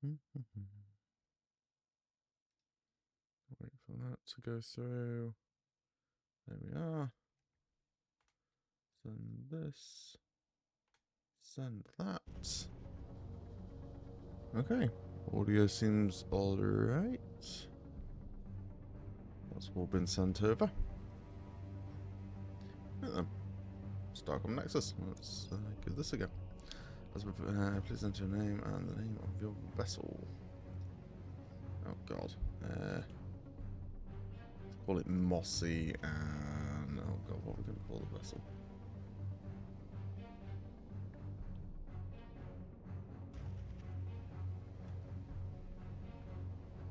Wait for that to go through. There we are. Send this. Send that. Okay. Audio seems alright. That's all been sent over. Right then. Starcom Nexus. Let's give this a go. Please enter your name and the name of your vessel. Oh god. Let's call it Mossy and... oh god, what are we going to call the vessel?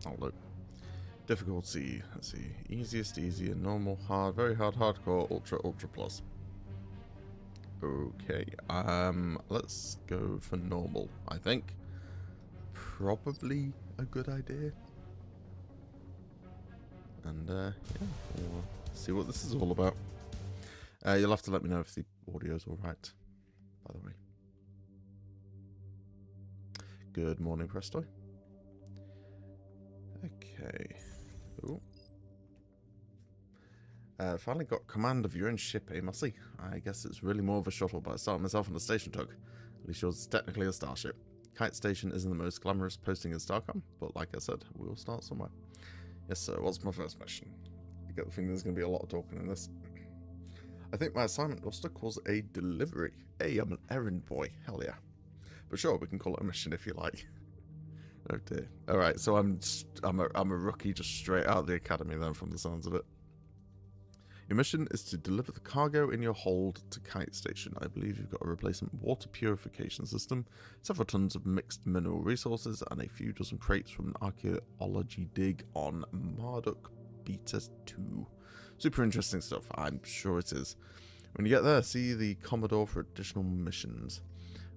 Oh look. Difficulty, let's see. Easiest, easier, normal, hard, very hard, hardcore, ultra, ultra plus. Okay, let's go for normal, I think. Probably a good idea. And, yeah, we'll see what this is all about. You'll have to let me know if the audio's alright, by the way. Good morning, Presto. Okay. Ooh. Finally got command of your own ship, eh, Mossy? I guess it's really more of a shuttle, but I started myself on a station tug. At least yours is technically a starship. Kite Station isn't the most glamorous posting in Starcom, but like I said, we'll start somewhere. Yes, sir. What's my first mission? You get the feeling there's going to be a lot of talking in this. I think my assignment roster calls it a delivery. Hey, I'm an errand boy. Hell yeah. But sure, we can call it a mission if you like. Oh dear. Alright, so I'm a rookie just straight out of the academy then, from the sounds of it. Your mission is to deliver the cargo in your hold to Kite Station. I believe you've got a replacement water purification system, several tons of mixed mineral resources, and a few dozen crates from an archaeology dig on Marduk Beta 2. Super interesting stuff, I'm sure it is. When you get there, see the Commodore for additional missions.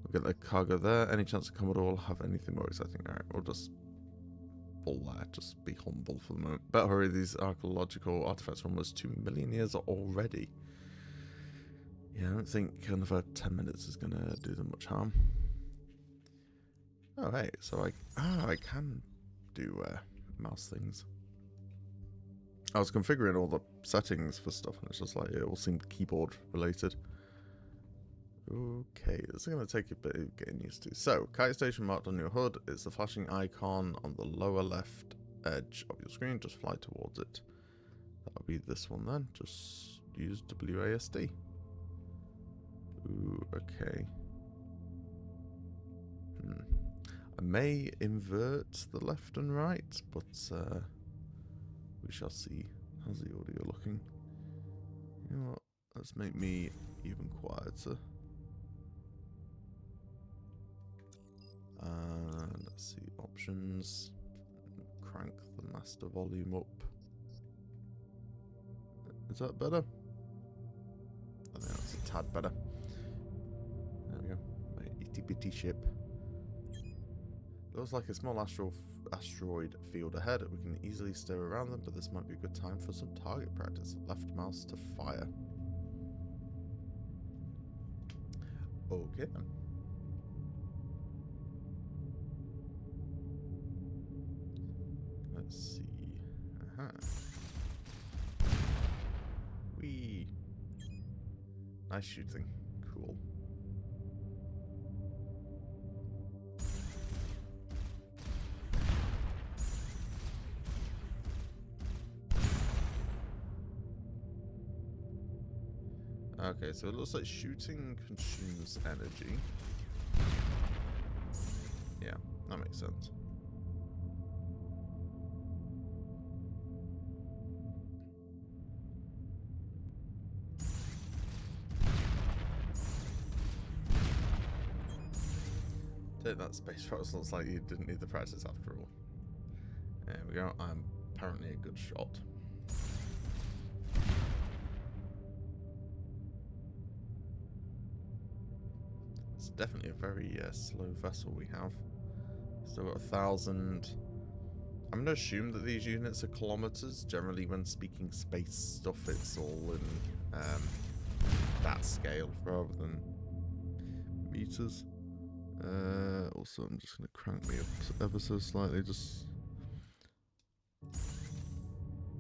We'll get the cargo there. Any chance the Commodore will have anything more exciting? Alright, we'll just just be humble for the moment. Better hurry, these archaeological artifacts are almost 2 million years already. Yeah, I don't think another 10 minutes is going to do them much harm. Oh, hey, so I can do mouse things. I was configuring all the settings for stuff, and it's just like, it all seemed keyboard related. Okay, this is going to take a bit of getting used to. So, Kite Station marked on your HUD is the flashing icon on the lower left edge of your screen. Just fly towards it. That'll be this one then. Just use WASD. Ooh, okay. I may invert the left and right, but we shall see. How's the audio looking? You know what? Let's make me even quieter. And let's see, options. Crank the master volume up. Is that better? I think that's a tad better. There we go. My itty bitty ship. Looks like a small asteroid field ahead. We can easily steer around them, but this might be a good time for some target practice. Left mouse to fire. Okay then. Let's see. Aha. Whee. Nice shooting. Cool. Okay, so it looks like shooting consumes energy. Yeah, that makes sense. Take that, space force. Looks like you didn't need the practice after all. There we go. I'm apparently a good shot. It's definitely a very slow vessel we have. Still got 1,000. I'm going to assume that these units are kilometers. Generally, when speaking space stuff, it's all in that scale rather than meters. We'll So I'm just going to crank me up ever so slightly. Just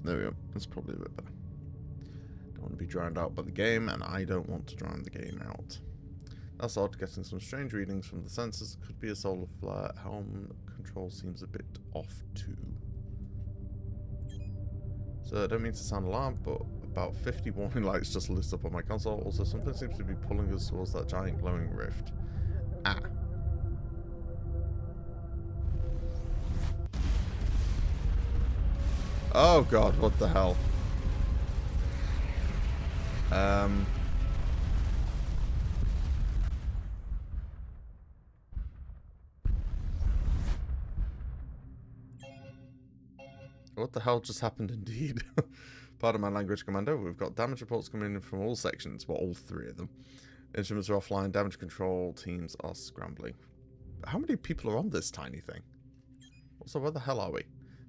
there we go. That's probably a bit better. Don't want to be drowned out by the game, and I don't want to drown the game out. That's odd, getting some strange readings from the sensors. Could be a solar flare. Helm control seems a bit off too. So I don't mean to sound alarmed, but about 50 warning lights just lit up on my console. Also, something seems to be pulling us towards that giant glowing rift. Ah. Oh god, what the hell? What the hell just happened indeed? Pardon my language, Commander. We've got damage reports coming in from all sections. Well, all three of them. Instruments are offline. Damage control teams are scrambling. How many people are on this tiny thing? Also, where the hell are we?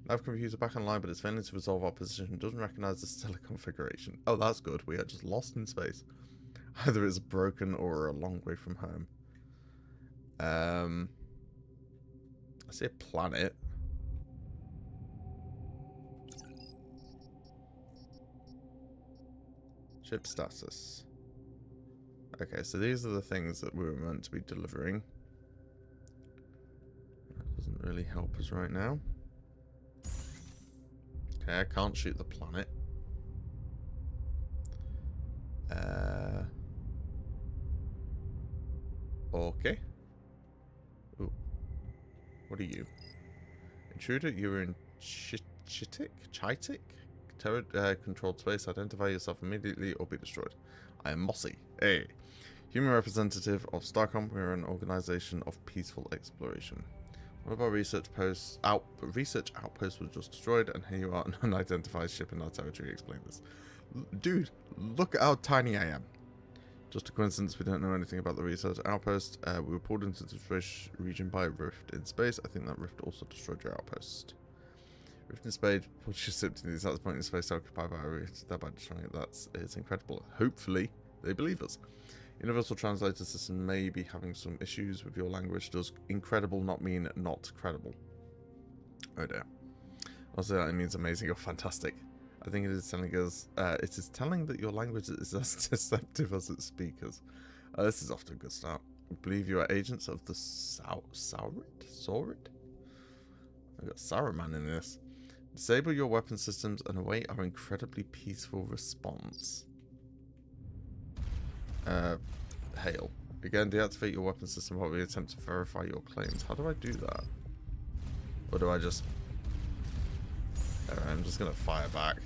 Nav computer back online, but it's failing to resolve our position. Doesn't recognize the stellar configuration. Oh, that's good. We are just lost in space. Either it's broken or a long way from home. I see a planet. Ship status. Okay, so these are the things that we were meant to be delivering. That doesn't really help us right now. Okay, I can't shoot the planet. Okay. Ooh. What are you? Intruder, you're in Chitik? Controlled space. Identify yourself immediately or be destroyed. I am Mossy. Hey. Human representative of Starcom. We're an organization of peaceful exploration. One of our research outposts was just destroyed, and here you are, an unidentified ship in our territory. Explain this. Dude, look at how tiny I am. Just a coincidence, we don't know anything about the research outpost. We were pulled into this region by a rift in space. I think that rift also destroyed your outpost. Rift in space, push your ship to the exact point in space occupied by a rift, thereby destroying it. It's incredible. Hopefully, they believe us. Universal Translator System may be having some issues with your language. Does incredible not mean not credible? Oh dear. Also, that means amazing or fantastic. I think it is telling us, it is telling that your language is as deceptive as its speakers. This is off to a good start. We believe you are agents of the Saurid? I've got Saruman in this. Disable your weapon systems and await our incredibly peaceful response. Hail. Again, deactivate your weapon system while we attempt to verify your claims. How do I do that? Or do I just... I'm just gonna fire back.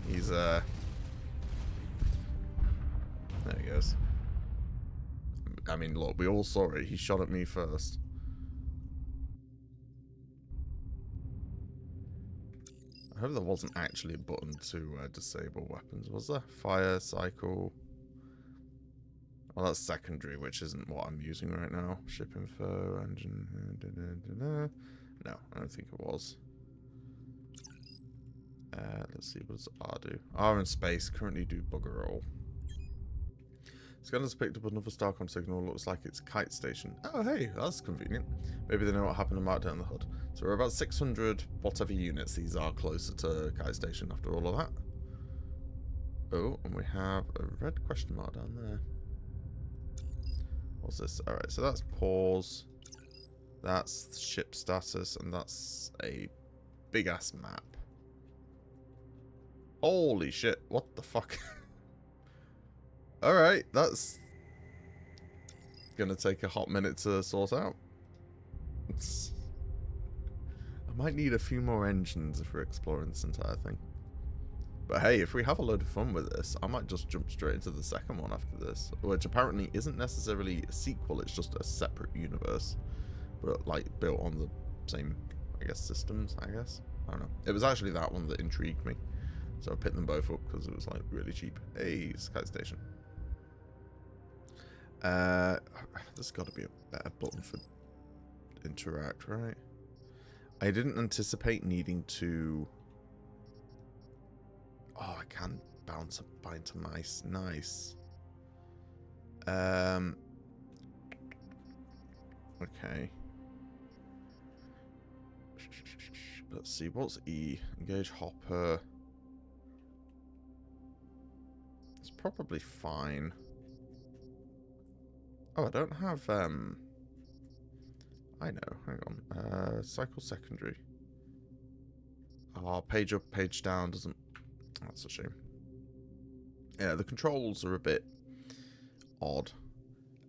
He's, there he goes. I mean, look, we all saw it. He shot at me first. I hope there wasn't actually a button to disable weapons, was there? Fire, cycle... Well, that's secondary, which isn't what I'm using right now. Ship info, engine... No, I don't think it was. Let's see, what does R do? R in space, currently do bugger all. Scanners picked up another Starcom signal, looks like it's Kite Station. Oh, hey, that's convenient. Maybe they know what happened and marked it on the HUD. So we're about 600 whatever units these are closer to Kite Station after all of that. Oh, and we have a red question mark down there. What's this? Alright, so that's pause. That's ship status, and that's a big-ass map. Holy shit, what the fuck? Alright, that's gonna take a hot minute to sort out. I might need a few more engines if we're exploring this entire thing. But hey, if we have a load of fun with this, I might just jump straight into the second one after this. Which apparently isn't necessarily a sequel, it's just a separate universe. But like built on the same, I guess, systems, I guess. I don't know. It was actually that one that intrigued me. So I picked them both up because it was like really cheap. Hey, Sky Station. There's got to be a better button for interact, right? I didn't anticipate needing to... Oh, I can bounce a bind to mice. Nice. Okay. Let's see, what's E? Engage hopper. It's probably fine. Oh, I don't have, I know, hang on. Cycle secondary. Oh, page up, page down doesn't... That's a shame. Yeah, the controls are a bit odd.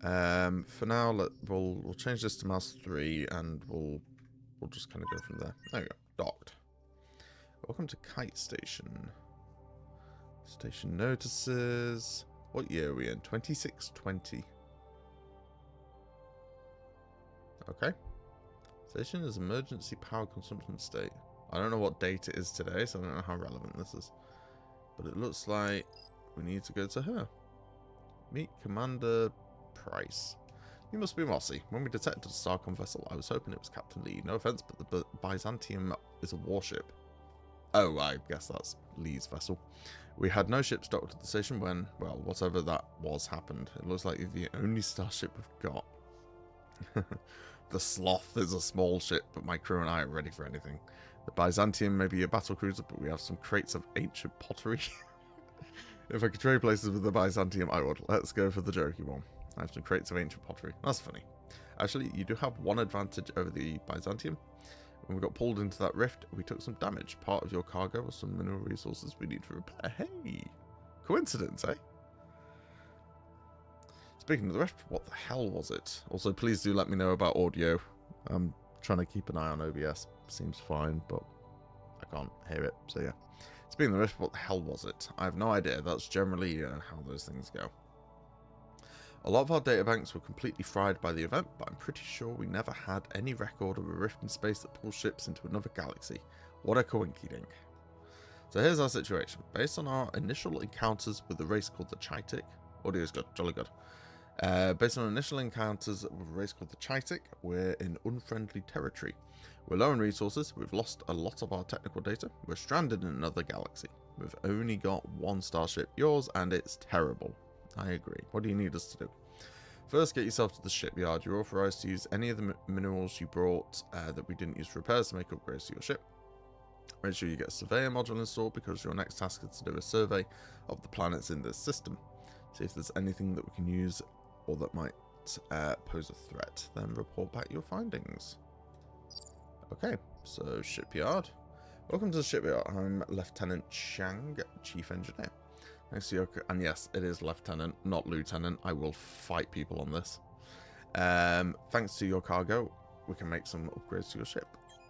For now, we'll change this to mouse 3, and we'll just kind of go from there. There we go. Docked. Welcome to Kite Station. Station notices. What year are we in? 2620. Okay. Station is emergency power consumption state. I don't know what date it is today, so I don't know how relevant this is. But it looks like we need to go to her. Meet Commander Price. You must be Mossy. When we detected a Starcom vessel, I was hoping it was Captain Lee. No offense, but the Byzantium is a warship. Oh, I guess that's Lee's vessel. We had no ships docked at the station when, well, whatever that was happened. It looks like the only starship we've got. The Sloth is a small ship, but my crew and I are ready for anything. The Byzantium may be a battle cruiser, but we have some crates of ancient pottery. If I could trade places with the Byzantium, I would. Let's go for the jokey one. I have some crates of ancient pottery. That's funny. Actually, you do have one advantage over the Byzantium. When we got pulled into that rift, we took some damage. Part of your cargo was some mineral resources we need to repair. Hey! Coincidence, eh? Speaking of the rift, what the hell was it? Also, please do let me know about audio. I'm trying to keep an eye on OBS. Seems fine, but I can't hear it, so yeah. Speaking of the rift, what the hell was it? I have no idea. That's generally how those things go. A lot of our databanks were completely fried by the event, but I'm pretty sure we never had any record of a rift in space that pulls ships into another galaxy. What a coinkydink. So here's our situation. Based on our initial encounters with a race called the Chitic, audio is good, jolly good. Based on initial encounters with a race called the Chitic, we're in unfriendly territory. We're low on resources, we've lost a lot of our technical data, we're stranded in another galaxy. We've only got one starship, yours, and it's terrible. I agree. What do you need us to do? First, get yourself to the shipyard. You're authorized to use any of the minerals you brought that we didn't use for repairs to make upgrades to your ship. Make sure you get a surveyor module installed because your next task is to do a survey of the planets in this system. See if there's anything that we can use or that might pose a threat. Then report back your findings. Okay, so shipyard. Welcome to the shipyard. I'm Lieutenant Chang, Chief Engineer. Thanks to your, and yes, it is Lieutenant, not Lieutenant. I will fight people on this. Thanks to your cargo, we can make some upgrades to your ship.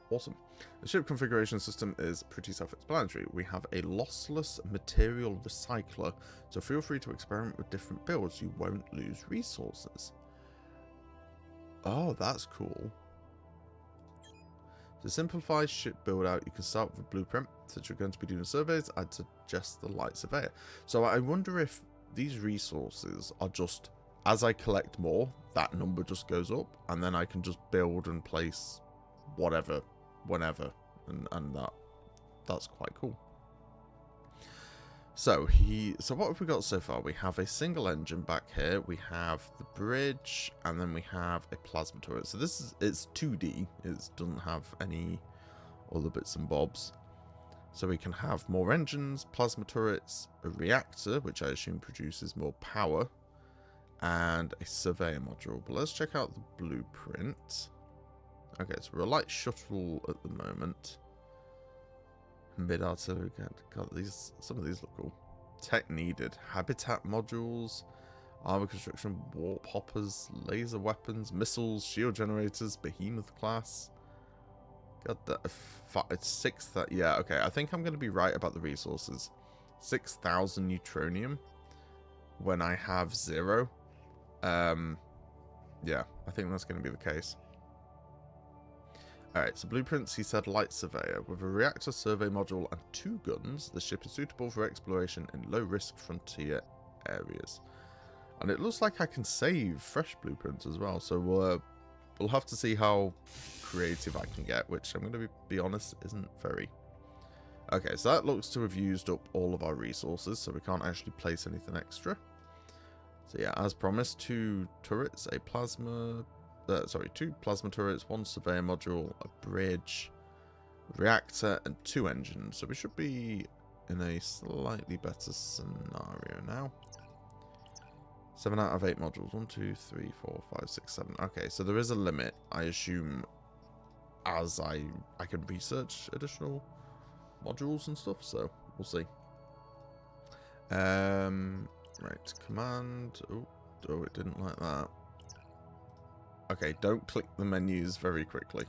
Awesome. The ship configuration system is pretty self-explanatory. We have a lossless material recycler, so feel free to experiment with different builds. You won't lose resources. Oh, that's cool. To simplify ship build out, you can start with a blueprint. Since you're going to be doing surveys, I'd suggest the light surveyor. So I wonder if these resources are just, as I collect more, that number just goes up, and then I can just build and place whatever, whenever, and that's quite cool. So what have we got so far? We have a single engine back here, we have the bridge, and then we have a plasma turret. So it's 2D, it doesn't have any other bits and bobs. So we can have more engines, plasma turrets, a reactor, which I assume produces more power, and a surveyor module. But let's check out the blueprint. Okay, so we're a light shuttle at the moment. Mid-artillery, God, some of these look cool. Tech needed. Habitat modules, armor construction, warp hoppers, laser weapons, missiles, shield generators, behemoth class. God, it's 6,000. Yeah, okay, I think I'm going to be right about the resources. 6,000 neutronium when I have 0. Yeah, I think that's going to be the case. Alright, so blueprints, he said light surveyor. With a reactor survey module and 2 guns, the ship is suitable for exploration in low-risk frontier areas. And it looks like I can save fresh blueprints as well, so we'll have to see how creative I can get, which I'm going to be honest, isn't very. Okay, so that looks to have used up all of our resources, so we can't actually place anything extra. So yeah, as promised, 2 turrets, a plasma two plasma turrets, one surveyor module, a bridge, reactor, and 2 engines. So we should be in a slightly better scenario now. 7 out of 8 modules. 1, 2, 3, 4, 5, 6, 7. Okay, so there is a limit, I assume, as I can research additional modules and stuff, so we'll see. Right, command. Oh, it didn't like that. Okay, don't click the menus very quickly.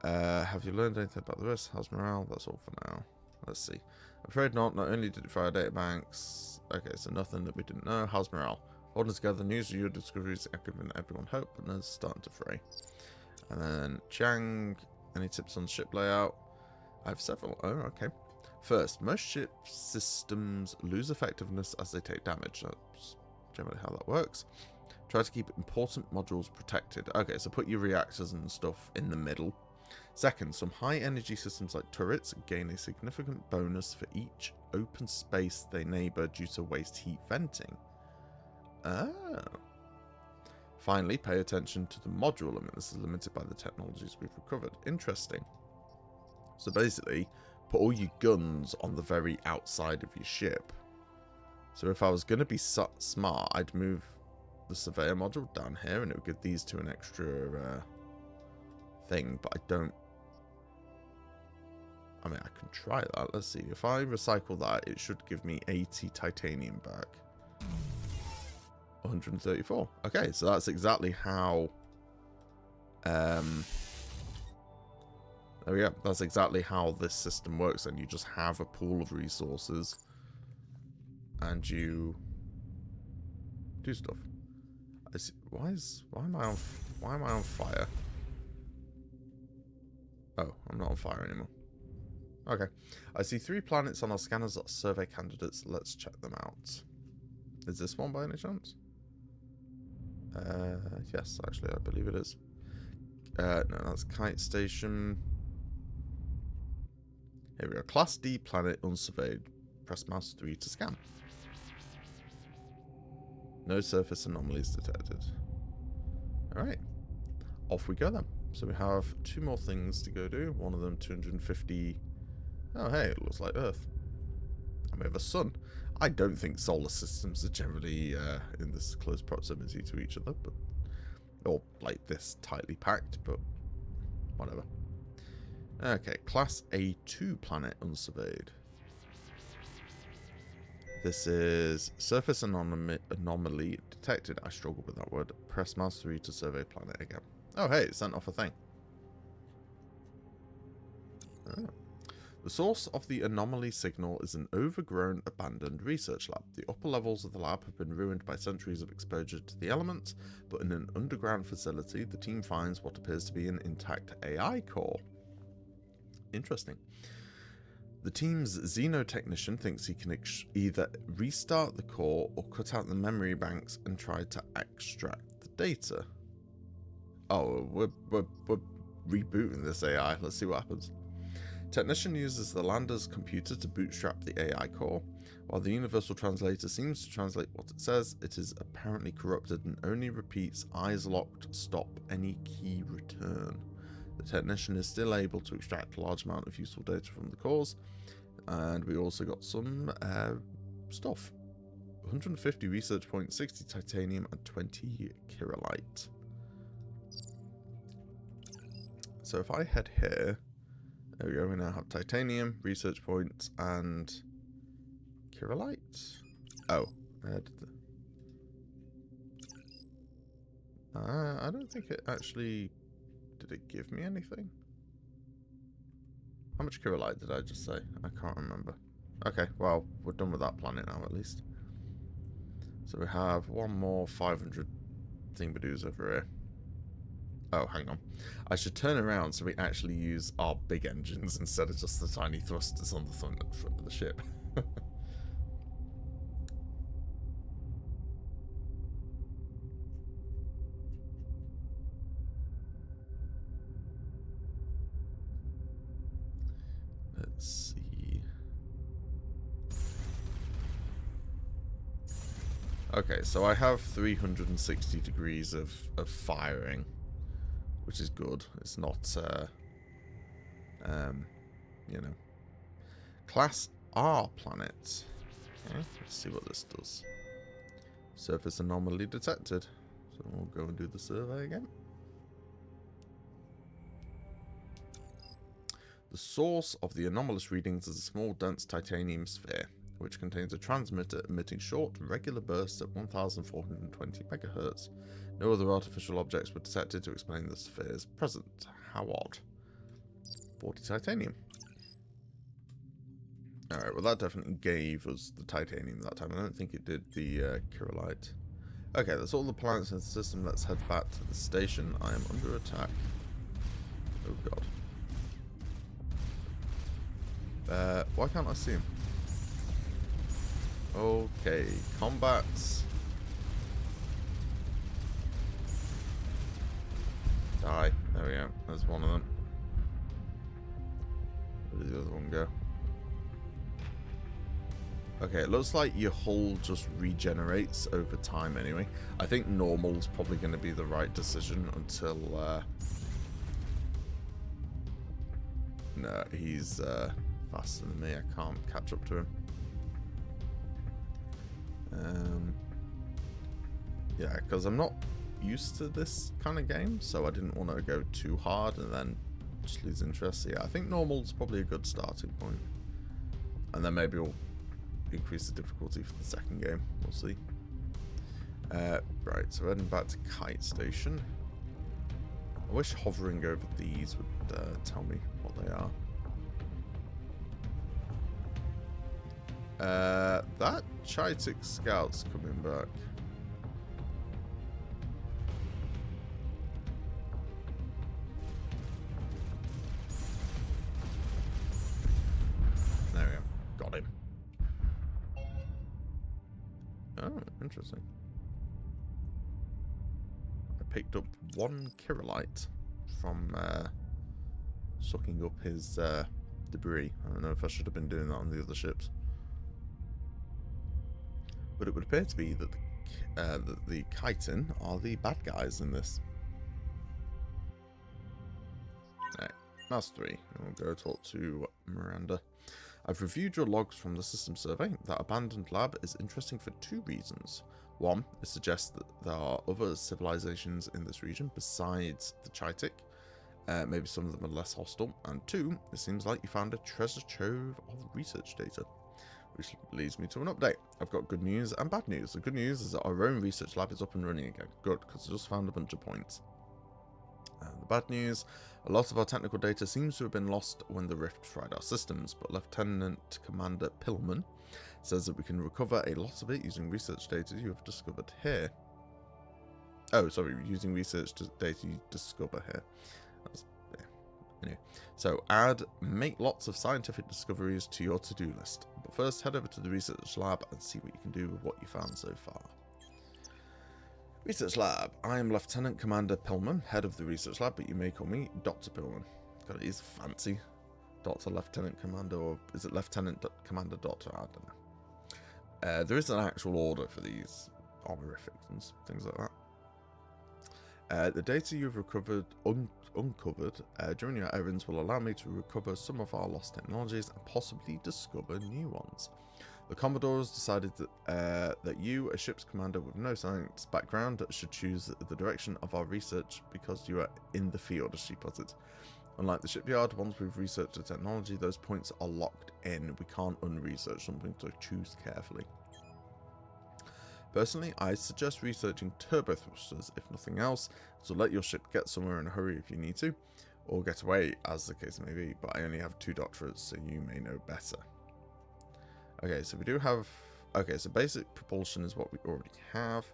Have you learned anything about the rest? How's morale? That's all for now. Let's see. I'm afraid not. Not only did it fire data banks. Okay, so nothing that we didn't know. How's morale? Holding together news of your discoveries are giving everyone hope, and they're starting to fray. And then Chang. Any tips on ship layout? I have several. Oh, okay. First, most ship systems lose effectiveness as they take damage. That's generally how that works. Try to keep important modules protected. Okay, so put your reactors and stuff in the middle. Second, some high energy systems like turrets gain a significant bonus for each open space they neighbour due to waste heat venting. Oh. Finally, pay attention to the module limit. This is limited by the technologies we've recovered. Interesting. So basically, put all your guns on the very outside of your ship. So if I was going to be smart, I'd move the surveyor module down here, and it would give these two an extra thing, but I don't. I mean, I can try that. Let's see. If I recycle that, it should give me 80 titanium back. 134. Okay, so that's exactly how... there we go. That's exactly how this system works. And you just have a pool of resources. And you do stuff. I see, why am I on fire? Oh, I'm not on fire anymore. Okay. I see 3 planets on our scanners that are survey candidates. Let's check them out. Is this one by any chance? Yes, actually, I believe it is. No, that's Kite Station. Here we go. Class D planet unsurveyed. Press mouse 3 to scan. No surface anomalies detected. Alright. Off we go then. So we have 2 more things to go do. One of them 250... Oh, hey, it looks like Earth. And we have a sun. I don't think solar systems are generally in this close proximity to each other, but or like this tightly packed, but whatever. Okay, Class A2 planet unsurveyed. This is surface anomaly detected. I struggle with that word. Press mouse 3 to survey planet again. Oh, hey, it sent off a thing. Oh. The source of the anomaly signal is an overgrown, abandoned research lab. The upper levels of the lab have been ruined by centuries of exposure to the elements, but in an underground facility, the team finds what appears to be an intact AI core. Interesting. The team's xenotechnician thinks he can either restart the core or cut out the memory banks and try to extract the data. Oh, we're rebooting this AI. Let's see what happens. Technician uses the lander's computer to bootstrap the AI core. While the universal translator seems to translate what it says, it is apparently corrupted and only repeats eyes locked, stop, any key return. The technician is still able to extract a large amount of useful data from the cores, and we also got some stuff. 150 research points, 60 titanium, and 20 kirillite. So if I head here, there we go, we now have titanium, research points, and kirillite. Oh, I don't think it actually... Did it give me anything? How much kirillite did I just say? I can't remember. Okay, well, we're done with that planet now, at least. So we have one more 500 thingaboos over here. Oh, hang on. I should turn around so we actually use our big engines instead of just the tiny thrusters on the front of the ship. Let's see. Okay, so I have 360 degrees of firing, which is good. It's not, you know. Class R planet. Okay, let's see what this does. Surface anomaly detected. So we'll go and do the survey again. The source of the anomalous readings is a small, dense titanium sphere, which contains a transmitter emitting short, regular bursts at 1,420 MHz. No other artificial objects were detected to explain the sphere's presence. How odd. 40 titanium. Alright, well that definitely gave us the titanium that time. I don't think it did the Kirillite. Okay, that's all the planets in the system. Let's head back to the station. I am under attack. Oh god. Why can't I see him? Okay, combat. Die. There we go. There's one of them. Where did the other one go? Okay, it looks like your hull just regenerates over time anyway. I think normal's probably going to be the right decision until... No, he's faster than me. I can't catch up to him. Yeah, because I'm not used to this kind of game, so I didn't want to go too hard and then just lose interest. So yeah, I think normal's probably a good starting point. And then maybe we'll increase the difficulty for the second game. We'll see. Right, so heading back to Kite Station. I wish hovering over these would tell me what they are. That Chitic Scout's coming back. There we go. Got him. Oh, interesting. I picked up one Kirillite from sucking up his debris. I don't know if I should have been doing that on the other ships. But it would appear to be that the Chitin are the bad guys in this. Right, that's 3. We'll go talk to Miranda. I've reviewed your logs from the system survey. That abandoned lab is interesting for 2 reasons. 1, it suggests that there are other civilizations in this region besides the Chitic. Maybe some of them are less hostile. And 2, it seems like you found a treasure trove of research data. Which leads me to an update. I've got good news and bad news. The good news is that our own research lab is up and running again. Good, because I just found a bunch of points. The bad news, a lot of our technical data seems to have been lost when the rift fried our systems, but Lieutenant Commander Pillman says that we can recover a lot of it using research data you have discovered here. Oh, sorry, using research data you discover here. That's, yeah. Anyway, so make lots of scientific discoveries to your to-do list. But first, head over to the research lab and see what you can do with what you found so far. Research Lab. I am Lieutenant Commander Pillman, head of the Research Lab, but you may call me Dr. Pillman. God, it is fancy. Dr. Lieutenant Commander, or is it Lieutenant Commander Doctor? I don't know. There is an actual order for these honorifics and things like that. The data you've uncovered during your errands will allow me to recover some of our lost technologies and possibly discover new ones. The Commodore has decided that you, a ship's commander with no science background, should choose the direction of our research because you are in the field, as she puts it. Unlike the shipyard, once we've researched the technology, those points are locked in. We can't unresearch something, to choose carefully. Personally, I suggest researching turbo thrusters, if nothing else, to let your ship get somewhere in a hurry if you need to, or get away, as the case may be, but I only have 2 doctorates, so you may know better. Okay, so we do have... Okay, so basic propulsion is what we already have.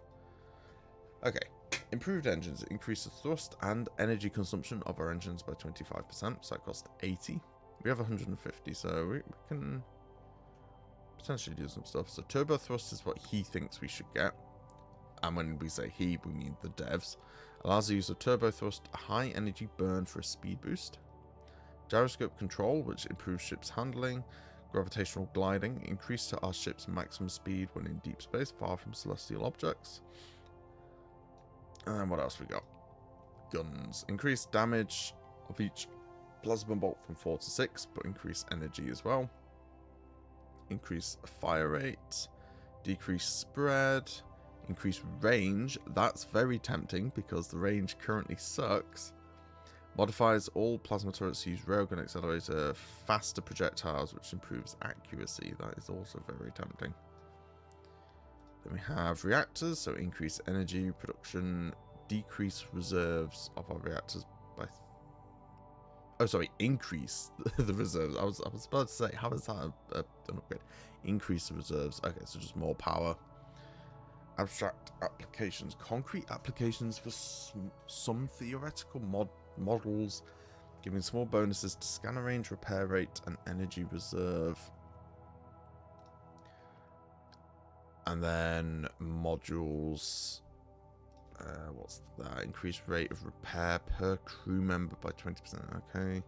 Okay, improved engines increase the thrust and energy consumption of our engines by 25%, so that costs 80. We have 150, so we can potentially do some stuff. So turbo thrust is what he thinks we should get. And when we say he, we mean the devs. Allows the use of turbo thrust, a high energy burn for a speed boost. Gyroscope control, which improves ship's handling. Gravitational gliding. Increase to our ship's maximum speed when in deep space, far from celestial objects. And what else we got? Guns. Increase damage of each plasma bolt from 4 to 6, but increase energy as well. Increase fire rate. Decrease spread. Increase range. That's very tempting because the range currently sucks. Modifies all plasma turrets to use railgun accelerator. Faster projectiles, which improves accuracy. That is also very tempting. Then we have reactors, so increase energy production. Decrease reserves of our reactors by... increase the reserves. I was about to say, how is that an upgrade? Increase the reserves. Okay, so just more power. Abstract applications. Concrete applications for some theoretical models, giving small bonuses to scanner range, repair rate, and energy reserve. And then modules. What's that? Increased rate of repair per crew member by 20%. Okay.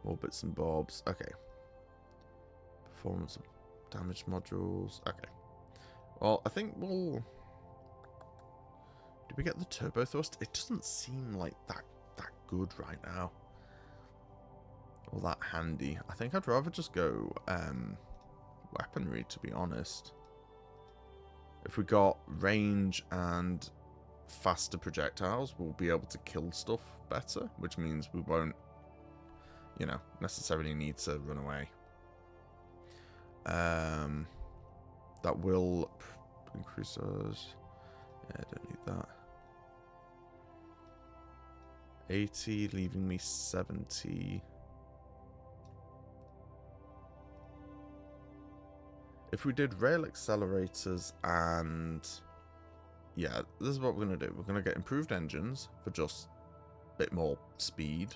More bits and bobs. Okay. Performance of damage modules. Okay. Well, I think we'll... Did we get the turbo thrust? It doesn't seem like that good right now. Or that handy. I think I'd rather just go weaponry, to be honest. If we got range and faster projectiles, we'll be able to kill stuff better, which means we won't, you know, necessarily need to run away. That will increase us. Yeah, I don't need that. 80, leaving me 70. If we did rail accelerators and... Yeah, this is what we're going to do. We're going to get improved engines for just a bit more speed.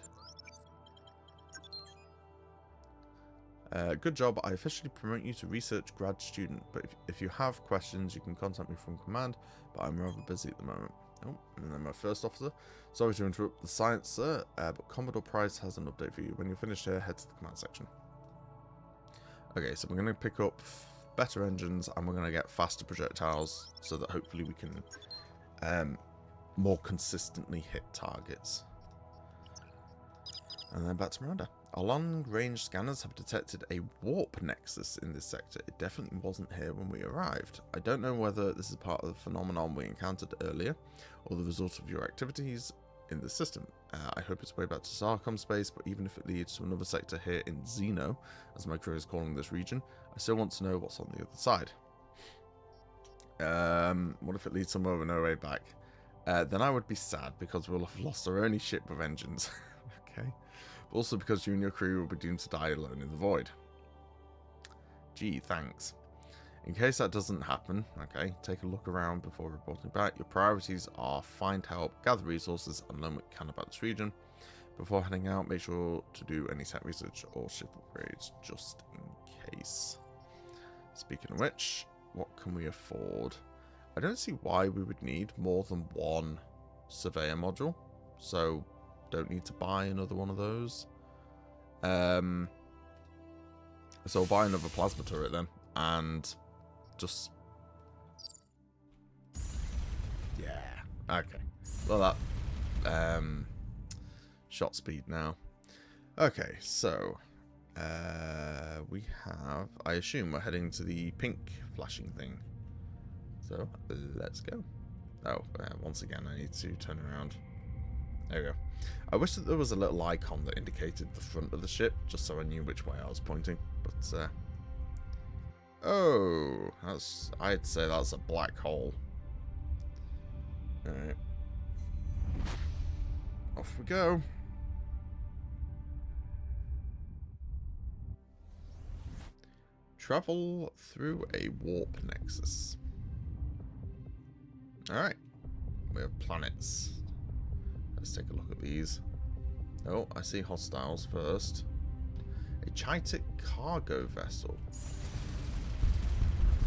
Good job. I officially promote you to research grad student. But if you have questions, you can contact me from command. But I'm rather busy at the moment. Oh, and then my first officer. Sorry to interrupt the science, sir. But Commodore Price has an update for you. When you're finished here, head to the command section. Okay, so we're going to pick up better engines, and we're going to get faster projectiles so that hopefully we can more consistently hit targets. And then back to Miranda. Our long-range scanners have detected a warp nexus in this sector. It definitely wasn't here when we arrived. I don't know whether this is part of the phenomenon we encountered earlier, or the result of your activities in the system. I hope it's way back to Starcom space, but even if it leads to another sector here in Xeno, as my crew is calling this region, I still want to know what's on the other side. What if it leads somewhere with no way back? Then I would be sad, because we'll have lost our only ship with engines. Okay. But also because you and your crew will be doomed to die alone in the void. Gee, thanks. In case that doesn't happen, okay, take a look around before reporting back. Your priorities are find help, gather resources, and learn what you can about this region. Before heading out, make sure to do any tech research or ship upgrades, just in case. Speaking of which, what can we afford? I don't see why we would need more than one surveyor module, so don't need to buy another one of those. So I'll buy another plasma turret then, and just... Yeah, okay. Well, that... shot speed now. Okay, so... we have... I assume we're heading to the pink flashing thing. So, let's go. Oh, once again, I need to turn around. There we go. I wish that there was a little icon that indicated the front of the ship, just so I knew which way I was pointing. But, oh, I'd say that's a black hole. Alright. Off we go. Travel through a warp nexus. Alright. We have planets. Let's take a look at these. Oh, I see hostiles first. A Chitic cargo vessel.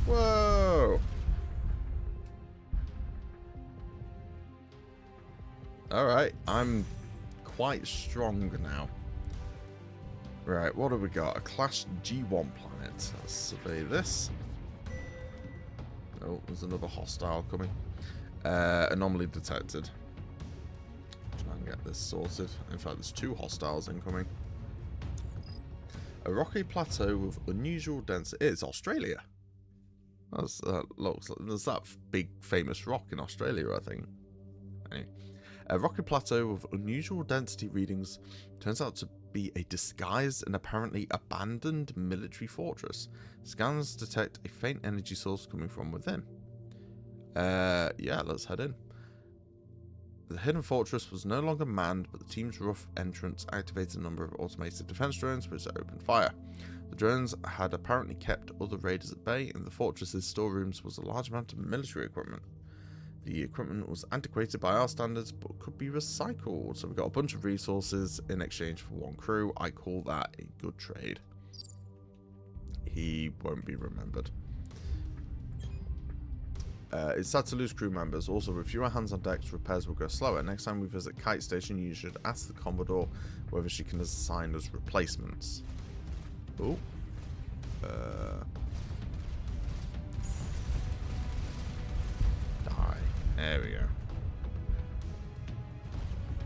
Whoa! Alright, I'm quite strong now. Right, what have we got? A Class G1 planet. Let's survey this. Oh, there's another hostile coming. Anomaly detected. Try and get this sorted. In fact, there's 2 hostiles incoming. A rocky plateau with unusual density. It's Australia. That's, looks like there's that big famous rock in Australia, I think. Anyway. A rocky plateau with unusual density readings turns out to be a disguised and apparently abandoned military fortress. Scans detect a faint energy source coming from within. Yeah, let's head in. The hidden fortress was no longer manned, but the team's rough entrance activated a number of automated defense drones which opened fire. The drones had apparently kept other raiders at bay. In the fortress's storerooms was a large amount of military equipment. The equipment was antiquated by our standards, but could be recycled. So we got a bunch of resources in exchange for 1 crew. I call that a good trade. He won't be remembered. It's sad to lose crew members. Also, with fewer hands on decks, repairs will go slower. Next time we visit Kite Station, you should ask the Commodore whether she can assign us replacements. Oh. Die. There we go.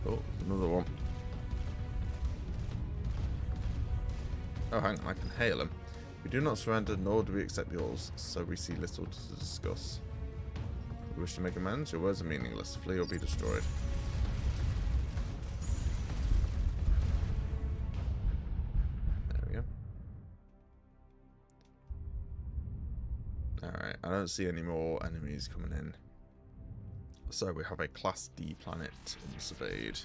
Oh, another one. Oh, hang on, I can hail him. We do not surrender, nor do we accept yours, so we see little to discuss. If you wish to make amends, your words are meaningless. Flee or be destroyed. There we go. Alright, I don't see any more enemies coming in. So we have a Class D planet unsurveyed.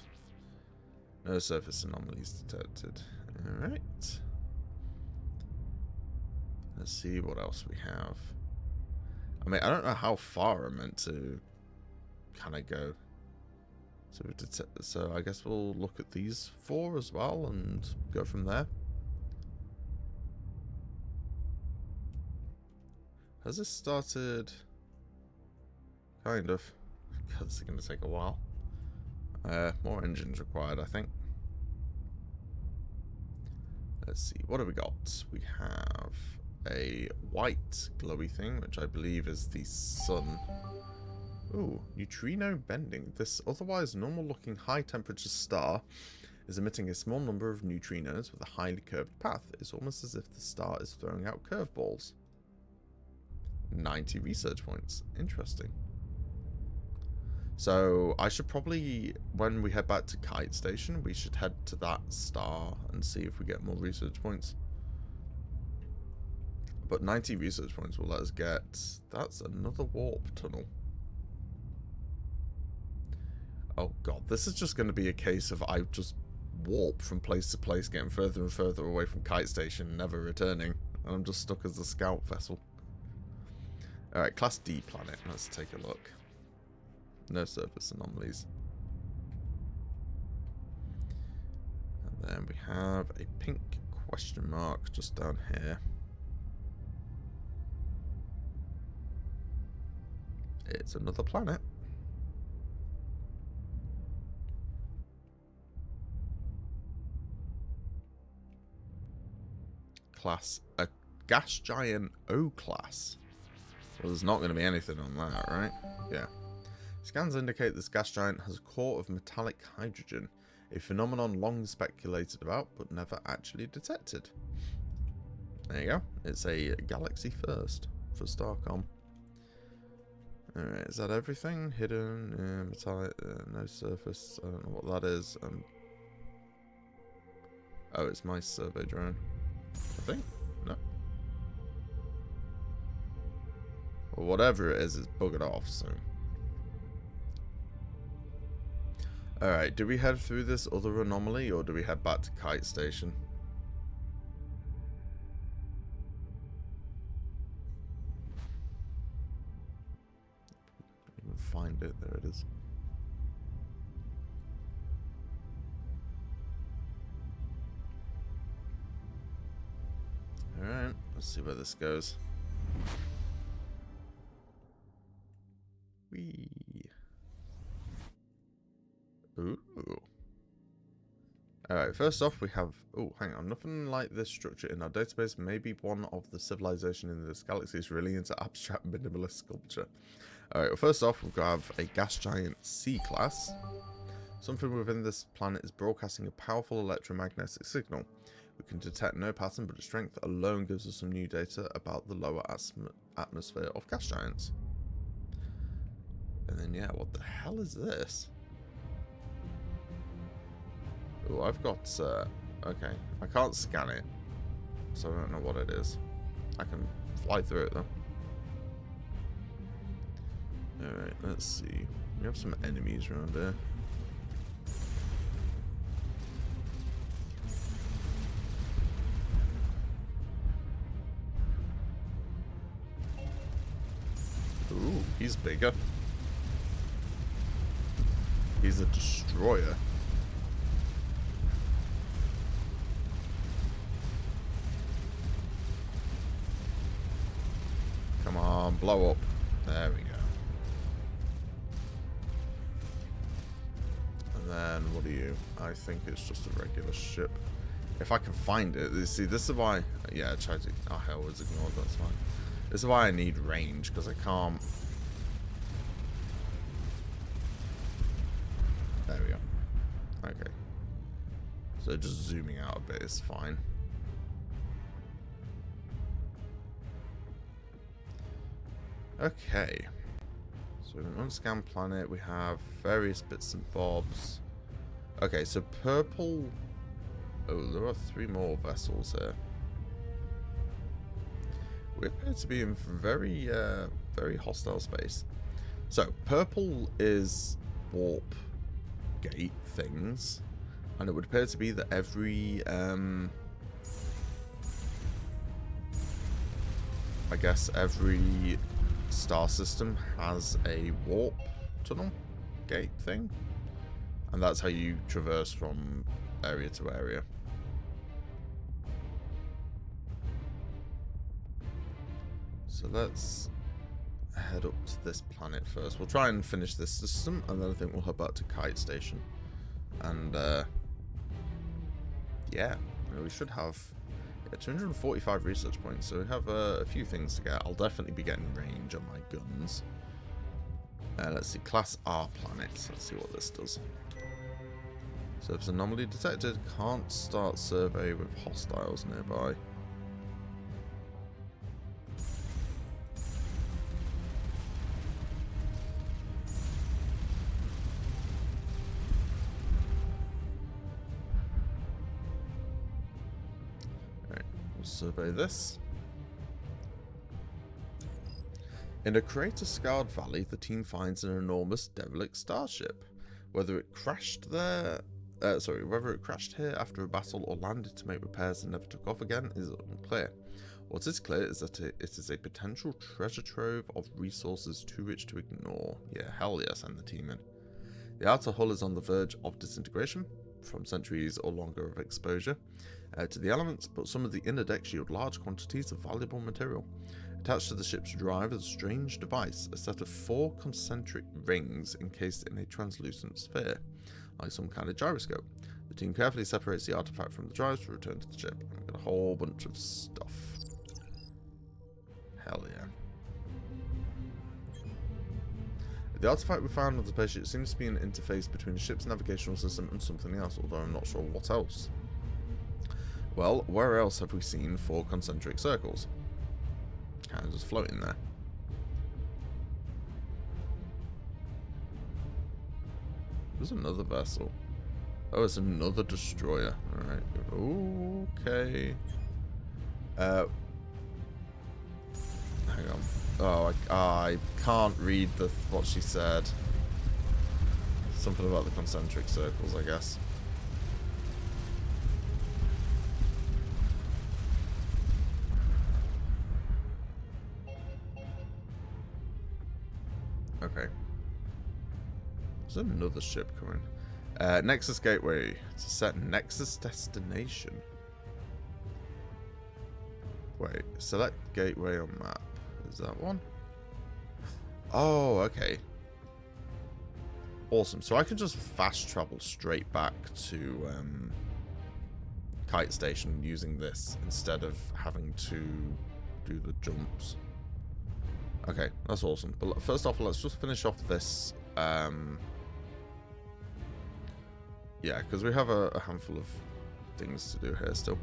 No surface anomalies detected. Alright. Let's see what else we have. I mean, I don't know how far I'm meant to kind of go. So I guess we'll look at these 4 as well and go from there. Has this started? Kind of. God, this is going to take a while. More engines required, I think. Let's see. What have we got? We have a white glowy thing, which I believe is the sun. Ooh, neutrino bending. This otherwise normal-looking high-temperature star is emitting a small number of neutrinos with a highly curved path. It's almost as if the star is throwing out curveballs. 90 research points. Interesting. So I should probably, when we head back to Kite Station, we should head to that star and see if we get more research points. But 90 research points will let us get... That's another warp tunnel. Oh god, this is just going to be a case of I just warp from place to place, getting further and further away from Kite Station, never returning. And I'm just stuck as the scout vessel. Alright, Class D planet. Let's take a look. No surface anomalies. And then we have a pink question mark just down here. It's another planet. Class, a gas giant O class. Well, there's not going to be anything on that, right? Yeah. Scans indicate this gas giant has a core of metallic hydrogen, a phenomenon long speculated about but never actually detected. There you go. It's a galaxy first for Starcom. Alright, is that everything? Hidden, metallic, no surface. I don't know what that is. Oh, it's my survey drone. I think? No. Well, whatever it is buggered off, so... Alright, do we head through this other anomaly, or do we head back to Kite Station? I can find it, there it is. Alright, let's see where this goes. Whee! Ooh. Alright, first off we have... Oh, hang on. Nothing like this structure in our database. Maybe one of the civilization in this galaxy is really into abstract minimalist sculpture. Alright, well, first off we have a gas giant C-class. Something within this planet is broadcasting a powerful electromagnetic signal. We can detect no pattern, but its strength alone gives us some new data about the lower atmosphere of gas giants. And then, yeah, what the hell is this? Oh, I've got, okay. I can't scan it, so I don't know what it is. I can fly through it, though. Alright, let's see. We have some enemies around here. Ooh, he's bigger. He's a destroyer. Come on, blow up. There we go. And then, what are you? I think it's just a regular ship. If I can find it. See, this is why... Yeah, I tried to... Oh, hell, was ignored. That's fine. This is why I need range, because I can't... There we go. Okay. So just zooming out a bit is fine. Okay. So an unscanned planet, we have various bits and bobs. Okay, so purple... Oh, there are 3 more vessels here. We appear to be in very, very hostile space. So, purple is warp gate things. And it would appear to be that every, I guess every star system has a warp tunnel gate thing. And that's how you traverse from area to area. So let's head up to this planet first. We'll try and finish this system, and then I think we'll head back to Kite Station. And, yeah, we should have 245 research points, so we have a few things to get. I'll definitely be getting range on my guns. Let's see, Class R planets. Let's see what this does. Surface anomaly detected. Can't start survey with hostiles nearby. Survey this. In a crater-scarred valley, the team finds an enormous derelict starship. Whether it crashed there, whether it crashed here after a battle or landed to make repairs and never took off again is unclear. What is clear is that it is a potential treasure trove of resources too rich to ignore. Yeah, hell yeah, send the team in. The outer hull is on the verge of disintegration from centuries or longer of exposure to the elements, but some of the inner decks yield large quantities of valuable material. Attached to the ship's drive is a strange device, a set of 4 concentric rings encased in a translucent sphere, like some kind of gyroscope. The team carefully separates the artifact from the drives to return to the ship. We've got a whole bunch of stuff. Hell yeah. The artifact we found on the spaceship seems to be an interface between the ship's navigational system and something else, although I'm not sure what else. Well, where else have we seen 4 concentric circles? Kind of just floating there. There's another vessel. Oh, it's another destroyer. Alright. Okay. Hang on. Oh, I can't read what she said. Something about the concentric circles, I guess. Okay. There's another ship coming. Nexus gateway. It's a set Nexus destination. Wait, select gateway on map. Is that one? Oh, okay. Awesome. So I can just fast travel straight back to kite station using this instead of having to do the jumps. Okay, that's awesome. But first off, let's just finish off this. Yeah, because we have a handful of things to do here still.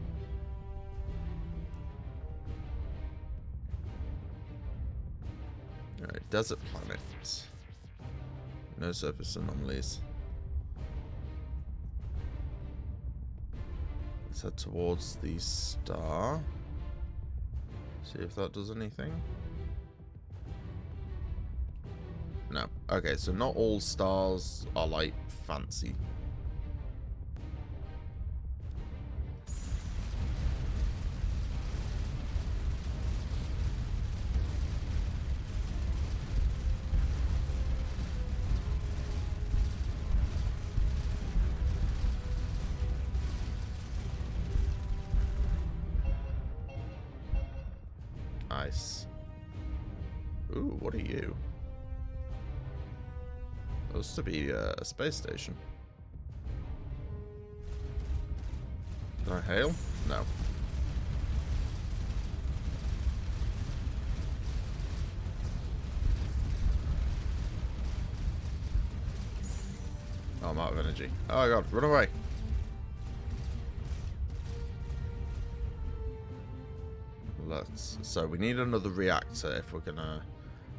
Alright, desert planet. No surface anomalies. Let's head towards the star. See if that does anything. No. Okay, so not all stars are like fancy. Nice. Ooh, what are you? Supposed to be a space station. Can I hail? No. Oh, I'm out of energy. Oh my god, run away. So we need another reactor if we're gonna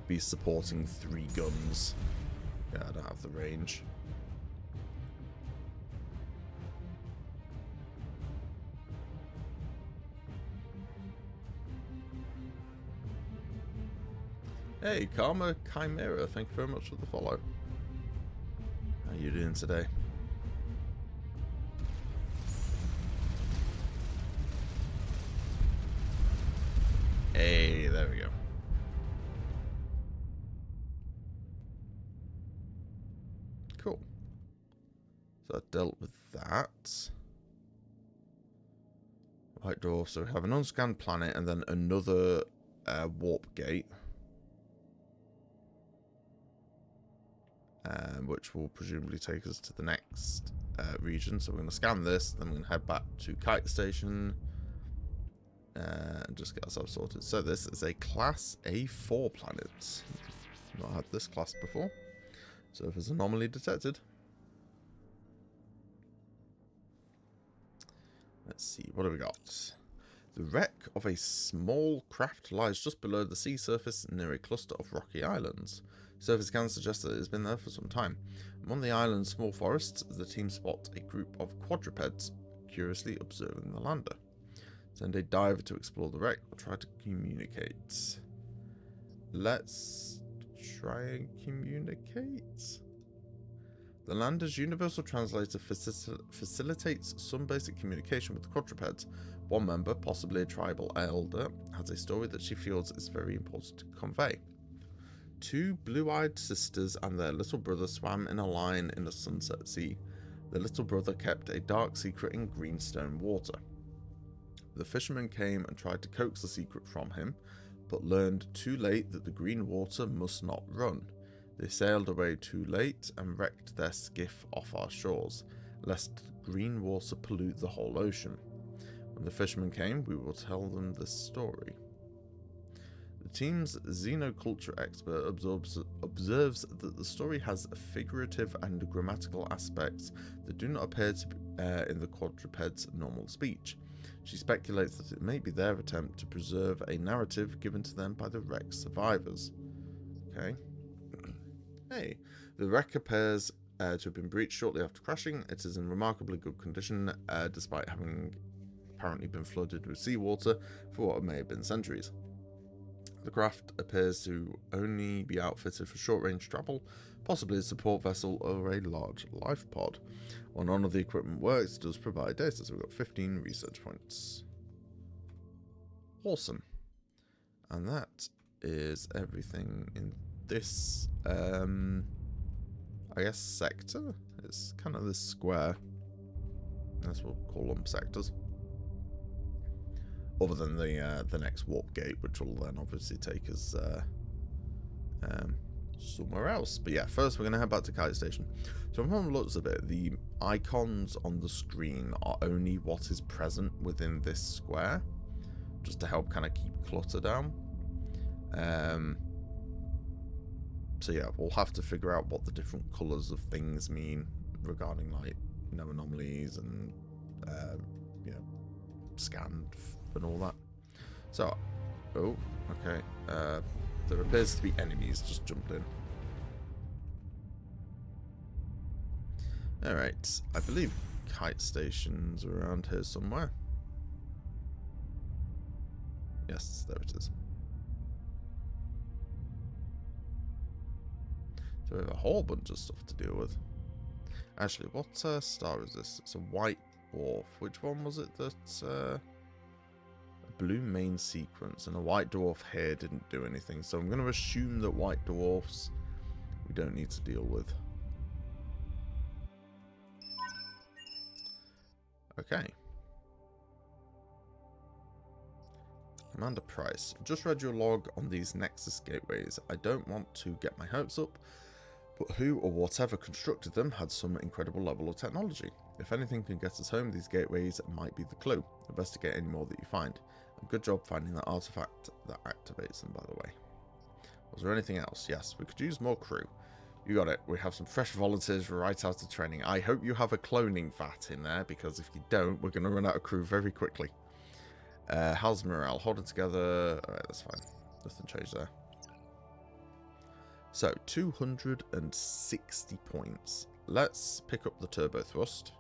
be supporting 3 guns. Yeah, I don't have the range. Hey, Karma Chimera, thank you very much for the follow. How are you doing today? Hey, there we go. Cool. So I dealt with that. White dwarf. So we have an unscanned planet and then another warp gate. Which will presumably take us to the next region. So we're going to scan this, then we're going to head back to Kite Station. And just get ourselves sorted. So this is a Class A4 planet. Not had this class before. So if there's an anomaly detected. Let's see, what have we got? The wreck of a small craft lies just below the sea surface near a cluster of rocky islands. Surface scans suggest that it has been there for some time. On the island's small forests, the team spot a group of quadrupeds curiously observing the lander. Send a diver to explore the wreck or try to communicate. Let's try and communicate. The lander's universal translator facilitates some basic communication with quadrupeds. One member, possibly a tribal elder, has a story that she feels is very important to convey. 2 blue-eyed sisters and their little brother swam in a line in the sunset sea. The little brother kept a dark secret in greenstone water. The fisherman came and tried to coax the secret from him, but learned too late that the green water must not run. They sailed away too late and wrecked their skiff off our shores, lest green water pollute the whole ocean. When the fisherman came, we will tell them this story. The team's xenoculture expert observes that the story has figurative and grammatical aspects that do not appear to be, in the quadruped's normal speech. She speculates that it may be their attempt to preserve a narrative given to them by the wreck's survivors. Okay. Hey, the wreck appears to have been breached shortly after crashing. It is in remarkably good condition, despite having apparently been flooded with seawater for what may have been centuries. The craft appears to only be outfitted for short-range travel, possibly a support vessel or a large life pod. While none of the equipment works, it does provide data, so we've got 15 research points. Awesome. And that is everything in this, I guess, sector? It's kind of this square. That's what we'll call them sectors. Other than the next warp gate, which will then obviously take us somewhere else. But yeah, first we're going to head back to Kite Station. So from the looks of it, the icons on the screen are only what is present within this square, just to help kind of keep clutter down. So yeah, we'll have to figure out what the different colours of things mean regarding, like, no anomalies and you know, scanned and all that. So, oh, okay. There appears to be enemies just jumped in. Alright, I believe Kite Station's around here somewhere. Yes, there it is. So we have a whole bunch of stuff to deal with. Actually, what star is this? It's a white dwarf. Which one was it that... a blue main sequence, and a white dwarf here didn't do anything. So I'm going to assume that white dwarfs we don't need to deal with. Okay. Commander Price. Just read your log on these Nexus gateways. I don't want to get my hopes up, but who or whatever constructed them had some incredible level of technology. If anything can get us home, these gateways might be the clue. Investigate any more that you find. And good job finding that artifact that activates them, by the way. Was there anything else? Yes, we could use more crew. You got it. We have some fresh volunteers right out of training. I hope you have a cloning vat in there, because if you don't, we're going to run out of crew very quickly. How's morale? Hold it together. Alright, that's fine. Nothing changed there. So, 260 points. Let's pick up the turbo thrust.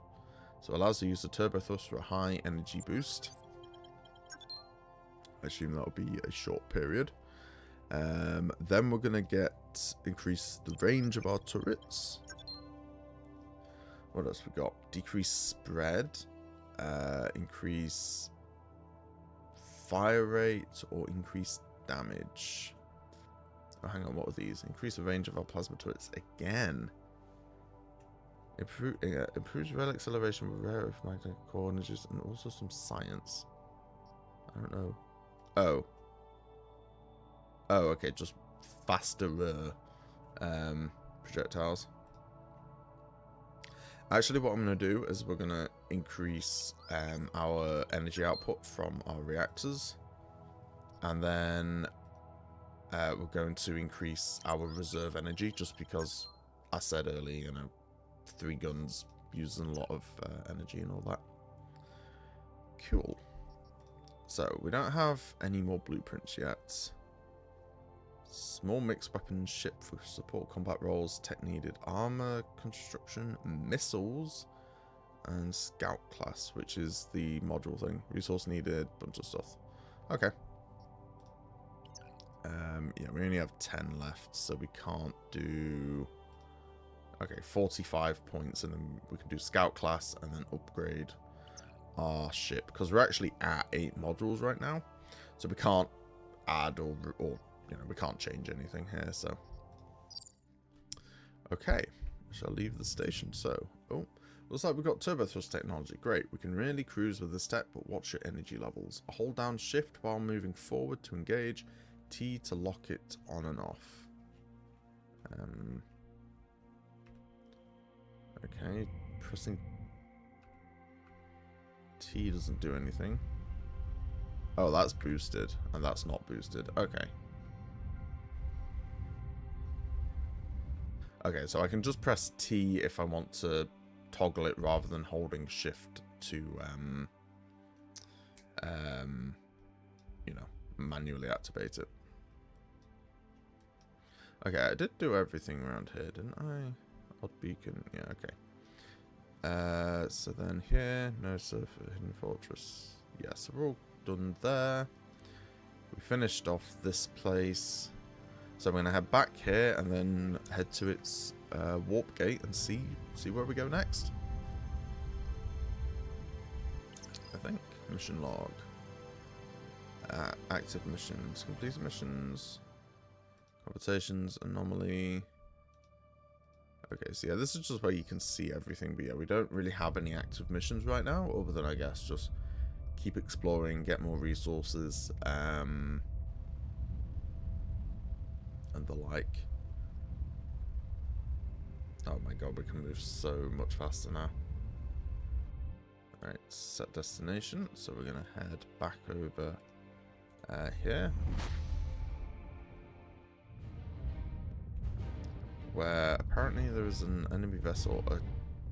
So it allows you to use the turbo thrust for a high energy boost. I assume that'll be a short period. Then we're going to increase the range of our turrets. What else we got? Decrease spread. Increase fire rate or increase damage. Oh, hang on, what were these? Increase the range of our plasma turrets again. Improves rail acceleration with rare magnetic core energies and also some science. I don't know. Oh. Oh, okay, just faster projectiles. Actually, what I'm going to do is we're going to increase our energy output from our reactors. And then we're going to increase our reserve energy, just because I said earlier, you know, 3 guns using a lot of energy and all that. Cool. So, we don't have any more blueprints yet. Small mixed weapons ship for support combat roles, tech needed, armor, construction, missiles, and scout class, which is the module thing. Resource needed, bunch of stuff. Okay. Yeah, we only have 10 left, so we can't do... Okay, 45 points, and then we can do scout class and then upgrade our ship, because we're actually at 8 modules right now, so we can't add or you know, we can't change anything here. So okay, I shall leave the station. So looks like we've got turbo thrust technology. Great, we can really cruise with this tech, but watch your energy levels. Hold down shift while moving forward to engage, T to lock it on and off. Okay, pressing T doesn't do anything. Oh, that's boosted, and that's not boosted. Okay. Okay, so I can just press T if I want to toggle it rather than holding shift to, you know, manually activate it. Okay, I did do everything around here, didn't I? Odd beacon, yeah, okay. So then here, no surf, hidden fortress. Yeah, so we're all done there. We finished off this place. So I'm going to head back here and then head to its warp gate and see where we go next. I think. Mission log. Active missions. Completed missions. Conversations. Anomaly. Okay, so yeah, this is just where you can see everything. But yeah, we don't really have any active missions right now, other than, I guess, just keep exploring, get more resources, and the like. Oh my god, we can move so much faster now. Alright, set destination. So we're going to head back over here. Where apparently there is an enemy vessel,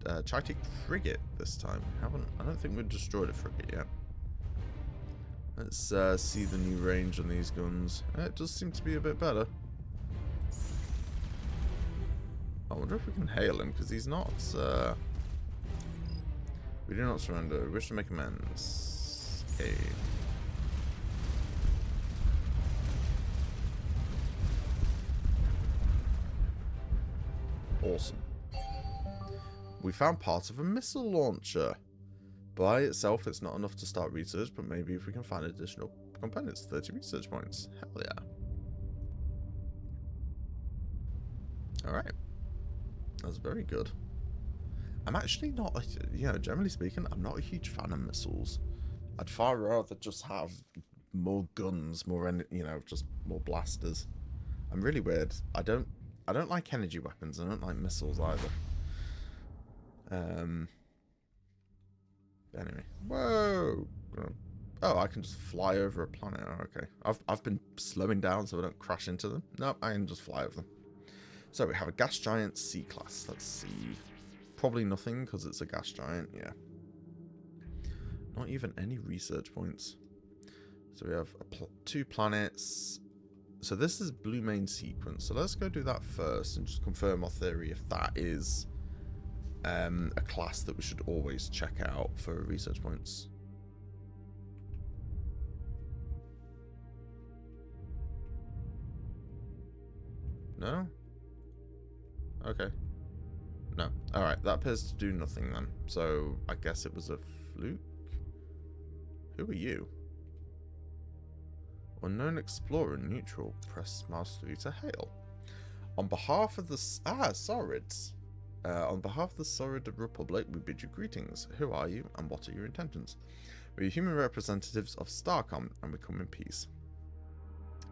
a Chitic frigate this time. I don't think we've destroyed a frigate yet. Let's see the new range on these guns. It does seem to be a bit better. I wonder if we can hail him, because he's not... We do not surrender. We wish to make amends. Okay. Awesome. We found part of a missile launcher. By itself, it's not enough to start research, but maybe if we can find additional components, 30 research points. Hell yeah. Alright. That's very good. I'm actually not, generally speaking, I'm not a huge fan of missiles. I'd far rather just have more guns, just more blasters. I'm really weird. I don't like energy weapons. I don't like missiles either. Anyway. Whoa! Oh, I can just fly over a planet. Oh, okay. I've been slowing down so I don't crash into them. No, I can just fly over them. So we have a gas giant C-class. Let's see. Probably nothing because it's a gas giant. Yeah. Not even any research points. So we have 2 planets. So this is blue main sequence. So let's go do that first and just confirm our theory if that is a class that we should always check out for research points. No? Okay. No. Alright, that appears to do nothing then. So I guess it was a fluke? Who are you? Unknown explorer neutral. Press mouse 3 to hail. On behalf of the... Saurids. On behalf of the Saurid Republic, we bid you greetings. Who are you, and what are your intentions? We are human representatives of Starcom, and we come in peace.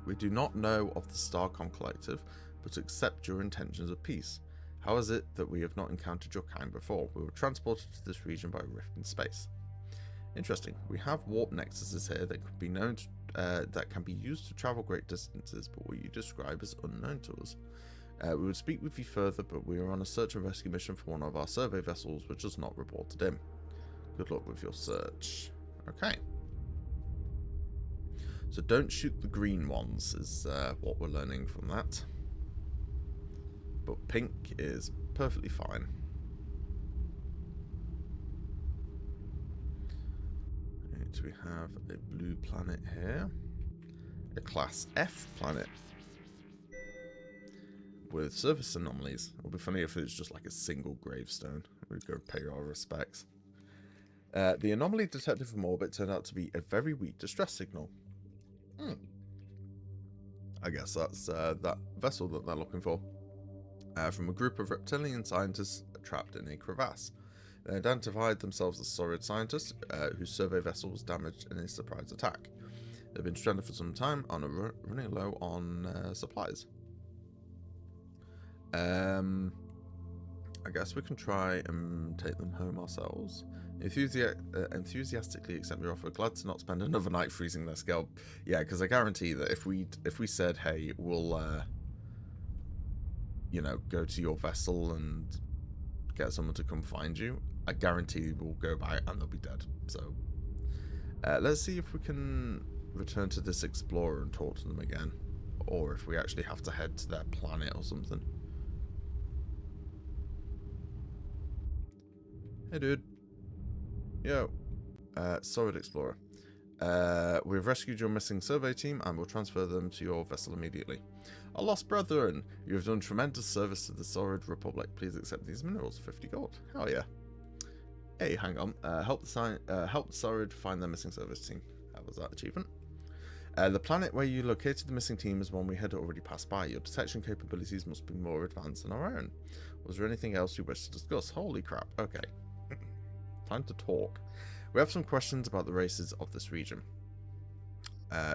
We do not know of the Starcom Collective, but accept your intentions of peace. How is it that we have not encountered your kind before? We were transported to this region by a rift in space. Interesting. We have warp nexuses here that could be known to, that can be used to travel great distances, but what you describe is unknown to us. We would speak with you further, but we are on a search and rescue mission for one of our survey vessels, which is not reported in. Good luck with your search. Okay. So don't shoot the green ones, is what we're learning from that. But pink is perfectly fine. Right, we have a blue planet here. A class F planet. With surface anomalies. It would be funny if it's just like a single gravestone. We'd go pay our respects. The anomaly detected from orbit turned out to be a very weak distress signal. I guess that's that vessel that they're looking for. From a group of reptilian scientists trapped in a crevasse. They identified themselves as Saurid scientists whose survey vessel was damaged in a surprise attack. They've been stranded for some time and are running low on supplies. I guess we can try and take them home ourselves. Enthusiastically accept your offer. Glad to not spend another night freezing their scalp. Yeah, because I guarantee that if we said, hey, we'll go to your vessel and get someone to come find you, I guarantee we'll go by and they'll be dead. So let's see if we can return to this explorer and talk to them again, or if we actually have to head to their planet or something. Hey dude. Yo. Saurid Explorer. We've rescued your missing survey team and will transfer them to your vessel immediately. Our lost brethren, you have done tremendous service to the Saurid Republic. Please accept these minerals. 50 gold. Hell yeah. Hey, hang on. Help the Saurid find their missing service team. How was that achievement? The planet where you located the missing team is one we had already passed by. Your detection capabilities must be more advanced than our own. Was there anything else you wish to discuss? Holy crap. Okay. Time to talk. We have some questions about the races of this region.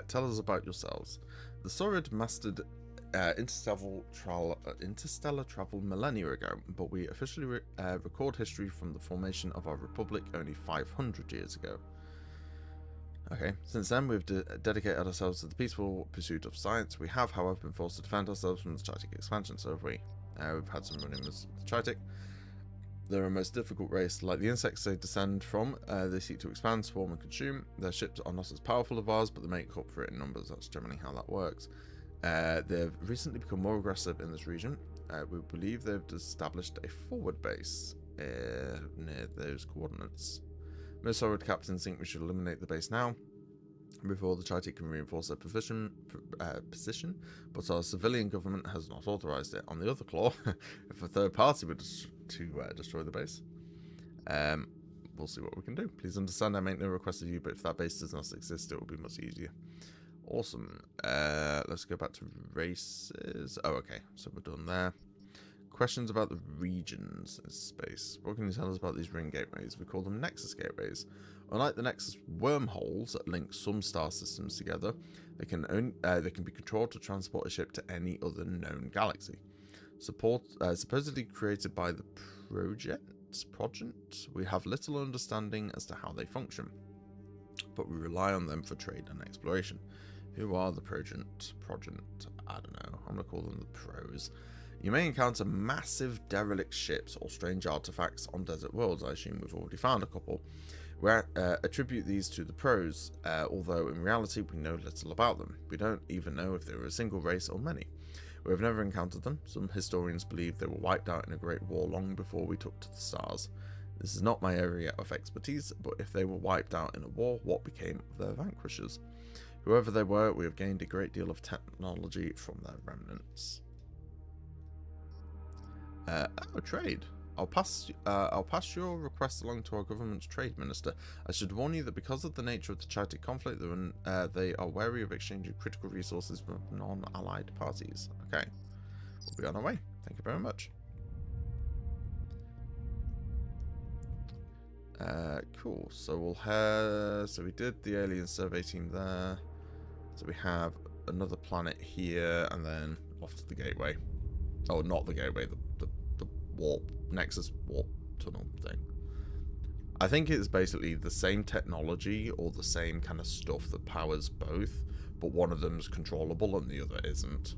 Tell us about yourselves. The Saurid mastered interstellar travel millennia ago, but we officially record history from the formation of our republic only 500 years ago. Okay, since then we've dedicated ourselves to the peaceful pursuit of science. We have, however, been forced to defend ourselves from the Tritic expansion, so have we. We've had some run-ins with the Tritic. They're a most difficult race. Like the insects they descend from, they seek to expand, swarm and consume. Their ships are not as powerful as ours, but they make up for it in numbers. That's generally how that works. They've recently become more aggressive in this region. We believe they've established a forward base near those coordinates. Most forward captains think we should eliminate the base now, before the Tritic can reinforce their position, but our civilian government has not authorized it. On the other claw, if a third party were to destroy the base, we'll see what we can do. Please understand I make no request of you, but if that base does not exist, it will be much easier. Awesome. Let's go back to races. Oh, okay. So we're done there. Questions about the regions in space. What can you tell us about these ring gateways? We call them Nexus gateways. Unlike the Nexus wormholes that link some star systems together, they can be controlled to transport a ship to any other known galaxy. Supposedly created by the Progent, we have little understanding as to how they function, but we rely on them for trade and exploration. Who are the Progent? I don't know. I'm going to call them the Pros. You may encounter massive derelict ships or strange artifacts on desert worlds. I assume we've already found a couple. We attribute these to the Pros, although in reality we know little about them. We don't even know if they were a single race or many. We have never encountered them. Some historians believe they were wiped out in a great war long before we took to the stars. This is not my area of expertise, but if they were wiped out in a war, what became of their vanquishers? Whoever they were, we have gained a great deal of technology from their remnants. Trade. I'll pass your request along to our government's trade minister. I should warn you that because of the nature of the Tritic conflict, they are wary of exchanging critical resources with non-allied parties. Okay, we'll be on our way. Thank you very much. Cool. So we'll have. So we did the alien survey team there. So we have another planet here, and then off to the gateway. Oh, not the gateway. The warp, Nexus warp tunnel thing. I think it's basically the same technology or the same kind of stuff that powers both, but one of them's controllable and the other isn't.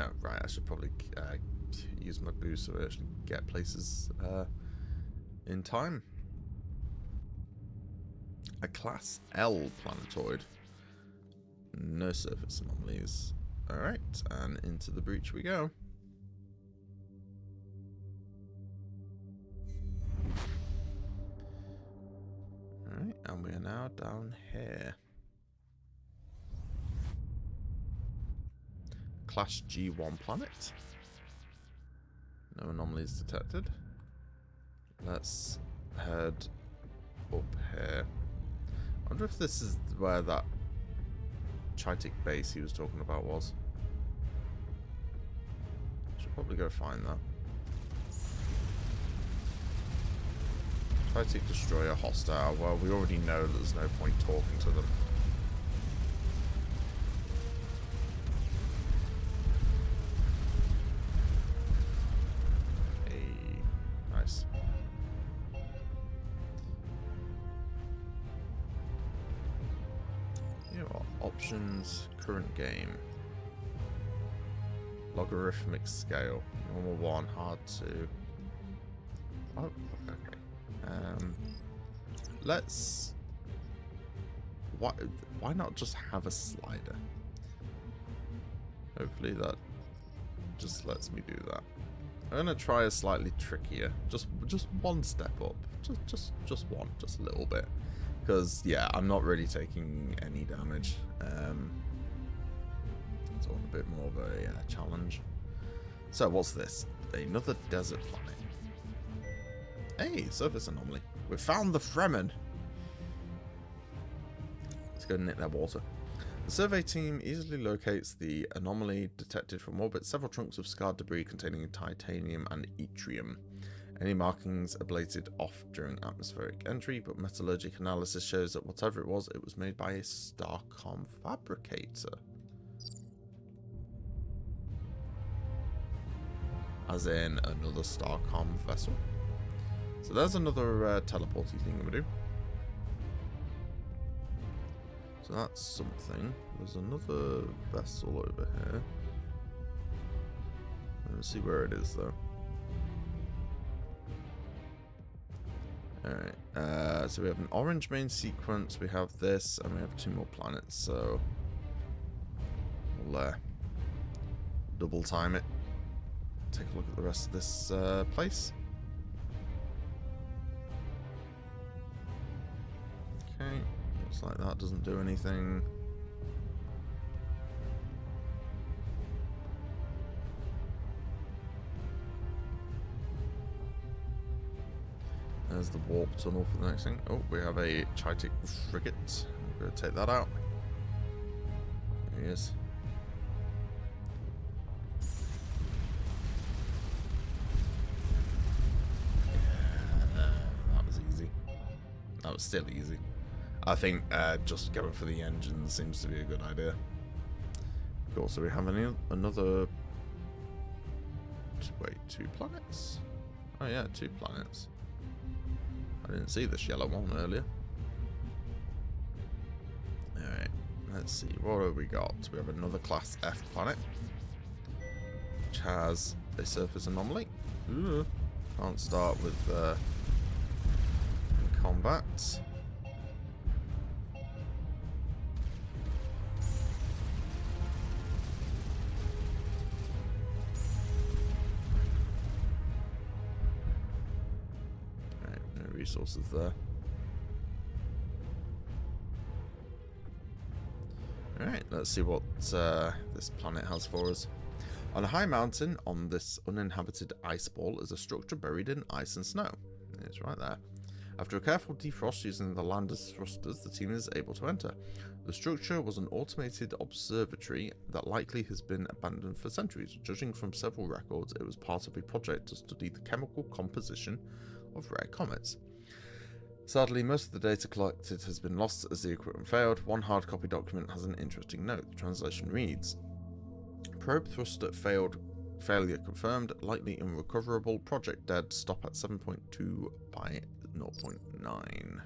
Oh, right, I should probably use my boost so I actually get places in time. A Class L planetoid. No surface anomalies. Alright, and into the breach we go. Alright, and we are now down here. Class G1 planet. No anomalies detected. Let's head up here. I wonder if this is where that Tritic base he was talking about was. Should probably go find that. Tritic destroyer hostile. Well, we already know that there's no point talking to them. Hey, nice. Options, current game. Logarithmic scale. Normal 1, hard 2. Oh, okay. Let's... Why not just have a slider? Hopefully that just lets me do that. I'm gonna try a slightly trickier. Just one step up. Just one. Just a little bit. Because, yeah, I'm not really taking any damage. It's all a bit more of a challenge. So, what's this? Another desert planet. Hey, surface anomaly. We've found the Fremen. Let's go and nick their water. The survey team easily locates the anomaly detected from orbit. Several chunks of scarred debris containing titanium and yttrium. Any markings ablated off during atmospheric entry, but metallurgic analysis shows that whatever it was made by a Starcom fabricator. As in another Starcom vessel. So there's another teleporty thing I'm gonna do. So that's something. There's another vessel over here. Let's see where it is though. Alright, so we have an orange main sequence, we have this, and we have 2 more planets, so we'll double time it. Take a look at the rest of this place. Okay, looks like that doesn't do anything. There's the warp tunnel for the next thing. Oh, we have a Chitic frigate. I'm going to take that out. There he is. That was easy. That was still easy. I think just going for the engine seems to be a good idea. Cool, so we have another... Wait, 2 planets? Oh yeah, 2 planets. I didn't see this yellow one earlier. Alright, let's see. What have we got? We have another Class F planet, which has a surface anomaly. Ooh. Can't start with combat. Resources there. Alright, let's see what this planet has for us. On a high mountain on this uninhabited ice ball is a structure buried in ice and snow. It's right there. After a careful defrost using the lander's thrusters, the team is able to enter. The structure was an automated observatory that likely has been abandoned for centuries. Judging from several records, it was part of a project to study the chemical composition of rare comets. Sadly, most of the data collected has been lost as the equipment failed. One hard copy document has an interesting note. The translation reads: Probe thruster failure confirmed, likely irrecoverable, project dead, stop at 7.2 by 0.9.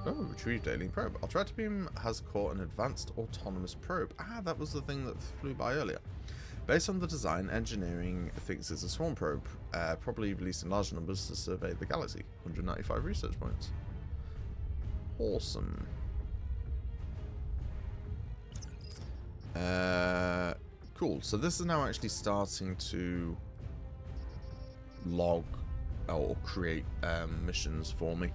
Oh, retrieved alien probe. Ultra beam has caught an advanced autonomous probe. Ah, that was the thing that flew by earlier. Based on the design, engineering thinks it's a swarm probe, probably released in large numbers to survey the galaxy. 195 research points. Awesome. Cool. So this is now actually starting to log or create missions for me.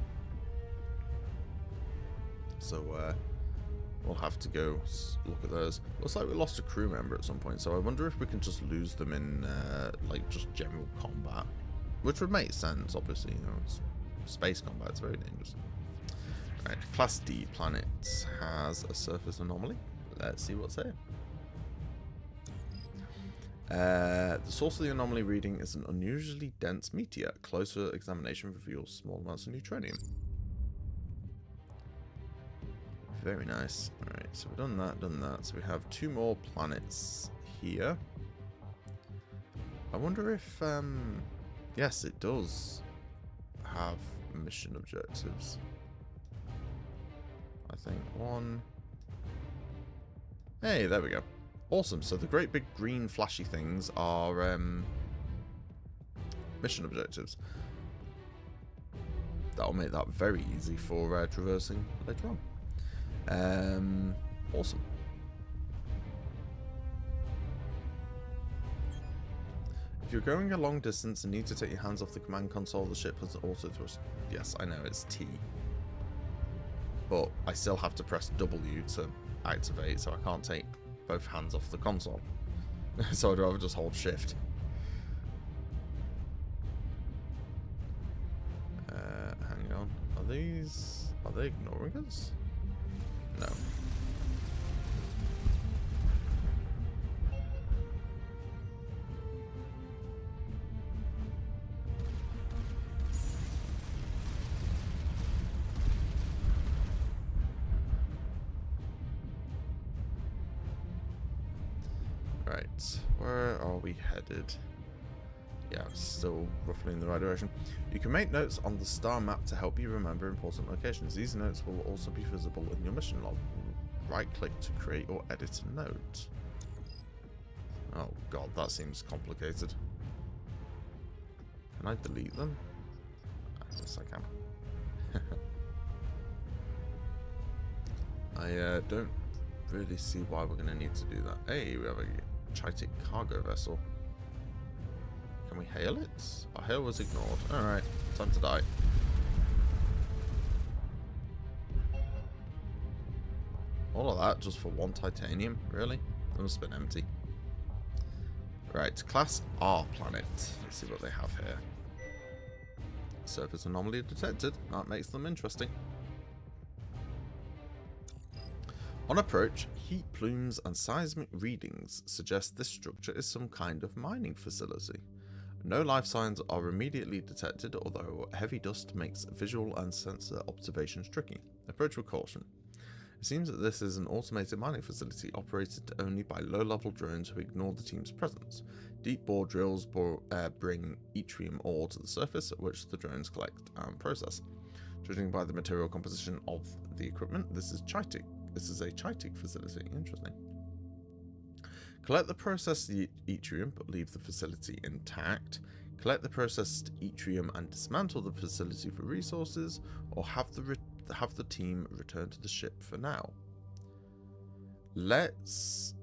So we'll have to go look at those. Looks like we lost a crew member at some point, so I wonder if we can just lose them in like just general combat, which would make sense. Obviously, you know, it's space combat. It's very dangerous. Right, Class D planet has a surface anomaly. Let's see what's here. The source of the anomaly reading is an unusually dense meteor. Closer examination reveals small amounts of neutronium. Very nice. Alright, so we've done that. So we have 2 more planets here. I wonder if, yes, it does have mission objectives. I think 1. Hey, there we go. Awesome. So the great big green flashy things are mission objectives. That'll make that very easy for traversing later on. Awesome. If you're going a long distance and need to take your hands off the command console, the ship has auto thrust. Yes, I know it's T, but I still have to press W to activate, so I can't take both hands off the console. So I'd rather just hold shift. Hang on. Are they ignoring us? No. Right, where are we headed? Yeah, still roughly in the right direction. You can make notes on the star map to help you remember important locations. These notes will also be visible in your mission log. Right-click to create or edit a note. Oh god, that seems complicated. Can I delete them? Yes, I can. I don't really see why we're going to need to do that. Hey, we have a Chitic cargo vessel. Can we hail it? Our hail was ignored. Alright, time to die. All of that just for one titanium? Really? That must have been empty. Right, Class R planet. Let's see what they have here. Surface anomaly detected. That makes them interesting. On approach, heat plumes and seismic readings suggest this structure is some kind of mining facility. No life signs are immediately detected, although heavy dust makes visual and sensor observations tricky. Approach with caution. It seems that this is an automated mining facility operated only by low-level drones who ignore the team's presence. Deep bore drills bring yttrium ore to the surface, which the drones collect and process. Judging by the material composition of the equipment, this is Chitic. This is a Chitic facility. Interesting. Collect the processed yttrium, but leave the facility intact. Collect the processed yttrium and dismantle the facility for resources, or have the team return to the ship for now. Let's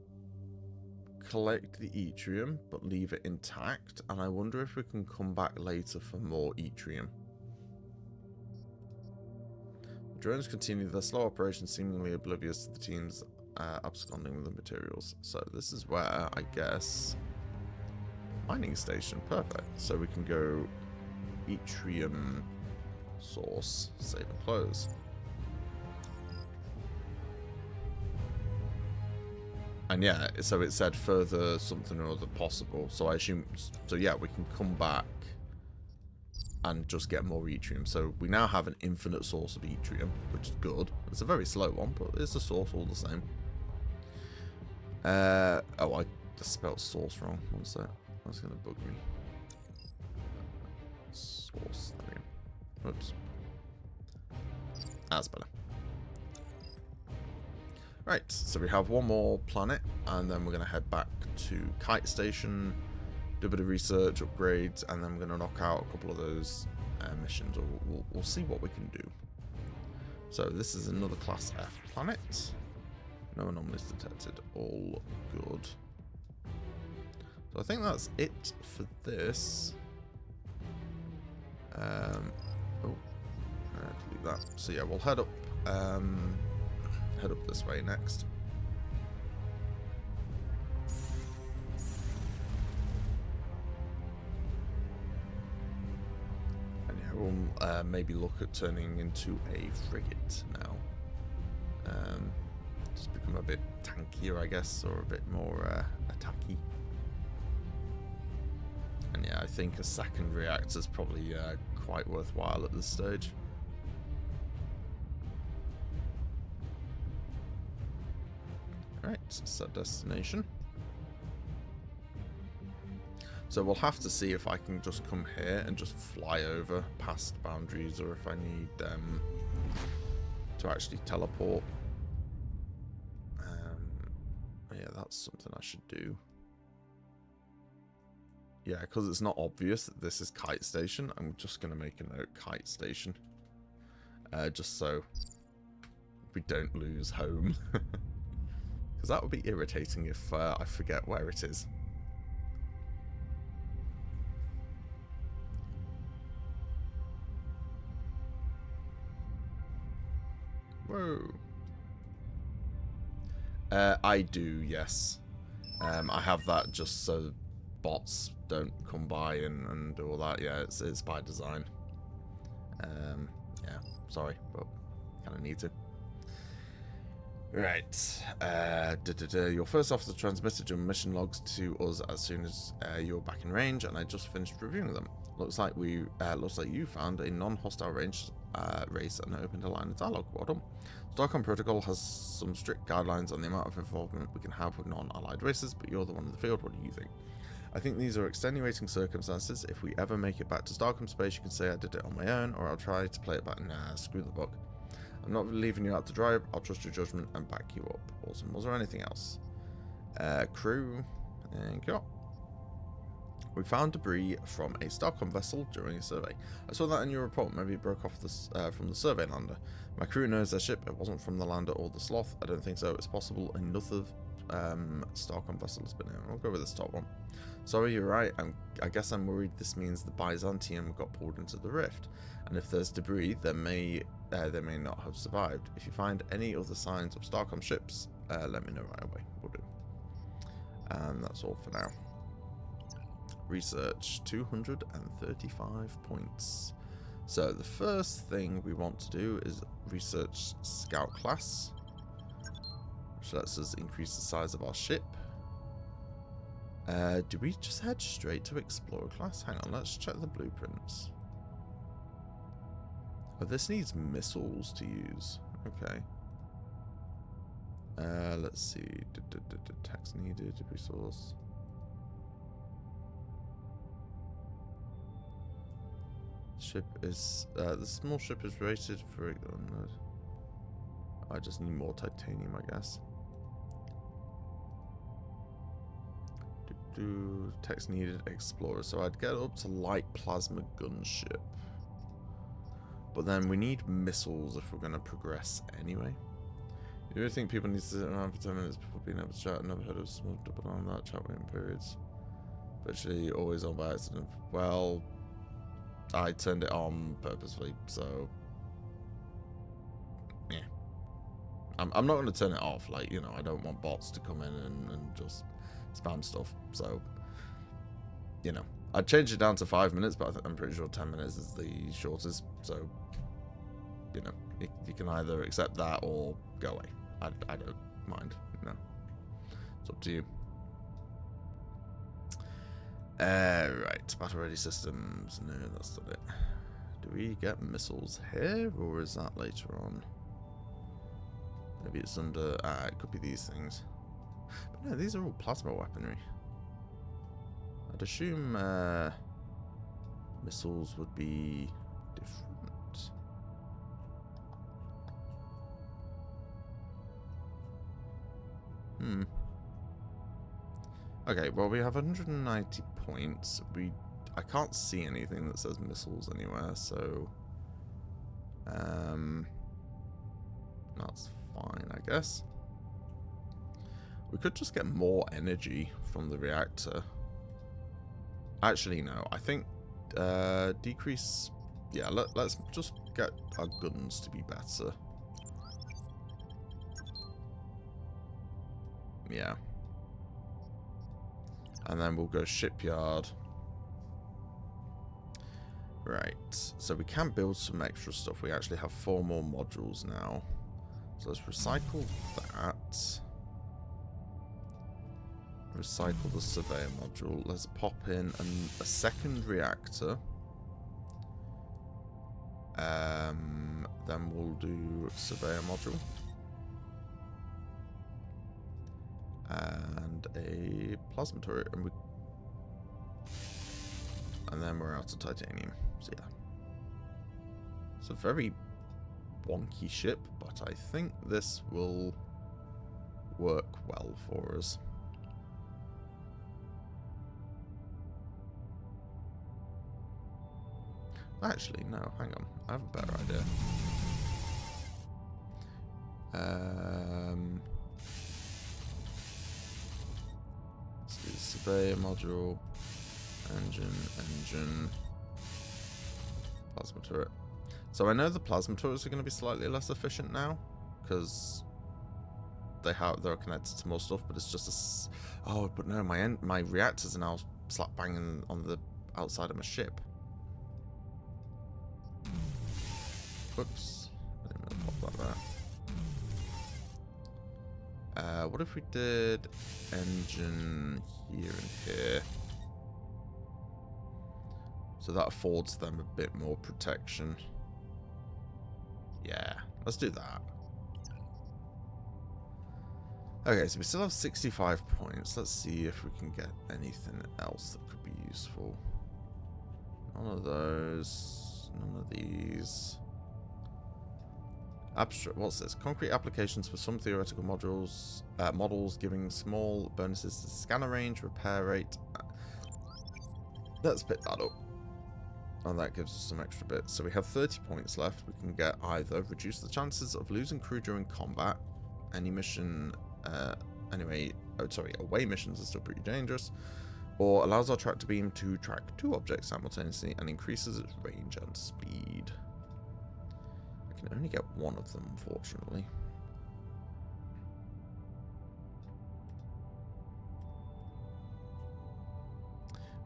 collect the yttrium, but leave it intact, and I wonder if we can come back later for more yttrium. The drones continue their slow operation, seemingly oblivious to the team's absconding with the materials. So this is where, I guess, mining station. Perfect. So we can go yttrium source, save and close. And yeah, so it said further something or other possible. So I assume, so yeah, we can come back and just get more yttrium. So we now have an infinite source of yttrium, which is good. It's a very slow one, but it's a source all the same. Oh, I just spelled source wrong. One sec. That's going to bug me. Source. There we go. Oops. That's better. Right, so we have one more planet, and then we're going to head back to Kite Station, do a bit of research, upgrades, and then we're going to knock out a couple of those missions, or we'll see what we can do. So this is another Class F planet. No anomalies detected. All good. So I think that's it for this. Delete that. So yeah, we'll head up this way next. And yeah, we'll maybe look at turning into a frigate now. Just become a bit tankier, I guess, or a bit more attacky. And yeah, I think a second reactor is probably quite worthwhile at this stage. Right, set destination. So we'll have to see if I can just come here and just fly over past boundaries, or if I need to actually teleport. Yeah, that's something I should do. Yeah, because it's not obvious that this is Kite Station, I'm just going to make a note, Kite Station. Just so we don't lose home. Because that would be irritating if I forget where it is. Whoa. I do, yes. I have that just so bots don't come by and do all that. Yeah, it's by design. Yeah, sorry, but kind of need to. Right. Your first officer transmitted your mission logs to us as soon as you're back in range, and I just finished reviewing them. Looks like you found a non-hostile range race and opened a line of dialogue. Well done. Starcom Protocol has some strict guidelines on the amount of involvement we can have with non-allied races, but you're the one in the field. What do you think? I think these are extenuating circumstances. If we ever make it back to Starcom space, you can say I did it on my own, or I'll try to play it back. Nah, screw the book. I'm not leaving you out to dry. I'll trust your judgment and back you up. Awesome. Was there anything else? Crew. Thank you. We found debris from a Starcom vessel during a survey. I saw that in your report. Maybe it broke off this, from the survey lander. My crew knows their ship. It wasn't from the lander or the sloth. I don't think so. It's possible another Starcom vessel has been here. I'll go with this top one. Sorry, you're right. I guess I'm worried this means the Byzantium got pulled into the rift. And if there's debris, they may not have survived. If you find any other signs of Starcom ships, let me know right away. We'll do. And that's all for now. Research 235 points. So the first thing we want to do is research Scout class, which lets us increase the size of our ship. Do we just head straight to Explorer class? Hang on, let's check the blueprints. Oh, this needs missiles to use. Okay. Let's see. Text needed. Resource. Ship is the small ship is rated for. I just need more titanium, I guess. Text needed explorer, so I'd get up to light plasma gunship. But then we need missiles if we're going to progress anyway. You really think people need to sit around for 10 minutes before being able to chat? I've never heard of someone double on that chat waiting periods. Virtually always on by accident. Well, I turned it on purposefully, so yeah. I'm not going to turn it off. Like, you know, I don't want bots to come in and just spam stuff. So, you know, I'd change it down to 5 minutes, but I'm pretty sure 10 minutes is the shortest. So, you know, you can either accept that or go away. I don't mind. No, it's up to you. Right, battle ready systems. No, that's not it. Do we get missiles here, or is that later on? Maybe it's under. It could be these things. But no, these are all plasma weaponry. I'd assume missiles would be different. Okay, well, we have 190 points. I can't see anything that says missiles anywhere, so that's fine, I guess. We could just get more energy from the reactor. Actually, no. I think decrease. Yeah, let's just get our guns to be better. Yeah. And then we'll go shipyard. Right. So we can build some extra stuff. We actually have 4 more modules now. So let's recycle that. Recycle the surveyor module. Let's pop in a second reactor. Then we'll do surveyor module. And a plasma turret, and then we're out of titanium. So yeah, it's a very wonky ship, but I think this will work well for us. Actually, no, hang on, I have a better idea. Surveyor module, engine, plasma turret. So I know the plasma turrets are going to be slightly less efficient now because they're connected to more stuff, but it's just oh, but no, my reactors are now slap banging on the outside of my ship. Whoops, I didn't mean to pop that there. What if we did engine here and here? So that affords them a bit more protection. Yeah, let's do that. Okay, so we still have 65 points. Let's see if we can get anything else that could be useful. None of those. None of these. Abstract. What's this? Concrete applications for some theoretical models, giving small bonuses to scanner range, repair rate. Let's pick that up. And that gives us some extra bits. So we have 30 points left. We can get either reduce the chances of losing crew during combat. Any mission, away missions are still pretty dangerous. Or allows our tractor beam to track 2 objects simultaneously and increases its range and speed. I can only get one of them, unfortunately.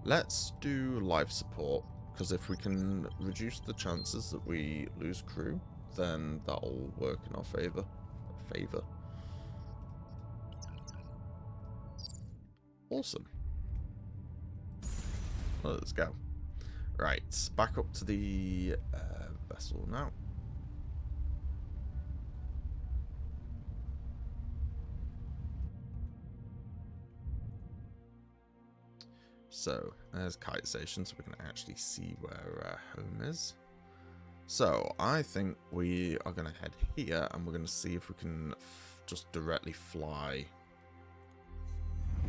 Let's do life support. Because if we can reduce the chances that we lose crew, then that'll work in our favour. Awesome. Well, let's go. Right, back up to the vessel now. So, there's kite station, so we can actually see where home is. So, I think we are going to head here, and we're going to see if we can just directly fly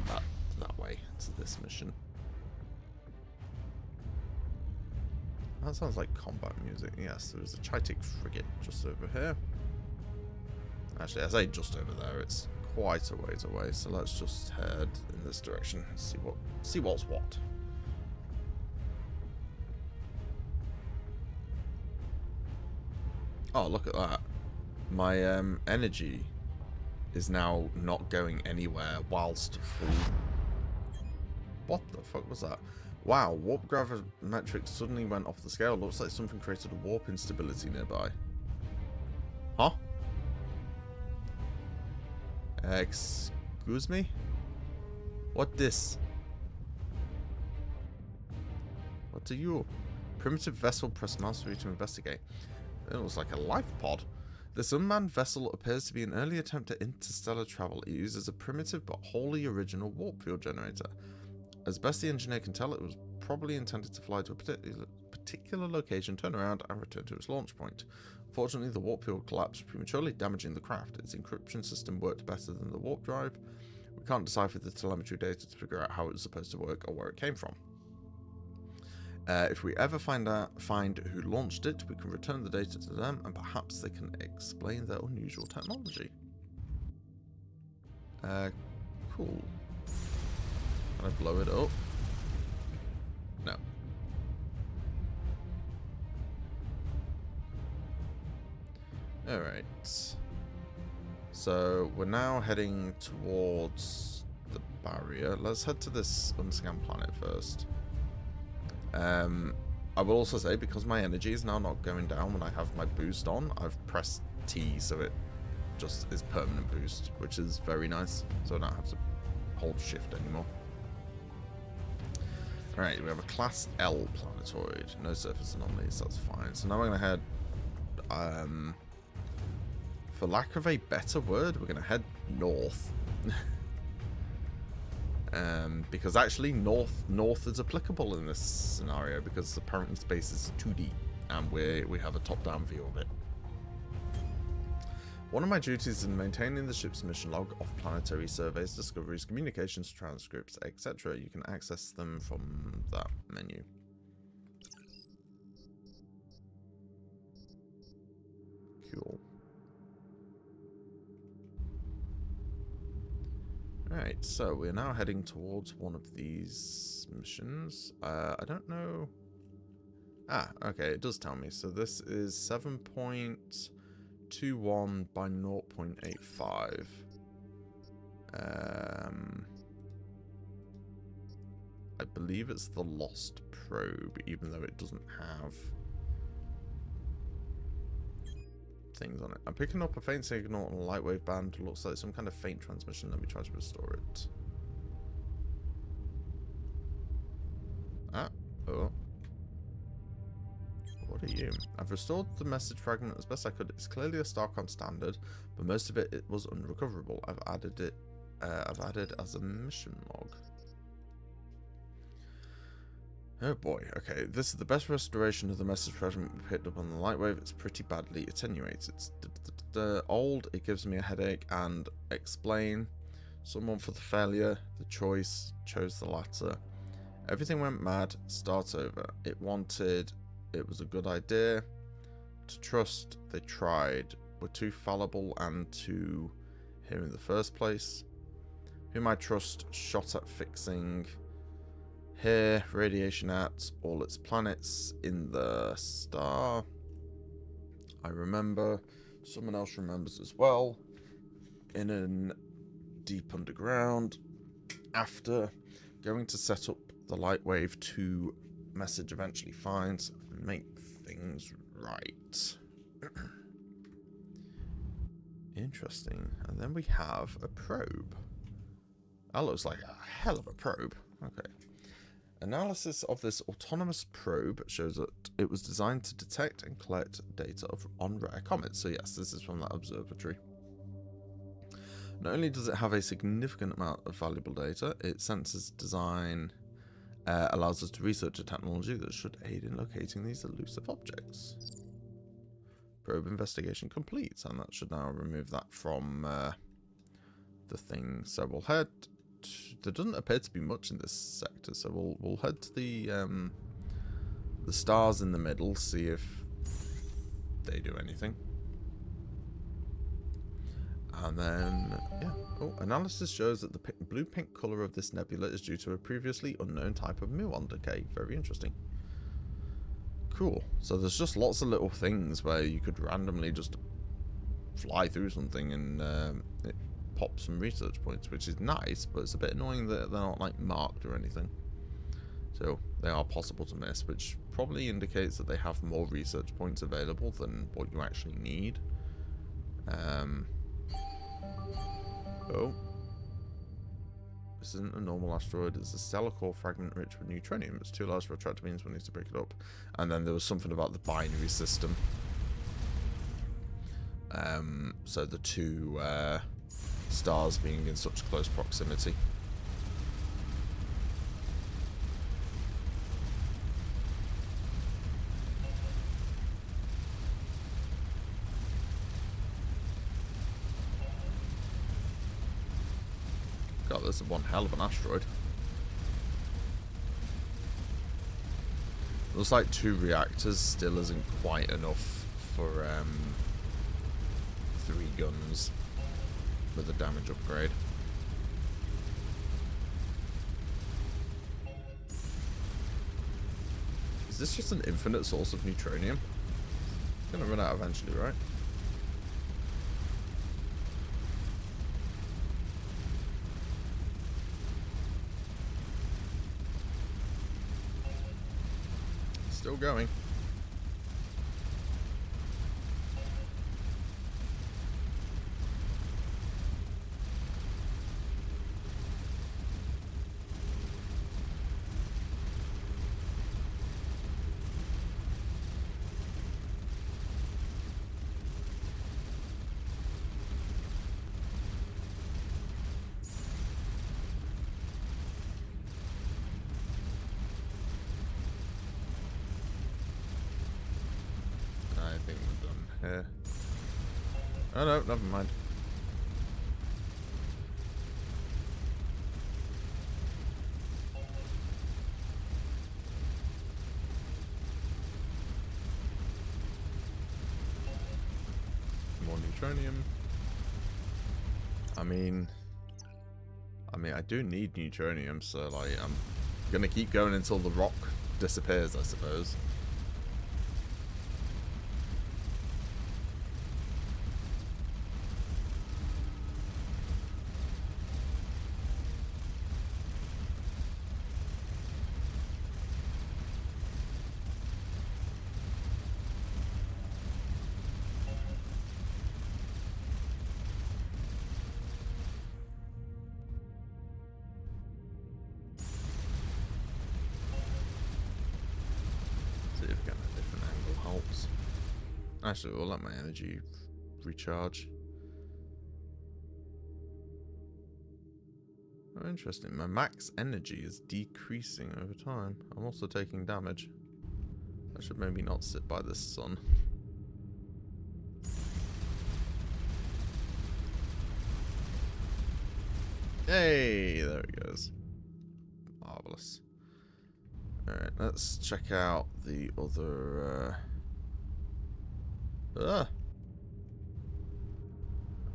that way to this mission. That sounds like combat music. Yes, there's a Chitic frigate just over here. Actually, I say just over there. It's quite a ways away, so let's just head in this direction and see what's what. Oh, look at that. My energy is now not going anywhere whilst full. What the fuck was that? Wow, warp gravimetrics suddenly went off the scale. Looks like something created a warp instability nearby. Huh? Excuse me? What this? What are you? Primitive vessel, press mouse to investigate. It looks like a life pod. This unmanned vessel appears to be an early attempt at interstellar travel. It uses a primitive but wholly original warp field generator. As best the engineer can tell, it was probably intended to fly to a particular location, turn around, and return to its launch point. Fortunately, the warp field collapsed, prematurely damaging the craft. Its encryption system worked better than the warp drive. We can't decipher the telemetry data to figure out how it was supposed to work or where it came from. If we ever find who launched it, we can return the data to them, and perhaps they can explain their unusual technology. Cool. Can I blow it up? No. Alright. So, we're now heading towards the barrier. Let's head to this unscanned planet first. I will also say, because my energy is now not going down when I have my boost on, I've pressed T so it just is permanent boost, which is very nice. So I don't have to hold shift anymore. Alright, we have a Class L planetoid. No surface anomalies, that's fine. So now we're going to head, for lack of a better word, we're going to head north. Because actually north is applicable in this scenario, because apparently space is 2D, and we have a top-down view of it. One of my duties is maintaining the ship's mission log of planetary surveys, discoveries, communications, transcripts, etc. You can access them from that menu. Cool. Alright, so we're now heading towards one of these missions. I don't know. Ah, okay, it does tell me. So this is 7.21 by 0.85. I believe it's the Lost Probe, even though it doesn't have things on it. I'm picking up a faint signal on a light wave band. Looks like some kind of faint transmission. Let me try to restore it. Ah, oh. What are you? you. I've restored the message fragment as best I could. It's clearly a Starcom standard, but most of it was unrecoverable. I've added as a mission log. Oh boy, okay, this is the best restoration of the message fragment we picked up on the Lightwave. It's pretty badly attenuated. It's old, it gives me a headache, and explain. Someone for the failure, the choice, chose the latter. Everything went mad, start over. It was a good idea. To trust, they tried. We're too fallible and too here in the first place. Whom I trust, shot at fixing. Here, radiation at all its planets in the star. I remember. Someone else remembers as well. In an deep underground. After going to set up the Lightwave 2 message eventually finds and make things right. Interesting. And then we have a probe. That looks like a hell of a probe. Okay. Analysis of this autonomous probe shows that it was designed to detect and collect data on rare comets. So yes, this is from that observatory. Not only does it have a significant amount of valuable data, its sensors design allows us to research a technology that should aid in locating these elusive objects. Probe investigation complete, and that should now remove that from the thing. So we'll head. There doesn't appear to be much in this sector, so we'll head to the stars in the middle, see if they do anything. And then, yeah. Oh, analysis shows that the blue-pink colour of this nebula is due to a previously unknown type of muon decay. Very interesting. Cool. So there's just lots of little things where you could randomly just fly through something and it pops some research points, which is nice, but it's a bit annoying that they're not like marked or anything. So they are possible to miss, which probably indicates that they have more research points available than what you actually need. Oh. This isn't a normal asteroid, it's a stellar core fragment rich with neutronium. It's too large for attractor beams, we need to break it up. And then there was something about the binary system. So the two stars being in such close proximity. God, this is one hell of an asteroid. Looks like 2 reactors still isn't quite enough for 3 guns with a damage upgrade. Is this just an infinite source of neutronium? It's gonna run out eventually, right? Still going. Oh no, never mind. More neutronium. I mean, I do need neutronium, so like I'm gonna keep going until the rock disappears, I suppose. Actually, we'll let my energy recharge. Oh, interesting. My max energy is decreasing over time. I'm also taking damage. I should maybe not sit by this sun. Hey, there it goes. Marvelous. Alright, let's check out the other...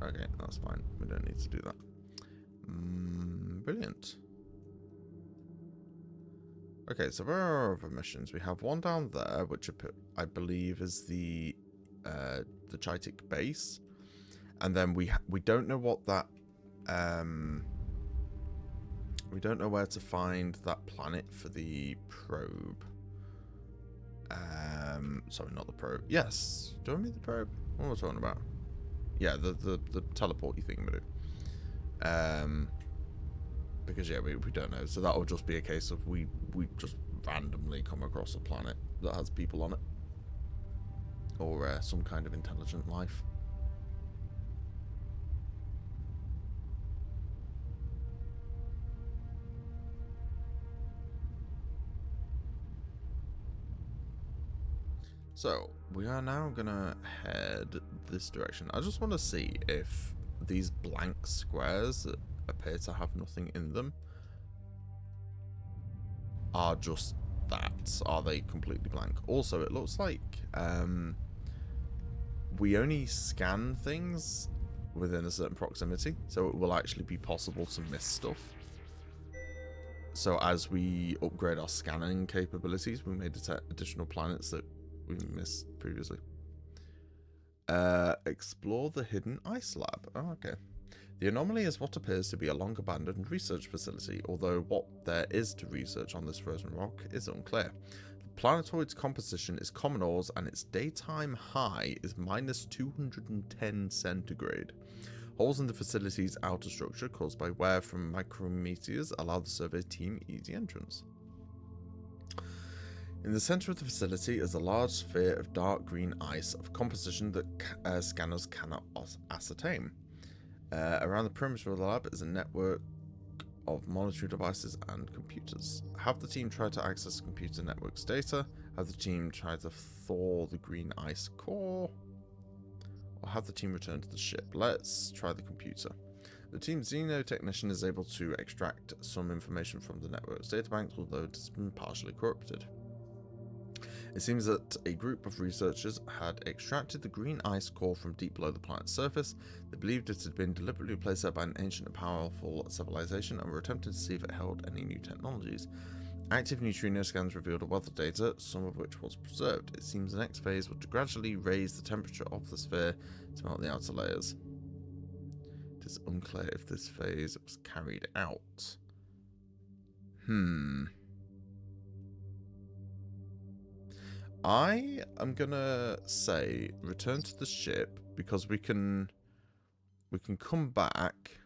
Okay, that's fine. We don't need to do that. Brilliant. Okay, so where are our other missions? We have one down there, which I believe is the Chitic base, and then we don't know what that we don't know where to find that planet for the probe. Sorry, not the probe. Yes, do I mean the probe? What am I talking about? Yeah, the teleporty thingamajig. Because yeah, we don't know. So that'll just be a case of we just randomly come across a planet that has people on it, or some kind of intelligent life. So we are now gonna head this direction. I just want to see if these blank squares that appear to have nothing in them are just that. Are they completely blank? Also, it looks like we only scan things within a certain proximity, so it will actually be possible to miss stuff. So as we upgrade our scanning capabilities, we may detect additional planets that we missed previously. Explore the hidden ice lab. Oh, okay. The anomaly is what appears to be a long-abandoned research facility, although what there is to research on this frozen rock is unclear. The planetoid's composition is common ores, and its daytime high is -210 centigrade. Holes in the facility's outer structure caused by wear from micrometeors allow the survey team easy entrance. In the center of the facility is a large sphere of dark green ice of composition that scanners cannot ascertain. Around the perimeter of the lab is a network of monitoring devices and computers. Have the team try to access the computer network's data? Have the team try to thaw the green ice core? Or have the team return to the ship? Let's try the computer. The team's xenotechnician is able to extract some information from the network's databanks, although it has been partially corrupted. It seems that a group of researchers had extracted the green ice core from deep below the planet's surface. They believed it had been deliberately placed there by an ancient and powerful civilization and were attempting to see if it held any new technologies. Active neutrino scans revealed a wealth of data, some of which was preserved. It seems the next phase was to gradually raise the temperature of the sphere to melt the outer layers. It is unclear if this phase was carried out. I am gonna say return to the ship because we can come back,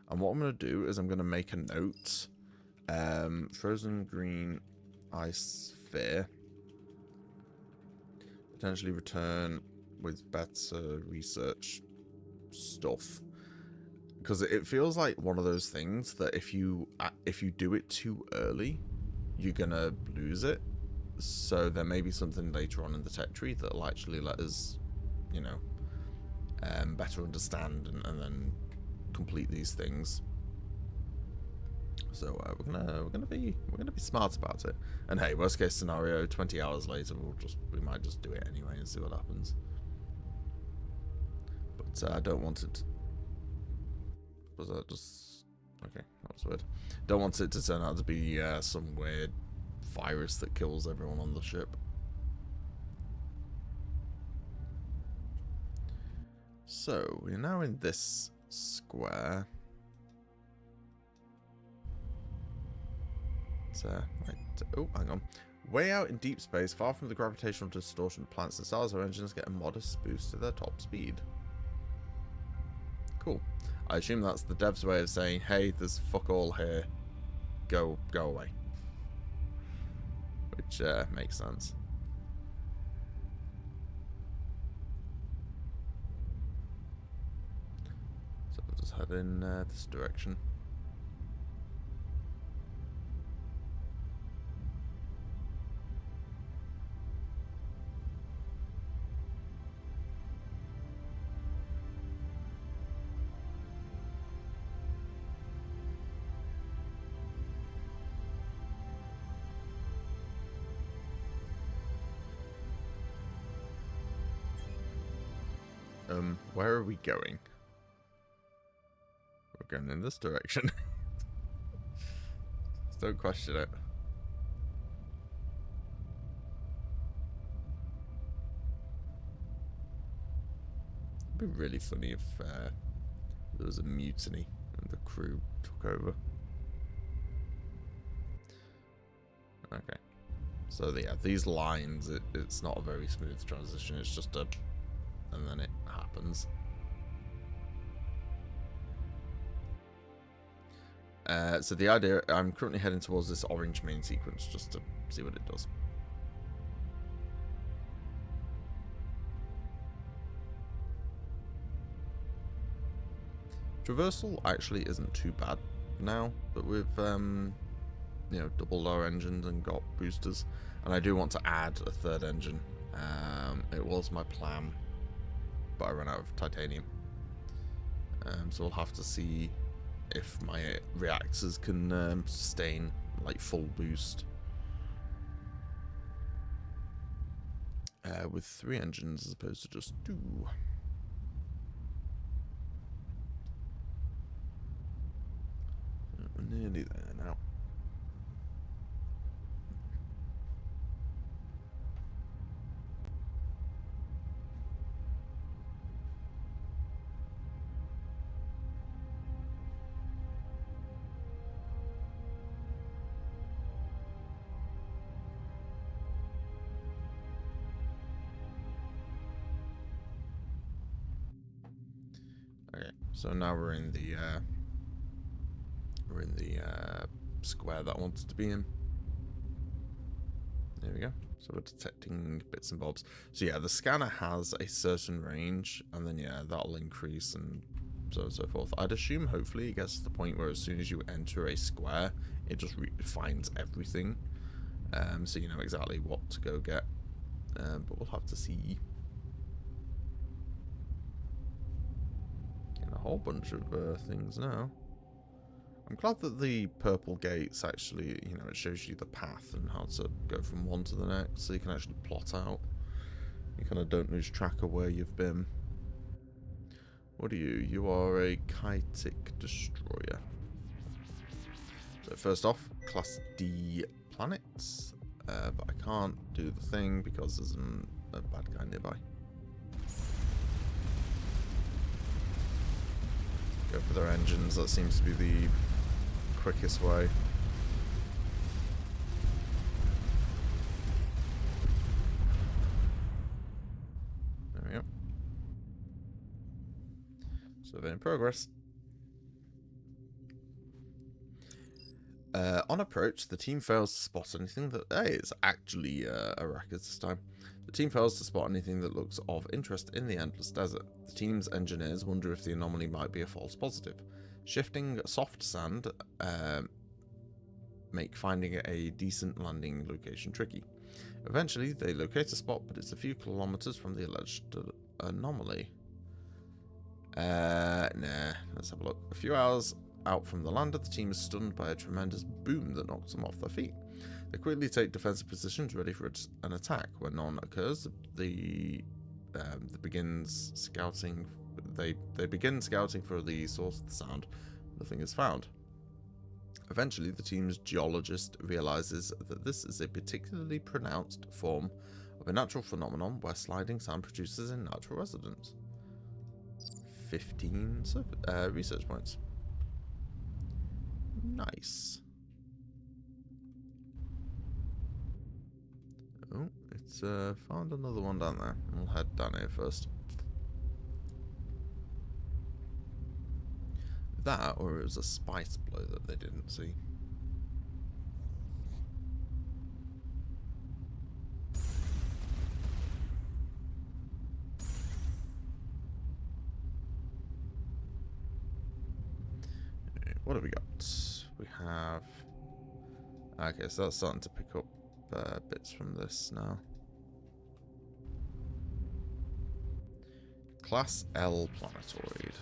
and what I'm gonna do is I'm gonna make a note. Frozen green ice sphere. Potentially return with better research stuff, because it feels like one of those things that if you do it too early, you're gonna lose it. So there may be something later on in the tech tree that'll actually let us, you know, better understand and then complete these things. So we're gonna be smart about it. And hey, worst case scenario, 20 hours later, we might just do it anyway and see what happens. But I don't want it. Was that just okay? That was weird. Don't want it to turn out to be some weird virus that kills everyone on the ship. So we're now in this square. Oh, hang on. Way out in deep space, far from the gravitational distortion of planets and stars, our engines get a modest boost to their top speed. Cool. I assume that's the devs' way of saying, hey, there's fuck all here. Go away. Which makes sense. head in this direction. Where are we going? We're going in this direction. Just don't question it. It'd be really funny if there was a mutiny and the crew took over. Okay. So yeah, these lines, it's not a very smooth transition. It's just a... and then it happens. So the idea, I'm currently heading towards this orange main sequence just to see what it does. Traversal actually isn't too bad now, but we've you know, doubled our engines and got boosters, and I do want to add a third engine. It was my plan, but I ran out of titanium. So we'll have to see if my reactors can sustain like full boost with 3 engines as opposed to just 2. We're nearly there now. Okay, so now we're in the square that I wanted to be in. There we go. So we're detecting bits and bobs. So yeah, the scanner has a certain range, and then yeah, that'll increase and so on and so forth. I'd assume hopefully it gets to the point where as soon as you enter a square, it just finds everything. So you know exactly what to go get. But we'll have to see. Getting a whole bunch of things now. I'm glad that the purple gates actually, you know, it shows you the path and how to go from one to the next, so you can actually plot out. You kind of don't lose track of where you've been. What are you? You are a Kitic destroyer. So first off, Class D planets, but I can't do the thing because there's a bad guy nearby. Go for their engines, that seems to be the quickest way. There we go. Survey in progress. On approach, the team fails to spot anything that... Hey, it's actually a record this time. The team fails to spot anything that looks of interest in the endless desert. The team's engineers wonder if the anomaly might be a false positive. Shifting soft sand make finding a decent landing location tricky. Eventually, they locate a spot, but it's a few kilometers from the alleged anomaly. Nah, let's have a look. A few hours out from the lander, the team is stunned by a tremendous boom that knocks them off their feet. They quickly take defensive positions, ready for an attack. When none occurs, they begin scouting for the source of the sound. Nothing is found. Eventually, the team's geologist realizes that this is a particularly pronounced form of a natural phenomenon where sliding sand produces a natural residence. 15 research points. Nice. Oh, it's found another one down there. We'll head down here first. That, or it was a spice blow that they didn't see. what have we got? We have... Okay, so that's starting to pick up bits from this now. Class L planetoid.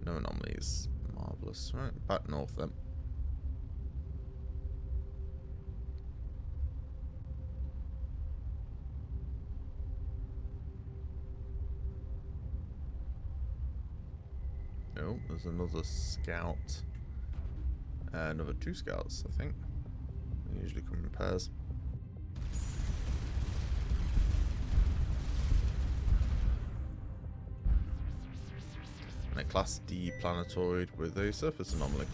No anomalies. Marvellous. Right, back north then. Oh, there's another scout. Another 2 scouts, I think. They usually come in pairs. And a Class D planetoid with a surface anomaly.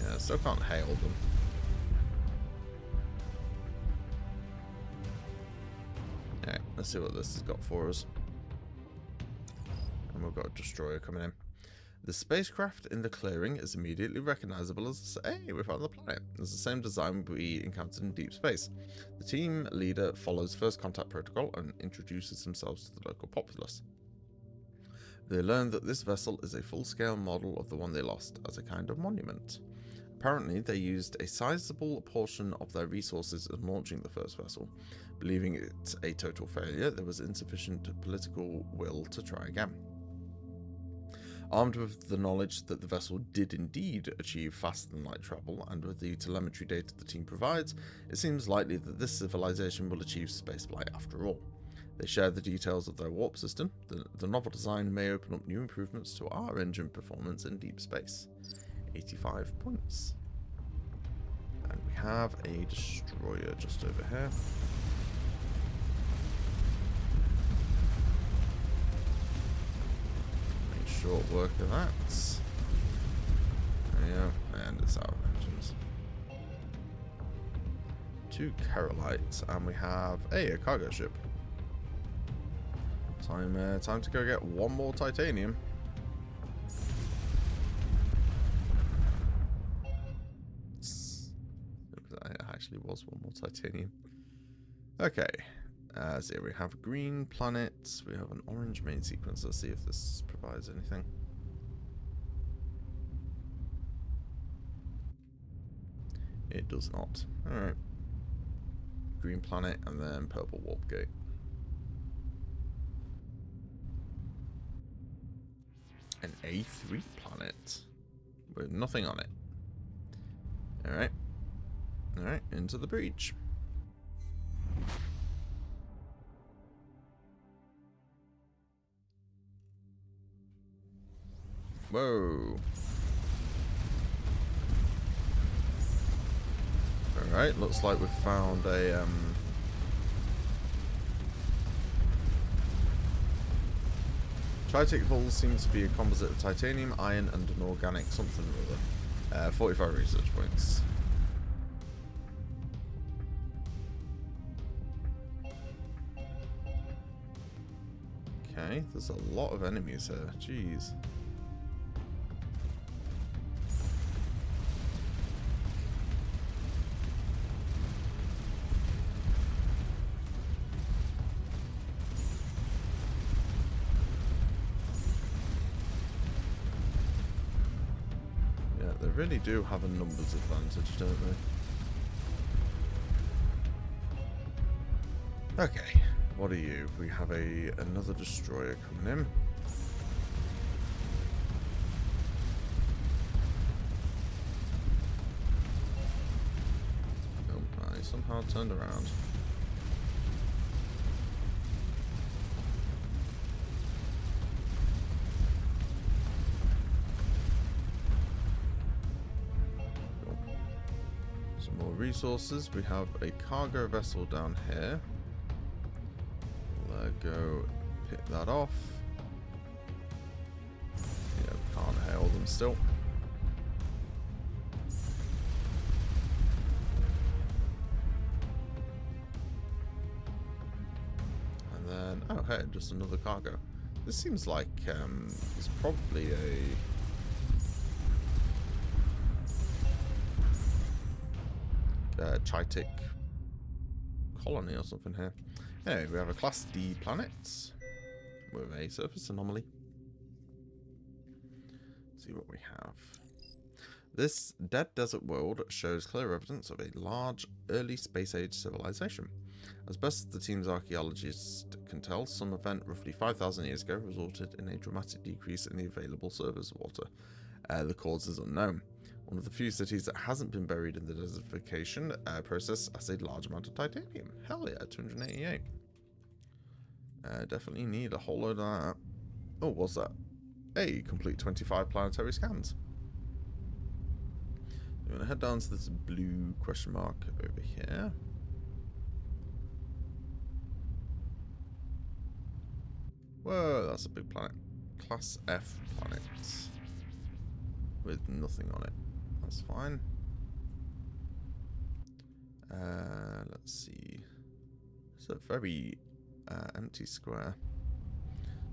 Yeah, still can't hail them. Alright, let's see what this has got for us. And we've got a destroyer coming in. The spacecraft in the clearing is immediately recognizable as, hey, we found the planet. It's the same design we encountered in deep space. The team leader follows first contact protocol and introduces themselves to the local populace. They learn that this vessel is a full-scale model of the one they lost as a kind of monument. Apparently, they used a sizable portion of their resources in launching the first vessel. Believing it a total failure, there was insufficient political will to try again. Armed with the knowledge that the vessel did indeed achieve faster-than-light travel, and with the telemetry data the team provides, it seems likely that this civilization will achieve spaceflight after all. They share the details of their warp system. The novel design may open up new improvements to our engine performance in deep space. 85 points. And we have a destroyer just over here. Short work of that. There we go. And it's out of engines. 2 Keralites, and we have a cargo ship. Time to go get 1 more titanium. It actually was 1 more titanium. Okay. So we have a green planet, we have an orange main sequence. Let's see if this provides anything. It does not. Alright. Green planet and then purple warp gate. An A3 planet with nothing on it. Alright. Alright, into the breach. Whoa. Alright, looks like we've found a Tritic hull seems to be a composite of titanium, iron, and an organic something or other. 45 research points. Okay, there's a lot of enemies here. Jeez. Yeah, they really do have a numbers advantage, don't they? Okay. What are you? We have another destroyer coming in. Oh, I somehow turned around. Cool. Some more resources. We have a cargo vessel down here. Go pick that off. Yeah, can't hail them still. And then, oh hey, just another cargo. This seems like it's probably a Chitic colony or something here. Anyway, we have a Class D planet with a surface anomaly. Let's see what we have. This dead desert world shows clear evidence of a large, early space age civilization. As best the team's archaeologists can tell, some event roughly 5,000 years ago resulted in a dramatic decrease in the available surface water. The cause is unknown. One of the few cities that hasn't been buried in the desertification process has a large amount of titanium. Hell yeah, 288. Definitely need a whole load of that. Oh, what's that? Hey, complete 25 planetary scans. I'm going to head down to this blue question mark over here. Whoa, that's a big planet. Class F planet. With nothing on it. That's fine. Let's see. It's a very empty square.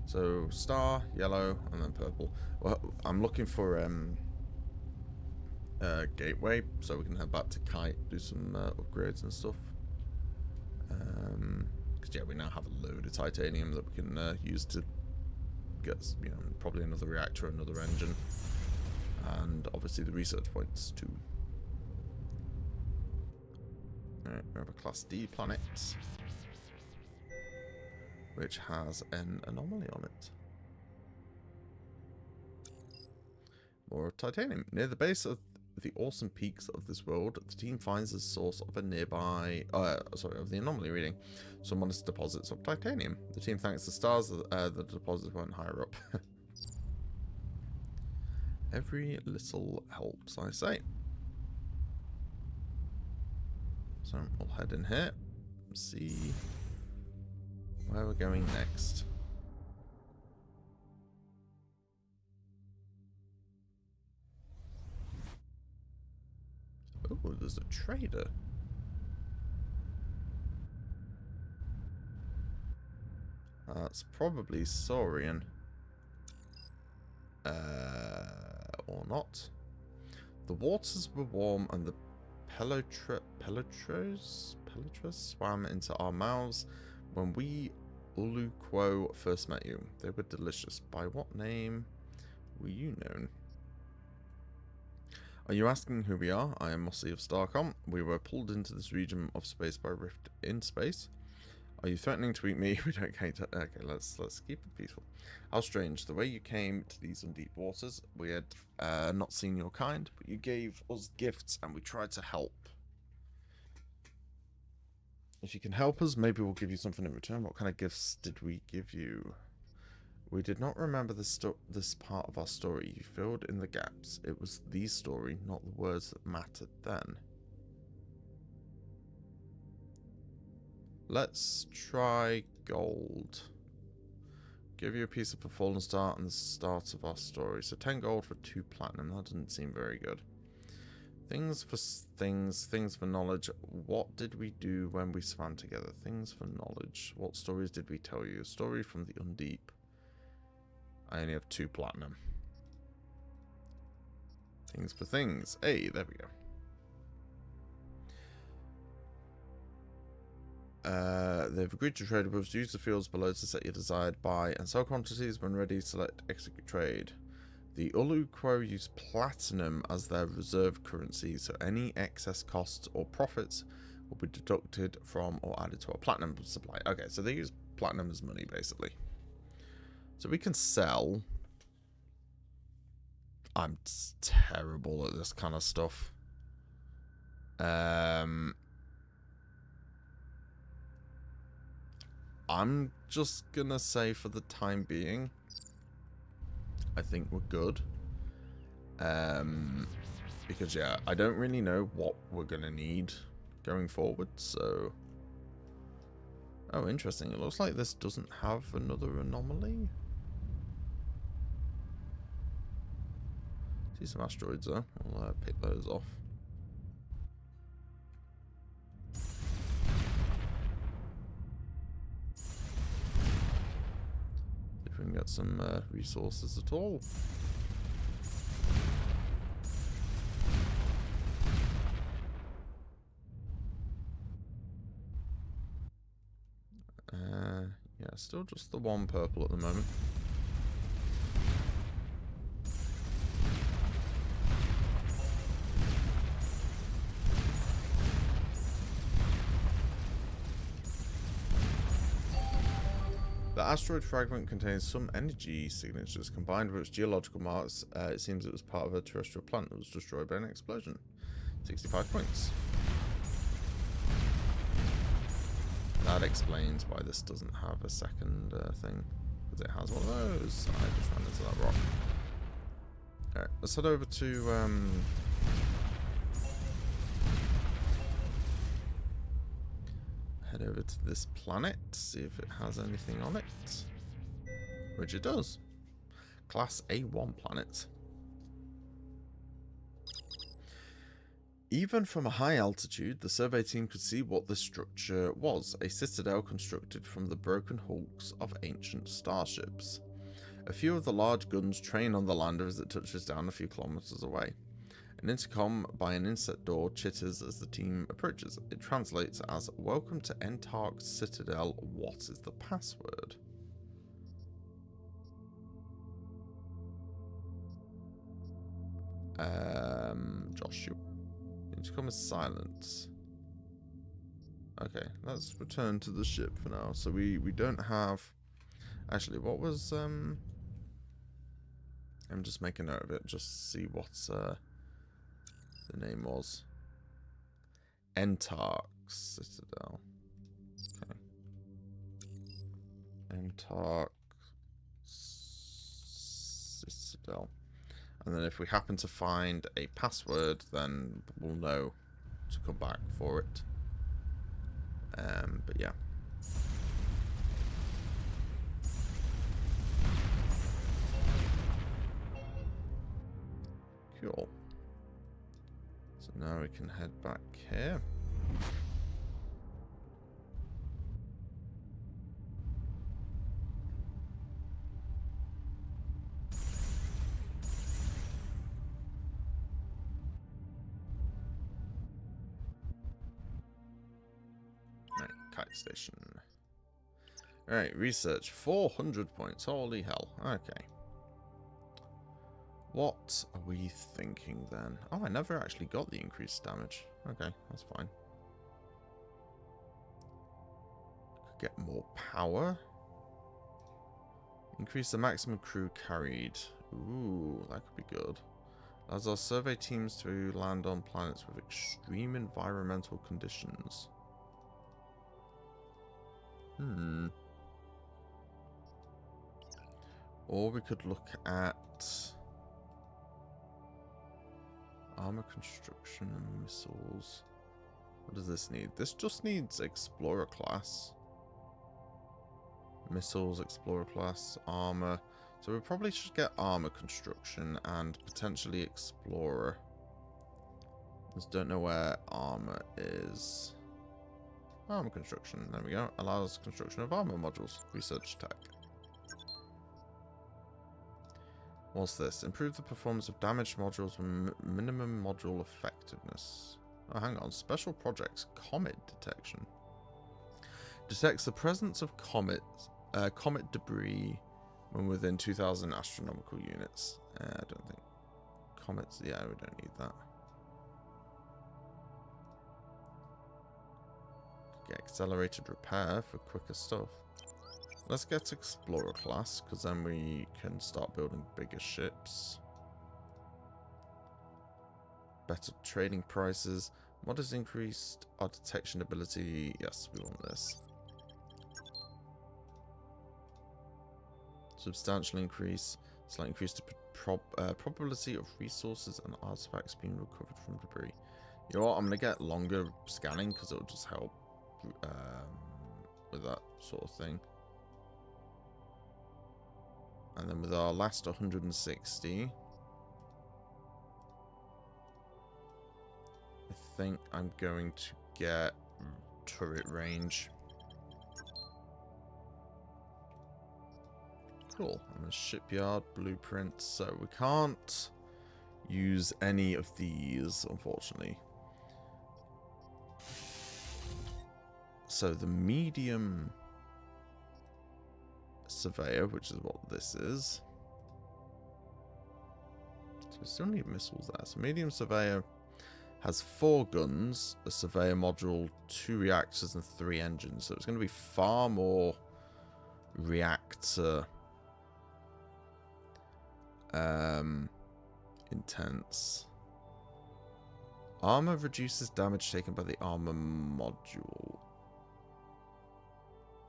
So, star, yellow, and then purple. Well, I'm looking for gateway, so we can head back to Kite, do some upgrades and stuff. Because yeah, we now have a load of titanium that we can use to get, you know, probably another reactor, another engine, and obviously the research points too. Alright, we have a Class D planet, which has an anomaly on it. More titanium. Near the base of the awesome peaks of this world, the team finds the source of a nearby, of the anomaly reading. Some modest deposits of titanium. The team thanks the stars that the deposits weren't higher up. Every little helps, I say. So we'll head in here, see where we're going next. Oh, there's a trader. That's probably Saurian. Or not. The waters were warm and the pelotros swam into our mouths when we Uluquo first met you. They were delicious. By what name were you known? Are you asking who we are? I am Mossy of Starcom. We were pulled into this region of space by a rift in space. Are you threatening to eat me? We don't care. Okay, let's keep it peaceful. How strange. The way you came to these undeep waters. We had not seen your kind, but you gave us gifts and we tried to help. If you can help us, maybe we'll give you something in return. What kind of gifts did we give you? We did not remember this part of our story. You filled in the gaps. It was the story, not the words that mattered then. Let's try gold. Give you a piece of a fallen star and the start of our story. So 10 gold for 2 platinum. That doesn't seem very good. Things for things for knowledge. What did we do when we swam together? Things for knowledge. What stories did we tell you? A story from the Undeep. I only have 2 platinum. Things for things. Hey, there we go. They've agreed to trade with us. Use the fields below to set your desired buy and sell quantities. When ready, select execute trade. The Uluquo use platinum as their reserve currency, so any excess costs or profits will be deducted from or added to our platinum supply. Okay, so they use platinum as money, basically. So we can sell. I'm terrible at this kind of stuff. I'm just gonna say for the time being, I think we're good. Because yeah, I don't really know what we're gonna need going forward, so. Oh, interesting. It looks like this doesn't have another anomaly. See some asteroids though. I'll pick those off. If we can get some resources at all. Still just the one purple at the moment. The asteroid fragment contains some energy signatures. Combined with its geological marks, it seems it was part of a terrestrial planet that was destroyed by an explosion. 65 points. That explains why this doesn't have a second thing. Because it has one of those. I just ran into that rock. Alright, let's head over to... head over to this planet, see if it has anything on it. Which it does. Class A1 planet. Even from a high altitude, the survey team could see what this structure was, a citadel constructed from the broken hulks of ancient starships. A few of the large guns train on the lander as it touches down a few kilometers away. An intercom by an inset door chitters as the team approaches. It translates as, "Welcome to Entark's Citadel, what is the password?" Joshua. Intercom is silent. Okay, let's return to the ship for now. So we don't have... Actually, what was... I'm just making note of it, just to see what's... the name was. Entark Citadel. Okay. Entark Citadel. And then if we happen to find a password, then we'll know to come back for it. But yeah. Cool. So now we can head back here. Right, kite station. Alright, research. 400 points. Holy hell. Okay. What are we thinking then? Oh, I never actually got the increased damage. Okay, that's fine. Could get more power. Increase the maximum crew carried. Ooh, that could be good. Allows our survey teams to land on planets with extreme environmental conditions. Or we could look at... armor construction and missiles. What does this need? This just needs Explorer class. Missiles, Explorer class, armor. So we probably should get armor construction and potentially Explorer. Just don't know where armor is. Armor construction. There we go. Allows construction of armor modules. Research tech. What's this? Improve the performance of damaged modules with minimum module effectiveness. Oh, hang on. Special projects. Comet detection. Detects the presence of comet debris when within 2,000 astronomical units. I don't think. Comets, yeah, we don't need that. Get accelerated repair for quicker stuff. Let's get Explorer class, because then we can start building bigger ships. Better trading prices. What has increased our detection ability? Yes, we want this. Substantial increase. Slight increase to probability of resources and artifacts being recovered from debris. You know what? I'm going to get longer scanning, because it will just help with that sort of thing. And then with our last 160, I think I'm going to get turret range. Cool. And a shipyard blueprint. So we can't use any of these, unfortunately. So the medium surveyor, which is what this is. So we still need missiles there. So medium surveyor has 4 guns, a surveyor module, 2 reactors, and 3 engines. So it's going to be far more reactor intense. Armor reduces damage taken by the armor module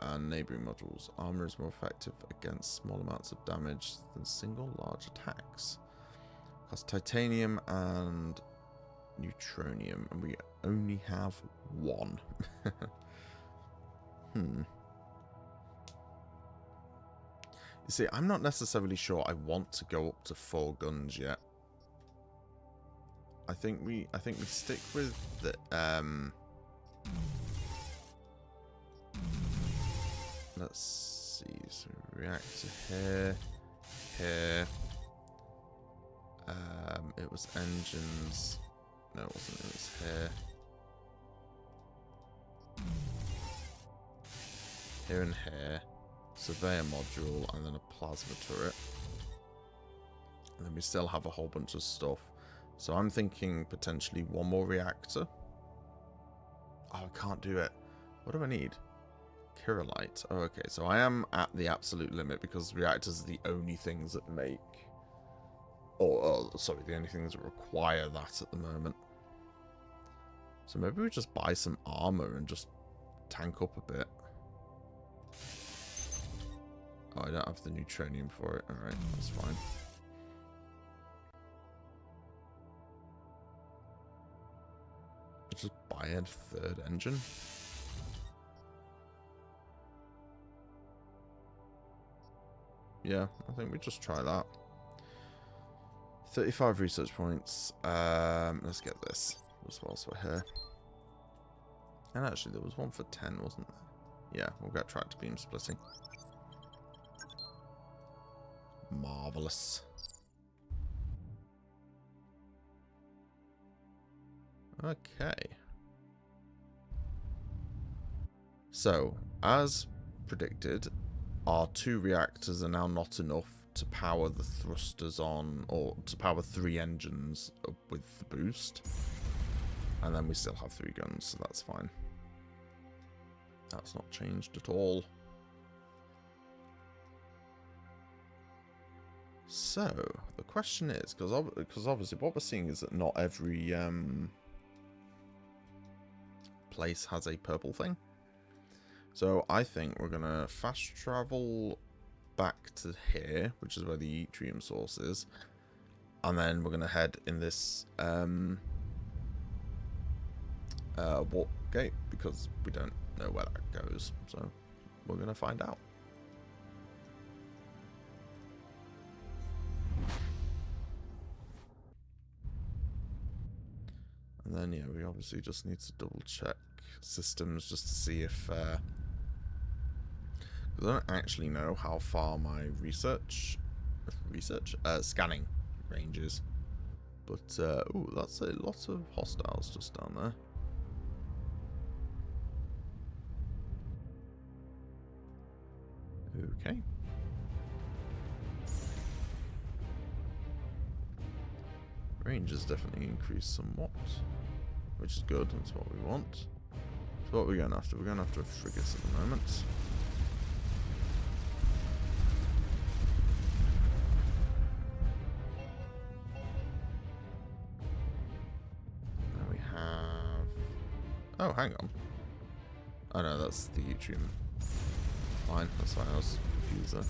and neighboring modules. Armor is more effective against small amounts of damage than single large attacks. Costs titanium and neutronium, and we only have 1. You see, I'm not necessarily sure I want to go up to 4 guns yet. I think we stick with the let's see, so reactor here, here. It was engines. No, it wasn't. It was here. Here and here. Surveyor module, and then a plasma turret. And then we still have a whole bunch of stuff. So I'm thinking potentially 1 more reactor. Oh, I can't do it. What do I need? Kirillite. Oh, okay. So I am at the absolute limit because reactors are the only things that make... sorry, the only things that require that at the moment. So maybe we just buy some armor and just tank up a bit. Oh, I don't have the neutronium for it. Alright, that's fine. Just buy a 3rd engine. Yeah, I think we just try that. 35 research points. Let's get this. Just whilst we're here. And actually, there was one for 10, wasn't there? Yeah, we'll get tractor beam splitting. Marvelous. Okay. So, as predicted, our 2 reactors are now not enough to power the thrusters on, or to power 3 engines with the boost. And then we still have 3 guns, so that's fine. That's not changed at all. So, the question is, because obviously what we're seeing is that not every place has a purple thing. So I think we're going to fast travel back to here, which is where the yttrium source is. And then we're going to head in this warp gate, because we don't know where that goes. So we're going to find out. And then, yeah, we obviously just need to double check systems just to see if... I don't actually know how far my scanning range is. But, ooh, that's a lot of hostiles just down there. Okay. Range has definitely increased somewhat, which is good. That's what we want. So what are we going after? We're going after frigates at the moment. Now we have... Oh, hang on. Oh no, that's the yttrium. Fine, that's why I was confused there.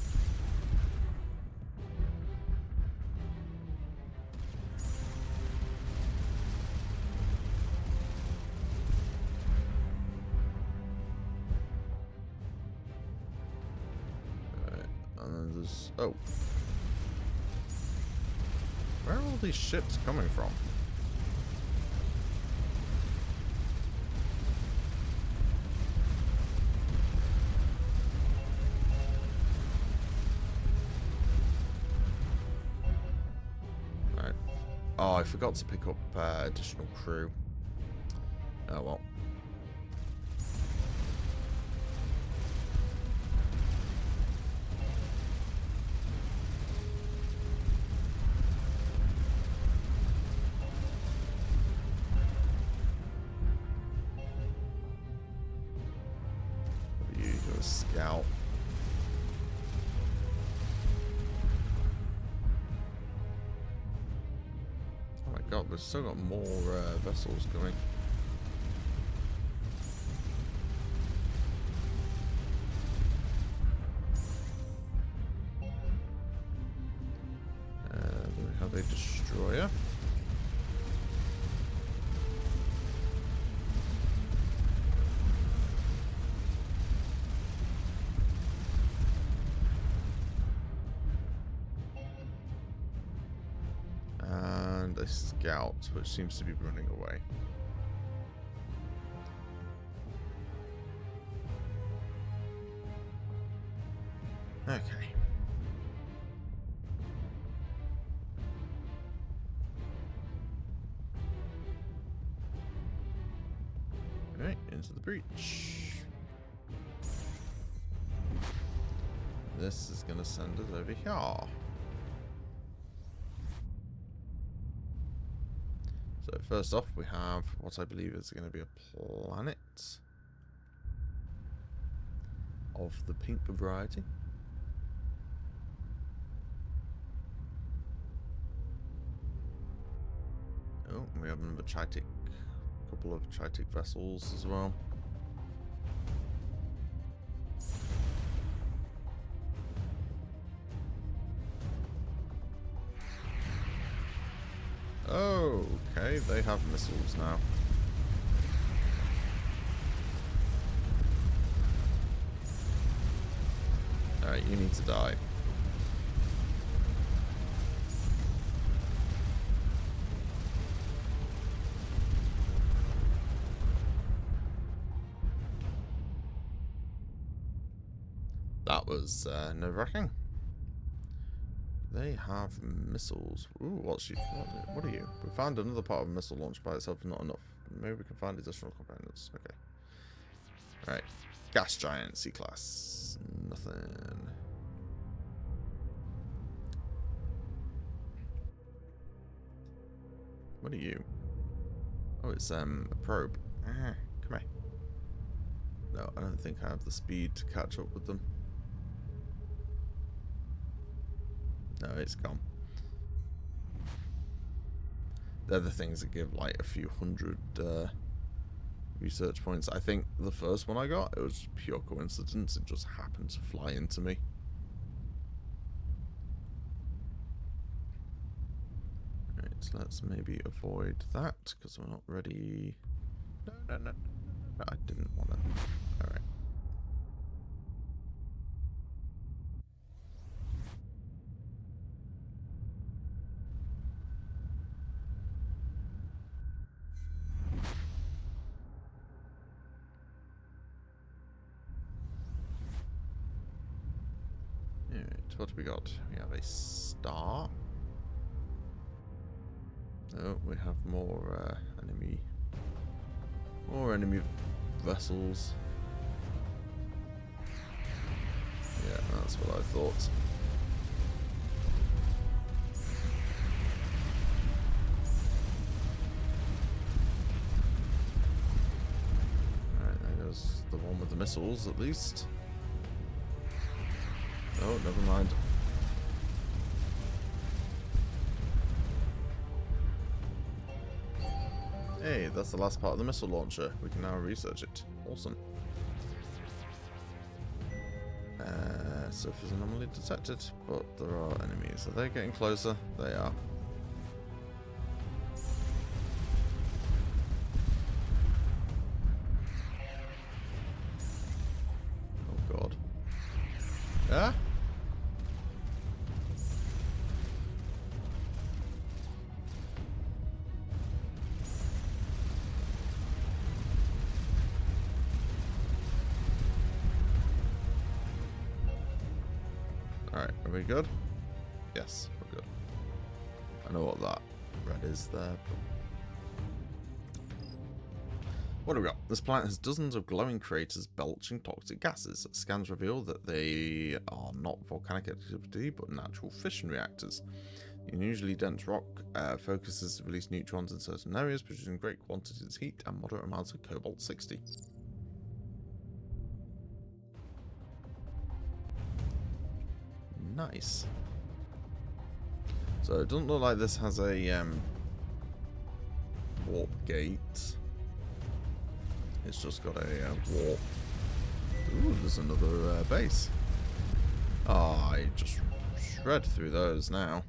Oh. Where are all these ships coming from? Right. Oh, I forgot to pick up additional crew. Oh well. scout. Oh my god, we've still got more vessels coming. We have a destroyer. And a scout, which seems to be running away. Okay. Right, into the breach. This is going to send us over here. So first off, we have what I believe is going to be a planet of the pink variety. Oh, we have another Chitic, a couple of Chitic vessels as well. Oh, okay, they have missiles now. Alright, you need to die. That was nerve-wracking. They have missiles. Ooh, what are you? We found another part of a missile launch by itself, not enough. Maybe we can find additional components. Okay. Right. Gas giant, C-class. Nothing. What are you? Oh, it's a probe. Come here. No, I don't think I have the speed to catch up with them. No, it's gone. They're the things that give like a few hundred research points. I think the first one I got, it was pure coincidence. It just happened to fly into me. Right, so let's maybe avoid that because we're not ready. No, I didn't want to. Alright. What have we got? We have a star. Oh, we have more enemy vessels. Yeah, that's what I thought. Alright, there goes the one with the missiles, at least. Oh, never mind. Hey, that's the last part of the missile launcher. We can now research it. Awesome. Surface anomaly detected, but there are enemies. Are they getting closer? They are. Oh god. Ah? Alright, are we good? Yes, we're good. I know what that red is there. What do we got? This planet has dozens of glowing craters belching toxic gases. Scans reveal that they are not volcanic activity, but natural fission reactors. The unusually dense rock focuses release neutrons in certain areas, producing great quantities of heat and moderate amounts of cobalt-60. Nice. So it doesn't look like this has a warp gate. It's just got a warp. Ooh, there's another base. Oh, I just shred through those now.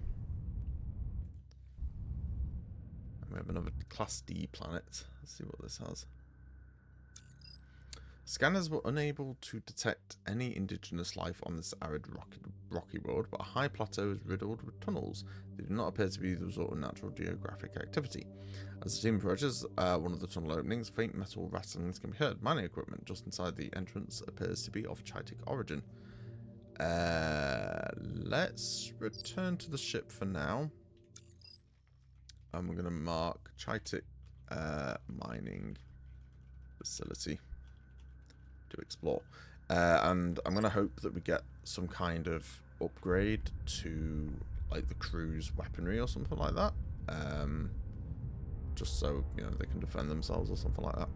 And we have another Class D planet. Let's see what this has. Scanners were unable to detect any indigenous life on this arid rocky world, but a high plateau is riddled with tunnels. They do not appear to be the result of natural geographic activity. As the team approaches one of the tunnel openings, faint metal rattlings can be heard. Mining equipment just inside the entrance appears to be of Chitic origin. Let's return to the ship for now. And we're going to mark Chitic mining facility to explore. And I'm going to hope that we get some kind of upgrade to like the crew's weaponry or something like that. Just so, you know, they can defend themselves or something like that.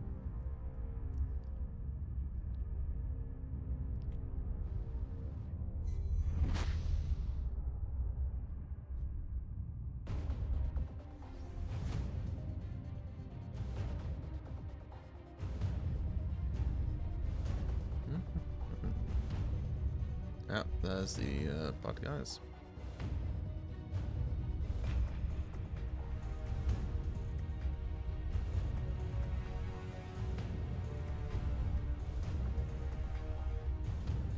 Yeah, there's the bad guys.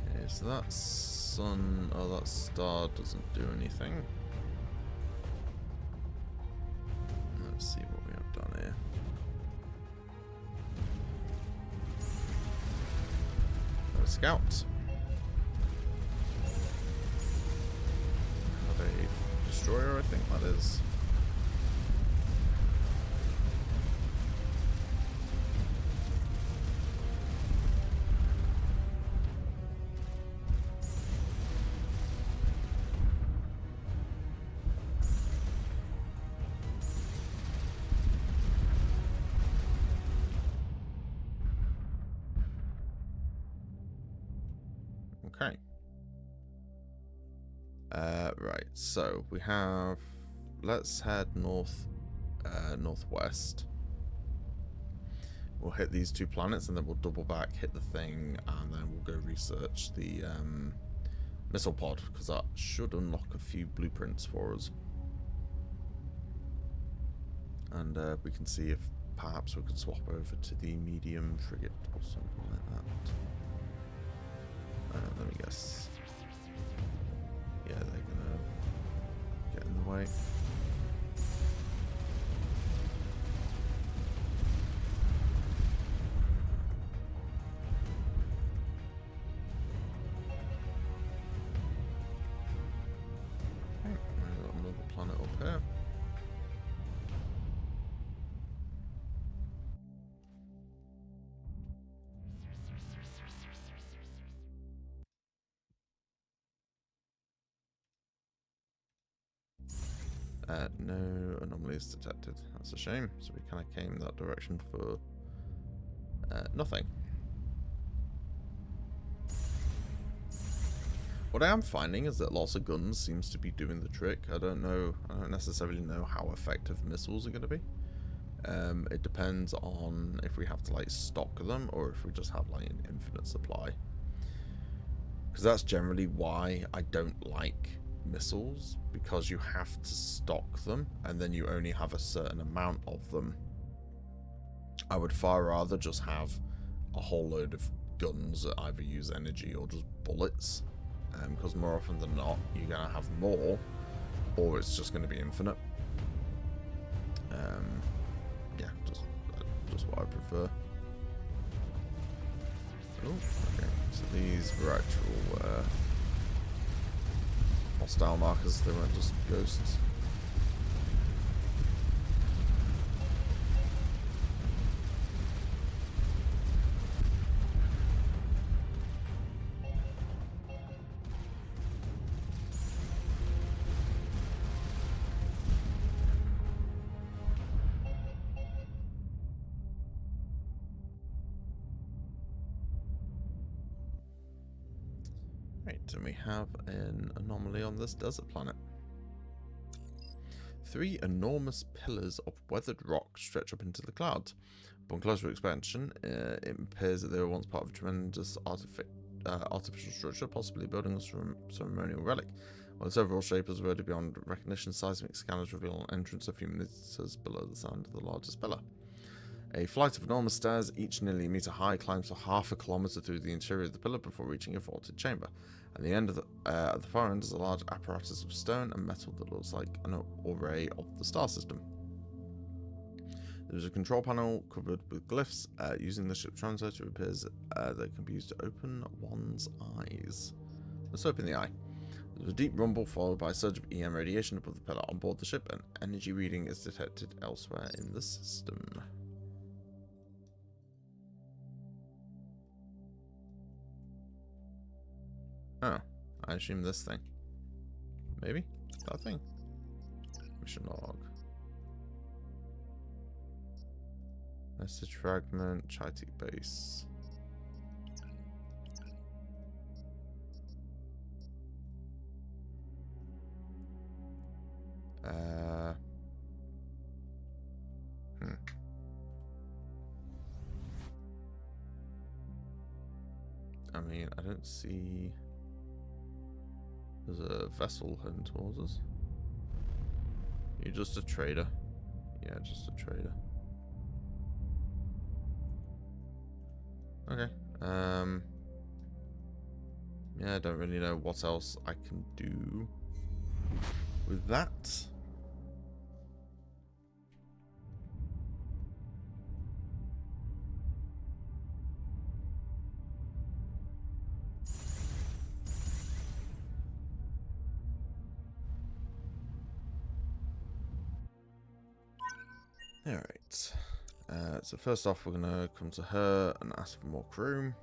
Okay, so that sun, oh, that star doesn't do anything. Let's see what we have done here. Got a scout. A destroyer, I think that is. Okay. Right, so we have, let's head northwest. We'll hit these two planets and then we'll double back, hit the thing, and then we'll go research the missile pod, because that should unlock a few blueprints for us. And we can see if perhaps we could swap over to the medium frigate or something like that. Let me guess. Yeah, they're gonna get in the way. Okay, we've got another planet up here. No anomalies detected. That's a shame. So we kind of came that direction for nothing. What I am finding is that lots of guns seems to be doing the trick. I don't necessarily know how effective missiles are going to be. It depends on if we have to like stock them or if we just have like an infinite supply. Because that's generally why I don't like missiles, because you have to stock them and then you only have a certain amount of them. I would far rather just have a whole load of guns that either use energy or just bullets, because more often than not you're going to have more, or it's just going to be infinite. Yeah, just what I prefer. Oh, okay, so these were actual hostile markers, they weren't just ghosts. Right, and we have an anomaly on this desert planet. 3 enormous pillars of weathered rock stretch up into the clouds. Upon closer expansion, it appears that they were once part of a tremendous artificial structure, possibly building a ceremonial relic. While its overall shape is already beyond recognition, seismic scanners reveal an entrance a few meters below the sound of the largest pillar. A flight of enormous stairs, each nearly a meter high, climbs for half a kilometer through the interior of the pillar before reaching a vaulted chamber. At the end of at the far end is a large apparatus of stone and metal that looks like an array of the star system. There is a control panel covered with glyphs. Using the ship translator, it appears that can be used to open one's eyes. Let's open the eye. There's a deep rumble followed by a surge of EM radiation above the pillar on board the ship. An energy reading is detected elsewhere in the system. Oh, I assume this thing. Maybe? That thing? Mission log. Message fragment, Chitic base. I mean, I don't see... There's a vessel heading towards us. You're just a trader. Yeah, just a trader. Okay. Yeah, I don't really know what else I can do with that. Alright. So first off, we're going to come to her and ask for more crew.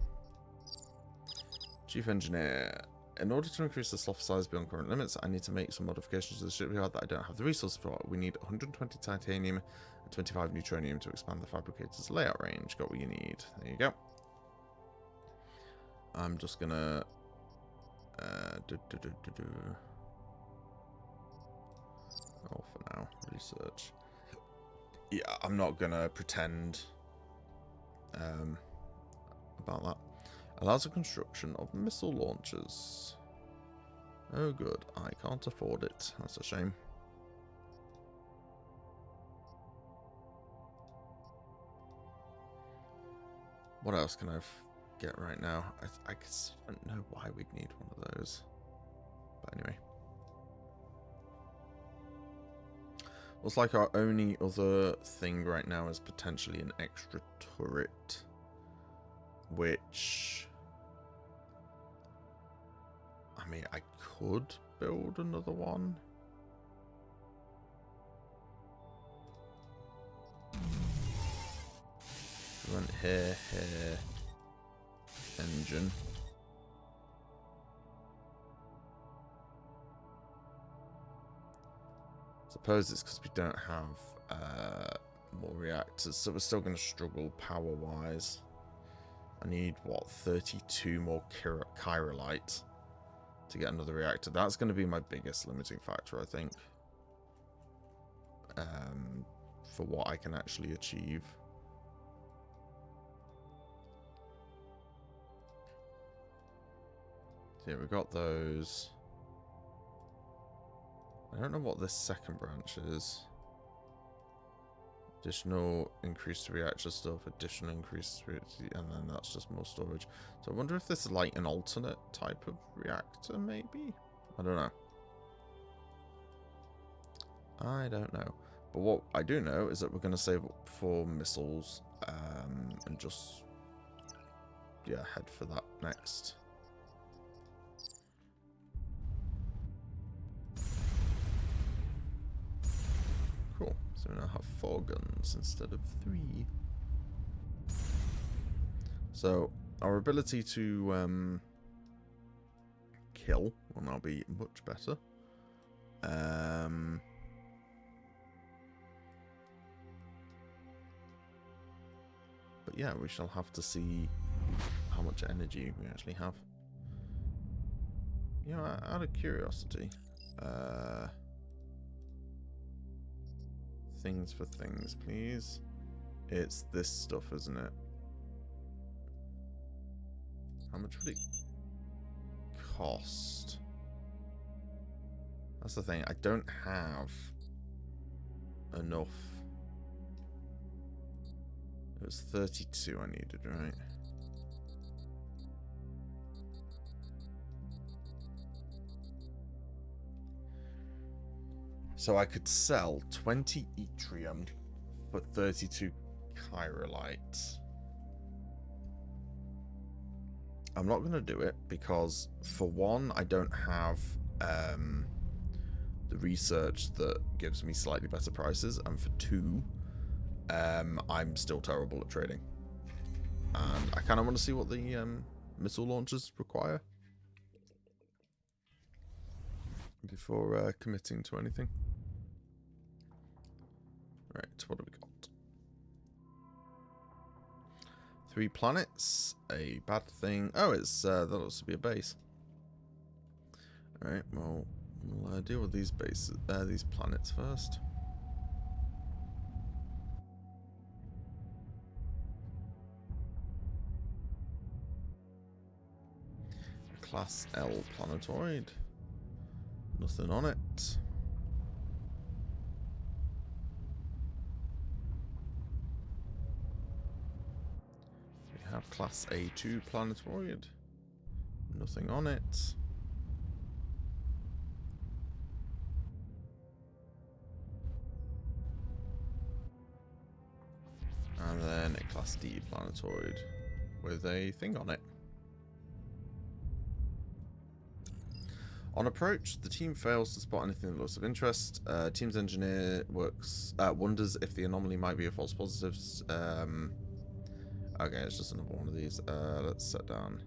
Chief Engineer. In order to increase the sloth size beyond current limits, I need to make some modifications to the shipyard that I don't have the resources for. We need 120 titanium and 25 neutronium to expand the fabricator's layout range. Got what you need. There you go. I'm just going to... Oh, for now. Research. Yeah, I'm not going to pretend about that. Allows the construction of missile launchers. Oh good, I can't afford it. That's a shame. What else can I get right now? I don't know why we'd need one of those. But anyway. Looks like our only other thing right now is potentially an extra turret. Which... I mean, I could build another one. We went here, engine. Suppose it's because we don't have more reactors, so we're still going to struggle power-wise. I need, what, 32 more Chirolite to get another reactor. That's going to be my biggest limiting factor, I think. For what I can actually achieve. So yeah, we got those. I don't know what this second branch is. Additional increased reactor stuff, additional increased reactor, and then that's just more storage. So I wonder if this is like an alternate type of reactor, maybe? I don't know. I don't know. But what I do know is that we're going to save up for missiles and just, yeah, head for that next. Cool. So we now have 4 guns instead of 3. So our ability to kill will now be much better. But yeah, we shall have to see how much energy we actually have. You know, out of curiosity, things for things, please. It's this stuff, isn't it? How much would it cost? That's the thing. I don't have enough. It was 32 I needed, right? So I could sell 20 yttrium for 32 chirolite. I'm not going to do it because, for one, I don't have the research that gives me slightly better prices, and for two, I'm still terrible at trading. And I kind of want to see what the missile launchers require before committing to anything. Right, what have we got? 3 planets, a bad thing. Oh, it's that looks to be a base. Alright, well, we'll deal with these bases, these planets first. Class L planetoid. Nothing on it. We have Class A2 planetoid. Nothing on it. And then a Class D planetoid with a thing on it. On approach, the team fails to spot anything that looks of interest. Team's engineer wonders if the anomaly might be a false positive. Okay, it's just another one of these. Let's set down.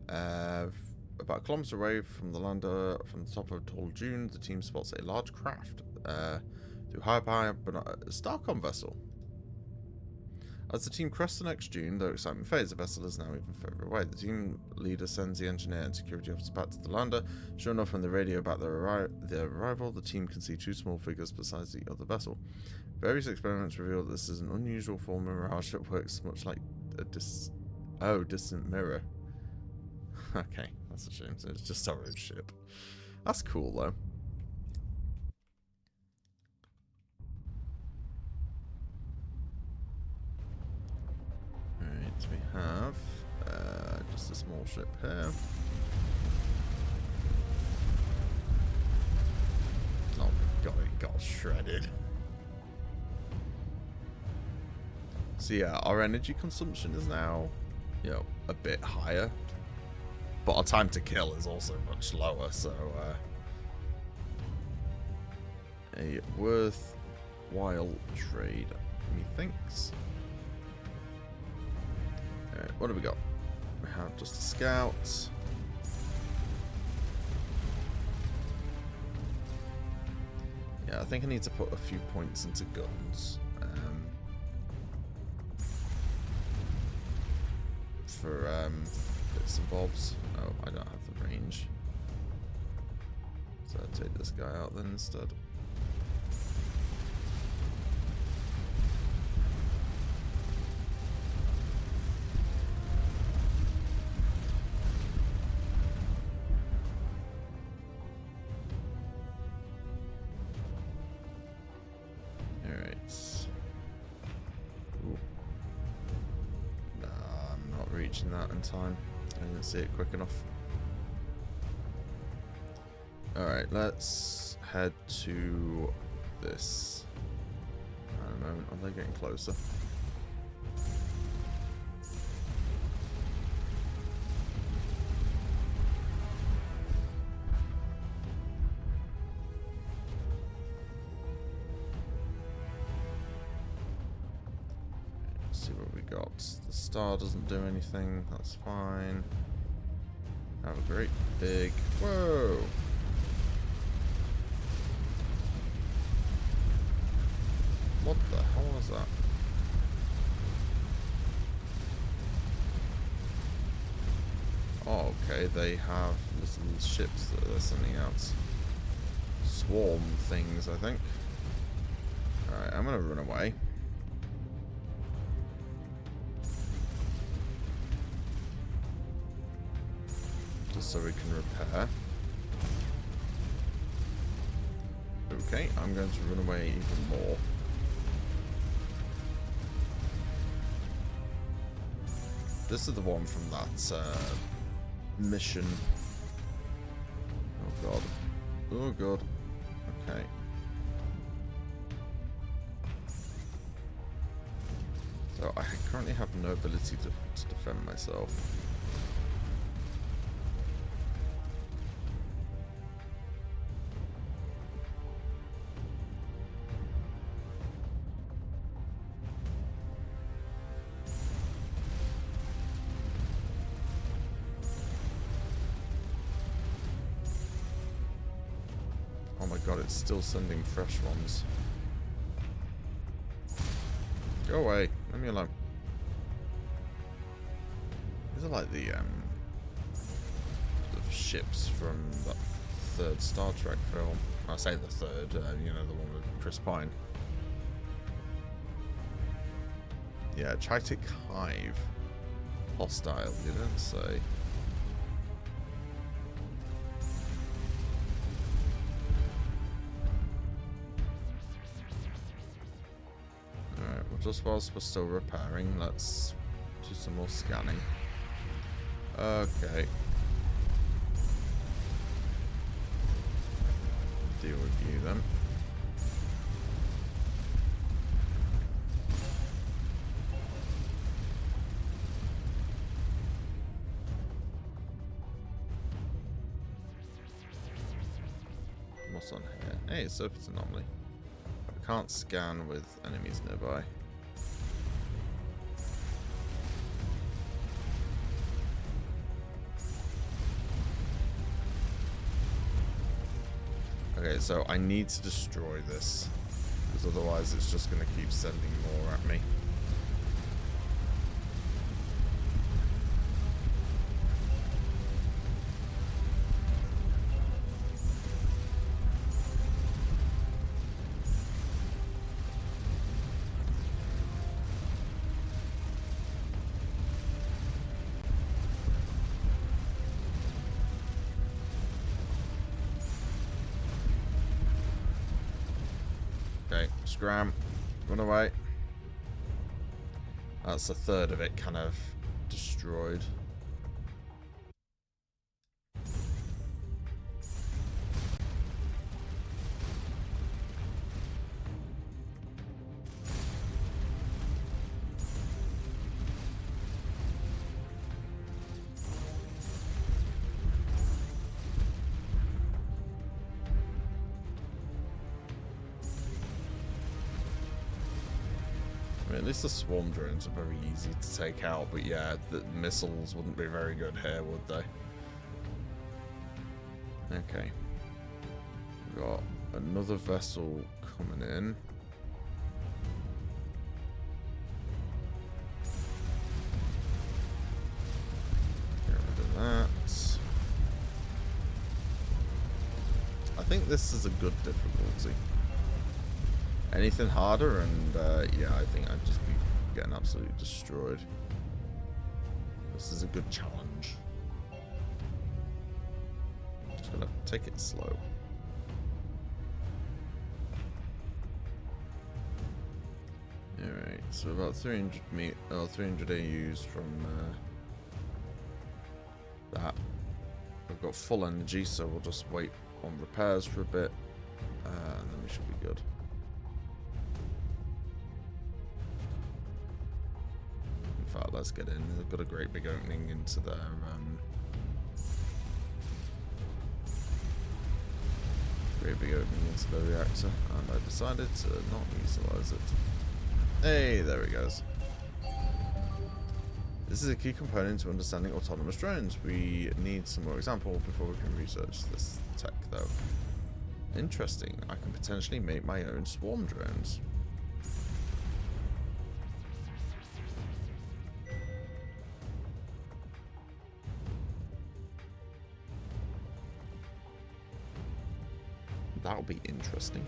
About a kilometer away from the lander, from the top of a tall dune, the team spots a large craft. Through high but a Starcom vessel. As the team crests the next dune, though excitement fades, the vessel is now even further away. The team leader sends the engineer and security officer back to the lander. Sure enough, on the radio about their arrival, the team can see 2 small figures besides the other vessel. Various experiments reveal that this is an unusual form of mirage that works much like a distant mirror. Okay, that's a shame. So it's just our own ship. That's cool, though. Alright, we have just a small ship here. Oh my god, it got shredded. So yeah, our energy consumption is now, you know, a bit higher. But our time to kill is also much lower, so a worthwhile trade, methinks. Alright, what do we got? We have just a scout. Yeah, I think I need to put a few points into guns. For bits and bobs. Oh, I don't have the range. So I'll take this guy out then instead. That in time. I didn't see it quick enough. Alright, let's head to this. At a moment, are they getting closer? See what we got. The star doesn't do anything. That's fine. Have a great big... Whoa! What the hell was that? Oh Okay, they have little ships that they're sending out. Swarm things, I think. Alright, I'm gonna run away. Just so we can repair. Okay, I'm going to run away even more. This is the one from that mission. Oh god. Oh god. Okay. So I currently have no ability to defend myself. Oh my god, it's still sending fresh ones. Go away. Leave me alone. These are like the ships from that third Star Trek film. I say the third, you know, the one with Chris Pine. Yeah, Chitic Hive. Hostile, you don't say. Alright, well, just whilst we're still repairing, let's do some more scanning. Okay. Deal with you then. What's on here? Hey, surface anomaly. I can't scan with enemies nearby. Okay, so I need to destroy this, because otherwise it's just going to keep sending more at me. Okay, scram. Run away. That's a third of it kind of destroyed. At least the swarm drones are very easy to take out, but yeah, the missiles wouldn't be very good here, would they? Okay. We've got another vessel coming in. Get rid of that. I think this is a good difficulty. Anything harder, and yeah, I think I'd just be getting absolutely destroyed. This is a good challenge. Just gonna take it slow. Alright, so about 300 AUs from that. We've got full energy, so we'll just wait on repairs for a bit, and then we should be good. In fact, let's get in. They've got a great big opening into their reactor, and I decided to not utilize it. Hey, there he goes. This is a key component to understanding autonomous drones. We need some more example before we can research this tech, though. Interesting. I can potentially make my own swarm drones. that'll be interesting.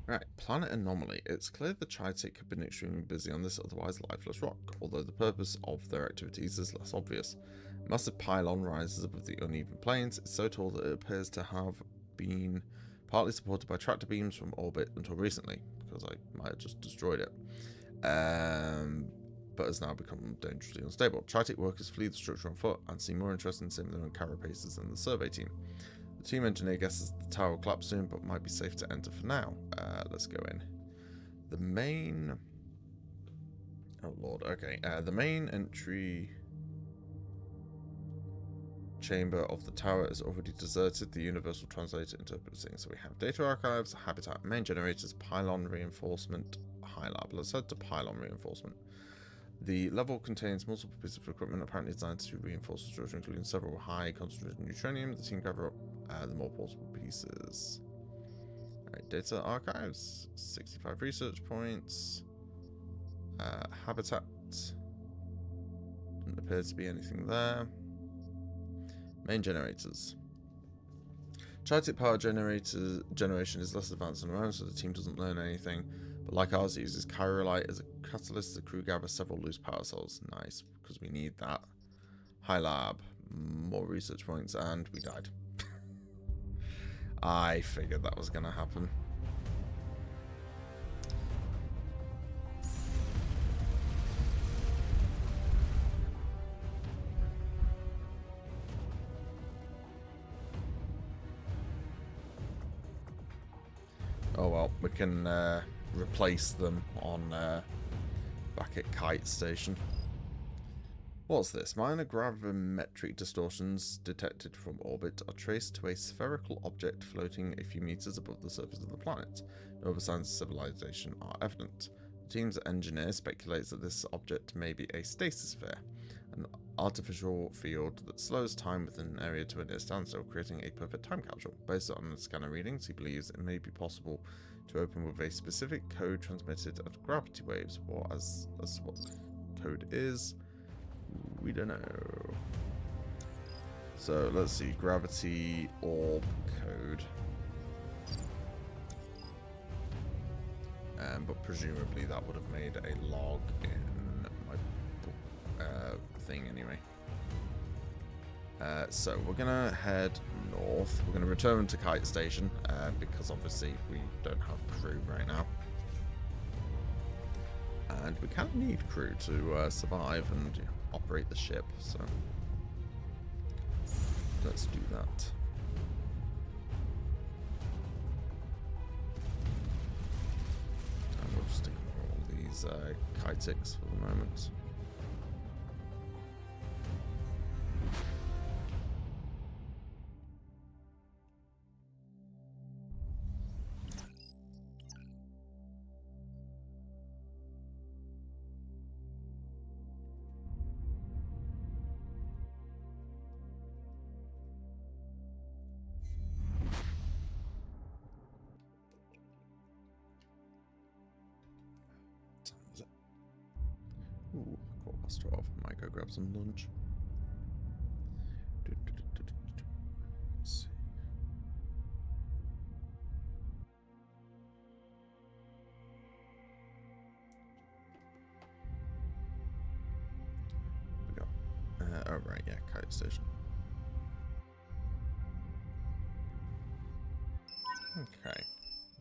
Right, planet anomaly. It's clear the Chitic have been extremely busy on this otherwise lifeless rock, although the purpose of their activities is less obvious. A massive pylon rises above the uneven plains. It's so tall that it appears to have been partly supported by tractor beams from orbit until recently, because I might have just destroyed it. But has now become dangerously unstable. Chitic workers flee the structure on foot and seem more interested in saving their own carapaces than the survey team. The team engineer guesses the tower will collapse soon, but might be safe to enter for now. Let's go in. The main... Oh lord, okay. The main entry chamber of the tower is already deserted. The universal translator interprets things. So we have data archives, habitat, main generators, pylon reinforcement, high lab. Let's head to pylon reinforcement. The level contains multiple pieces of equipment apparently designed to reinforce the structure, including several high concentrated neutronium. The team gather up the more portable pieces. Alright, data archives, 65 research points. Habitat. Doesn't appear to be anything there. Main generators. Chitic power generation is less advanced than our own, so the team doesn't learn anything. But like ours, it uses chirolite as a catalyst. The crew gather several loose power cells. Nice, because we need that. High lab, more research points, and we died. I figured that was going to happen. Oh well, we can replace them on back at Kite Station. What's this? Minor gravimetric distortions detected from orbit are traced to a spherical object floating a few meters above the surface of the planet. No other signs of civilization are evident. The team's engineer speculates that this object may be a stasis sphere, an artificial field that slows time within an area to a near standstill, creating a perfect time capsule. Based on the scanner readings, he believes it may be possible to open with a specific code transmitted at gravity waves, or as what the code is, we don't know. So let's see, gravity orb code. But presumably that would have made a log in my thing anyway. So we're gonna head north. We're gonna return to Kite Station because obviously we don't have crew right now, and we kind of need crew to survive and operate the ship. So let's do that. And we'll just ignore all these Kitix for the moment. Ooh, 12:15. I might go grab some lunch. Let's see. We go. Oh right, yeah, Kite Station. Okay.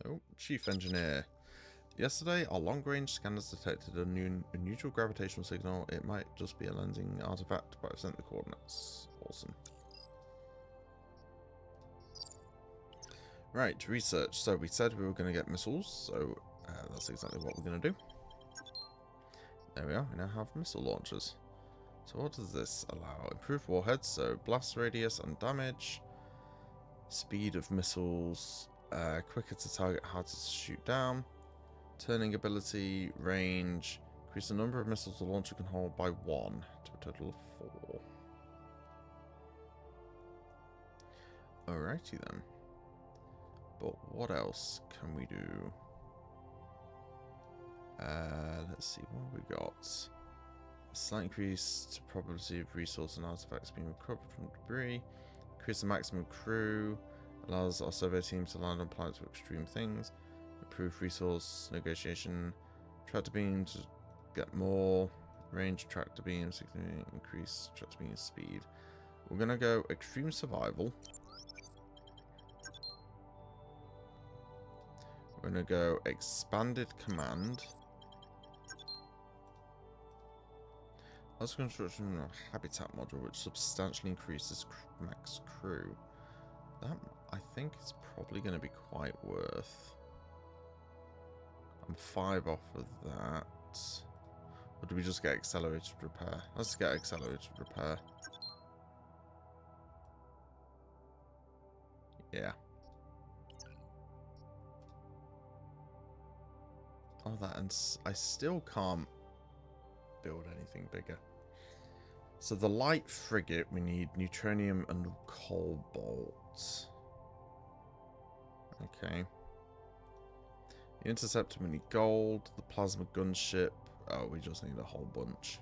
Oh, Chief Engineer. Yesterday, our long-range scanners detected a new unusual gravitational signal. It might just be a lensing artifact, but I've sent the coordinates. Awesome. Right, research. So we said we were going to get missiles, so that's exactly what we're going to do. There we are. We now have missile launchers. So what does this allow? Improved warheads, so blast radius and damage, speed of missiles, quicker to target, harder to shoot down. Turning ability, range, increase the number of missiles the launcher can hold by 1 to a total of 4. Alrighty then. But what else can we do? Let's see, what have we got? A slight increase to probability of resource and artifacts being recovered from debris. Increase the maximum crew. Allows our survey team to land on planets with extreme things. Improve resource negotiation. Tractor beams to get more range. Tractor beams increase tractor beam speed. We're gonna go extreme survival. We're gonna go expanded command. Let's construction a habitat module which substantially increases max crew. That I think is probably going to be quite worth. I'm 5 off of that. Or do we just get accelerated repair? Let's get accelerated repair. Yeah. Oh, that, and I still can't build anything bigger. So the light frigate, we need neutronium and cobalt. Okay. The interceptor, we need gold. The plasma gunship, oh, we just need a whole bunch.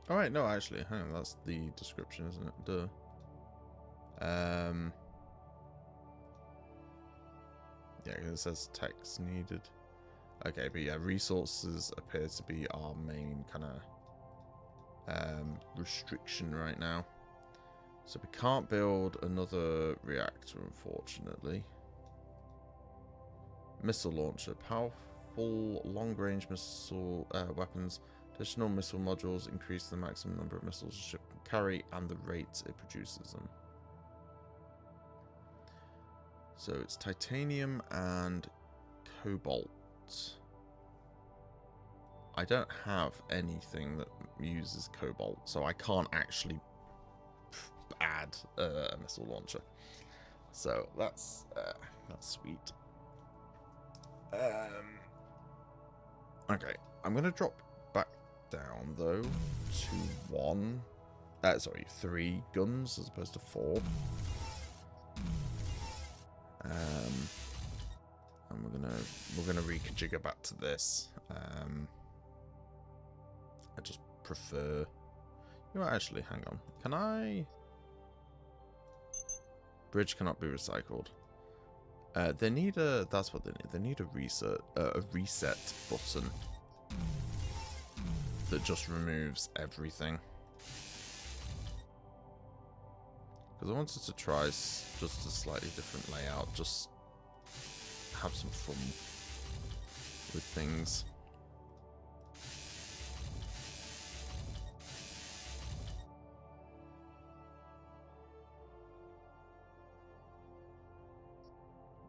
Oh wait, no, actually, hang on, that's the description, isn't it? Duh. Yeah, it says text needed. Okay, but yeah, resources appear to be our main kind of restriction right now. So we can't build another reactor, unfortunately. Missile launcher. Powerful long-range missile weapons. Additional missile modules increase the maximum number of missiles a ship can carry and the rate it produces them. So it's titanium and cobalt. I don't have anything that uses cobalt, so I can't actually add a missile launcher. So that's sweet. Okay, I'm gonna drop back down though to 3 guns as opposed to 4. And we're gonna reconfigure back to this. I just prefer. You know, actually, hang on. Can I? Bridge cannot be recycled. They need a. That's what they need. They need a reset button that just removes everything. Because I wanted to try just a slightly different layout. Just have some fun with things.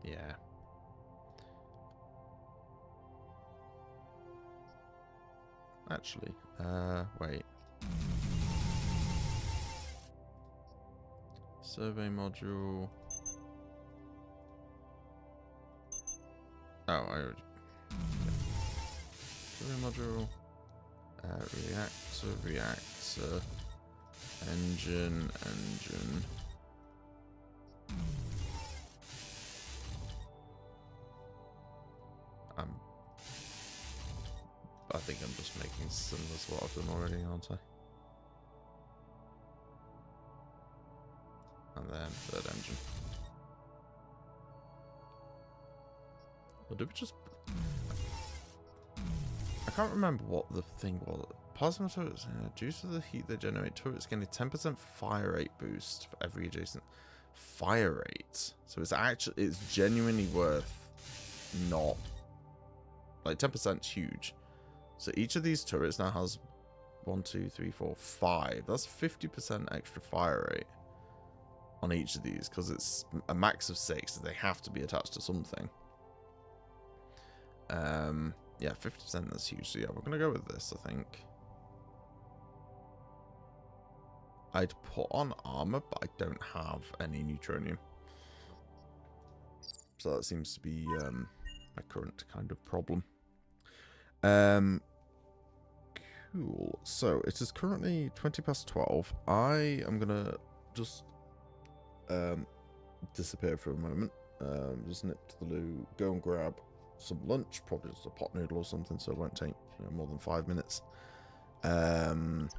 Yeah. Actually, wait. Survey module. Oh, I already. Survey module. Reactor. Engine. I think I'm just making similar to what I've done already, aren't I? And then third engine. Or did we just... I can't remember what the thing was. Plasma turrets, due to the heat they generate, turrets gain a 10% fire rate boost for every adjacent fire rate. So it's genuinely worth not... Like 10% is huge. So each of these turrets now has 1, 2, 3, 4, 5. That's 50% extra fire rate on each of these because it's a max of 6. So they have to be attached to something. Yeah, 50%, that's huge. So yeah, we're going to go with this, I think. I'd put on armor, but I don't have any neutronium. So that seems to be my current kind of problem. Cool. So it is currently 20 past 12. I am gonna just disappear for a moment. Just nip to the loo, go and grab some lunch, probably just a pot noodle or something, so it won't take more than 5 minutes. And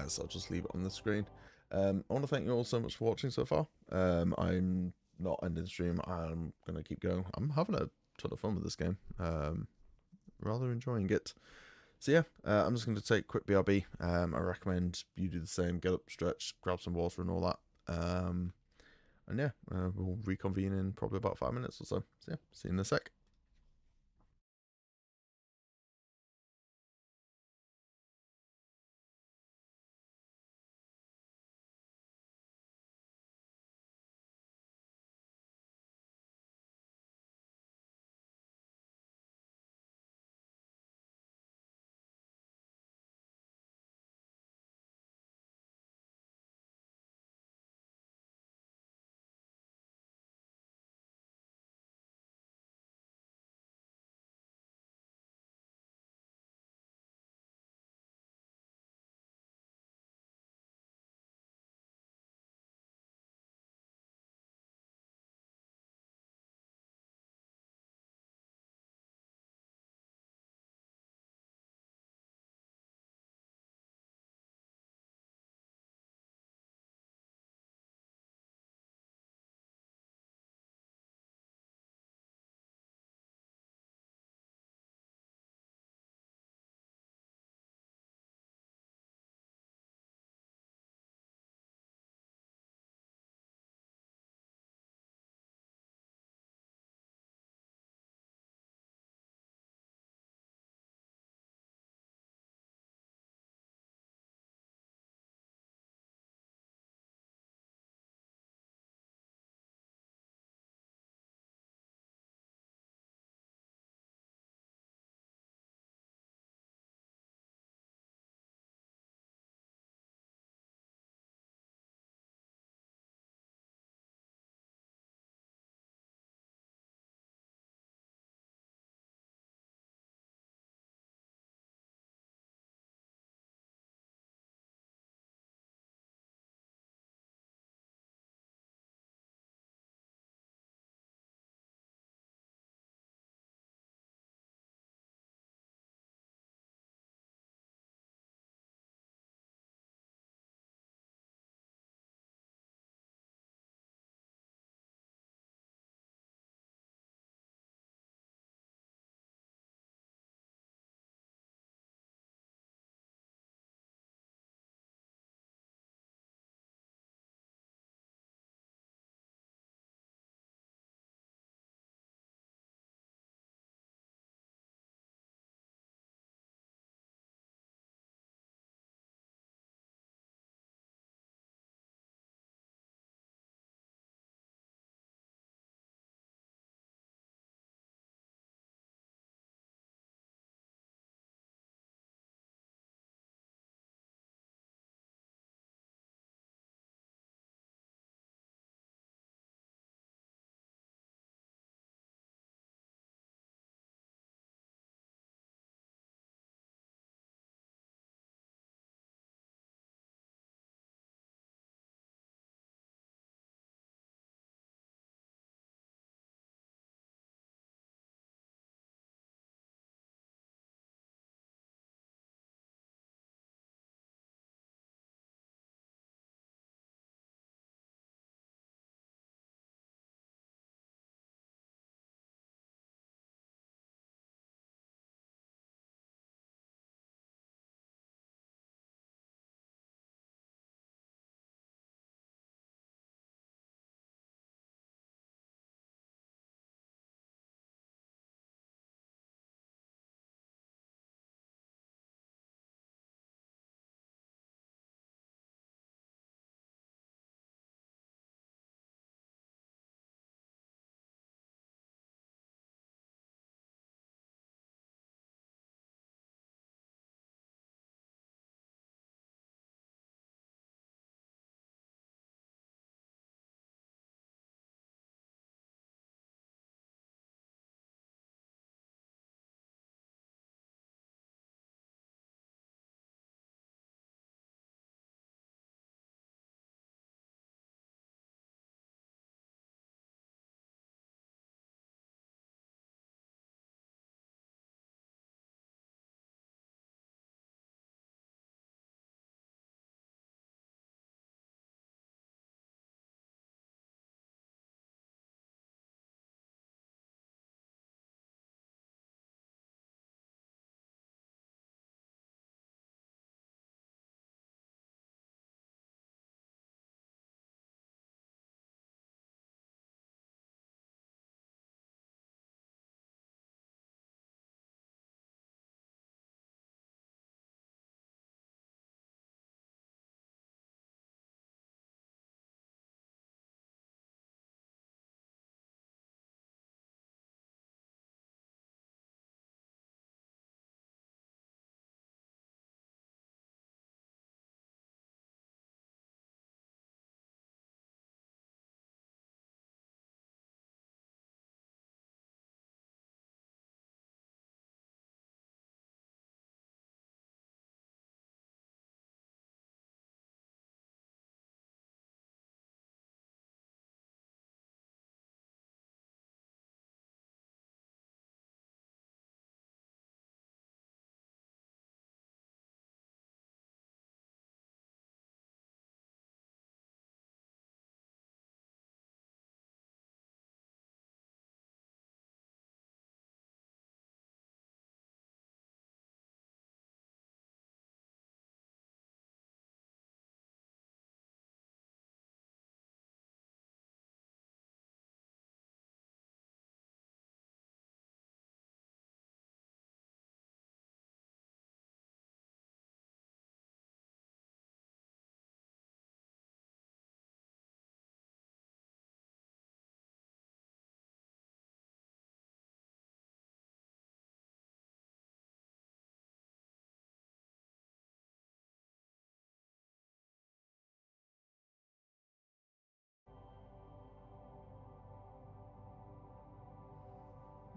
So I'll just leave it on the screen. I want to thank you all so much for watching so far. I'm not ending the stream. I'm going to keep going. I'm having a ton of fun with this game. Rather enjoying it. So yeah, I'm just going to take a quick BRB. I recommend you do the same. Get up, stretch, grab some water and all that. And yeah, we'll reconvene in probably about 5 minutes or so. So yeah, see you in a sec.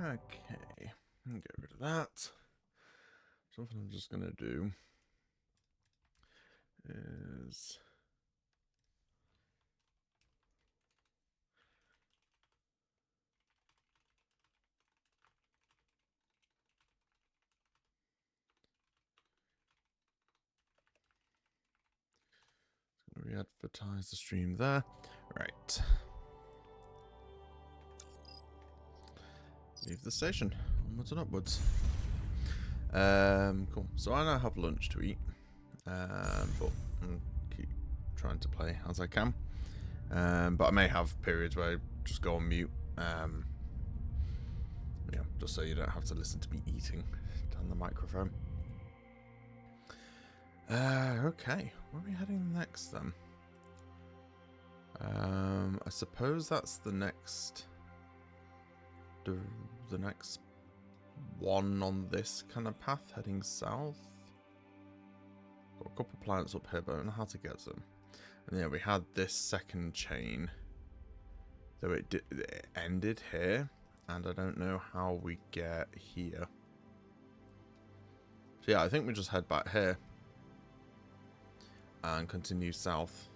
Okay, get rid of that. Something I'm just gonna do is re-advertise the stream there. Right. Leave the station. Onwards and upwards. Cool. So I now have lunch to eat. But I'll keep trying to play as I can. But I may have periods where I just go on mute. Yeah, just so you don't have to listen to me eating down the microphone. Okay. Where are we heading next then? I suppose that's the next one on this kind of path heading south. Got a couple planets up here, but I don't know how to get them. And yeah, we had this second chain, though it ended here, and I don't know how we get here. So yeah, I think we just head back here and continue south.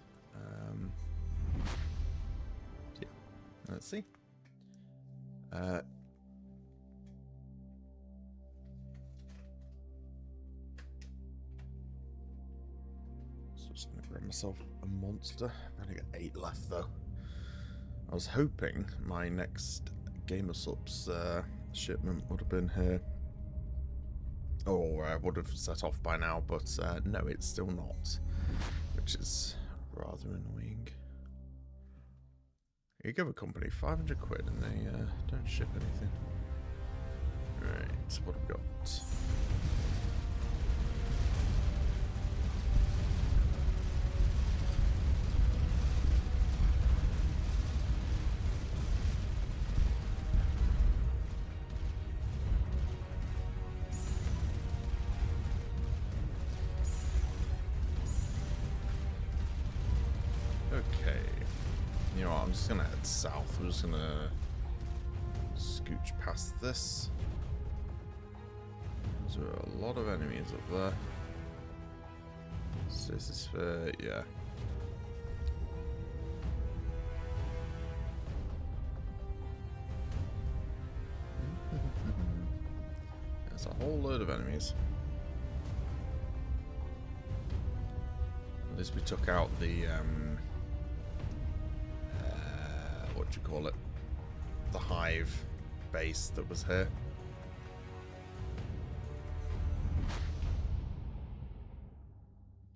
Yeah, let's see. Just gonna grab myself a monster. I've only got 8 left though. I was hoping my next Gamer Subs shipment would have been here, or I would have set off by now, but no, it's still not, which is rather annoying. You give a company 500 quid and they don't ship anything. Right, what have we got? Okay. You know what, I'm just gonna head south. We're just gonna scooch past this. There are a lot of enemies up there. So this is for, yeah. There's a whole load of enemies. At least we took out the, what do you call it? The hive base that was here.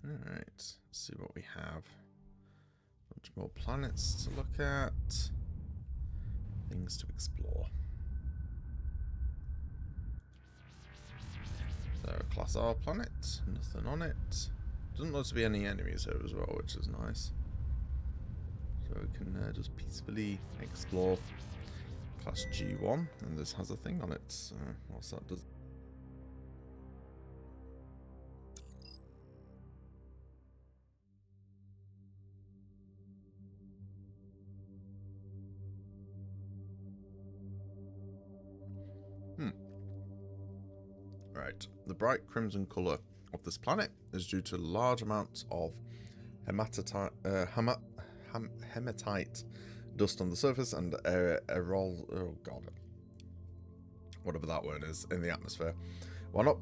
Alright, let's see what we have. Bunch more planets to look at. Things to explore. So, a Class R planet, nothing on it. Doesn't look to be any enemies here as well, which is nice. So we can just peacefully explore. Class G1, and this has a thing on it. What's that? Does Right. The bright crimson colour of this planet is due to large amounts of hematite dust on the surface and whatever that word is, in the atmosphere. While not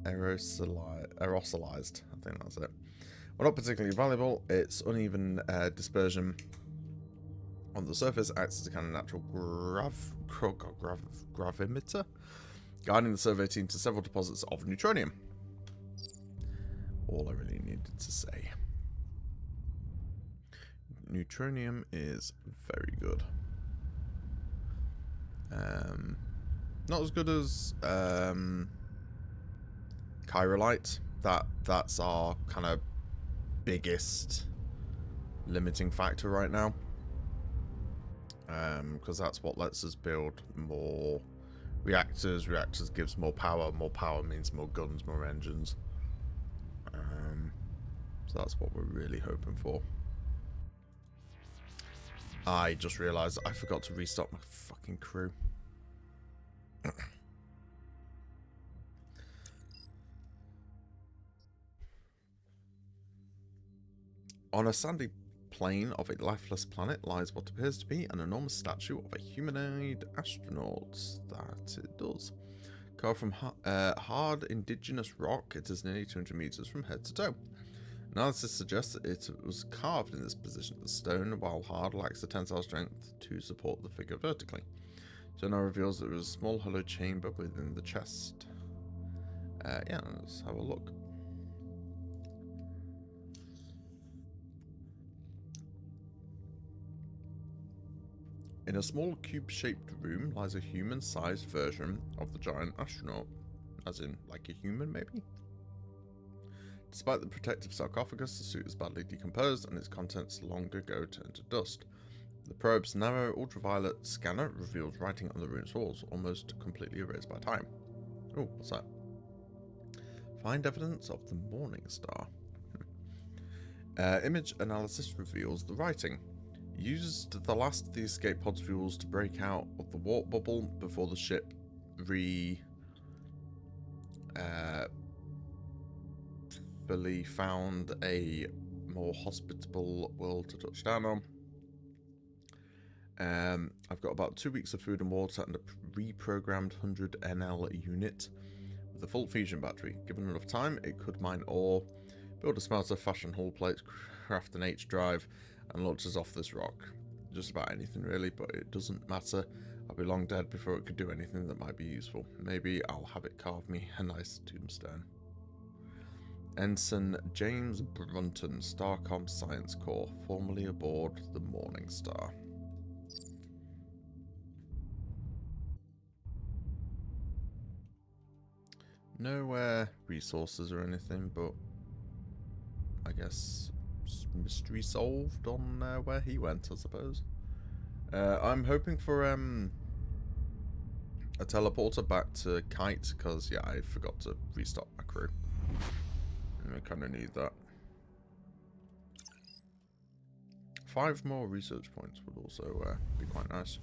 aerosolized, I think that's it. While not particularly valuable, its uneven dispersion on the surface acts as a kind of natural gravimeter, guiding the survey team to several deposits of neutronium. All I really needed to say. Neutronium is very good. Not as good as chirolite. That's our kind of biggest limiting factor right now. Because that's what lets us build more reactors. Reactors gives more power. More power means more guns, more engines. So that's what we're really hoping for. I just realised I forgot to restock my fucking crew. On a sandy plain of a lifeless planet lies what appears to be an enormous statue of a humanoid astronaut. That it does. Carved from hard indigenous rock, it is nearly 200 meters from head to toe. Analysis suggests that it was carved in this position. The stone, while hard, lacks the tensile strength to support the figure vertically. Sonar reveals that there is a small hollow chamber within the chest. Yeah, let's have a look. In a small cube-shaped room lies a human-sized version of the giant astronaut. As in, like a human, maybe? Despite the protective sarcophagus, the suit is badly decomposed and its contents long ago turned to dust. The probe's narrow ultraviolet scanner reveals writing on the room's walls, almost completely erased by time. Oh, what's that? Find evidence of the morning star. Image analysis reveals the writing. Used the last of the escape pod's fuels to break out of the warp bubble before the ship fully found a more hospitable world to touch down on. I've got about 2 weeks of food and water and a reprogrammed 100 NL unit with a full fusion battery. Given enough time, it could mine ore, build a smelter, fashion hull plates, craft an H drive, and launch us off this rock. Just about anything really, but it doesn't matter. I'll be long dead before it could do anything that might be useful. Maybe I'll have it carve me a nice tombstone. Ensign James Brunton, Starcom Science Corps, formerly aboard the Morning Star. No resources or anything, but I guess mystery solved on where he went, I suppose. I'm hoping for a teleporter back to Kite, because yeah, I forgot to restock my crew. And I kind of need that. 5 more research points would also be quite nice.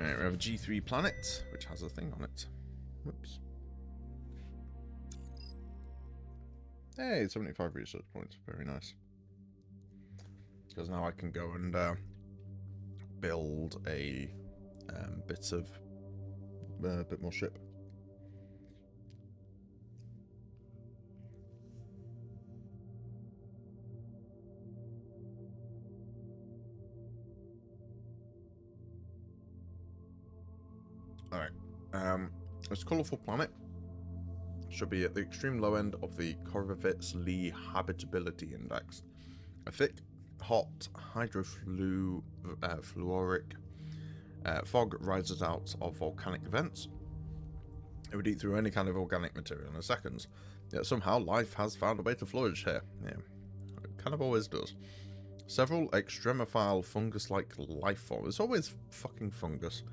Alright, we have a G3 planet, which has a thing on it. Whoops. Hey, 75 research points. Very nice. Because now I can go and build a bit more ship. Alright. This colourful planet should be at the extreme low end of the Corvitz-Lee Habitability Index. A thick, hot, hydrofluoric fog rises out of volcanic vents. It would eat through any kind of organic material in seconds. Yet somehow life has found a way to flourish here. Yeah, it kind of always does. Several extremophile fungus-like life forms. It's always fucking fungus.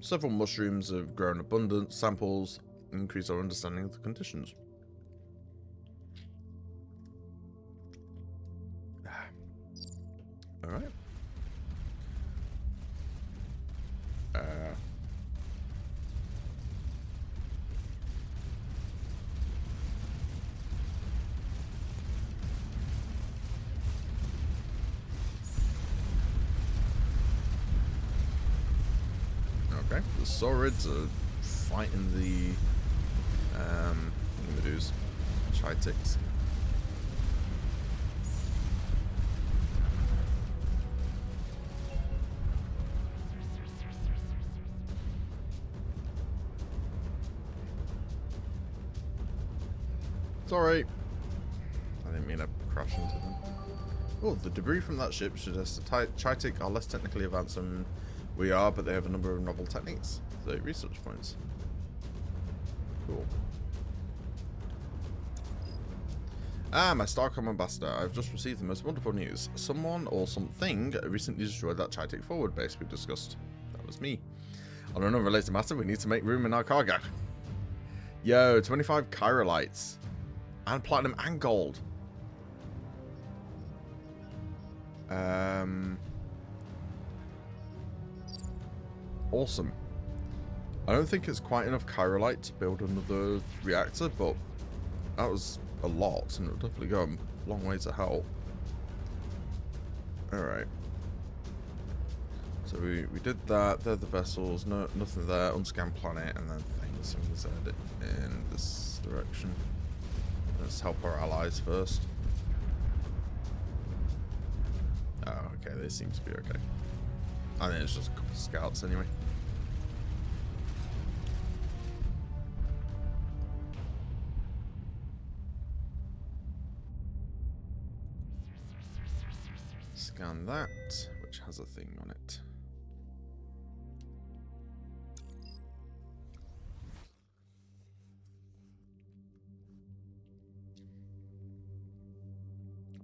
Several mushrooms have grown abundant. Samples increase our understanding of the conditions. Alright. Okay, the Saurids are fighting the Medusa Chitics. Sorry, I didn't mean to crash into them. Oh, the debris from that ship suggests the Chitic are less technically advanced than we are, but they have a number of novel techniques. 30 research points. Cool. Ah, my Starcom ambassador. I've just received the most wonderful news. Someone or something recently destroyed that Chitic forward base we discussed. That was me. On an unrelated matter, we need to make room in our cargo. Yo, 25 chirolites. And platinum and gold. Awesome. I don't think it's quite enough chirolite to build another reactor, but that was a lot, and it'll definitely go a long way to help. Alright. So we did that. They're the vessels. No, nothing there. Unscanned planet, and then things. So let's head in this direction. Let's help our allies first. Oh, okay. They seem to be okay. I think it's just a couple of scouts anyway. Scan that, which has a thing on it.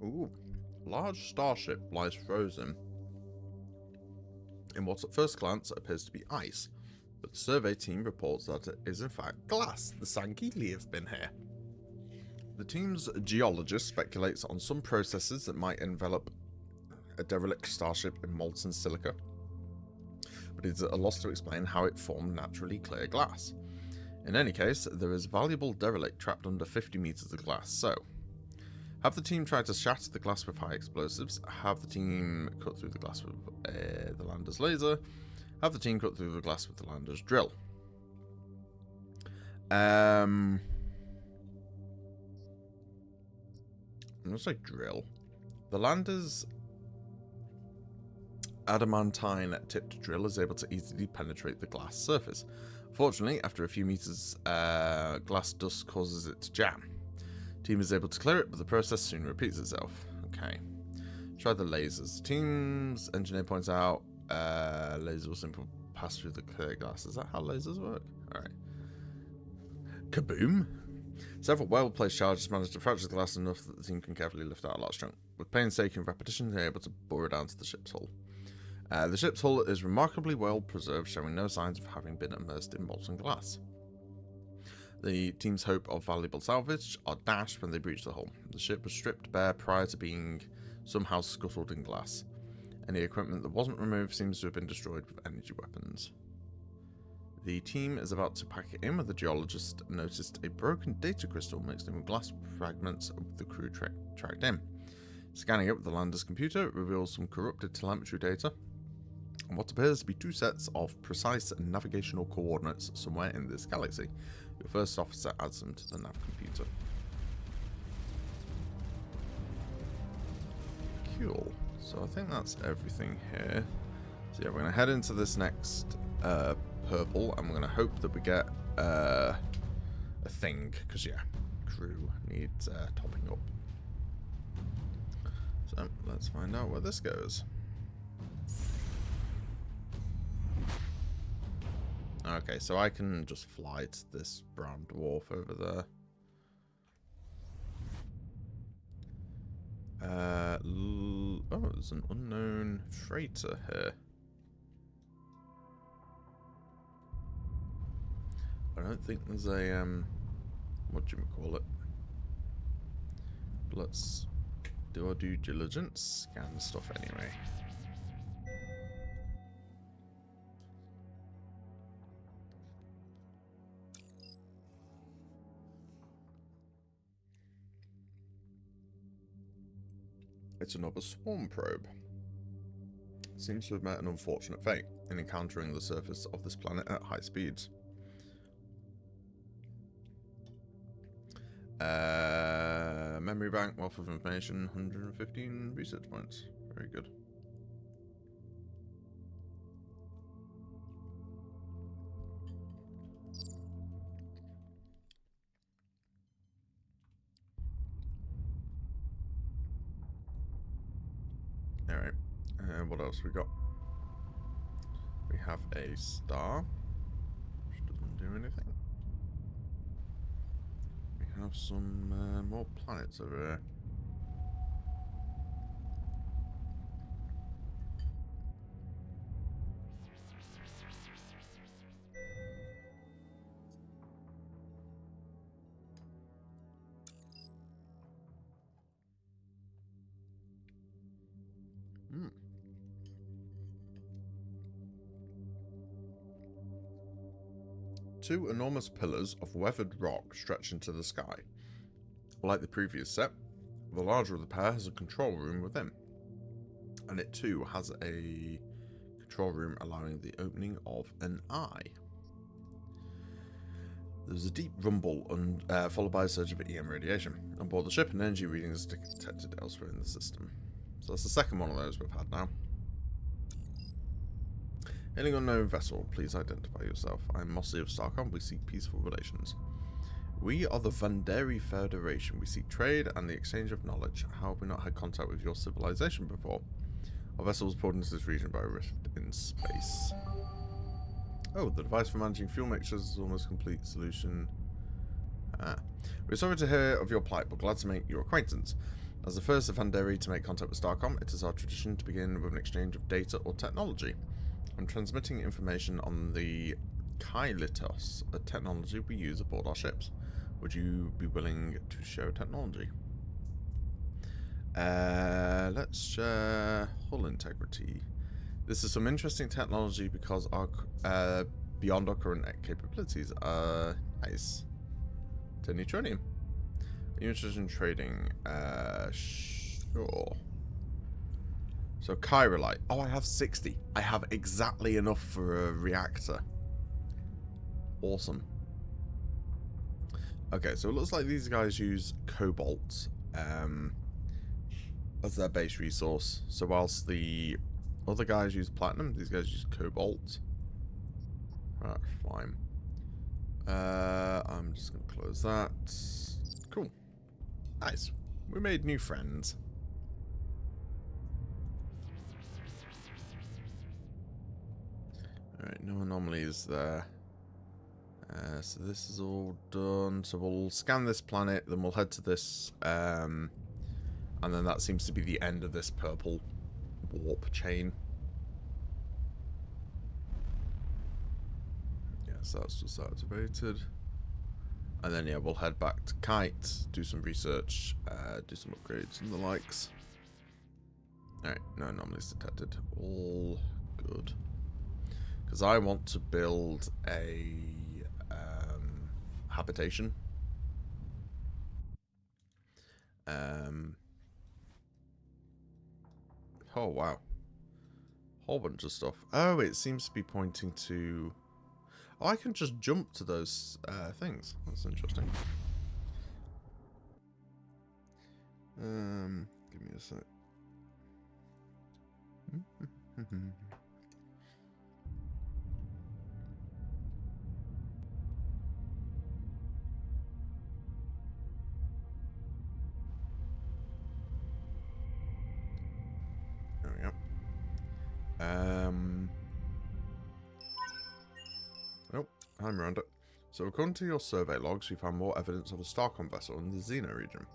Ooh, large starship lies frozen in what at first glance appears to be ice, but the survey team reports that it is in fact glass. The Sangheili have been here. The team's geologist speculates on some processes that might envelop a derelict starship in molten silica, but is at a loss to explain how it formed naturally clear glass. In any case, there is valuable derelict trapped under 50 meters of glass, so have the team try to shatter the glass with high explosives, have the team cut through the glass with the lander's laser, have the team cut through the glass with the lander's drill. I'm going to say drill. The lander's adamantine tipped drill is able to easily penetrate the glass surface. Fortunately, after a few meters, glass dust causes it to jam. Team is able to clear it, but the process soon repeats itself. Okay. Try the lasers. Team's engineer points out lasers will simply pass through the clear glass. Is that how lasers work? Alright. Kaboom! Several well-placed charges manage to fracture the glass enough that the team can carefully lift out a large chunk. With painstaking repetition, they're able to bore it down to the ship's hull. The ship's hull is remarkably well preserved, showing no signs of having been immersed in molten glass. The team's hope of valuable salvage are dashed when they breach the hull. The ship was stripped bare prior to being somehow scuttled in glass. Any equipment that wasn't removed seems to have been destroyed with energy weapons. The team is about to pack it in when the geologist noticed a broken data crystal mixed in with glass fragments the crew tracked in. Scanning it with the lander's computer, it reveals some corrupted telemetry data and what appears to be two sets of precise navigational coordinates somewhere in this galaxy. Your first officer adds them to the nav computer. Cool. So I think that's everything here. So yeah, we're going to head into this next purple, and we're going to hope that we get a thing, because yeah, crew needs topping up. So let's find out where this goes. Okay, so I can just fly to this brown dwarf over there. Oh, there's an unknown freighter here. I don't think there's a, what do you call it? Let's do our due diligence, scan the stuff anyway. It's another swarm probe. Seems to have met an unfortunate fate in encountering the surface of this planet at high speeds. Memory bank, wealth of information, 115 research points. Very good. Alright, what else we got? We have a star, which doesn't do anything. We have some more planets over here. Two enormous pillars of weathered rock stretch into the sky. Like the previous set, the larger of the pair has a control room within. And it too has a control room allowing the opening of an eye. There's a deep rumble followed by a surge of EM radiation. On board the ship, and energy readings detected elsewhere in the system. So that's the second one of those we've had now. Hailing unknown vessel, please identify yourself. I'm Mossy of Starcom. We seek peaceful relations. We are the Vanderi Federation. We seek trade and the exchange of knowledge. How have we not had contact with your civilization before? Our vessel was pulled into this region by a rift in space. Oh, the device for managing fuel mixtures is almost complete solution. We're sorry to hear of your plight, but glad to make your acquaintance. As the first of Vanderi to make contact with Starcom, it is our tradition to begin with an exchange of data or technology. I'm transmitting information on the Kailitos, a technology we use aboard our ships. Would you be willing to share technology? Let's share hull integrity. This is some interesting technology because our beyond our current capabilities. Nice. 10 neutronium. Are you interested in trading? Sure. So Chirolite. Oh, I have 60. I have exactly enough for a reactor. Awesome. Okay, so it looks like these guys use cobalt as their base resource. So whilst the other guys use platinum, these guys use cobalt. Right, fine. I'm just going to close that. Cool. Nice. We made new friends. Alright, no anomalies there. So this is all done. So we'll scan this planet, then we'll head to this, and then that seems to be the end of this purple warp chain. Yeah, so that's just activated. And then, yeah, we'll head back to Kite, do some research, do some upgrades and the likes. Alright, no anomalies detected. All good. Because I want to build a habitation. Oh, wow. Whole bunch of stuff. Oh, it seems to be pointing to... Oh, I can just jump to those things. That's interesting. Give me a sec. There we go. Oh, I'm around it. So according to your survey logs, we found more evidence of a Starcom vessel in the Xeno region.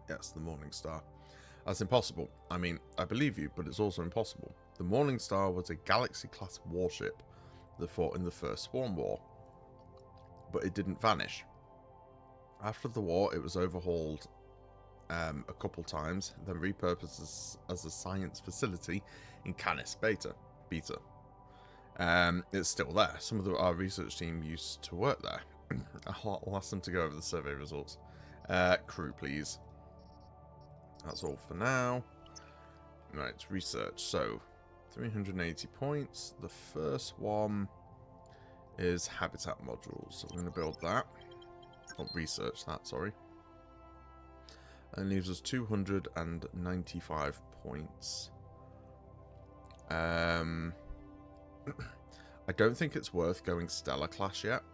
Yes, the Morning Star. That's impossible. I mean, I believe you, but it's also impossible. The Morning Star was a Galaxy-class warship that fought in the First Swarm War, but it didn't vanish. After the war, it was overhauled a couple times, then repurposed as a science facility in Canis Beta. It's still there. Some of our research team used to work there. I'll ask them to go over the survey results. Crew, please. That's all for now. Right, research. So, 380 points. The first one is habitat modules. So we're going to build that. Or research that, sorry. And leaves us 295 points. I don't think it's worth going Stellar class yet,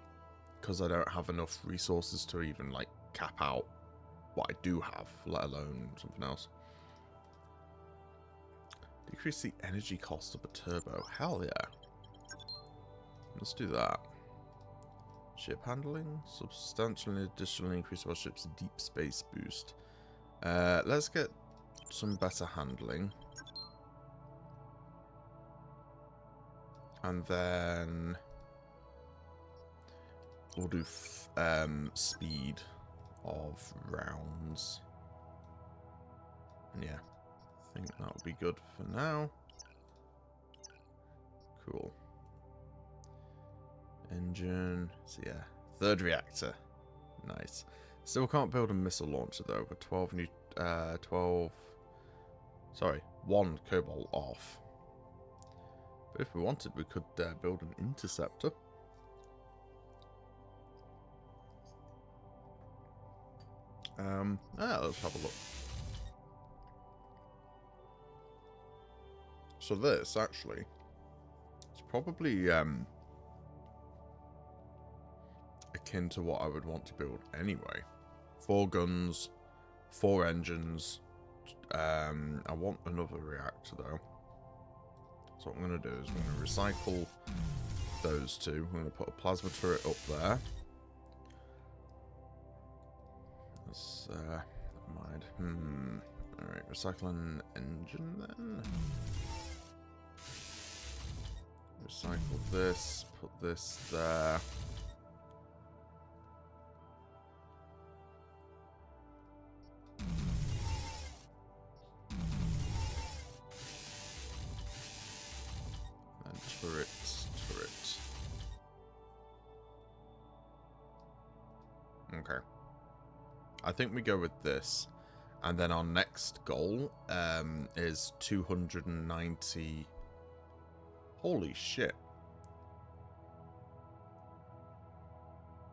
because I don't have enough resources to even like cap out what I do have, let alone something else. Decrease the energy cost of a turbo. Hell yeah. Let's do that. Ship handling. Substantially additionally increase our ship's deep space boost. Let's get some better handling. And then we'll do speed of rounds. Yeah, I think that would be good for now. Cool. Engine. So yeah, third reactor. Nice. Still can't build a missile launcher though. With 12. Sorry, 1 cobalt off. But if we wanted, we could build an interceptor. Let's have a look. So this, actually, it's probably akin to what I would want to build anyway. 4 guns, 4 engines. I want another reactor, though. So what I'm going to do is I'm going to recycle those 2. I'm going to put a plasma turret up there. Let's, never mind. Alright, recycle an engine then. Recycle this, put this there. And turret. Okay. I think we go with this. And then our next goal is 290. Holy shit.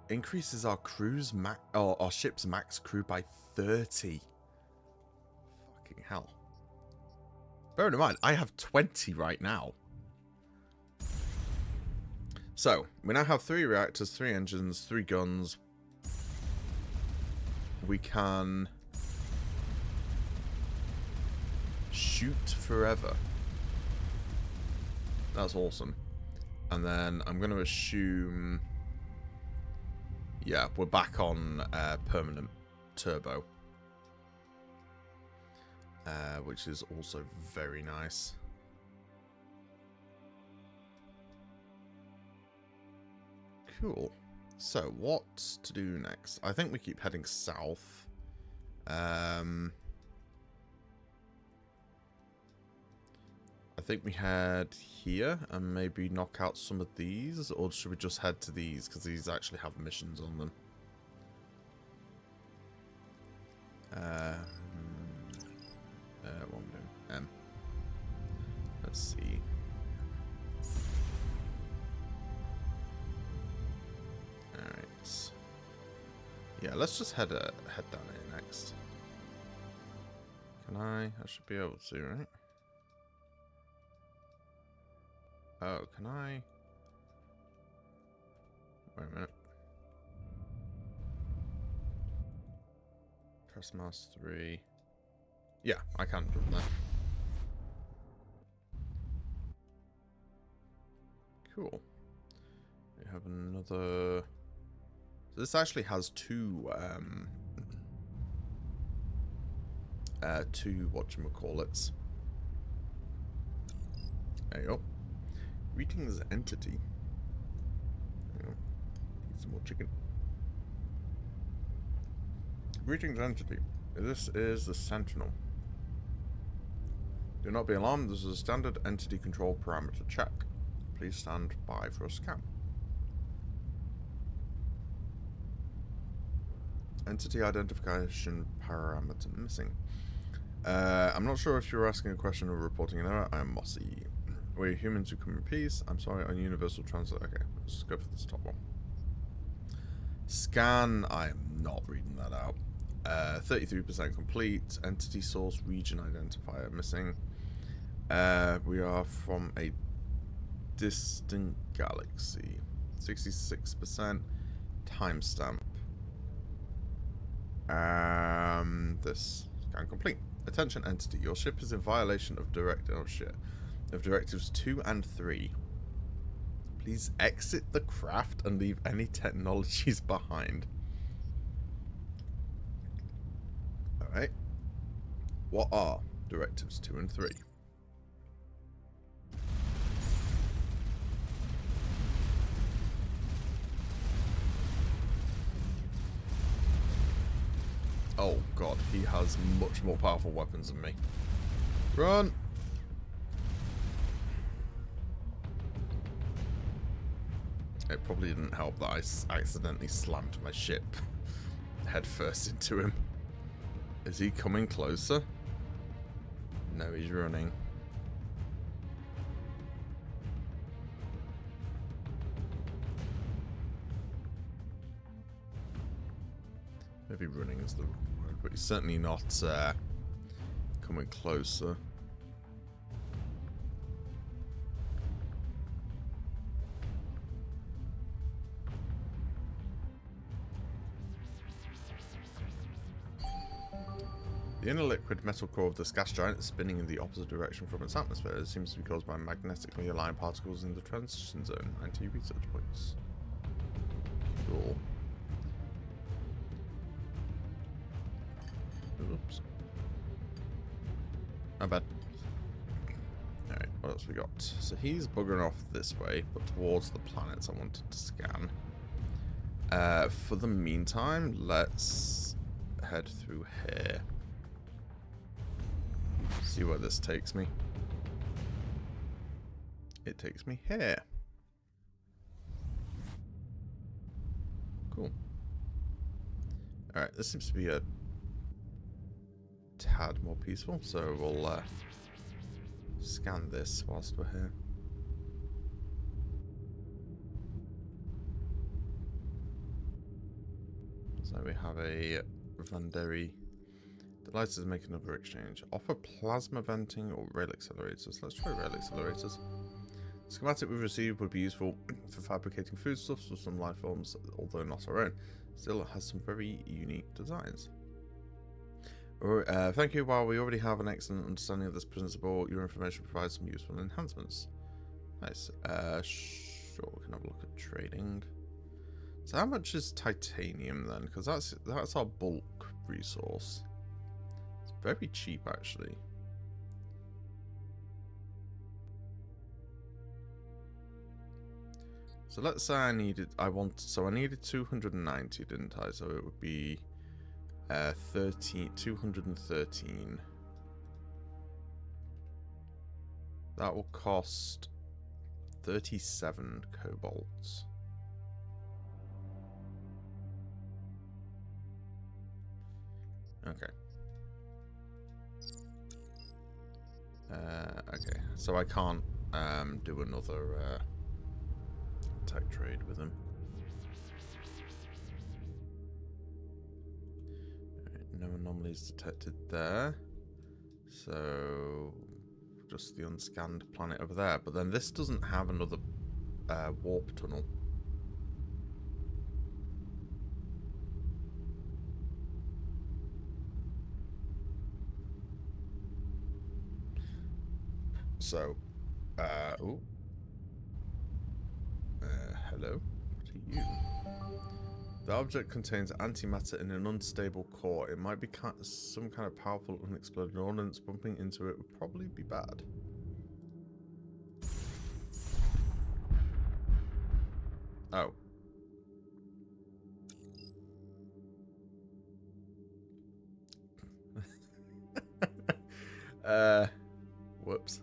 Increases our crew's our ship's max crew by 30. Fucking hell. Bearing in mind, I have 20 right now. So, we now have 3 reactors, 3 engines, 3 guns. We can shoot forever. That's awesome. And then I'm going to assume... Yeah, we're back on permanent turbo. Which is also very nice. Cool. So, what to do next? I think we keep heading south. I think we head here and maybe knock out some of these, or should we just head to these because these actually have missions on them? What am I doing? M. Let's see. Alright. Yeah, let's just head down here next. Can I should be able to, right? Oh, can I? Wait a minute. Press mouse 3. Yeah, I can do that. Cool. We have another... This actually has two whatchamacallits. There you go. Greetings, entity. There you go. Eat some more chicken. Greetings, entity. This is the Sentinel. Do not be alarmed, this is a standard entity control parameter check. Please stand by for a scan. Entity identification parameter missing. I'm not sure if you're asking a question or reporting an error. I am Mossy. We're humans who come in peace. I'm sorry, on Universal Translate. Okay, let's go for this top one. Scan. I am not reading that out. 33% complete. Entity source region identifier missing. We are from a distant galaxy. 66%. Timestamp. This scan complete. Attention entity. Your ship is in violation of directives 2 and 3. Please exit the craft and leave any technologies behind. Alright. What are directives 2 and 3? Oh god, he has much more powerful weapons than me. Run! It probably didn't help that I accidentally slammed my ship head first into him. Is he coming closer? No, he's running. Maybe running is the wrong word, but he's certainly not coming closer. The inner liquid metal core of this gas giant is spinning in the opposite direction from its atmosphere. It seems to be caused by magnetically aligned particles in the transition zone. 90 research points. Cool. Oops. My bad. Alright, what else we got? So he's buggering off this way, but towards the planets I wanted to scan. For the meantime, let's head through here. See where this takes me. It takes me here. Cool. Alright, this seems to be a tad more peaceful, so we'll scan this whilst we're here. So we have a Vanderi. Delighted to make another exchange. Offer plasma venting or rail accelerators. Let's try rail accelerators. The schematic we've received would be useful for fabricating foodstuffs for some life forms, although not our own. Still, it has some very unique designs. Thank you. While we already have an excellent understanding of this principle, your information provides some useful enhancements. Nice. Sure, we can have a look at trading. So how much is titanium then? Because that's our bulk resource. It's very cheap actually. So let's say I needed 290, didn't I? So it would be 213. That will cost 37 cobalts. Okay. Okay, so I can't do another tech trade with him. Right, no anomalies detected there. So just the unscanned planet over there. But then this doesn't have another warp tunnel. So, hello? What are you? The object contains antimatter in an unstable core. It might be some kind of powerful unexploded ordnance. Bumping into it would probably be bad. Oh. Whoops.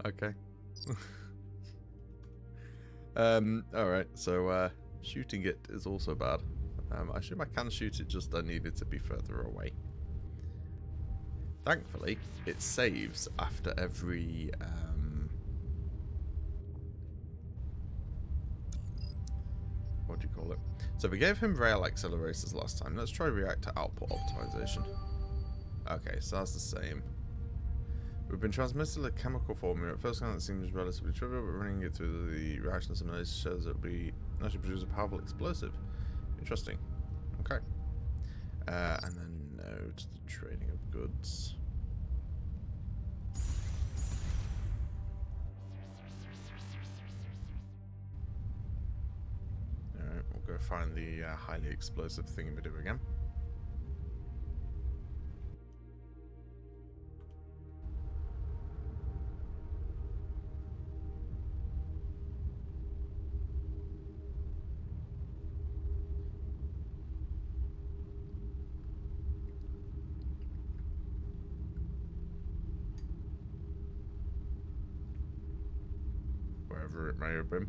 Okay. Alright, so, shooting it is also bad. I assume I can shoot it, just I need it to be further away. Thankfully, it saves after every, what do you call it? So we gave him rail accelerators last time. Let's try reactor output optimization. Okay, so that's the same. We've been transmitted a chemical formula. At first glance, it seems relatively trivial, but running it through the reaction simulation shows it will be actually produce a powerful explosive. Interesting. Okay. And then no to the trading of goods. Alright, we'll go find the highly explosive thingy-ma-do again. Wherever it may have been.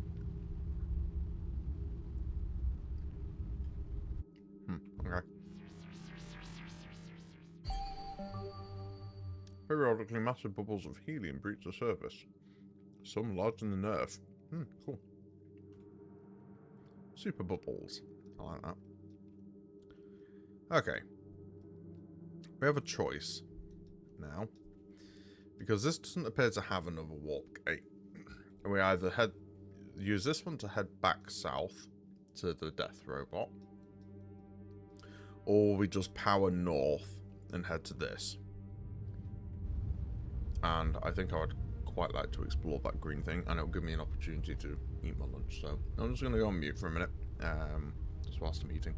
Periodically, massive bubbles of helium breach the surface. Some larger than Earth. Cool. Super bubbles. I like that. Okay. We have a choice now. Because this doesn't appear to have another warp gate. We either use this one to head back south to the death robot. Or we just power north and head to this. And I think I would quite like to explore that green thing, and it'll give me an opportunity to eat my lunch. So I'm just going to go on mute for a minute, just whilst I'm eating.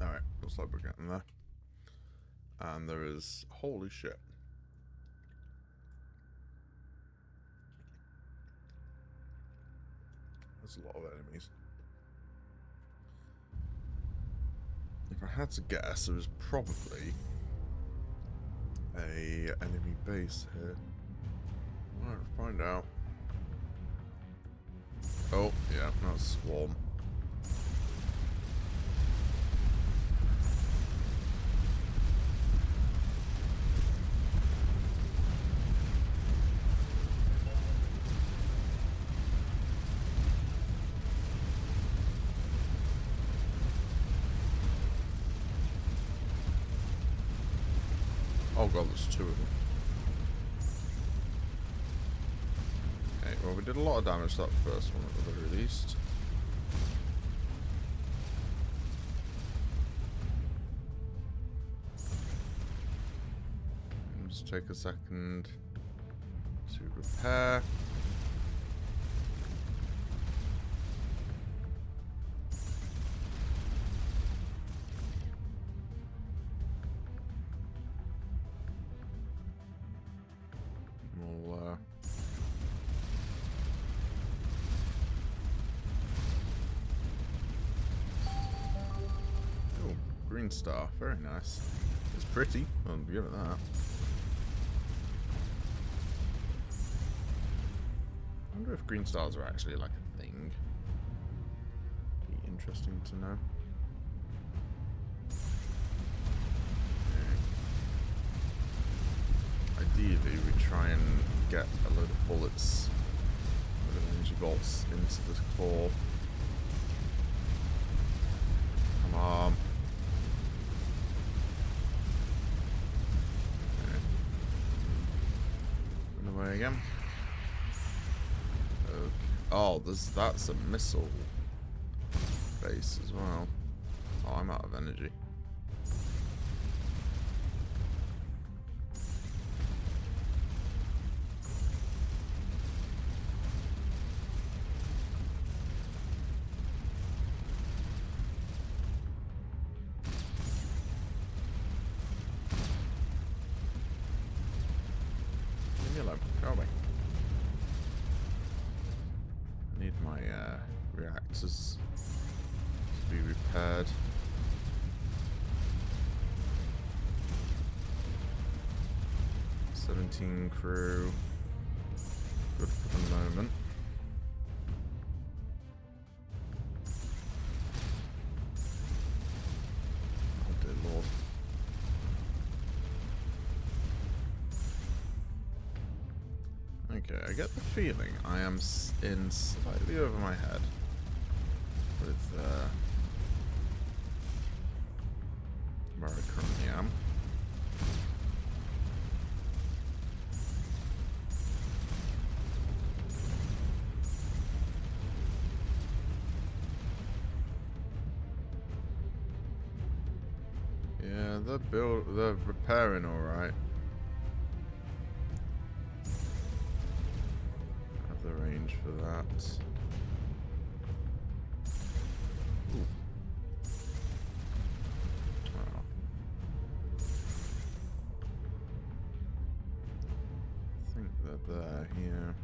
Alright, looks like we're getting there. And there is... holy shit. There's a lot of enemies. If I had to guess, there was probably a enemy base here. Alright, find out. Oh, yeah, that's Swarm. Oh god, there's two of them. Okay, well we did a lot of damage to that first one at the very least. Let's take a second to repair. Green star, very nice. It's pretty, I'll give it that. I wonder if green stars are actually like a thing. Be interesting to know. Ideally, we try and get a load of bullets, a load of energy bolts into the core. Come on. Away again. Okay. Oh, that's a missile base as well. Oh, I'm out of energy. Reactors to be repaired. "17 crew. Good for the moment. Oh dear lord. Okay, I get the feeling I am in slightly over my head with where I currently am. Yeah, they're repairing all right. Have the range for that. Ooh. Wow. I think they're there here.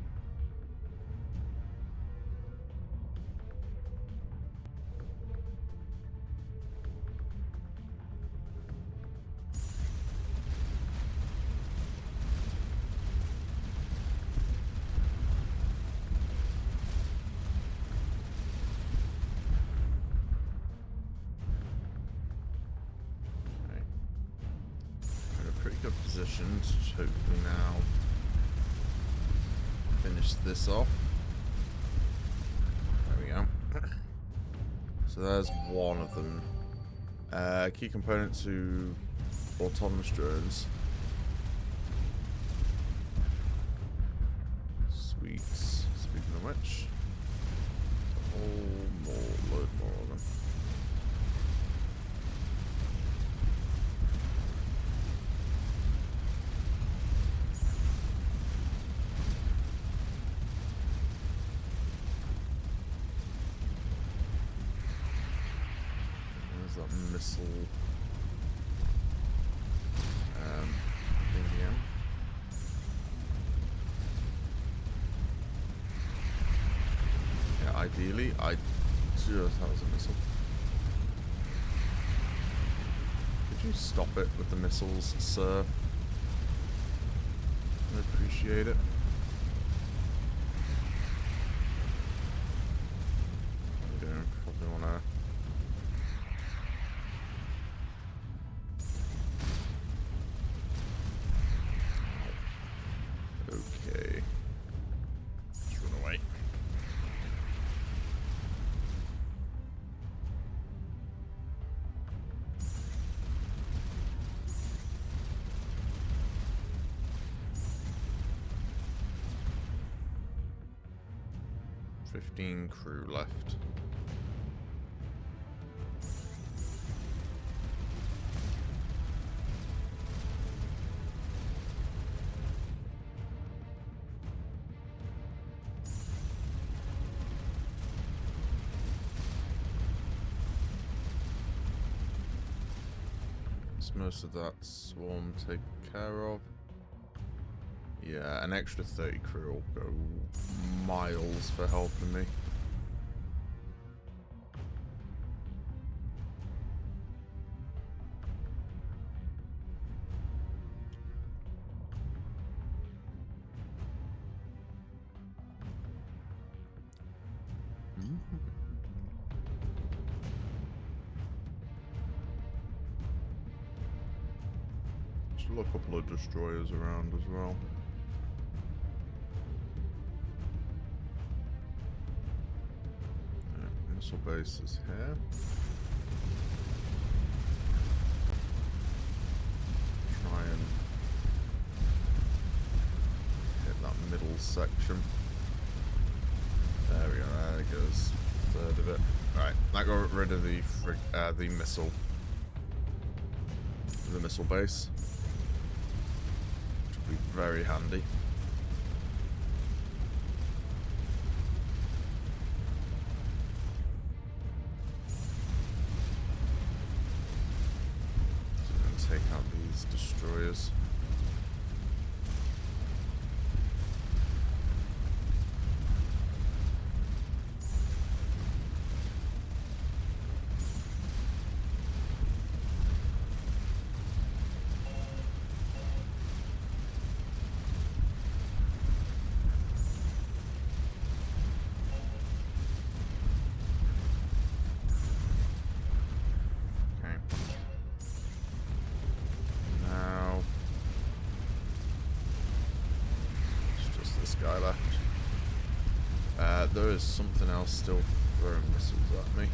Pretty good position to hopefully now finish this off. There we go. So there's one of them. Key component to autonomous drones. Sweet. Speaking of which, load more of them. That missile thing again. Yeah, ideally, I just that was a missile. Could you stop it with the missiles, sir? I appreciate it. We don't probably wanna. Okay. Let's run away. "15 crew left. Most of that swarm taken care of. Yeah, an extra 30 crew will go miles for helping me. Still a couple of destroyers around as well. Yeah, missile base is here. Try and hit that middle section. There we go, there goes a third of it. Right, that got rid of the missile. The missile base. Which will be very handy. So I'm going to take out these destroyers. guy left. There is something else still throwing missiles at me.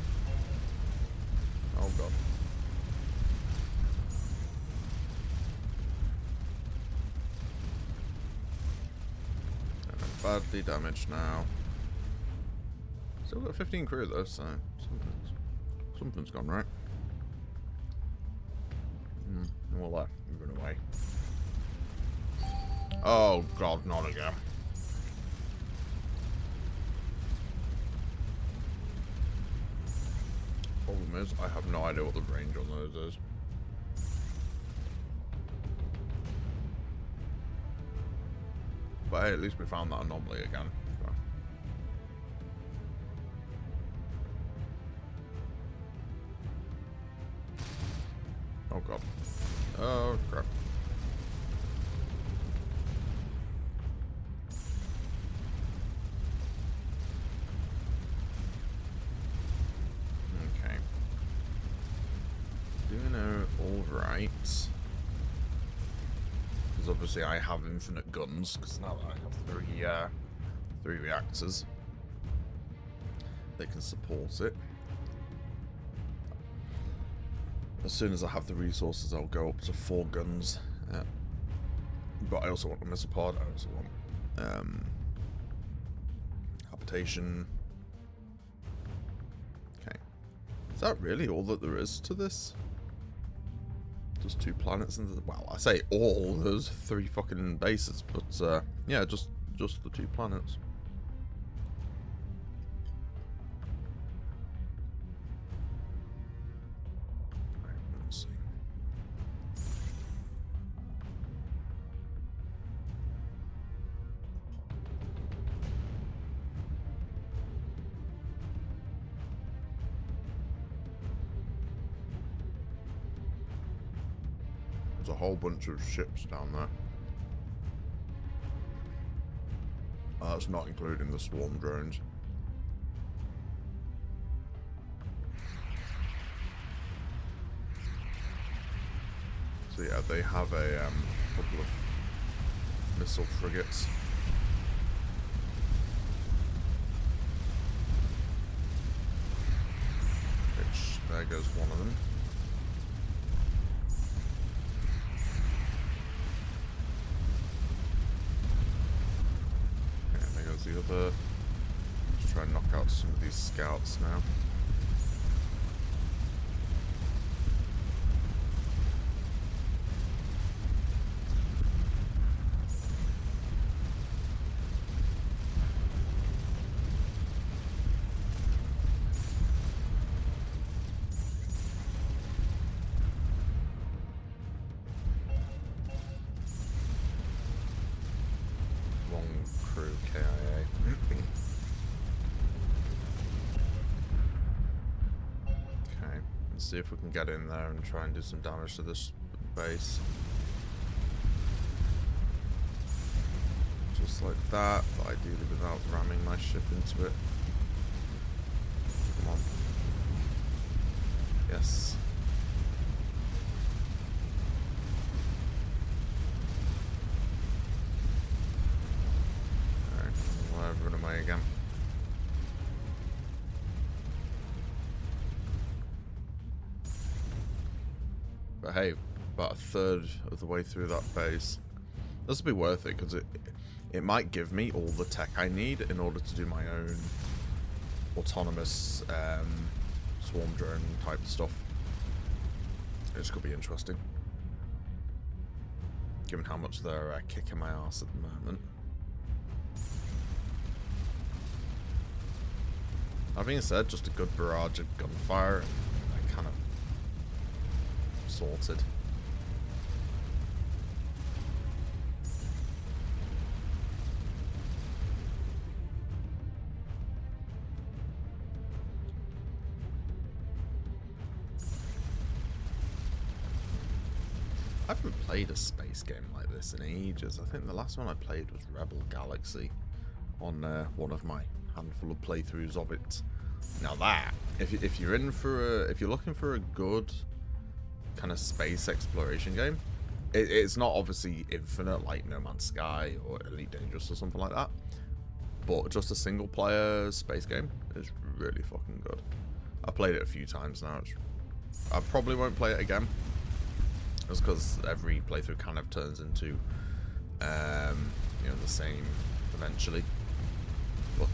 Oh god. Badly damaged now. Still got 15 crew though, so something's gone right. Well, that run away. Oh god, not again. Problem is, I have no idea what the range on those is. But hey, at least we found that anomaly again. So. Oh god. Oh crap. Okay. Doing alright. Because obviously I have infinite guns, because now that I have three reactors, they can support it. As soon as I have the resources, I'll go up to 4 guns. But I also want a missile pod. I also want habitation. Okay. Is that really all that there is to this? Just 2 planets and well, I say all. There's 3 fucking bases, but yeah, just the 2 planets. Right, let's see. There's a whole bunch of ships down there. That's not including the swarm drones. So yeah, they have a couple of missile frigates. Which, there goes one of them. The other. Just try and knock out some of these scouts now. Wrong crew, KIA. See if we can get in there and try and do some damage to this base. Just like that, but ideally without ramming my ship into it. Come on. Yes. Alright, whatever, run away again. But hey, about 1/3 of the way through that base. This will be worth it, because it might give me all the tech I need in order to do my own autonomous swarm drone type stuff. Which could be interesting. Given how much they're kicking my ass at the moment. That being said, just a good barrage of gunfire, I kind of sorted. I haven't played a space game like this in ages. I think the last one I played was Rebel Galaxy on one of my handful of playthroughs of it. Now that, if you're looking for a good kind of space exploration game, It's not obviously infinite like No Man's Sky or Elite Dangerous or something like that, but just a single player space game is really fucking good. I've played it a few times now. I probably won't play it again, just because every playthrough kind of turns into you know, the same eventually. But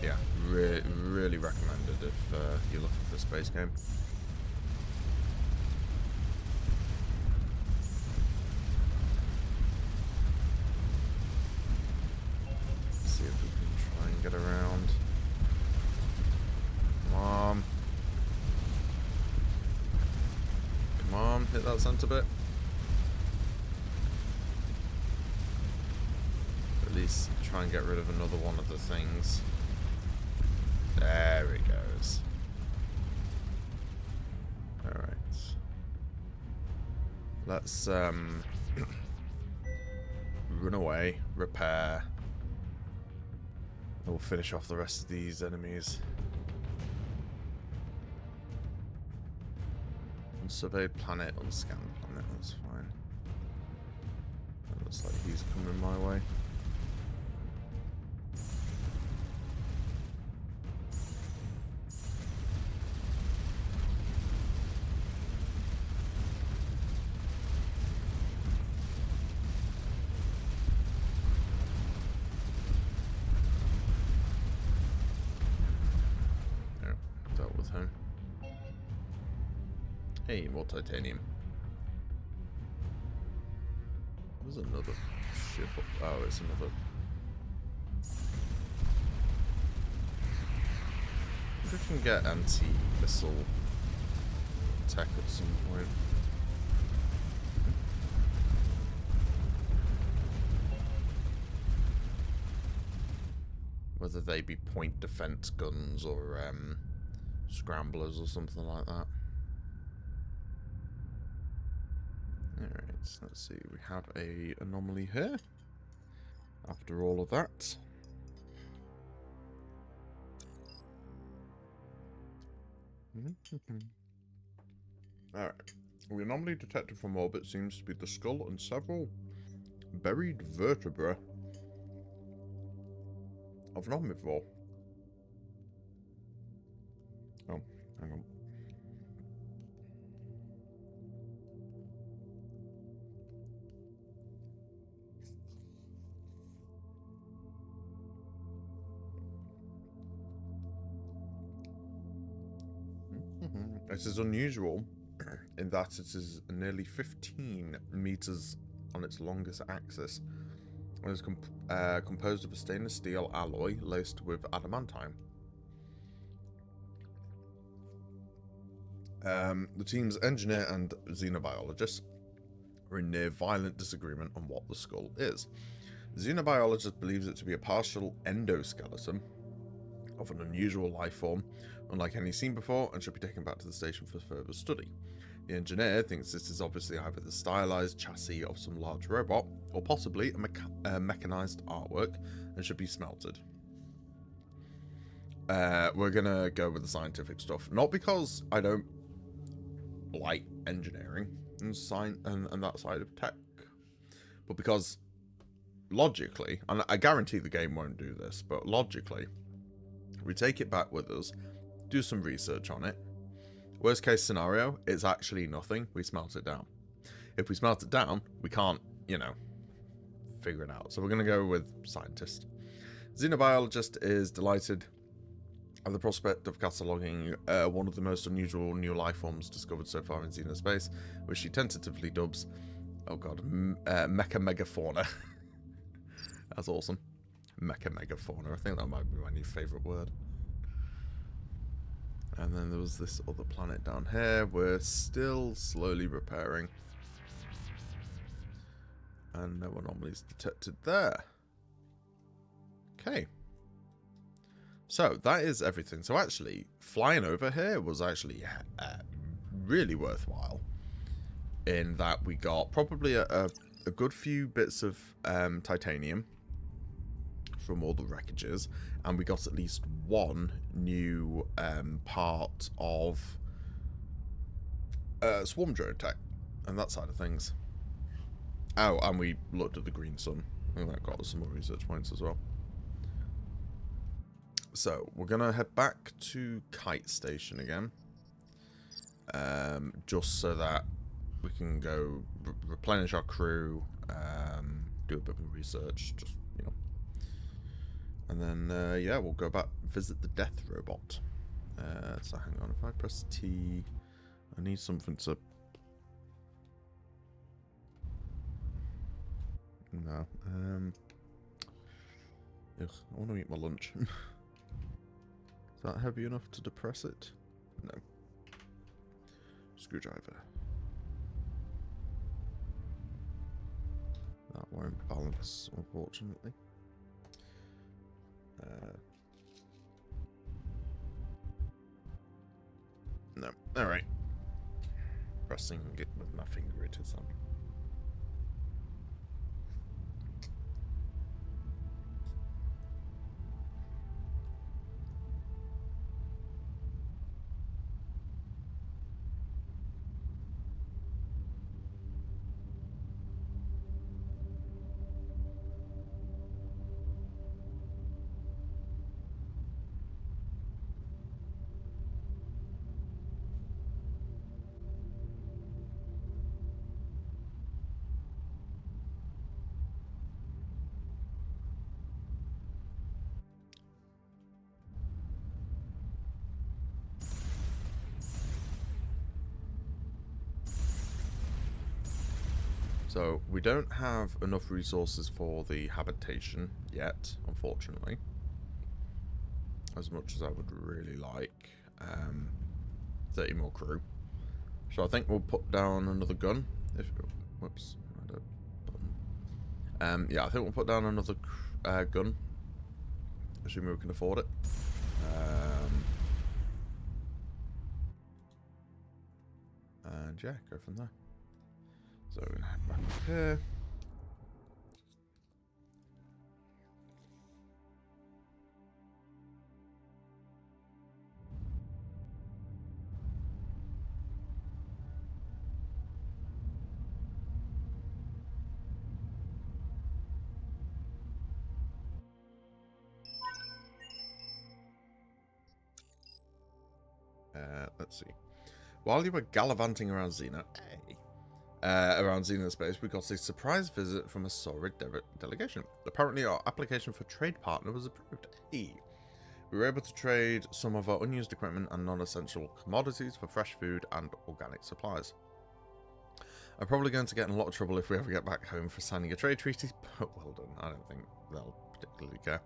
yeah, really recommended if you're looking for a space game. Let's see if we can try and get around. Come on. Come on, hit that center bit. At least try and get rid of another one of the things. There it goes. Alright. Let's run away, repair. And we'll finish off the rest of these enemies. Unsurveyed planet, unscanned planet, that's fine. It looks like he's coming my way. Dealt with him. Hey, more titanium. There's another ship. Oh, it's another. I think we can get anti-missile tech at some point. Whether they be point defense guns or scramblers or something like that. Alright, so let's see. We have a anomaly here. After all of that. Alright. The anomaly detected from orbit seems to be the skull and several buried vertebrae of an omnivore. Oh, hang on. It is unusual in that it is nearly 15 meters on its longest axis and is composed of a stainless steel alloy laced with adamantine. The team's engineer and xenobiologist are in near violent disagreement on what the skull is. The xenobiologist believes it to be a partial endoskeleton of an unusual life form, unlike any seen before, and should be taken back to the station for further study. The engineer thinks this is obviously either the stylized chassis of some large robot, or possibly a mechanized artwork, and should be smelted. We're gonna go with the scientific stuff, not because I don't like engineering and and that side of tech, but because logically, and I guarantee the game won't do this, but logically, we take it back with us, do some research on it. Worst case scenario, it's actually nothing. We smelt it down. If we smelt it down, we can't, you know, figure it out. So we're going to go with scientist. Xenobiologist is delighted at the prospect of cataloguing one of the most unusual new life forms discovered so far in Xenospace, which she tentatively dubs, oh god, Mecha Megafauna. That's awesome. Mecha Megafauna. I think that might be my new favourite word. And then there was this other planet down here. We're still slowly repairing. And no anomalies detected there. Okay. So, that is everything. So actually, flying over here was actually really worthwhile. In that we got probably a good few bits of titanium from all the wreckages, and we got at least one new part of swarm drone tech and that side of things. Oh, and we looked at the green sun, and that got us some more research points as well. So we're gonna head back to Kite Station again, just so that we can go replenish our crew, do a bit more research, just, you know, and then yeah, we'll go back visit the death robot. So hang on, if I press T, I need something to. No. Ugh, I want to eat my lunch. Is that heavy enough to depress it? No. Screwdriver. That won't balance, unfortunately. No. Alright. Pressing it with my finger, it is on. So, we don't have enough resources for the habitation yet, unfortunately. As much as I would really like 30 more crew. So I think we'll put down another gun. If whoops, I had a button. Yeah, I think we'll put down another gun. Assuming we can afford it. And yeah, go from there. So we're gonna head back up here. Let's see. While you were gallivanting around Xena, around Xena space, we got a surprise visit from a Saurid delegation. Apparently, our application for trade partner was approved. Hey. We were able to trade some of our unused equipment and non-essential commodities for fresh food and organic supplies. I'm probably going to get in a lot of trouble if we ever get back home for signing a trade treaty, but well done. I don't think they'll particularly care.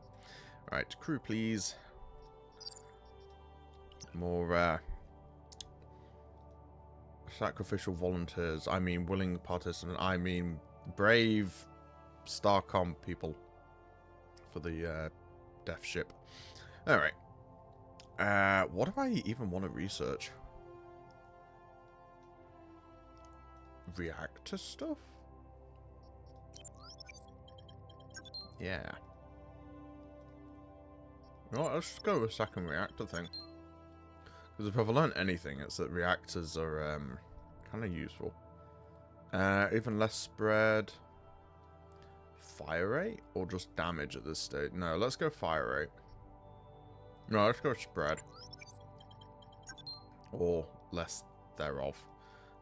Right, crew, please. More sacrificial volunteers. I mean, willing participants. I mean, brave Starcom people for the death ship. Alright. What do I even want to research? Reactor stuff? Yeah. You know what, let's just go with a second reactor thing. Because if I've learned anything, it's that reactors are kind of useful. Even less spread. Fire rate? Or just damage at this stage? No, let's go fire rate. No, let's go spread. Or less thereof.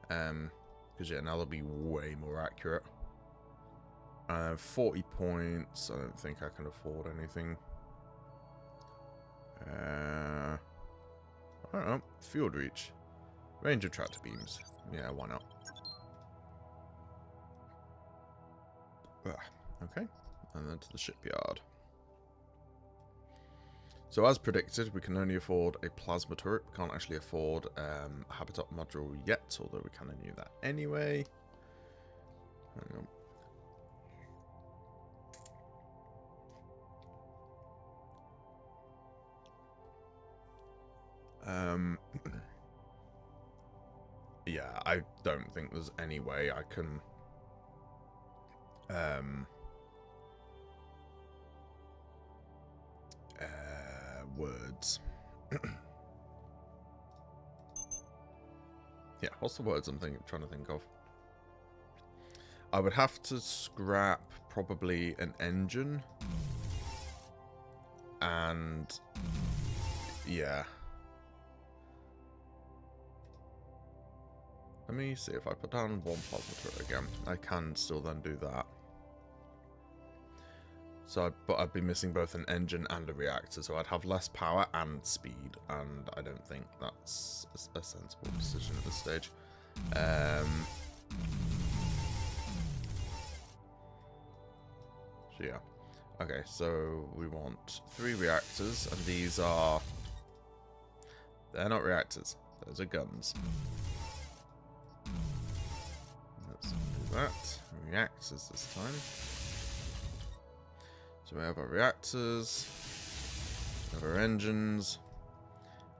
Because yeah, now they'll be way more accurate. 40 points. I don't think I can afford anything. I don't know. Field reach. Range of tractor beams. Yeah, why not? Okay. And then to the shipyard. So as predicted, we can only afford a plasma turret. We can't actually afford a habitat module yet, although we kind of knew that anyway. Hang on. Yeah, I don't think there's any way I can words. Yeah, what's the words I'm trying to think of? I would have to scrap probably an engine. And yeah. Let me see if I put down one plasma turret again. I can still then do that. So, but I'd be missing both an engine and a reactor, so I'd have less power and speed, and I don't think that's a sensible decision at this stage. So yeah. Okay, so we want 3 reactors, and these are... They're not reactors. Those are guns. Let's do that. Reactors this time. So we have our reactors, we have our engines,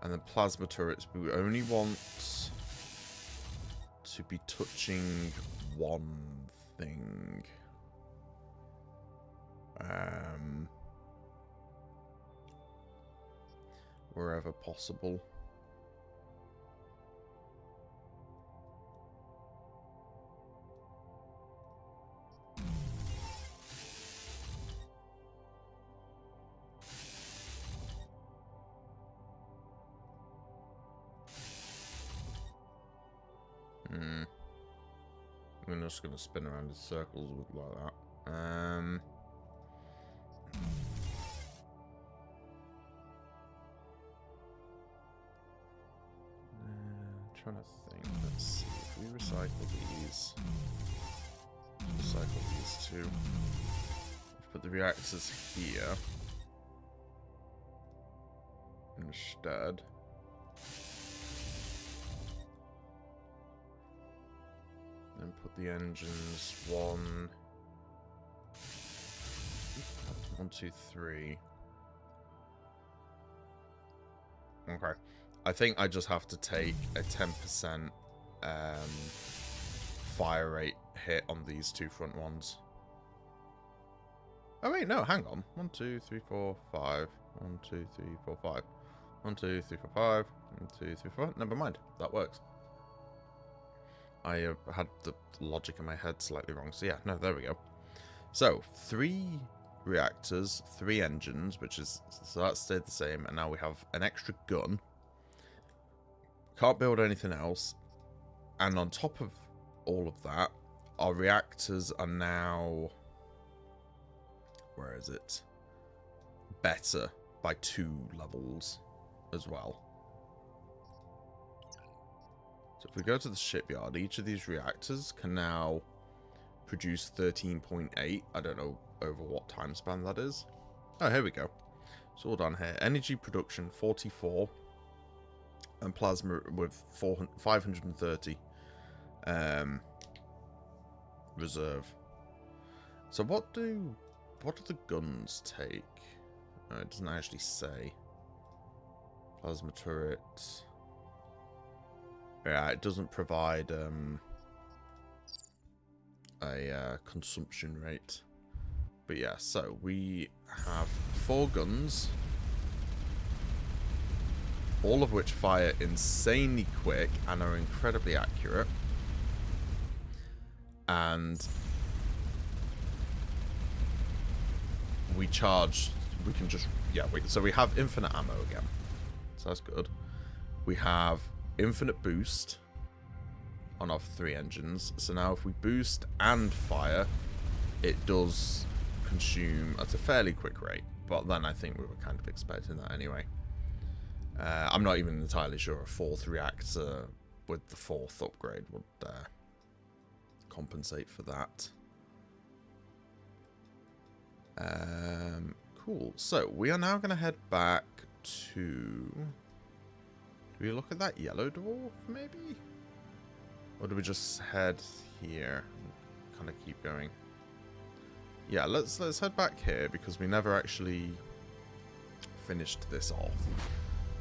and then plasma turrets. We only want to be touching one thing. Wherever possible. I'm just going to spin around in circles like that. Trying to think. Let's see if we recycle these. Recycle these 2. Put the reactors here instead. Then put the engines 1, 2, 3. Okay. I think I just have to take a 10% fire rate hit on these 2 front ones. Oh wait, no, hang on. 1, 2, 3, 4, 5. 1, 2, 3, 4, 5. 1, 2, 3, 4, 5. 1, 2, 3, 4. Never mind. That works. I had the logic in my head slightly wrong. So yeah, no, there we go. So 3 reactors, 3 engines, which is, so that stayed the same, and now we have an extra gun. Can't build anything else, and on top of all of that, our reactors are now, where is it, better by 2 levels as well. So if we go to the shipyard, each of these reactors can now produce 13.8. I don't know over what time span that is. Oh, here we go. It's all down here. Energy production 44, and plasma with 530 reserve. So what do the guns take? Oh, it doesn't actually say. Plasma turret. Yeah, it doesn't provide a consumption rate. But yeah, so we have 4 guns, all of which fire insanely quick and are incredibly accurate. And we charge, we can just, yeah, so we have infinite ammo again. So that's good. We have infinite boost on our 3 engines. So now if we boost and fire, it does consume at a fairly quick rate. But then I think we were kind of expecting that anyway. I'm not even entirely sure a 4th reactor with the 4th upgrade would compensate for that. Cool. So we are now going to head back to... Do we look at that yellow dwarf, maybe? Or do we just head here and kind of keep going? Yeah, let's head back here because we never actually finished this off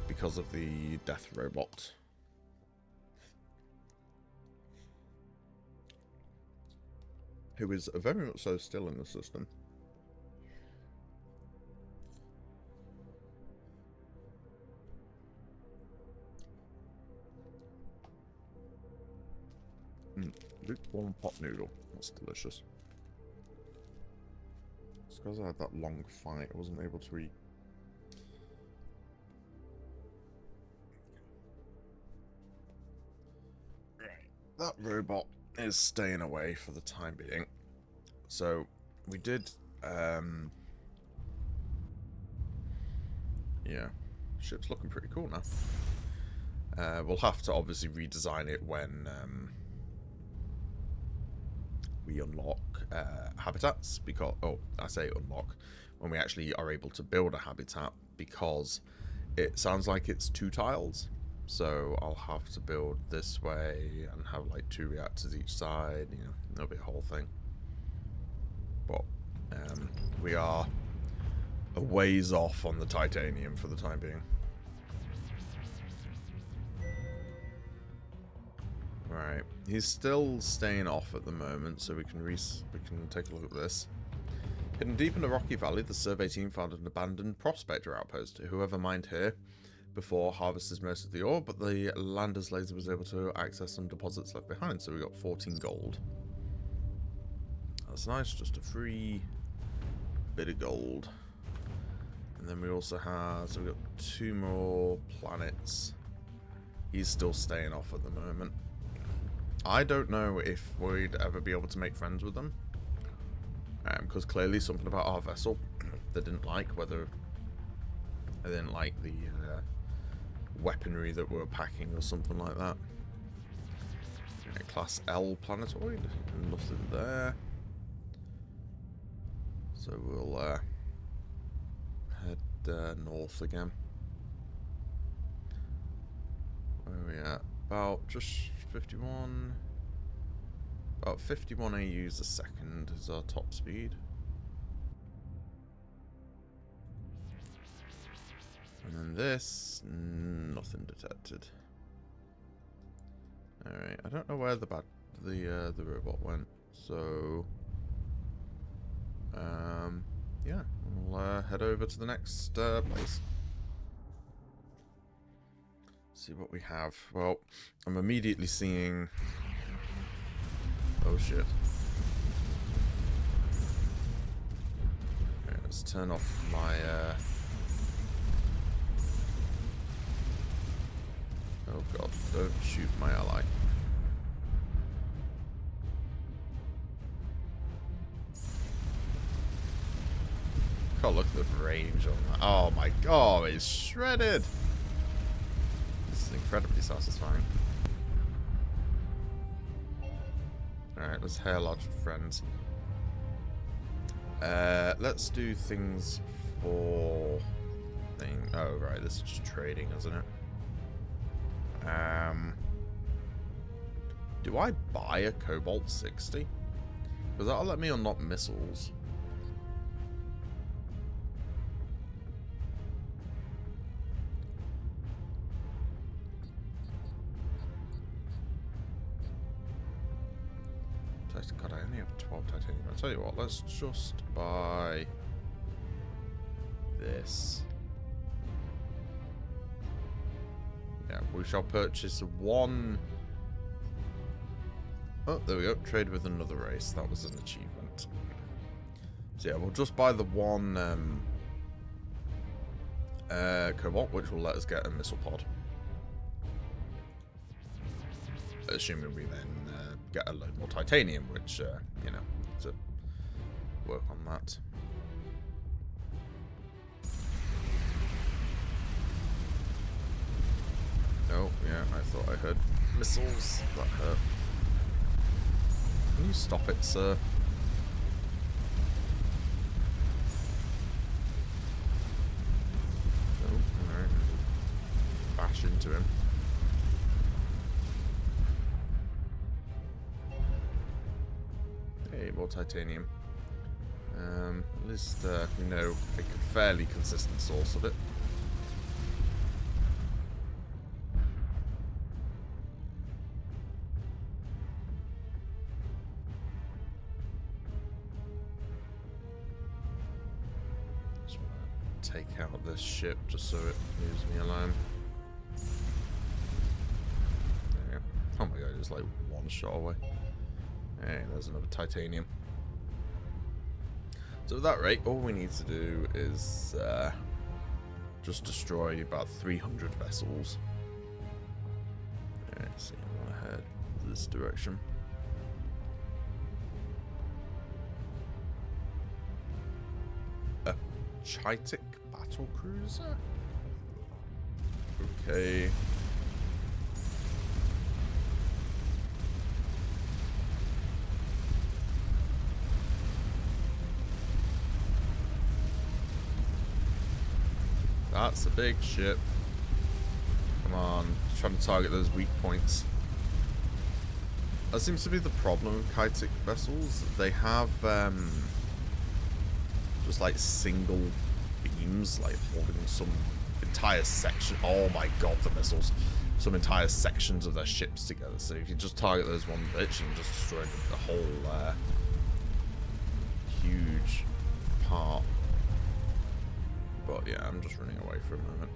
because of the death robot. Who is very much so still in the system. Lukewarm pot noodle. That's delicious. It's because I had that long fight, I wasn't able to eat. Right. That robot is staying away for the time being. So, we did, yeah. Ship's looking pretty cool now. We'll have to obviously redesign it when we unlock habitats, because, oh, I say unlock, when we actually are able to build a habitat, because it sounds like it's 2 tiles, so I'll have to build this way and have like 2 reactors each side, you know, it'll be a whole thing. But we are a ways off on the titanium for the time being. Right, he's still staying off at the moment, so we can take a look at this. Hidden deep in a rocky valley, the survey team found an abandoned prospector outpost. Whoever mined here before harvested most of the ore, but the lander's laser was able to access some deposits left behind, so we got 14 gold. That's nice, just a free bit of gold. And then we also have, so we got 2 more planets. He's still staying off at the moment. I don't know if we'd ever be able to make friends with them. Because clearly something about our vessel they didn't like, whether they didn't like the weaponry that we were packing or something like that. Okay, Class L planetoid, nothing there. So we'll head north again. Where are we at? About just 51. About 51 AUs a second is our top speed. And then this, nothing detected. Alright, I don't know where the robot went, so yeah, we'll head over to the next place. See what we have. Well, I'm immediately seeing... Oh shit. Alright, let's turn off my Oh god, don't shoot my ally. God, look at the range on that. Oh my god, it's shredded! This is incredibly satisfying. Alright, let's hair lodge friends. Let's do things for... Oh, right, this is just trading, isn't it? Do I buy a Cobalt 60? Because that'll let me unlock missiles. God, I only have 12 titanium. I'll tell you what, let's just buy this. Yeah, we shall purchase 1. Oh, there we go. Trade with another race. That was an achievement. So yeah, we'll just buy the 1 Cobalt, which will let us get a missile pod. Assuming we then get a load more titanium, which, you know, to work on that. Oh, yeah, I thought I heard missiles. That hurt. Can you stop it, sir? Oh, alright. Bash into him. Hey, more titanium. At least we know a fairly consistent source of it. Just want to take out this ship just so it leaves me alone. There we go. Oh my god, it's like one shot away. Hey, there's another titanium. So at that rate, all we need to do is just destroy about 300 vessels. Alright, so I'm gonna head this direction. A Chitic battle cruiser? Okay. That's a big ship. Come on, trying to target those weak points. That seems to be the problem with Chitic vessels. They have just like single beams, like holding some entire section. Oh my god, the missiles! Some entire sections of their ships together. So if you just target those one bit, you can just destroy the whole huge part. But yeah, I'm just running away for a moment.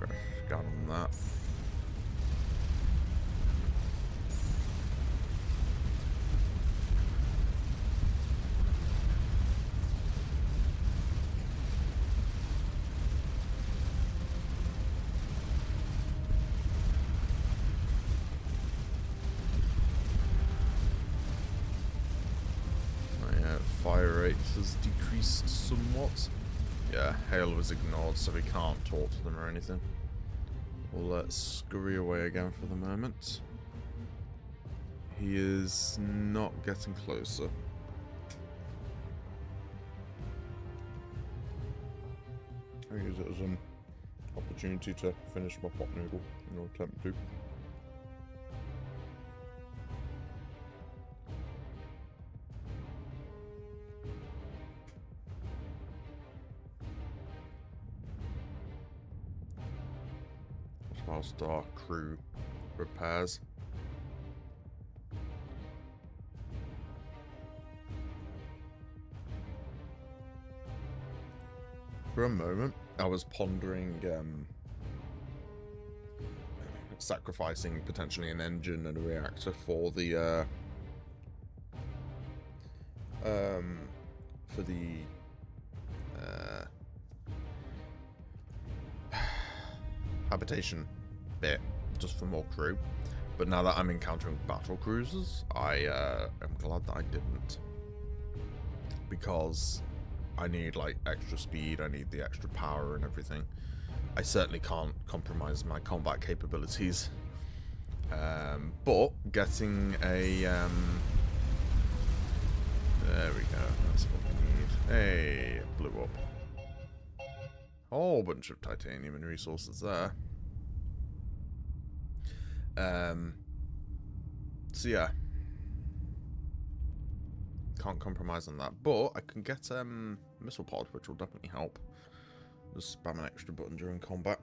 I'll go scan on that. Fire rate has decreased somewhat. Yeah, hail was ignored, so we can't talk to them or anything. We'll scurry away again for the moment. He is not getting closer. I use it as an opportunity to finish my pot noodle, or attempt to. Whilst our crew repairs. For a moment, I was pondering sacrificing potentially an engine and a reactor for the habitation bit, just for more crew. But now that I'm encountering battle cruisers, I am glad that I didn't, because I need like extra speed, I need the extra power and everything. I certainly can't compromise my combat capabilities, but getting a there we go, that's what we need. Hey, it blew up. Whole bunch of titanium and resources there. So yeah, can't compromise on that, but I can get missile pod, which will definitely help. Just spam an extra button during combat.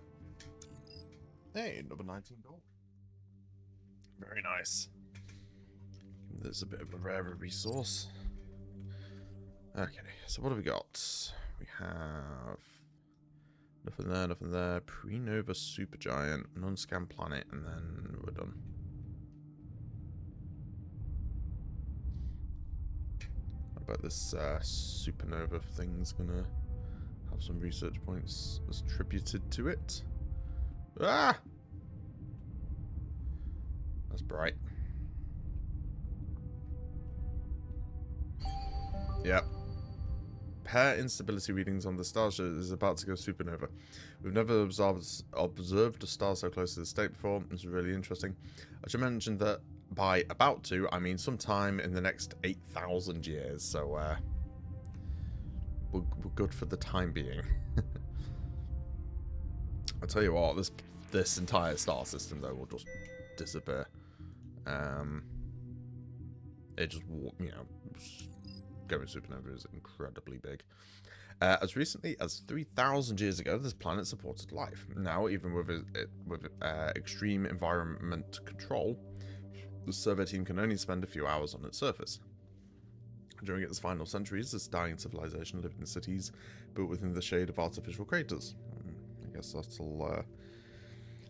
Hey, number 19 gold. Very nice. There's a bit of a rarer resource. Okay, so what have we got? We have nothing there, nothing there. Pre-Nova Supergiant, an unscanned planet, and then we're done. I bet this supernova thing's gonna have some research points attributed to it. Ah! That's bright. Yep. Pair instability readings on the star is about to go supernova. We've never observed a star so close to the state before. It's really interesting. I should mention that by about to, I mean sometime in the next 8,000 years. So we're good for the time being. I'll tell you what, this entire star system though will just disappear. It just, you know, going supernova is incredibly big. As recently as 3,000 years ago, this planet supported life. Now, even with extreme environment control, the survey team can only spend a few hours on its surface. During its final centuries, this dying civilization lived in cities built within the shade of artificial craters. I guess that's what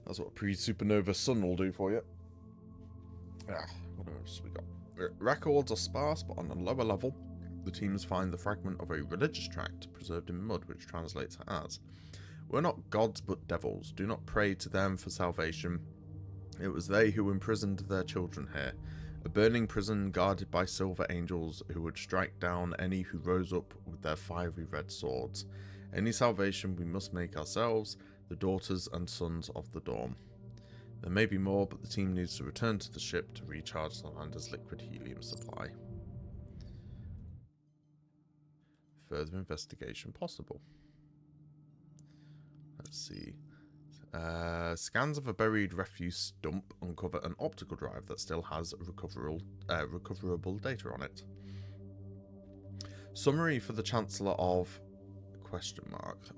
a pre-supernova sun will do for you. What else we got? Records are sparse, but on a lower level, the teams find the fragment of a religious tract preserved in mud, which translates as, "We're not gods but devils. Do not pray to them for salvation. It was they who imprisoned their children here. A burning prison guarded by silver angels who would strike down any who rose up with their fiery red swords. Any salvation we must make ourselves, the daughters and sons of the dawn." There may be more, but the team needs to return to the ship to recharge the lander's liquid helium supply. Further investigation possible. Let's see. Scans of a buried refuse dump uncover an optical drive that still has recoverable data on it. Summary for the Chancellor of...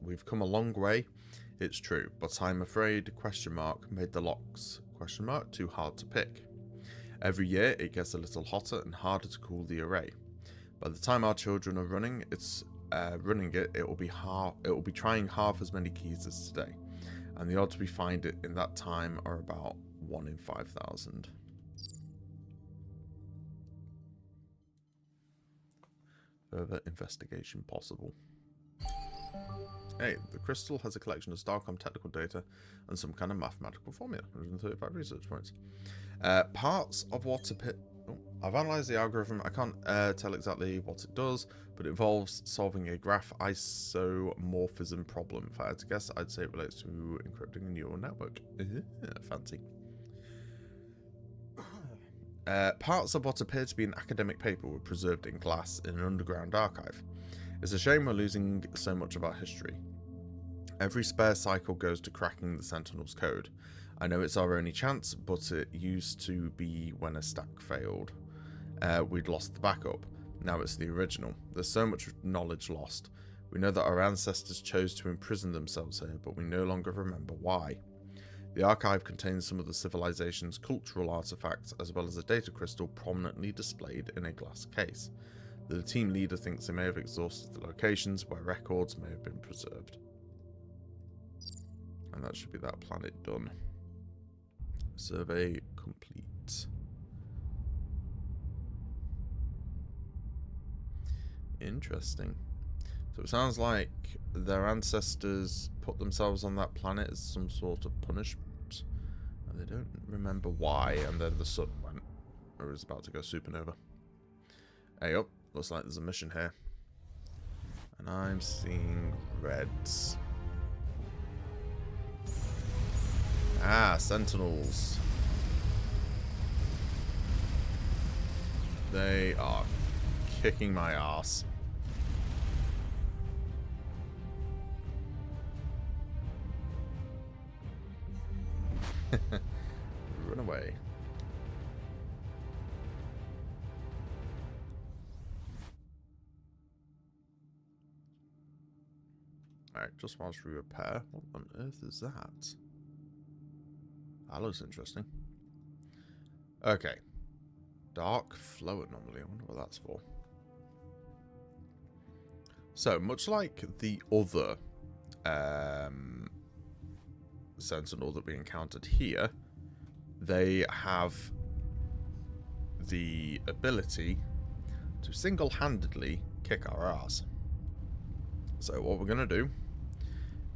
We've come a long way, it's true, but I'm afraid made the locks too hard to pick. Every year it gets a little hotter and harder to cool the array. By the time our children are running it will be trying half as many keys as today, and the odds we find it in that time are about 1 in 5,000. Further investigation possible. Hey, the crystal has a collection of Starcom technical data and some kind of mathematical formula. 135 research points. Parts of what appear... Oh, I've analysed the algorithm. I can't tell exactly what it does, but it involves solving a graph isomorphism problem. If I had to guess, I'd say it relates to encrypting a neural network. Fancy. Parts of what appeared to be an academic paper were preserved in glass in an underground archive. It's a shame we're losing so much of our history. Every spare cycle goes to cracking the Sentinel's code. I know it's our only chance, but it used to be when a stack failed. We'd lost the backup. Now it's the original. There's so much knowledge lost. We know that our ancestors chose to imprison themselves here, but we no longer remember why. The archive contains some of the civilization's cultural artifacts, as well as a data crystal prominently displayed in a glass case. The team leader thinks they may have exhausted the locations where records may have been preserved. And that should be that planet done. Survey complete. Interesting. So it sounds like their ancestors put themselves on that planet as some sort of punishment. And they don't remember why, and then the sun went, or is about to go supernova. Hey up. Looks like there's a mission here. And I'm seeing reds. Ah, Sentinels. They are kicking my ass. Run away. Alright, just whilst we repair. What on earth is that? That looks interesting. Okay. Dark flow anomaly. I wonder what that's for. So, much like the other Sentinel that we encountered here, they have the ability to single-handedly kick our ass. So what we're going to do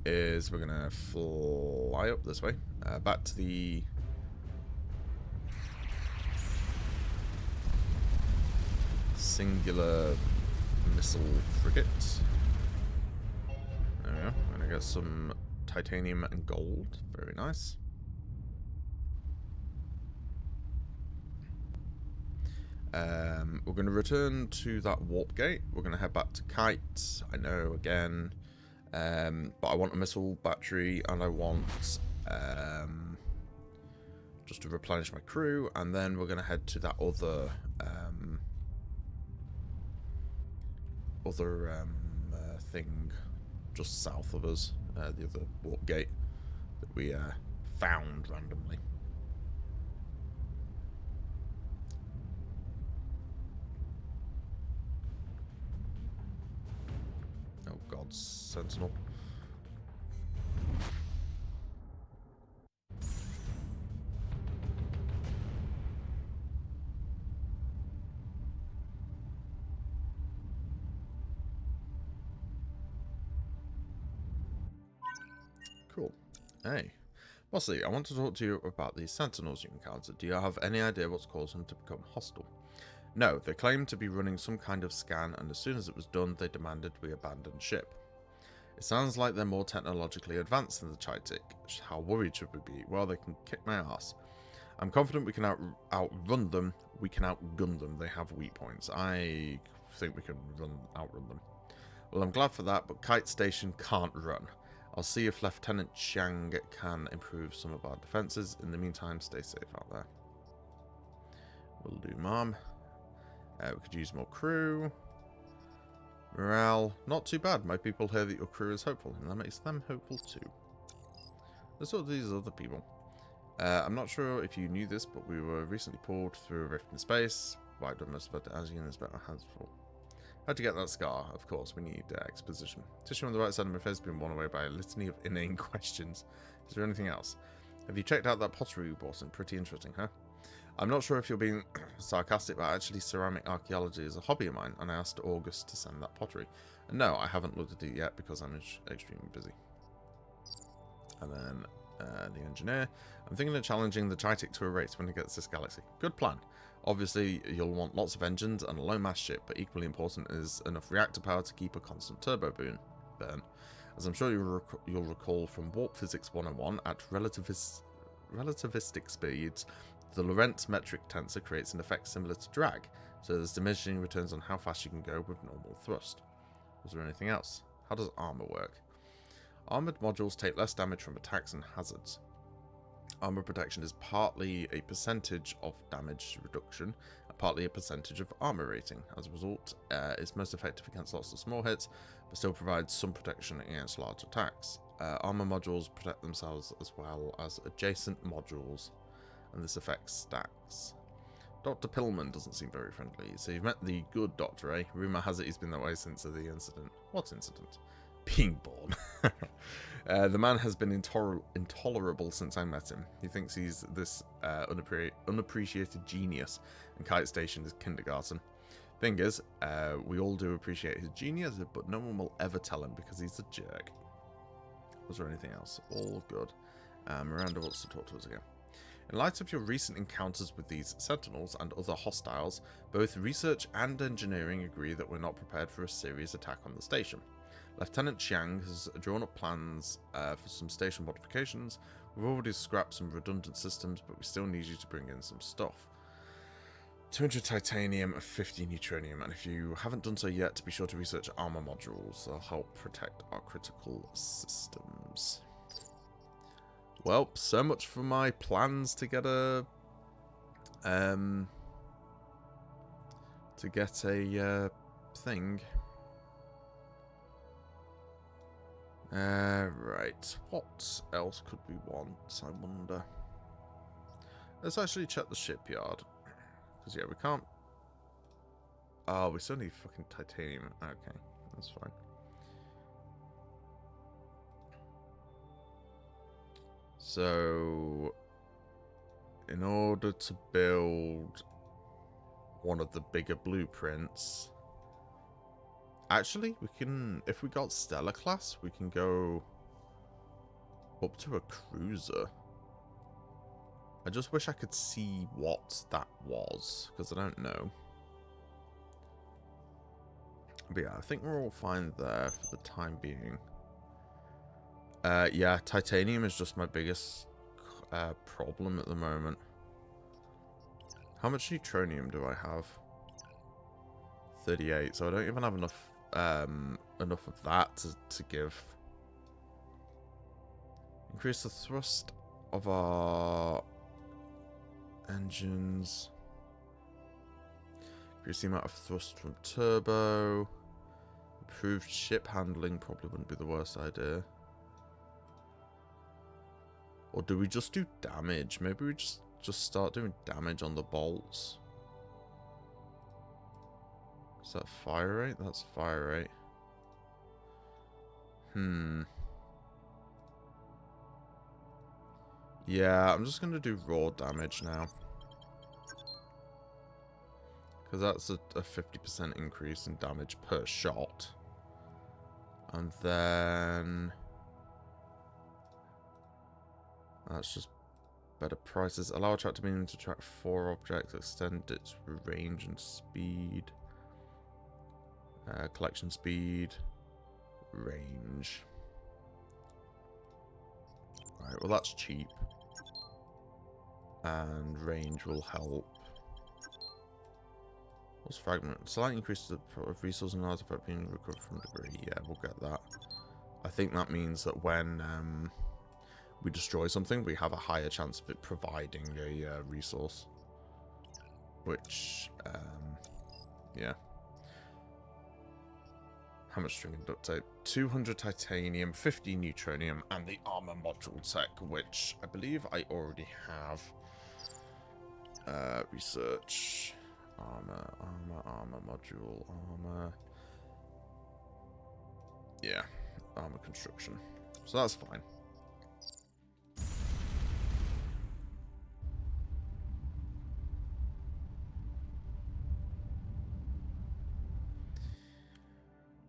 is we're going to fly up this way, back to the singular missile frigate. There we go. We're going to get some titanium and gold. Very nice. We're going to return to that warp gate. We're going to head back to Kite. I know, again. But I want a missile battery, and I want just to replenish my crew, and then we're going to head to that other thing just south of us, the other warp gate that we found randomly. Oh god, Sentinel. Cool. Hey. Mossy, I want to talk to you about these sentinels you encountered. Do you have any idea what's caused them to become hostile? No, they claimed to be running some kind of scan, and as soon as it was done, they demanded we abandon ship. It sounds like they're more technologically advanced than the Chitik. How worried should we be? Well, they can kick my ass. I'm confident we can outrun them. We can outgun them. They have weak points. I think we can outrun them. Well, I'm glad for that, but Kite Station can't run. I'll see if Lieutenant Chiang can improve some of our defences. In the meantime, stay safe out there. Will do, Mom. We could use more crew. Morale, not too bad. My people hear that your crew is hopeful, and that makes them hopeful too. There's all these other people. I'm not sure if you knew this, but we were recently pulled through a rift in space. Wiped on most of it, as you can expect, our hands full. How'd you get that scar? Of course, we need exposition. Tissue on the right side of my face has been worn away by a litany of inane questions. Is there anything else? Have you checked out that pottery we bought in? Pretty interesting, huh? I'm not sure if you're being sarcastic, but actually ceramic archaeology is a hobby of mine, and I asked August to send that pottery. And no, I haven't looked at it yet because I'm extremely busy. And then the engineer. I'm thinking of challenging the Chitik to a race when it gets this galaxy. Good plan. Obviously, you'll want lots of engines and a low-mass ship, but equally important is enough reactor power to keep a constant turbo burn. As I'm sure you'll recall from Warp Physics 101, at relativistic speeds, the Lorentz metric tensor creates an effect similar to drag, so there's diminishing returns on how fast you can go with normal thrust. Was there anything else? How does armor work? Armored modules take less damage from attacks and hazards. Armor protection is partly a percentage of damage reduction, and partly a percentage of armor rating. As a result, it's most effective against lots of small hits, but still provides some protection against large attacks. Armor modules protect themselves as well as adjacent modules, and this affects stacks. Dr. Pillman doesn't seem very friendly. So you've met the good doctor, eh? Rumour has it he's been that way since the incident. What incident? Being born. The man has been intolerable since I met him. He thinks he's this unappreciated genius, and Kite Station is kindergarten. Thing is, we all do appreciate his genius, but no one will ever tell him because he's a jerk. Was there anything else? All good. Miranda wants to talk to us again. In light of your recent encounters with these sentinels and other hostiles, both research and engineering agree that we're not prepared for a serious attack on the station. Lieutenant Chiang has drawn up plans for some station modifications. We've already scrapped some redundant systems, but we still need you to bring in some stuff. 200 titanium, 50 neutronium, and if you haven't done so yet, be sure to research armor modules. They'll help protect our critical systems. Well, so much for my plans to get a thing. Right. What else could we want, I wonder? Let's actually check the shipyard. Because, yeah, we can't... Oh, we still need fucking titanium. Okay, that's fine. So, in order to build one of the bigger blueprints... Actually, we can... If we got Stellar class, we can go up to a cruiser. I just wish I could see what that was, because I don't know. But yeah, I think we're all fine there for the time being. Yeah, titanium is just my biggest problem at the moment. How much neutronium do I have? 38, so I don't even have enough of that to give. Increase the thrust of our engines. Increase the amount of thrust from turbo. Improved ship handling probably wouldn't be the worst idea. Or do we just do damage? Maybe we just start doing damage on the bolts. Is that fire rate? That's fire rate. Yeah, I'm just going to do raw damage now. Because that's a 50% increase in damage per shot. And then... That's just better prices. Allow a tractor beam to track 4 objects. Extend its range and speed. Collection speed. Range. Right, well that's cheap. And range will help. What's fragment? Slight increase to the resource and artifact being recovered from debris. Yeah, we'll get that. I think that means that when we destroy something, we have a higher chance of it providing a resource. Which, yeah. How much string and duct tape? 200 titanium, 50 neutronium, and the armor module tech, which I believe I already have. Research. Armor module, armor. Yeah, armor construction. So that's fine.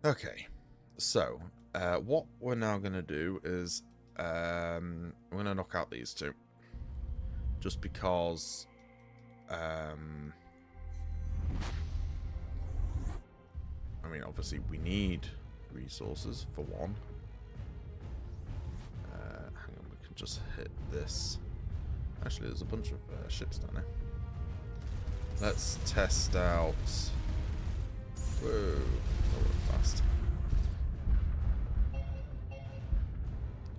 Okay, so what we're now going to do is we're going to knock out these two. Just because I mean, obviously we need resources for one. Hang on, we can just hit this. Actually, there's a bunch of ships down there. Let's test out. Whoa, fast.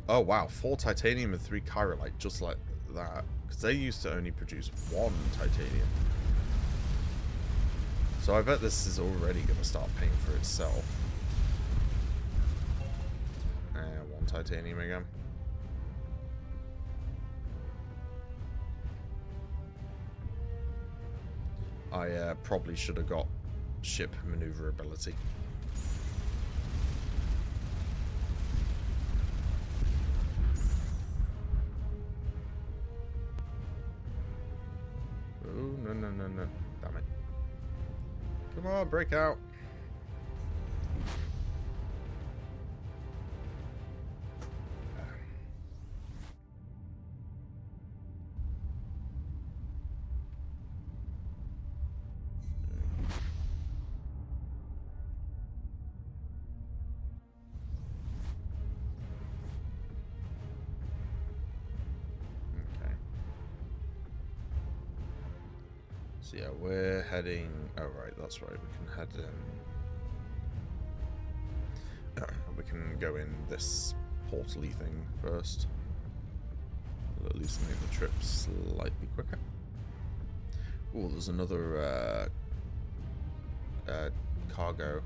Oh wow, 4 titanium and 3 chirolite, just like that. Because they used to only produce 1 titanium. So I bet this is already going to start paying for itself. 1 titanium again. I probably should have got ship maneuverability. Oh, no, no, no, no. Damn it. Come on, break out. So yeah, we're heading... Oh right, that's right. We can head in... we can go in this portal-y thing first. It'll at least make the trip slightly quicker. Oh, there's another cargo.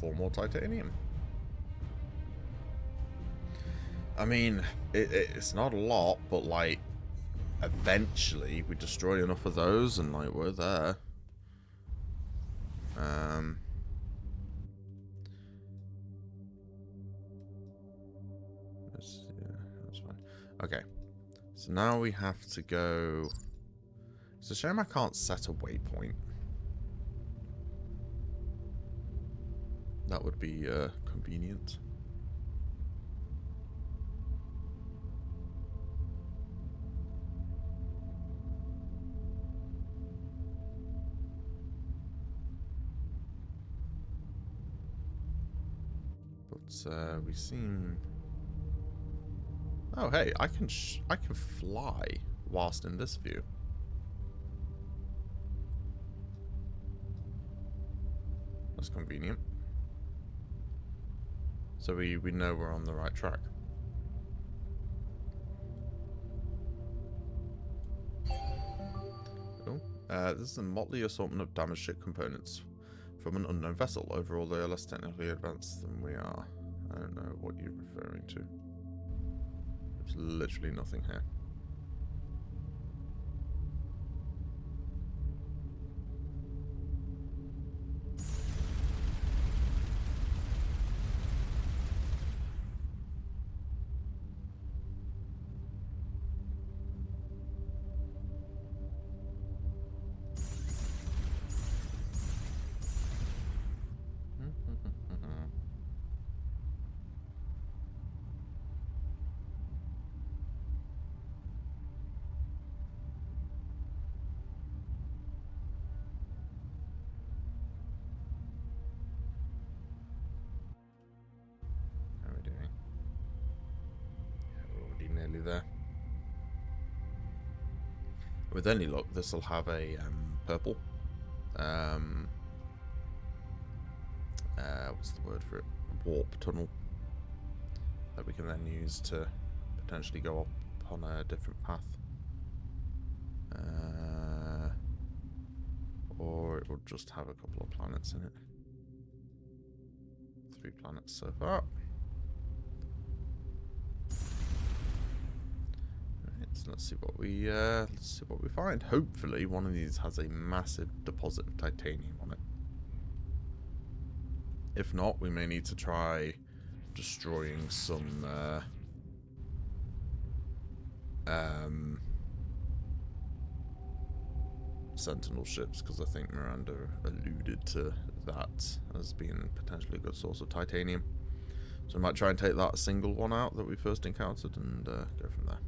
Four more titanium. I mean, it's not a lot, but like, eventually we destroy enough of those and like we're there. Yeah, that's fine. Okay, so now we have to go. It's a shame I can't set a waypoint. That would be convenient. But we seem... Oh hey, I can fly whilst in this view. That's convenient. So we know we're on the right track. Cool. This is a motley assortment of damaged ship components from an unknown vessel. Overall, they are less technically advanced than we are. I don't know what you're referring to. There's literally nothing here. there. With any luck, this will have a purple. What's the word for it? Warp tunnel that we can then use to potentially go up on a different path. Or it will just have a couple of planets in it. 3 planets so far. Right, so let's see what we find. Hopefully, one of these has a massive deposit of titanium on it. If not, we may need to try destroying some Sentinel ships, because I think Miranda alluded to that as being potentially a good source of titanium. So I might try and take that single one out that we first encountered and go from there.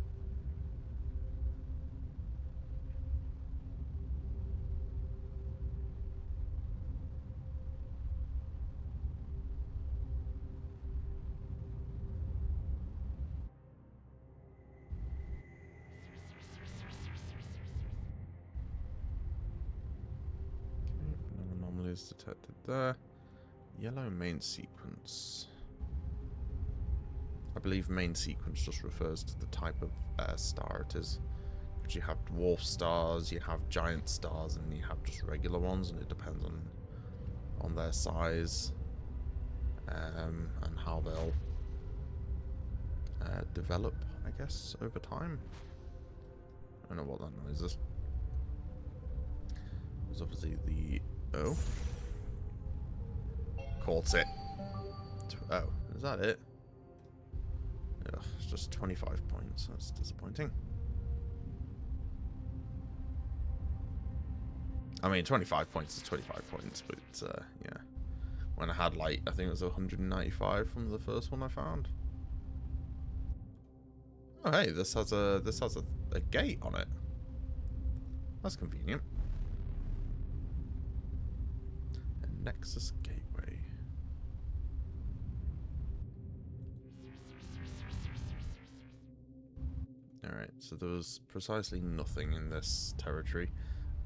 Is detected there. Yellow main sequence. I believe main sequence just refers to the type of star it is. Because you have dwarf stars, you have giant stars, and you have just regular ones, and it depends on their size and how they'll develop, I guess, over time. I don't know what that noise is. There's obviously the oh. Caught it. Oh, is that it? Ugh, it's just 25 points. That's disappointing. I mean, 25 points is 25 points, but yeah. When I had like, I think it was 195 from the first one I found. Oh hey, this has a gate on it. That's convenient. A Nexus gateway. Alright, so there was precisely nothing in this territory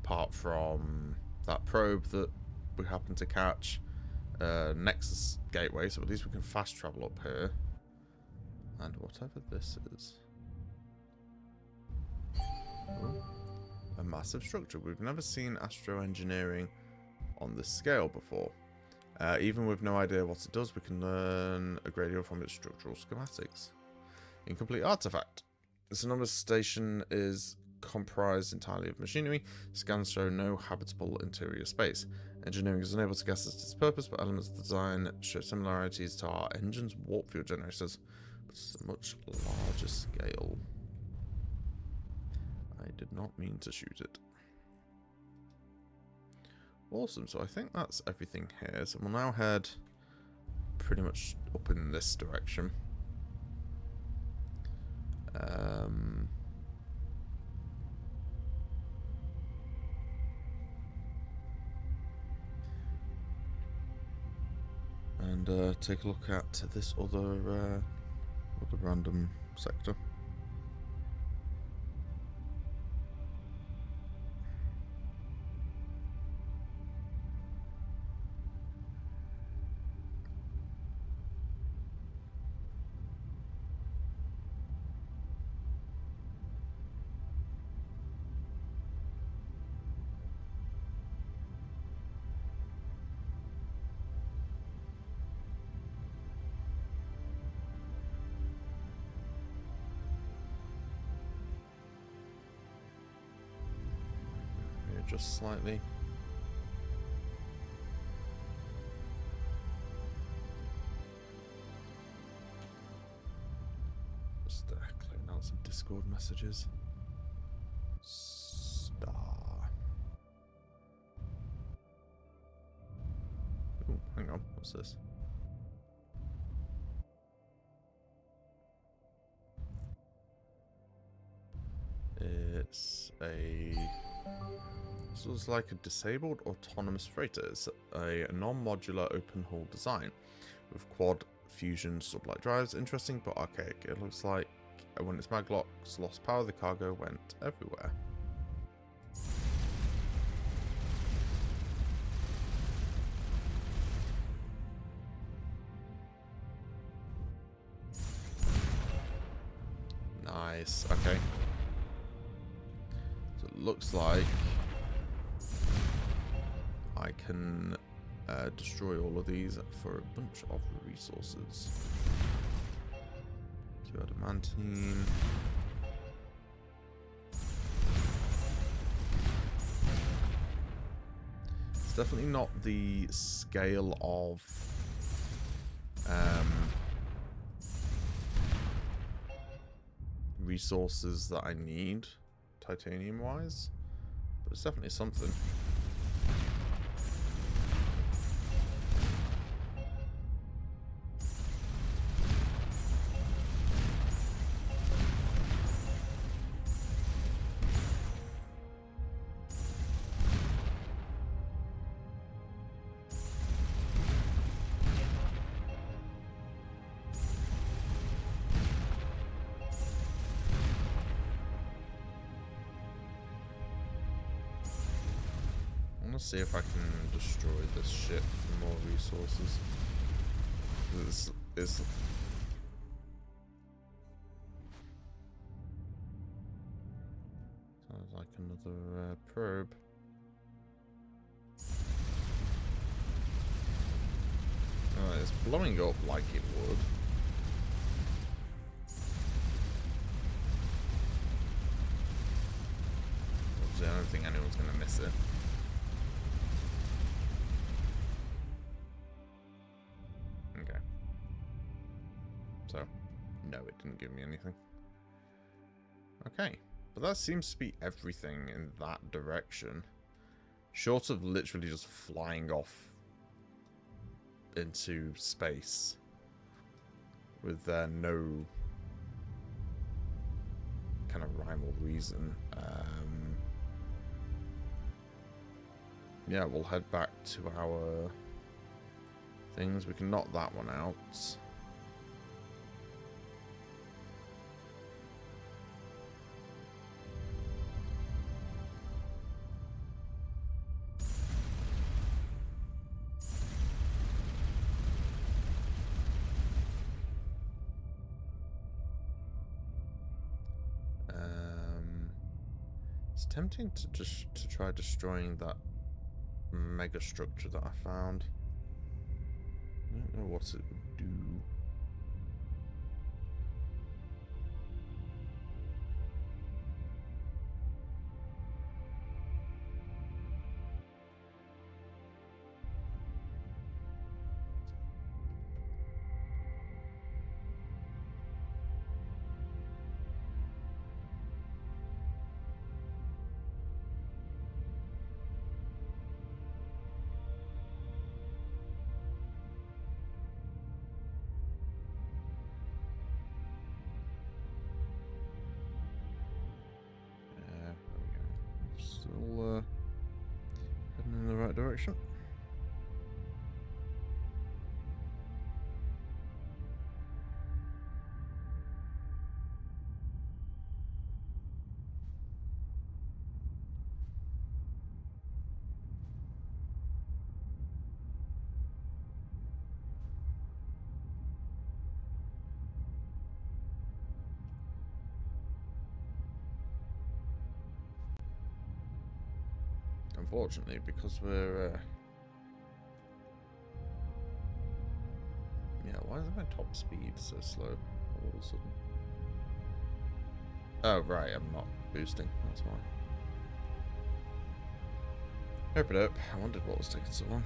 apart from that probe that we happened to catch. Nexus gateway, so at least we can fast travel up here. And whatever this is. Ooh, a massive structure. We've never seen astroengineering on this scale before. Even with no idea what it does, we can learn a great deal from its structural schematics. Incomplete artifact. This enormous station is comprised entirely of machinery. Scans show no habitable interior space. Engineering is unable to guess its purpose, but elements of the design show similarities to our engine's warp fuel generators, but it's a much larger scale. I did not mean to shoot it. Awesome, so I think that's everything here. So we'll now head pretty much up in this direction. And take a look at this other random sector. Just slightly. Just clearing out some Discord messages. Star. Oh, hang on. What's this? It's a... This looks like a disabled autonomous freighter. It's a non-modular open-hull design with quad fusion sublight drives. Interesting but archaic. It looks like When its maglocks lost power, the cargo went everywhere. Nice. Okay. So it looks like I can destroy all of these for a bunch of resources. 2 adamantine. It's definitely not the scale of resources that I need, titanium-wise, but it's definitely something. Let's see if I can destroy this ship for more resources. It's sounds like another probe. It's blowing up like it would. Obviously, I don't think anyone's going to miss it. Okay. So, no, it didn't give me anything. Okay. But that seems to be everything in that direction. Short of literally just flying off into space with no kind of rhyme or reason. Yeah, we'll head back to our things. We can knock that one out. It's tempting to try destroying that mega structure that I found. I don't know what it would do. Still heading in the right direction. Unfortunately, because we're yeah, why is my top speed so slow all of a sudden? Oh right, I'm not boosting, that's why. Hope it up. I wondered what was taking so long.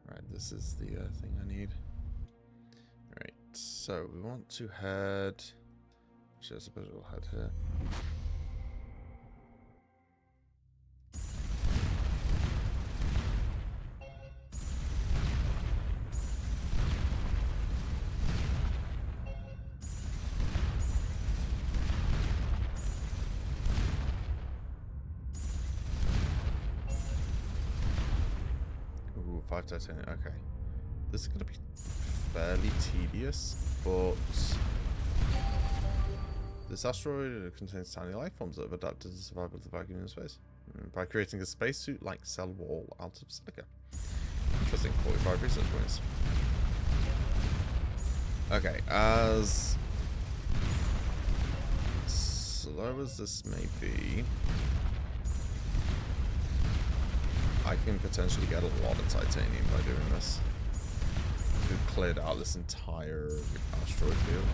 Right, this is the thing I need. Right, so we want to head... Actually, I suppose we'll head here. 5 titanium. Okay. This is going to be fairly tedious, but this asteroid contains tiny life forms that have adapted to the survival of the vacuum in space by creating a spacesuit-like cell wall out of silica. Interesting. 45 research points. Okay, as slow as this may be, I can potentially get a lot of titanium by doing this. We've cleared out this entire asteroid field.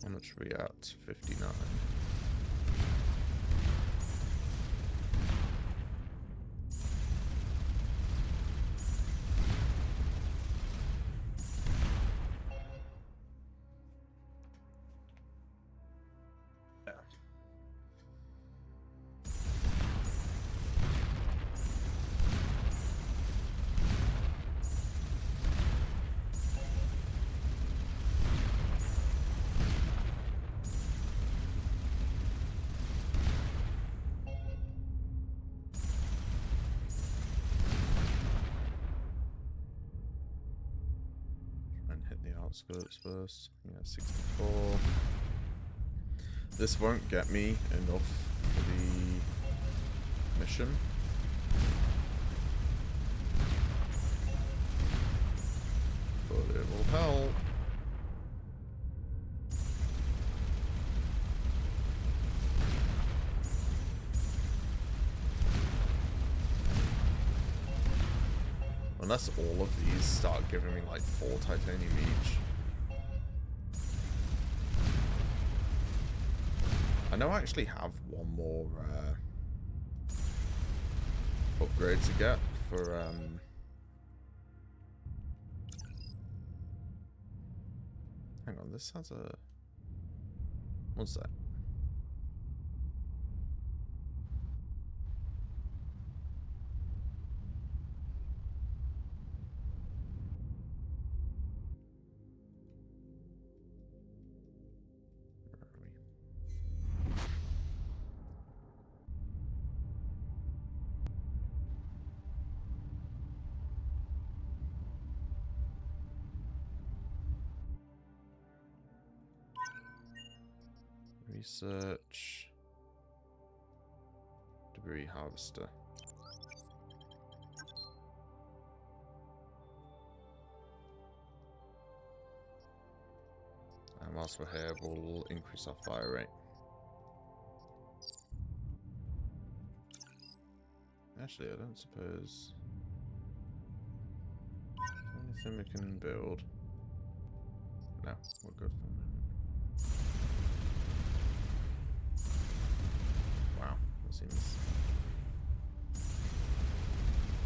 How much are we at? 59. Outskirts first. Yeah, 64. This won't get me enough for the mission. But it will help. Unless all of these start giving me like 4 titanium each. I know I actually have one more upgrade to get for hang on, this has a, what's that? Research. Debris harvester. And whilst we're here, we'll increase our fire rate. Actually, I don't suppose anything we can build. No, we're good for the moment. Wow, that seems...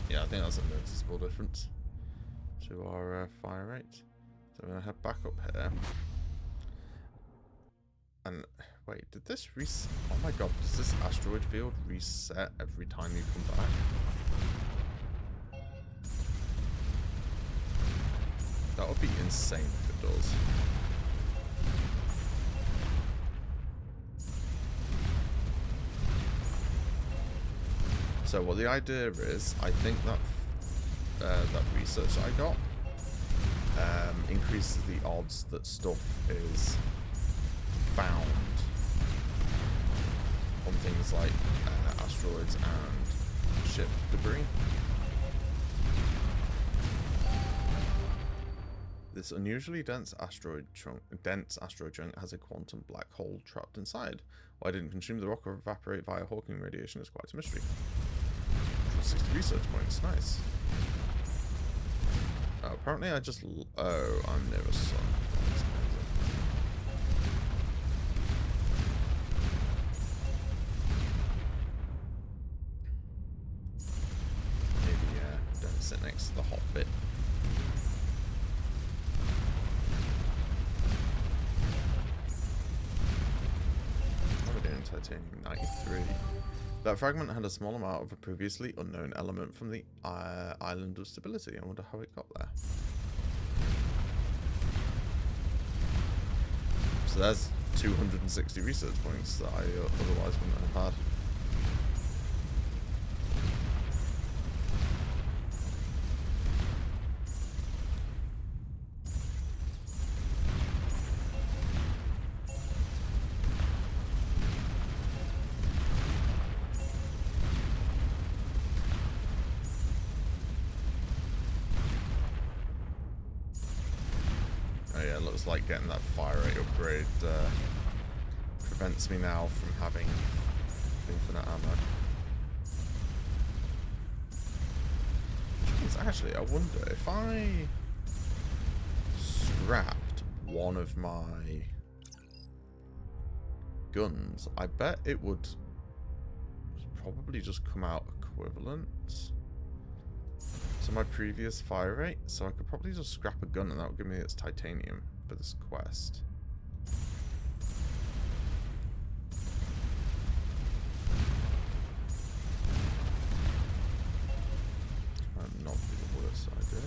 Yeah, I think that's a noticeable difference to our fire rate. So we're going to head back up here. And wait, did this reset? Oh my god, does this asteroid field reset every time you come back? That would be insane if it does. So what the idea is, I think that that research I got increases the odds that stuff is found on things like asteroids and ship debris. This unusually dense asteroid chunk has a quantum black hole trapped inside. Why didn't consume the rock or evaporate via Hawking radiation is quite a mystery. 60 research points, nice. Apparently I just... Oh, I'm near a sun. That's amazing. Maybe, don't sit next to the hot bit. What are we doing? Titanium 93. That fragment had a small amount of a previously unknown element from the island of stability. I wonder how it got there. So there's 260 research points that I otherwise wouldn't have had. Oh yeah, it looks like getting that fire rate upgrade prevents me now from having infinite ammo. Jeez, actually, I wonder if I scrapped one of my guns, I bet it would probably just come out equivalent to my previous fire rate. So I could probably just scrap a gun and that would give me its titanium for this quest. Might not be the worst idea.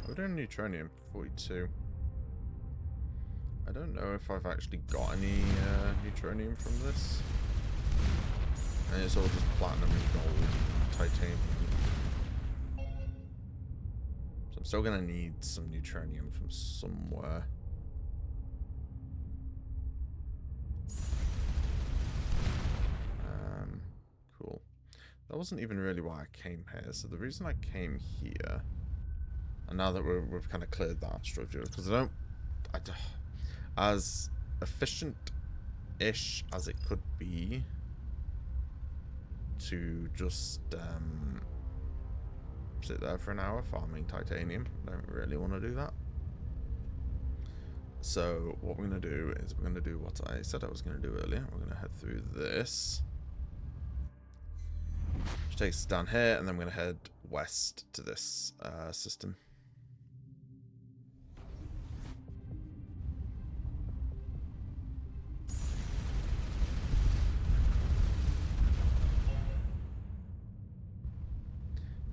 We're doing neutronium 42. I don't know if I've actually got any neutronium from this. And it's all just platinum and gold, titanium. So I'm still going to need some neutronium from somewhere. Cool. That wasn't even really why I came here. So the reason I came here, and now that we've kind of cleared that structure, because I don't, as efficient-ish as it could be to just sit there for an hour farming titanium. I don't really want to do that. So what we're going to do is we're going to do what I said I was going to do earlier. We're going to head through this, which takes us down here, and then we're going to head west to this system.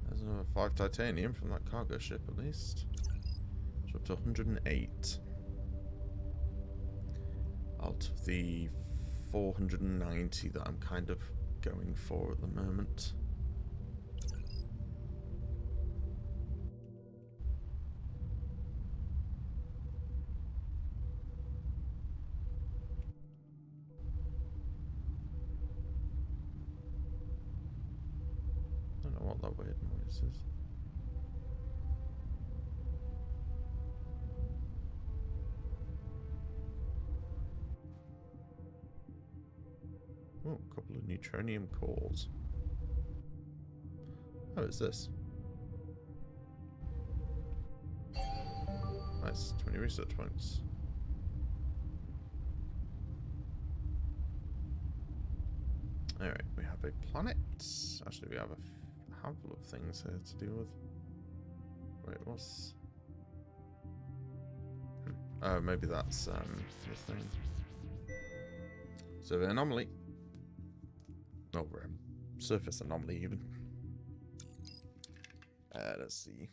There's another 5 titanium from that cargo ship at least. So up to 108. Out of the 490 that I'm kind of going for at the moment. I don't know what that weird noise is. Oh, a couple of neutronium cores. Oh, it's this. Nice, 20 research points. Alright, we have a planet. Actually, we have a handful of things here to deal with. Wait, what's... Oh, maybe that's the thing. So the anomaly. Oh, surface anomaly even. Let's see.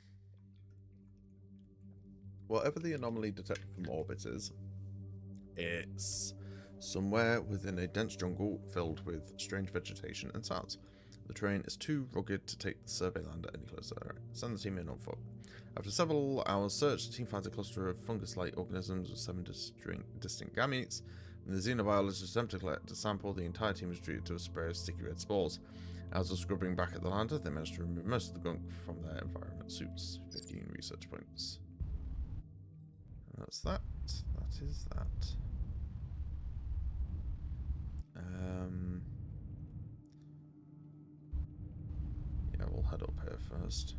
Whatever the anomaly detected from orbit is, it's somewhere within a dense jungle filled with strange vegetation and sounds. The terrain is too rugged to take the survey lander any closer. Send the team in on foot. After several hours search, the team finds a cluster of fungus-like organisms with 7 distinct gametes. When the xenobiologists attempt to collect a sample, the entire team is treated to a spray of sticky red spores. As they're scrubbing back at the lander, they manage to remove most of the gunk from their environment suits. 15 research points. And that's that. That is that. Yeah, we'll head up here first.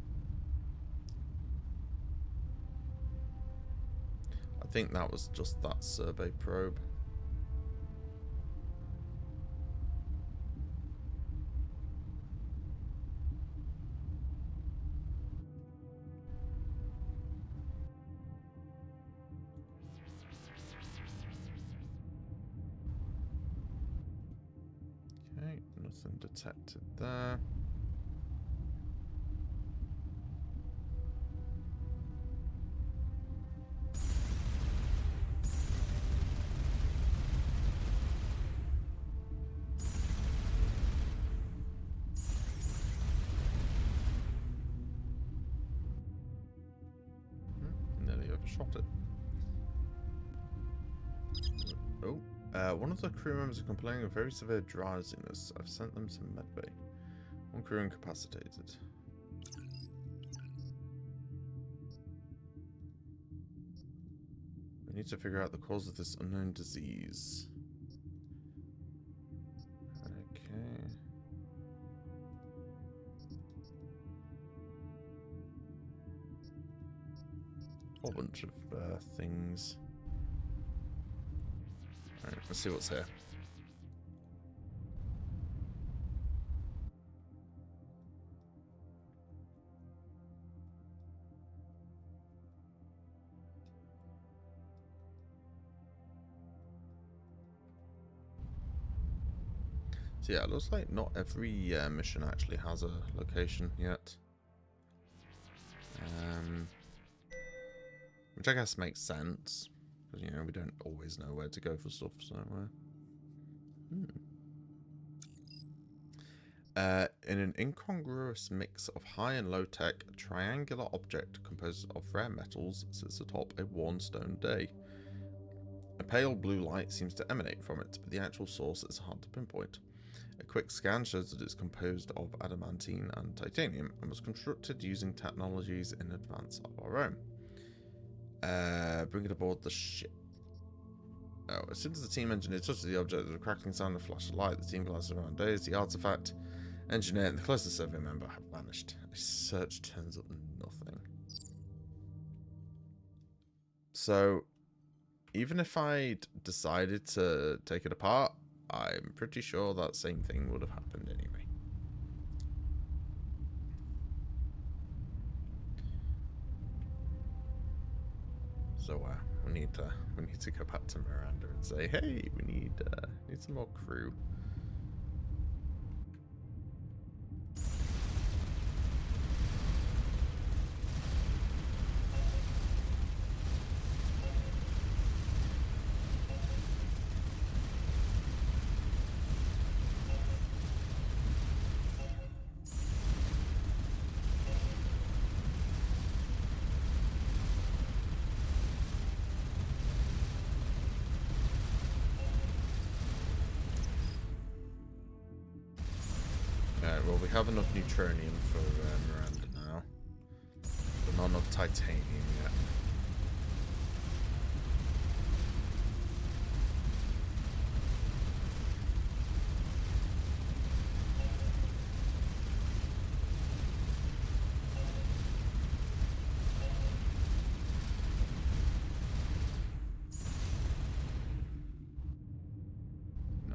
I think that was just that survey probe. Okay, nothing detected there. Nearly overshot it. Oh, one of the crew members are complaining of very severe drowsiness. I've sent them to medbay. One crew incapacitated. We need to figure out the cause of this unknown disease. Okay. Whole bunch of things. Alright, let's see what's here. So yeah, it looks like not every mission actually has a location yet. Which I guess makes sense. Because, you know, we don't always know where to go for stuff, so... in an incongruous mix of high and low tech, a triangular object composed of rare metals sits atop a worn stone day. A pale blue light seems to emanate from it, but the actual source is hard to pinpoint. A quick scan shows that it's composed of adamantine and titanium and was constructed using technologies in advance of our own. Bring it aboard the ship. Oh, as soon as the team engineer touches the object, there's a crackling sound and a flash of light. The team glances around dazed. The artifact engineer and the closest survey member have vanished. A search turns up nothing. So, even if I'd decided to take it apart, I'm pretty sure that same thing would have happened anyway. So we need to go back to Miranda and say, hey, we need some more crew. Well, we have enough neutronium for Miranda now, but not enough titanium yet.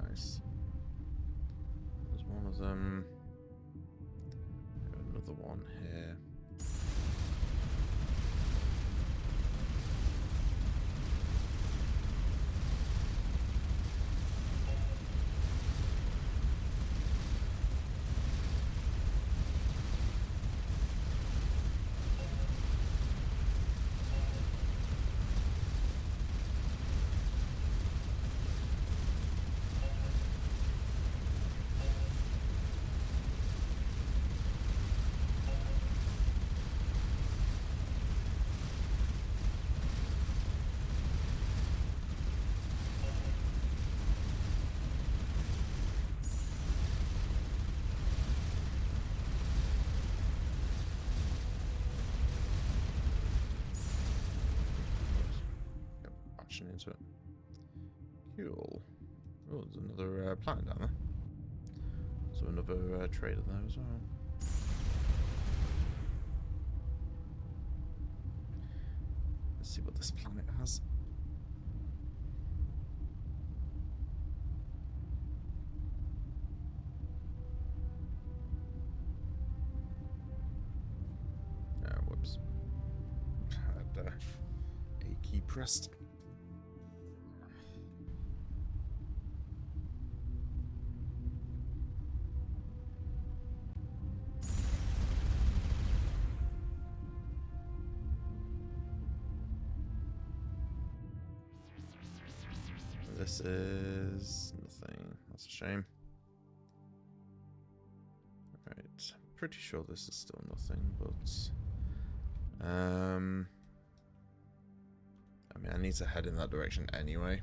Nice. There's one of them. Another one here. direction into it. Cool. Oh, there's another planet down there. So another trader there as well. Let's see what this planet has. Whoops. Had a key pressed. This is nothing. That's a shame. Right, pretty sure this is still nothing, but I mean, I need to head in that direction anyway.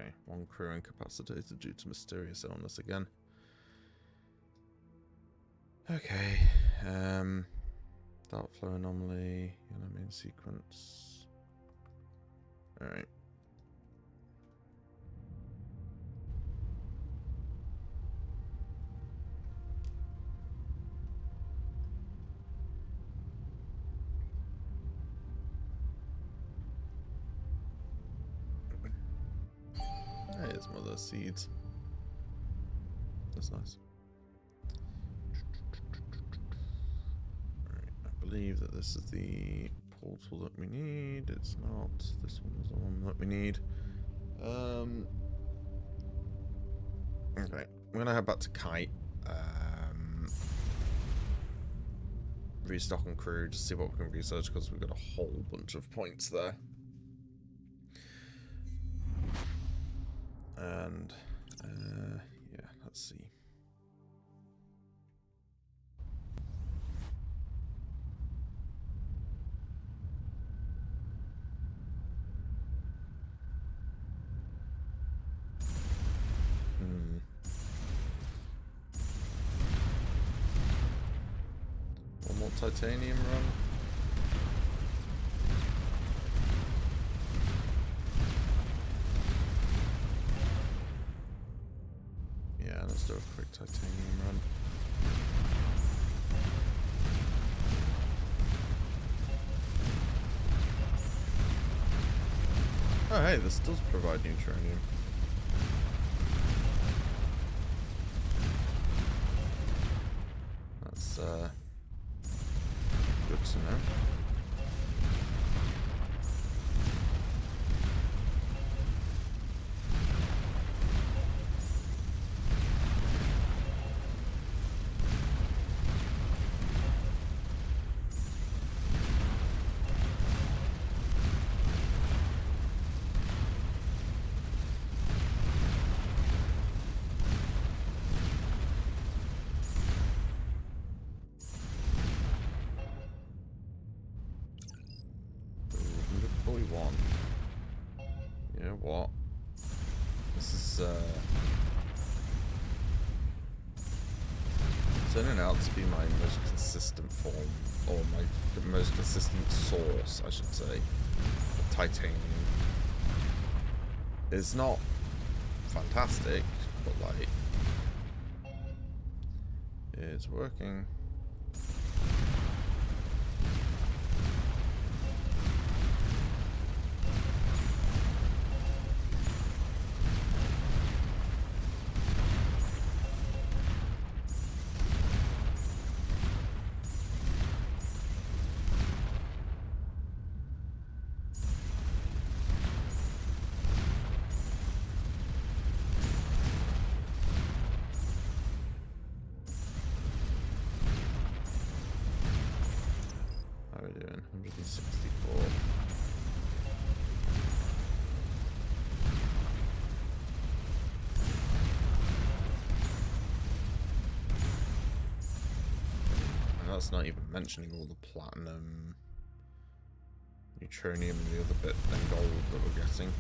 Okay, one crew incapacitated due to mysterious illness again. Okay, dark flow anomaly, yellow main sequence. Alright. There's mother seeds. That's nice. Alright, I believe that this is the portal that we need. It's not. This one is the one that we need. Okay, we're gonna head back to Kite. Restock on crew, just see what we can research because we've got a whole bunch of points there. And yeah, let's see. One more titanium run. Yeah, let's do a quick titanium run. Oh hey, this does provide neutronium. That's good to know. You know what? This is turning out to be my most consistent form, or my most consistent source, I should say, of titanium. It's not fantastic, but like, it's working. 164. And that's not even mentioning all the platinum, neutronium, and the other bit, and gold that we're getting.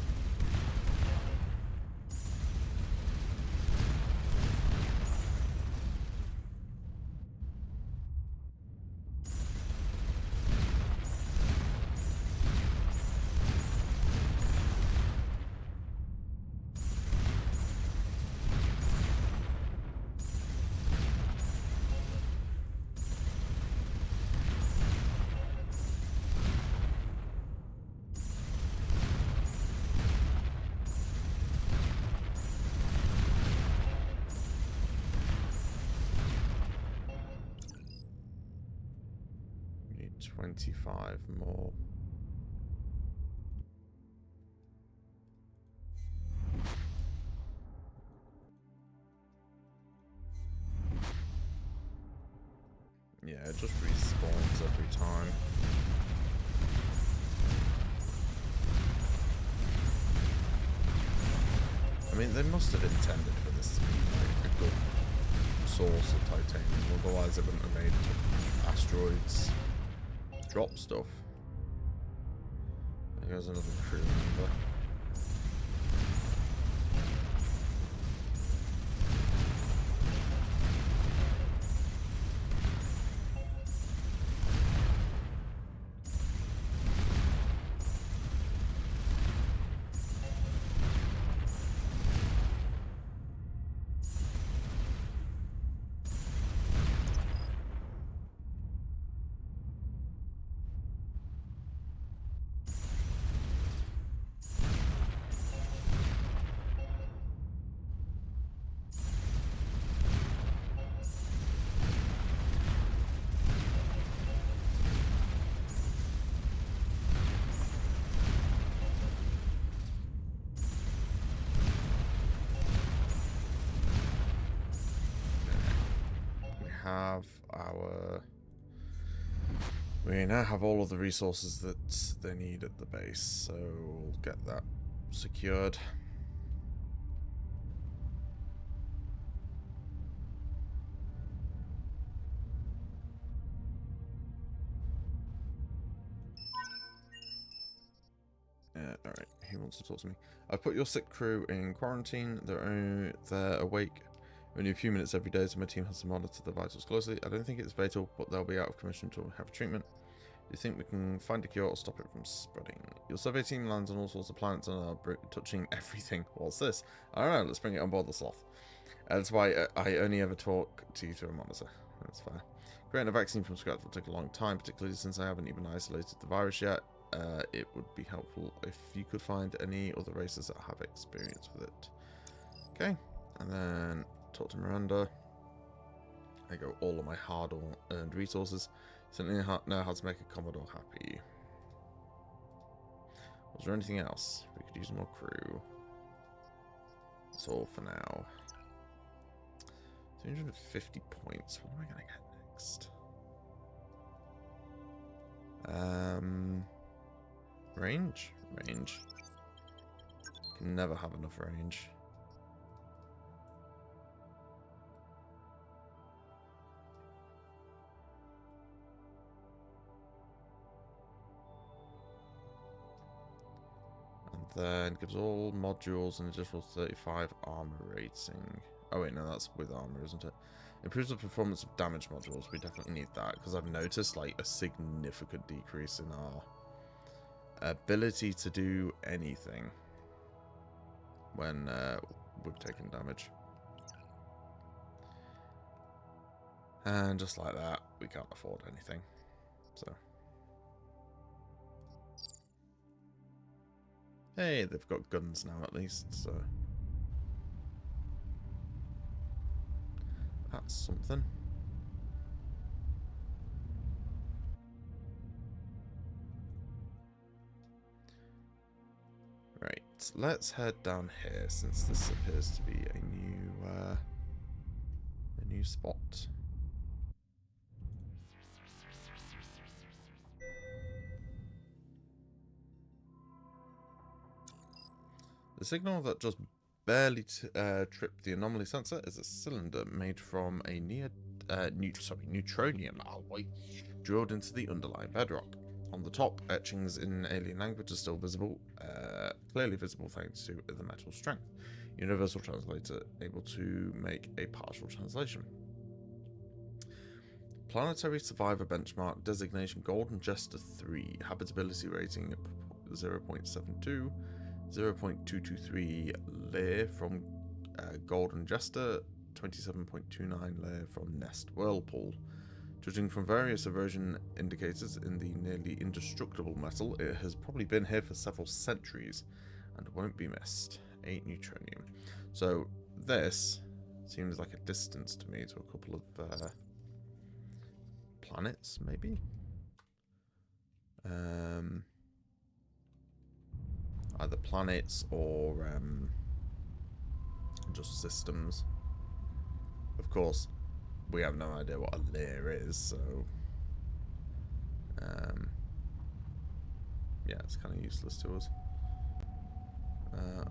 Need 25 more. Yeah, it just respawns every time. I mean, they must have intended for this to be like a good source of titanium, otherwise they wouldn't have made asteroids drop stuff. There's another crew member. We now have all of the resources that they need at the base, so we'll get that secured. Alright, he wants to talk to me. I've put your sick crew in quarantine. They're awake only a few minutes every day, so my team has to monitor the vitals closely. I don't think it's fatal, but they'll be out of commission until we have treatment. Do you think we can find a cure or stop it from spreading? Your survey team lands on all sorts of planets and are touching everything. What's this? I don't know, let's bring it on board the Sloth. That's why I only ever talk to you through a monitor. That's fair. Creating a vaccine from scratch will take a long time, particularly since I haven't even isolated the virus yet. It would be helpful if you could find any other races that have experience with it. Okay, and then talk to Miranda. I go all of my hard-earned resources. Certainly know how to make a Commodore happy. Was there anything else? We could use more crew. That's all for now. 350 points. What am I going to get next? Range? Range. Can never have enough range. And then gives all modules an additional 35 armor rating. Oh wait, no, that's with armor, isn't it? Improves the performance of damage modules. We definitely need that, because I've noticed like a significant decrease in our ability to do anything when we've taken damage. And just like that, we can't afford anything. So, hey, they've got guns now at least, so that's something. Right, let's head down here since this appears to be a new spot. The signal that just barely tripped the anomaly sensor is a cylinder made from a neutronium alloy drilled into the underlying bedrock. On the top, etchings in alien language are still visible, clearly visible thanks to the metal strength. Universal Translator able to make a partial translation. Planetary Survivor Benchmark Designation Golden Jester 3. Habitability rating 0.72. 0.223 layer from Golden Jester. 27.29 layer from Nest Whirlpool. Judging from various erosion indicators in the nearly indestructible metal, it has probably been here for several centuries and won't be missed. 8 neutronium. So this seems like a distance to me to a couple of planets, maybe? Either planets or just systems. Of course, we have no idea what a layer is, so yeah, it's kind of useless to us.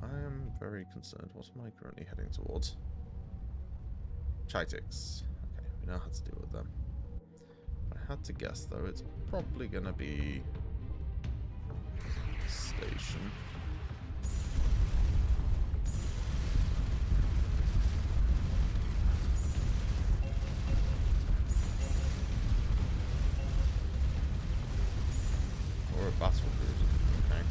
I am very concerned. What am I currently heading towards? Chitix. Okay, we know how to deal with them. If I had to guess, though, it's probably going to be station. Or a battle cruiser. Okay.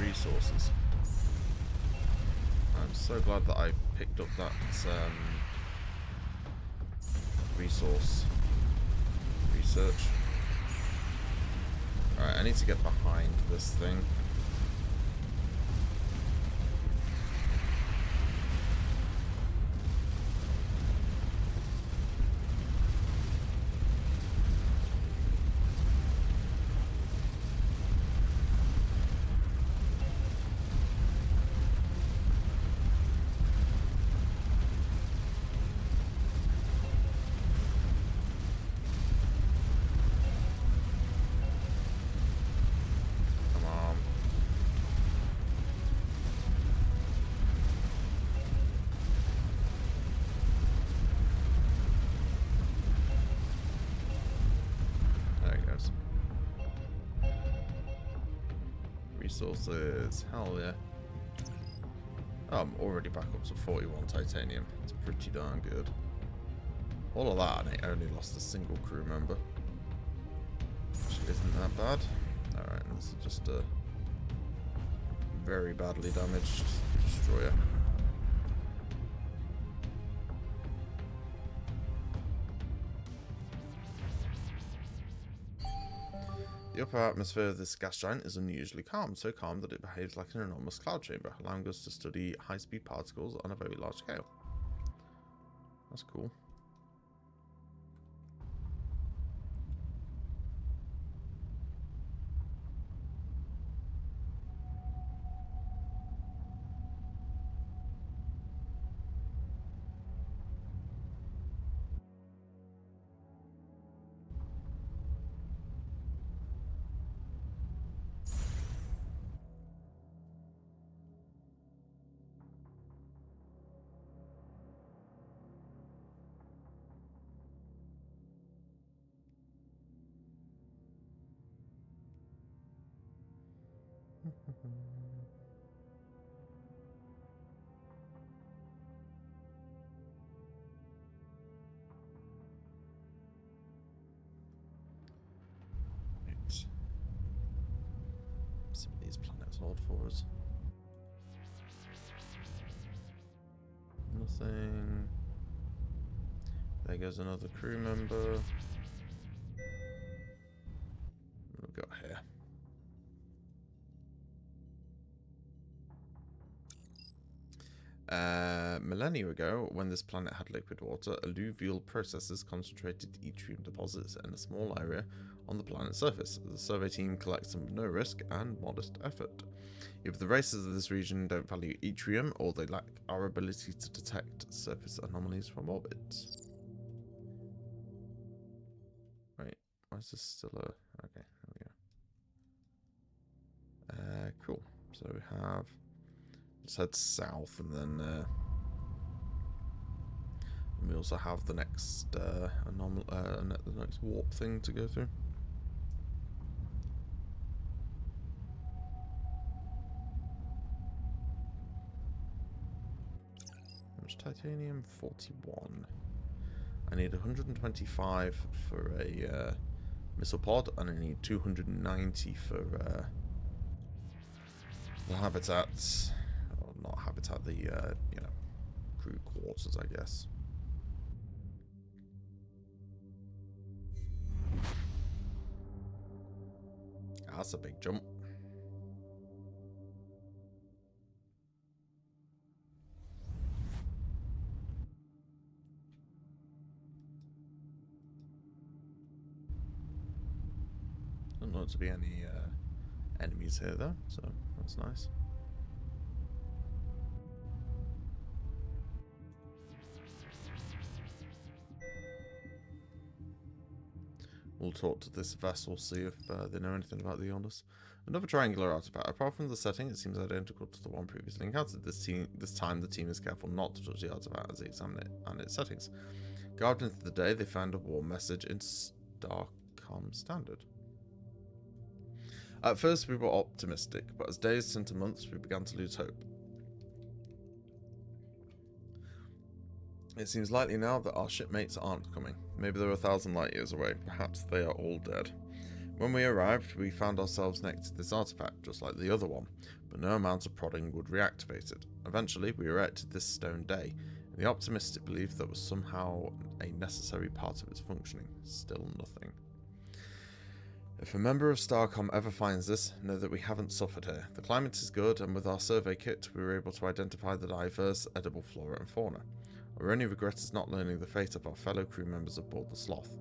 Resources. I'm so glad that I picked up that resource research. Alright, I need to get behind this thing. Resources, hell yeah. Oh, I'm already back up to 41 titanium. It's pretty darn good. All of that, and it only lost a single crew member. Which isn't that bad. Alright, this is just a very badly damaged destroyer. The upper atmosphere of this gas giant is unusually calm, so calm that it behaves like an enormous cloud chamber, allowing us to study high-speed particles on a very large scale. That's cool. Some of these planets hold for us. Nothing. There goes another crew member. What have we got here? Millennia ago, when this planet had liquid water, alluvial processes concentrated yttrium deposits in a small area on the planet's surface. The survey team collects them with no risk and modest effort. If the races of this region don't value yttrium, or they lack our ability to detect surface anomalies from orbit. Wait, why is this still a... Okay, there we go. Cool. So we have... Let's head south, and then we also have the next the next warp thing to go through. There's titanium 41. I need 125 for a missile pod, and I need 290 for the habitats. Or not habitat, the you know, crew quarters, I guess. That's a big jump. Don't know to be any enemies here though, so that's nice. We'll talk to this vessel, see if they know anything about the Yonders. Another triangular artifact. Apart from the setting, it seems identical to the one previously encountered. This time, the team is careful not to touch the artifact as they examine it and its settings. Garden into the day, they found a war message in Starcom Standard. At first, we were optimistic, but as days turned to months, we began to lose hope. It seems likely now that our shipmates aren't coming. Maybe they're 1,000 light years away. Perhaps they are all dead. When we arrived, we found ourselves next to this artifact, just like the other one, but no amount of prodding would reactivate it. Eventually, we erected this stone day, in the optimistic belief that was somehow a necessary part of its functioning. Still nothing. If a member of Starcom ever finds this, know that we haven't suffered here. The climate is good, and with our survey kit, we were able to identify the diverse edible flora and fauna. Our only regret is not learning the fate of our fellow crew members aboard the Sloth.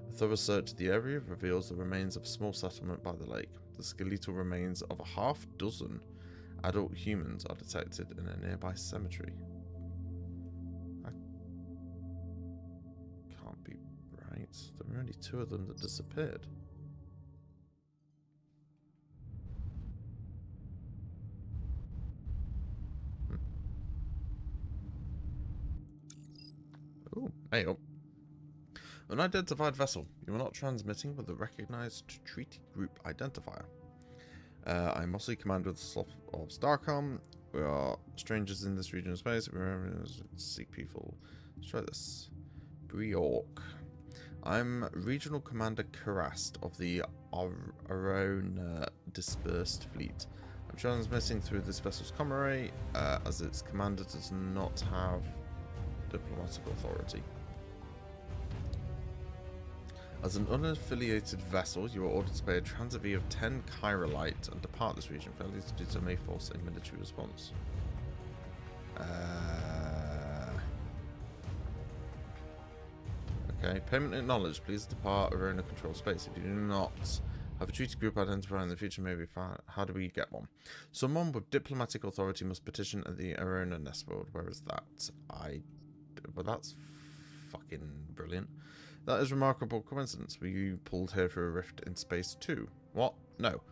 A thorough search of the area reveals the remains of a small settlement by the lake. The skeletal remains of a half-dozen adult humans are detected in a nearby cemetery. That can't be right. There were only 2 of them that disappeared. Oh, hey up. Unidentified vessel. You are not transmitting with a recognized treaty group identifier. I'm mostly commander of the Sloth of Starcom. We are strangers in this region of space. We're seek people. Let's try this. Briork. I'm regional commander Karast of the Arona dispersed fleet. I'm transmitting through this vessel's comm array, as its commander does not have diplomatic authority. As an unaffiliated vessel, you are ordered to pay a transit fee of 10 chirolite and depart this region. Failure to do so may force a military response. Okay, payment acknowledged. Please depart Arona control space. If you do not have a treaty group identifier in the future, may be found. How do we get one? Someone with diplomatic authority must petition at the Arona nest world. Where is that? Well, that's fucking brilliant. That is remarkable coincidence. Were you pulled here through a rift in space too? What? No.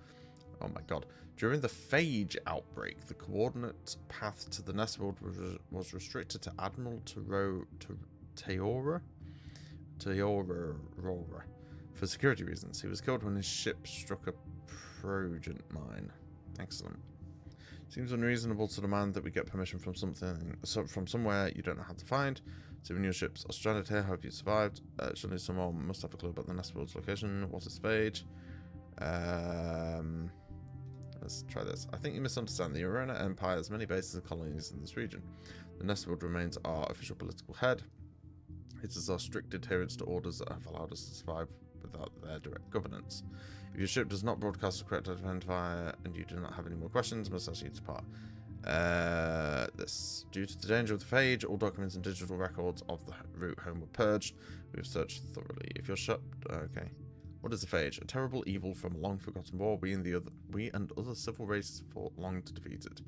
Oh my god. During the phage outbreak, the coordinate path to the nest world was restricted to Admiral Teora for security reasons. He was killed when his ship struck a Progent mine. Excellent. Seems unreasonable to demand that we get permission from somewhere you don't know how to find. 7 new ships are stranded here. Hope you survived. Surely someone must have a clue about the nest world's location. What is phage? Let's try this. I think you misunderstand. The Arona Empire has many bases and colonies in this region. The nest world remains our official political head. It is our strict adherence to orders that have allowed us to survive without their direct governance. If your ship does not broadcast the correct identifier and you do not have any more questions, must ask you to depart. This. Due to the danger of the phage, all documents and digital records of the route home were purged. We have searched thoroughly. If you're shut... Okay. What is the phage? A terrible evil from a long-forgotten war. We and other civil races fought long to defeat it.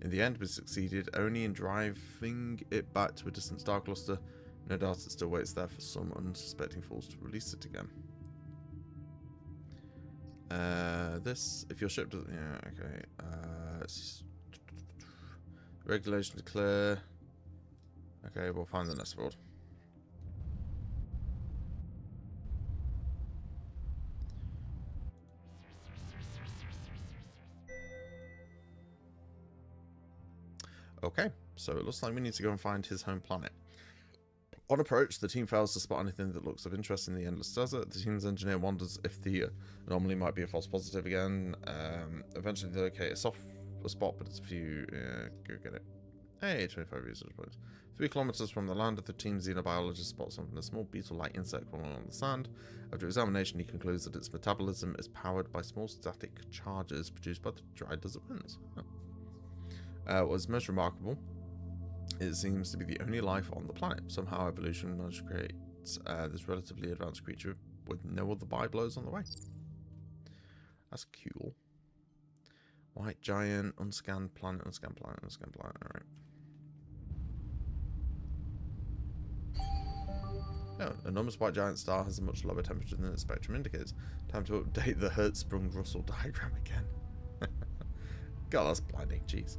In the end, we succeeded only in driving it back to a distant star cluster. No doubt it still waits there for some unsuspecting fools to release it again. This, if your ship doesn't... Yeah, okay. Regulation clear. Okay, we'll find the nest board. Okay, so it looks like we need to go and find his home planet. On approach, the team fails to spot anything that looks of interest in the endless desert. The team's engineer wonders if the anomaly might be a false positive again. Eventually they locate a spot, but it's a few... go get it. Hey, 25 research points. 3 kilometers from the land, the team's xenobiologist spots something, a small beetle-like insect crawling on the sand. After examination, he concludes that its metabolism is powered by small static charges produced by the dry desert winds. What's most remarkable, it seems to be the only life on the planet. Somehow evolution managed to create this relatively advanced creature with no other byblows on the way. That's cool. White giant, unscanned planet, unscanned planet, unscanned planet. Alright. Oh, an enormous white giant star has a much lower temperature than its spectrum indicates. Time to update the Hertzsprung-Russell diagram again. God, that's blinding. Jeez.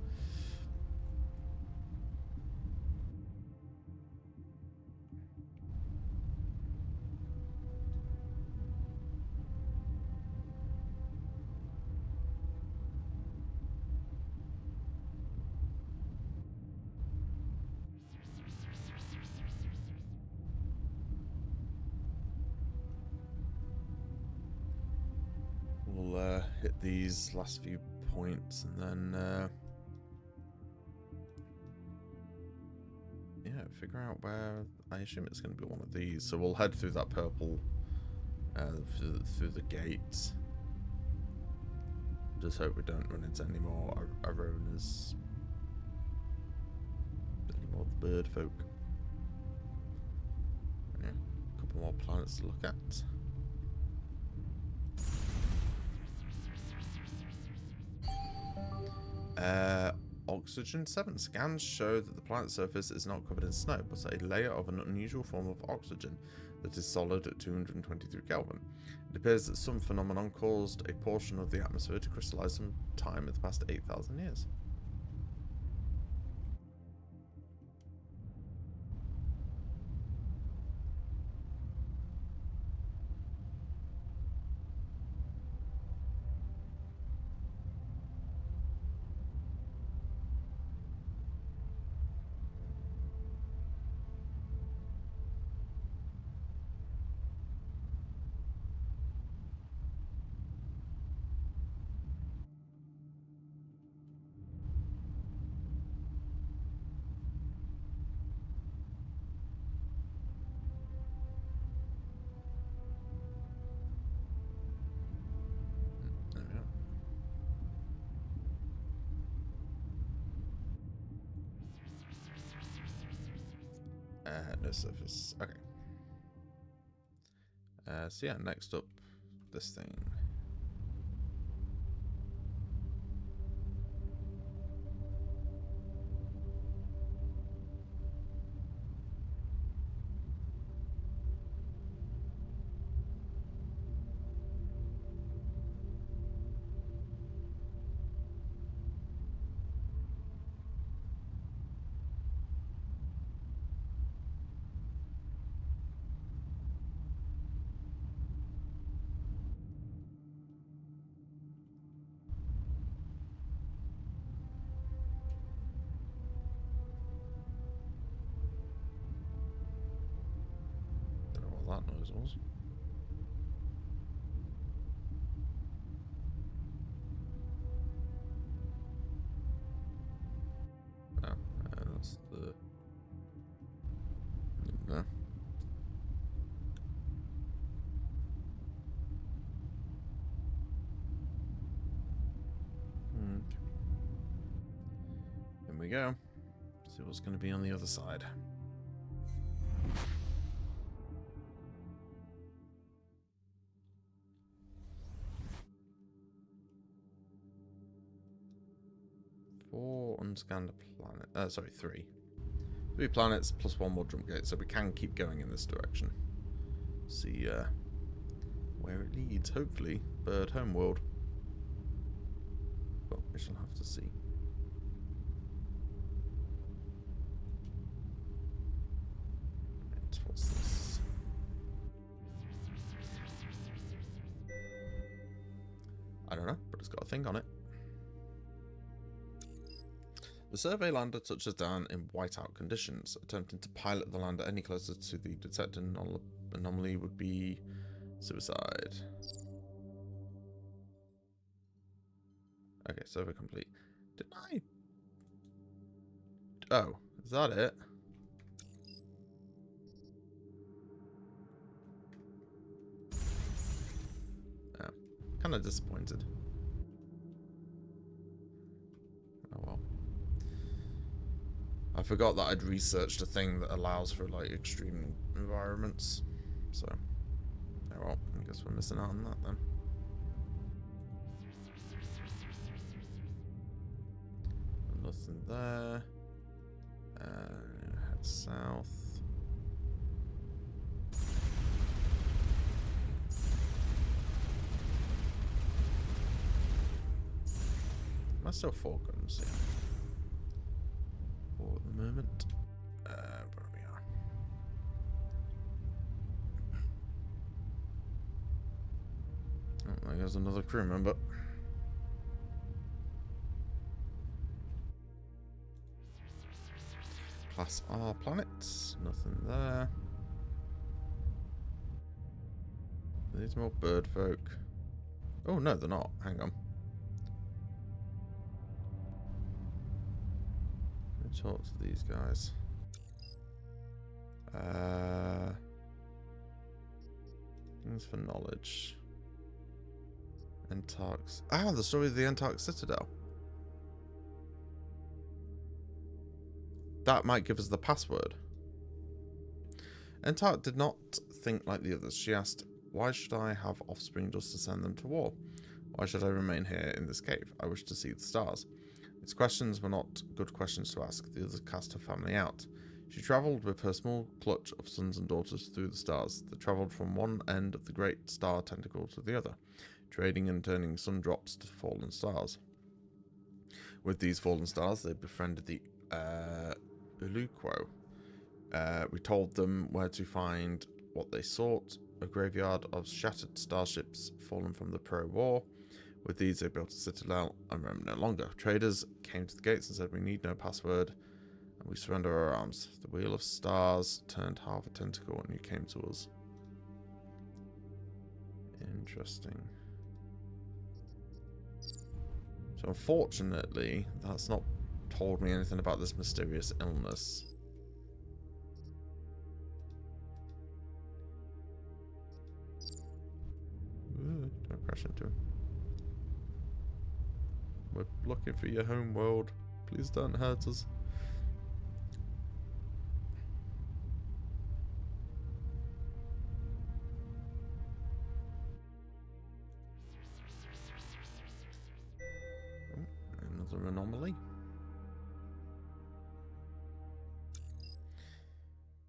We'll hit these last few points and then yeah, figure out where. I assume it's going to be one of these, so we'll head through that purple through the gates. Just hope we don't run into any more Aronas, any more bird folk. Yeah, a couple more planets to look at. Oxygen 7. Scans show that the planet's surface is not covered in snow, but a layer of an unusual form of oxygen that is solid at 223 Kelvin. It appears that some phenomenon caused a portion of the atmosphere to crystallize some time in the past 8,000 years. No surface. Okay. So yeah, next up, this thing. Don't know what that noise was. Oh, that's the... No. we go. See what's going to be on the other side. Four unscanned planet. Sorry, three. 3 planets plus 1 more jump gate, so we can keep going in this direction. See where it leads. Hopefully, bird home world. But we shall have to see. Right, what's this? I don't know, but it's got a thing on it. The survey lander touches down in whiteout conditions. Attempting to pilot the lander any closer to the detected anomaly would be suicide. Okay, survey complete. Did I? Oh, is that it? Oh, kind of disappointed. Oh well. I forgot that I'd researched a thing that allows for like extreme environments. So, oh well, I guess we're missing out on that then. Nothing there. Head south. Am I still 4 guns? Yeah. 4 at the moment. Where we are. Oh, there's another crew member. Class R planets. Nothing there. These more bird folk. Oh no, they're not. Hang on. Let me talk to these guys. Things for knowledge. Entarx. Ah, the story of the Entarx Citadel. That might give us the password. Entarx did not think like the others. She asked, why should I have offspring just to send them to war? Why should I remain here in this cave? I wish to see the stars. Its questions were not good questions to ask. The others cast her family out. She travelled with her small clutch of sons and daughters through the stars. They travelled from one end of the great star tentacle to the other, trading and turning sun drops to fallen stars. With these fallen stars, they befriended the Uluquo. We told them where to find what they sought, a graveyard of shattered starships fallen from the pro-war. With these, they built a citadel and roamed no longer. Traders came to the gates and said, we need no password, and we surrender our arms. The wheel of stars turned half a tentacle and you came to us. Interesting. So unfortunately, that's not told me anything about this mysterious illness. Ooh, don't crash into him. We're looking for your home world. Please don't hurt us. Oh, another anomaly.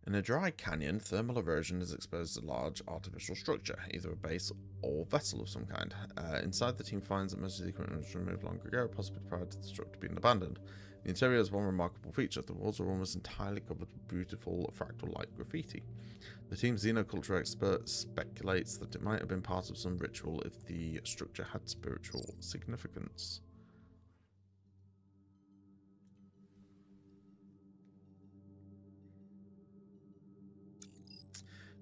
In a dry canyon, thermal erosion has exposed a large artificial structure, either a base or vessel of some kind. Inside, the team finds that most of the equipment was removed long ago, possibly prior to the structure being abandoned. The interior has one remarkable feature. The walls are almost entirely covered with beautiful fractal-like graffiti. The team's xenoculture expert speculates that it might have been part of some ritual if the structure had spiritual significance.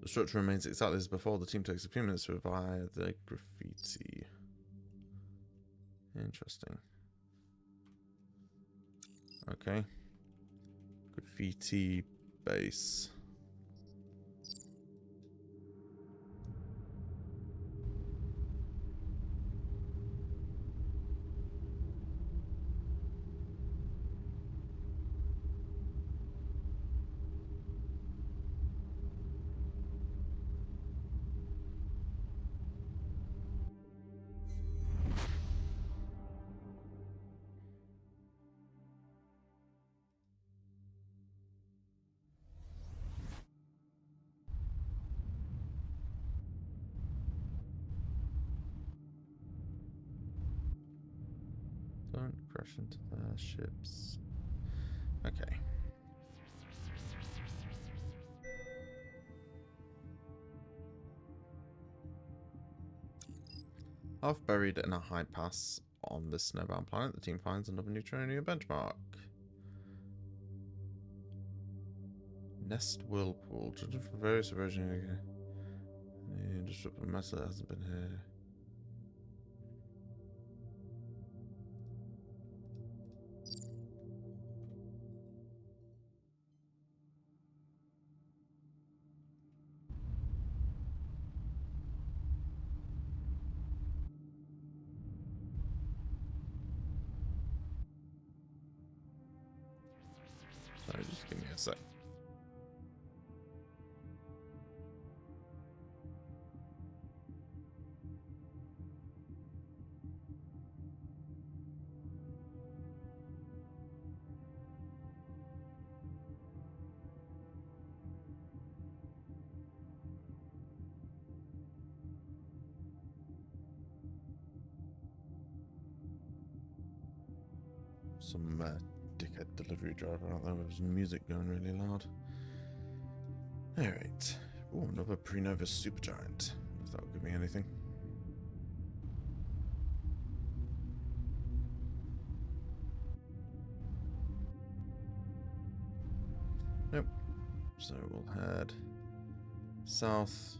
The structure remains exactly as before. The team takes a few minutes to revive the graffiti. Interesting. Okay. Graffiti base. Don't crash into their ships. Okay. Half buried in a high pass on this snowbound planet, the team finds another neutronium benchmark. Nest Whirlpool. Judging from various versions, the indestructible metal hasn't been here. Sorry, just give me a sec. Some dickhead delivery driver out there with his music going really loud. Alright. Oh, another Prenova supergiant. If that will give me anything. Nope. So we'll head south.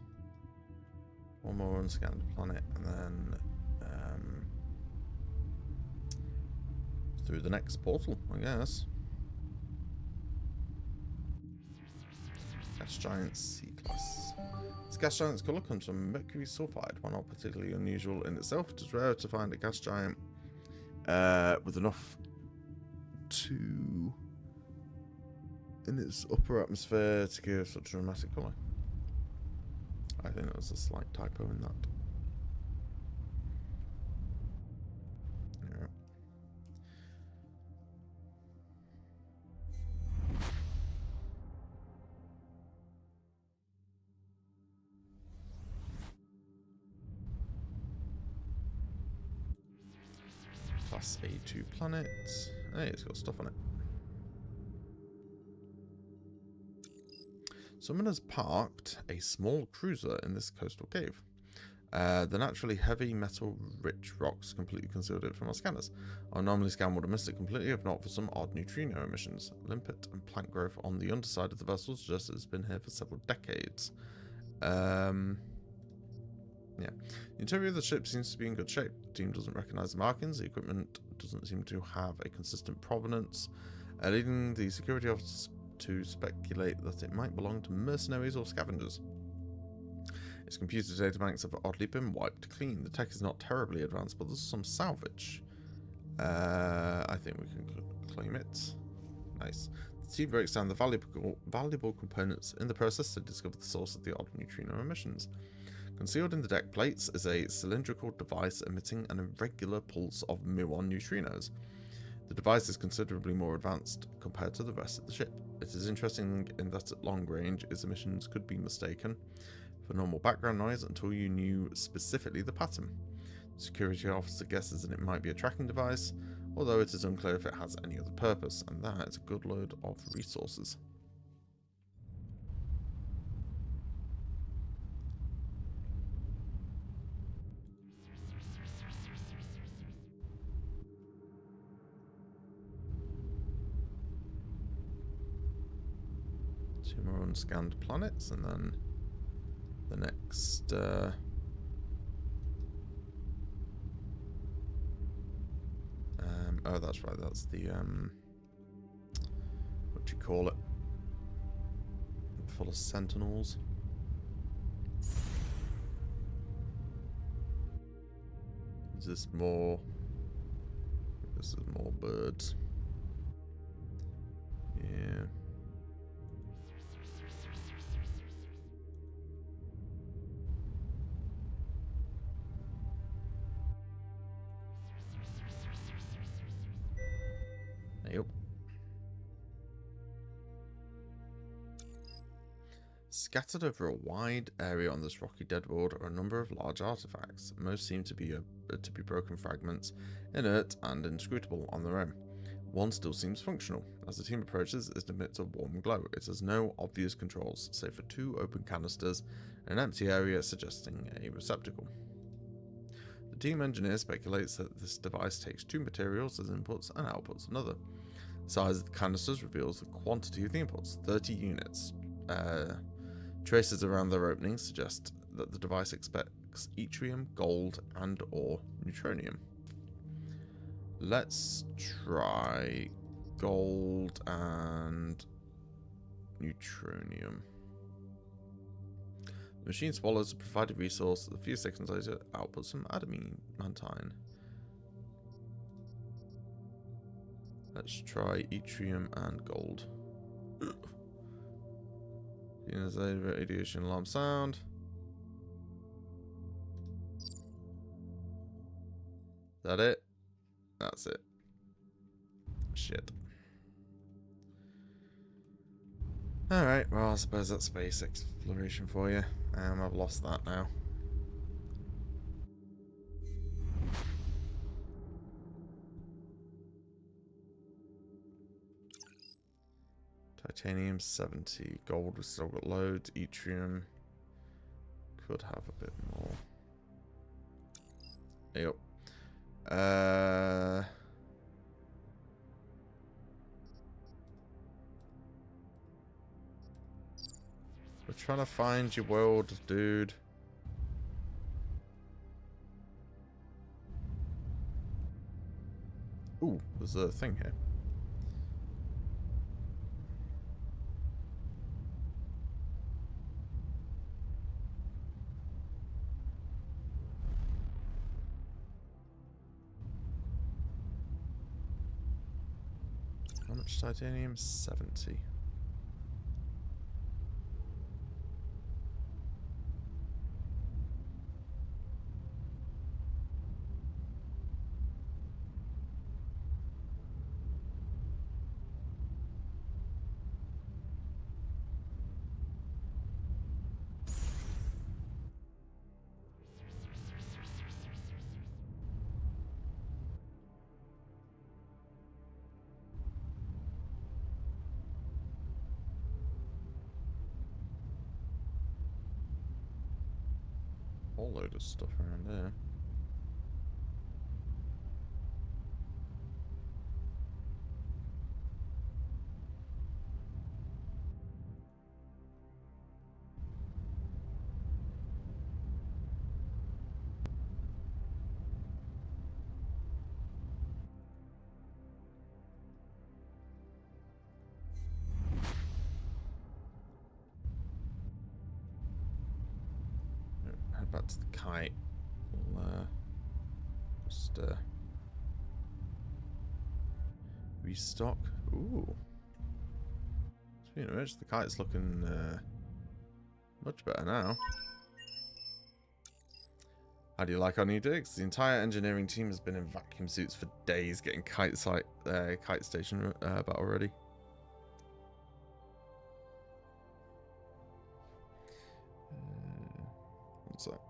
One more unscanned planet, and then through the next portal, I guess. Gas giant C-class. This gas giant's colour comes from mercury sulfide. While not particularly unusual in itself, it is rare to find a gas giant with enough to in its upper atmosphere to give such a dramatic colour. I think there was a slight typo in that. Yeah. Class A2 planet. Hey, it's got stuff on it. Someone has parked a small cruiser in this coastal cave. The naturally heavy metal-rich rocks completely concealed it from our scanners. Our normally scan would have missed it completely if not for some odd neutrino emissions. Limpet and plant growth on the underside of the vessel suggests it's been here for several decades. Yeah. The interior of the ship seems to be in good shape. The team doesn't recognize the markings. The equipment doesn't seem to have a consistent provenance, leading the security officers to speculate that it might belong to mercenaries or scavengers. Its computer data banks have oddly been wiped clean. The tech is not terribly advanced, but there's some salvage. I think we can claim it. Nice. The team breaks down the valuable components in the process to discover the source of the odd neutrino emissions. Concealed in the deck plates is a cylindrical device emitting an irregular pulse of muon neutrinos. The device is considerably more advanced compared to the rest of the ship. It is interesting in that at long range, its emissions could be mistaken for normal background noise until you knew specifically the pattern. The security officer guesses that it might be a tracking device, although it is unclear if it has any other purpose, and that is a good load of resources. Two more unscanned planets, and then the next oh, that's right, that's the what do you call it, full of sentinels. Is this more? This is more birds. Yeah. Scattered over a wide area on this rocky dead world are a number of large artifacts. Most seem to be broken fragments, inert and inscrutable on their own. One still seems functional. As the team approaches, it emits a warm glow. It has no obvious controls, save for 2 open canisters and an empty area suggesting a receptacle. The team engineer speculates that this device takes 2 materials as inputs and outputs another. The size of the canisters reveals the quantity of the inputs, 30 units. Traces around their openings suggest that the device expects yttrium, gold, and or neutronium. Let's try gold and neutronium. The machine swallows the provided resource. A few seconds later, outputs some adamantine. Let's try yttrium and gold. Radiation alarm sound. Is that it? That's it. Shit. Alright, well, I suppose that's space exploration for you. I've lost that now. Titanium 70. Gold, we've still got loads. Yttrium. Could have a bit more. Yep. We're trying to find your world, dude. Ooh, there's a thing here. How much titanium? 70. Whole load of stuff around there. Head back to the kite. We'll just restock. Ooh. Speaking of which, the kite's looking much better now. How do you like our new digs? The entire engineering team has been in vacuum suits for days getting kite station battle ready. What's that?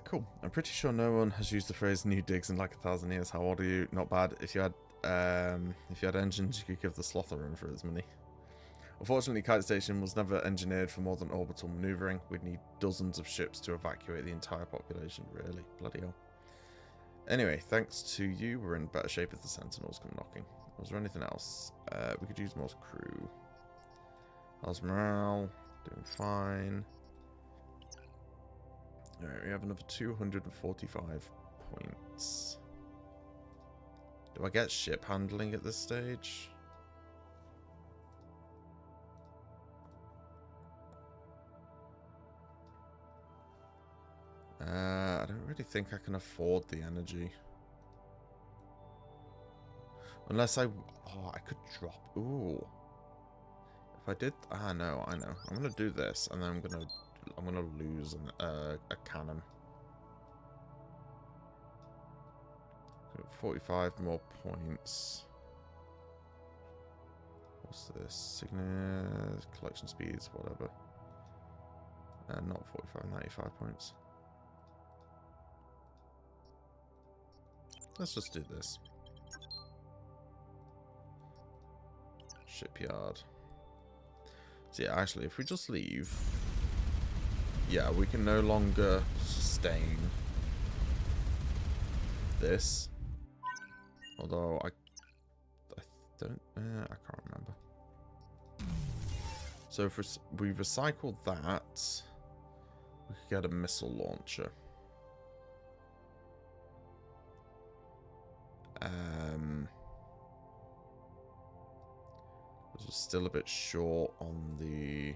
Cool. I'm pretty sure no one has used the phrase new digs in like 1,000 years. How old are you? Not bad. If you had engines, you could give the sloth a run for his money. Unfortunately, Kite Station was never engineered for more than orbital maneuvering. We'd need dozens of ships to evacuate the entire population. Really? Bloody hell. Anyway, thanks to you, we're in better shape if the Sentinels come knocking. Was there anything else? We could use more crew. How's morale? Doing fine. Alright, we have another 245 points. Do I get ship handling at this stage? I don't really think I can afford the energy. Unless I could drop. Ooh. If I did, no, I know. I'm gonna do this, and then I'm gonna lose a cannon. Got 45 more points. What's this? Signet, collection speeds, whatever. Not 45, 95 points. Let's just do this. Shipyard. So yeah, actually, if we just leave, yeah, we can no longer sustain this. Although I don't, I can't remember. So if we recycle that, we could get a missile launcher. We're still a bit short on the...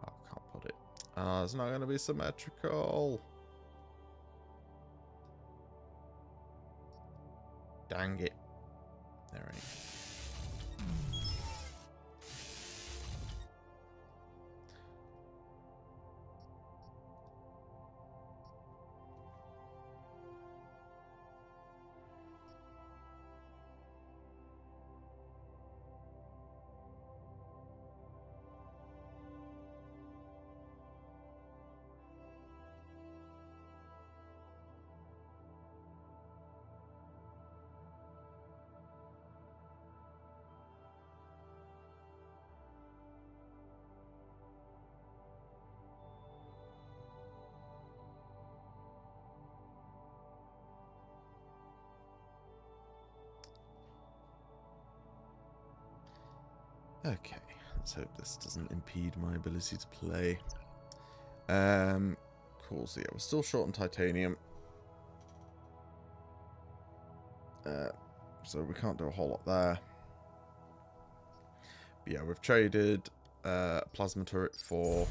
Oh, I can't put it. It's not going to be symmetrical. Dang it. There we go. Okay, let's hope this doesn't impede my ability to play. Cool, so yeah, we're still short on titanium. So we can't do a whole lot there. But yeah, we've traded a plasma turret for...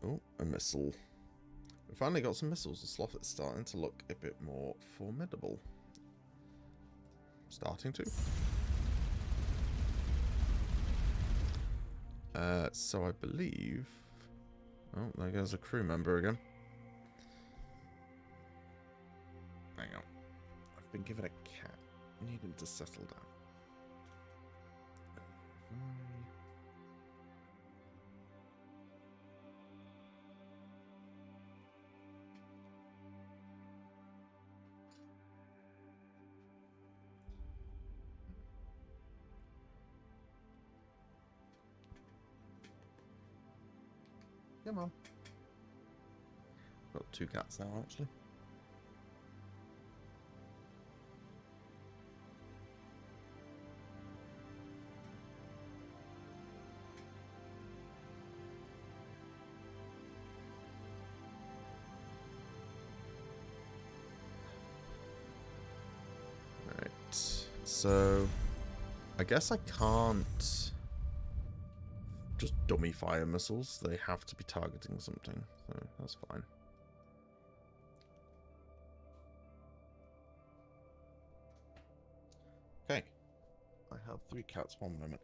Oh, a missile. We finally got some missiles. The Sloth is starting to look a bit more formidable. Starting to. So I believe... Oh, there goes a crew member again. Hang on. I've been given a cat. I need him to settle down. Come on. Got 2 cats now, actually. Alright. So, I guess I can't just dummy fire missiles. They have to be targeting something, so that's fine. Okay. I have 3 cats, 1 minute.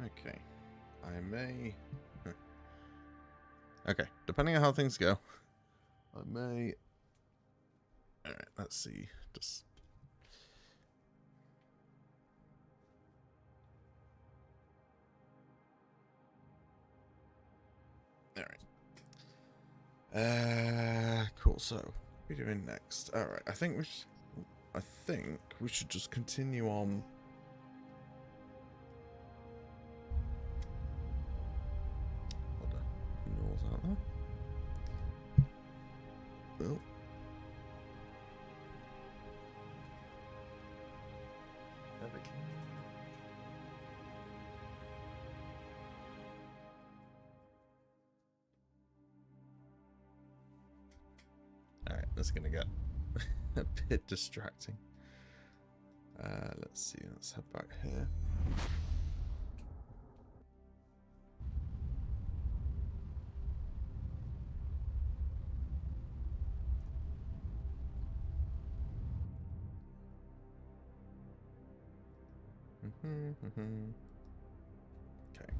Okay. I may... Okay, depending on how things go, I may... Alright, let's see. Just... Alright. Cool, so, what are we doing next? Alright, I think we should just continue on Well. There we go. Alright, that's gonna get a bit distracting. Let's see, let's head back here. Okay.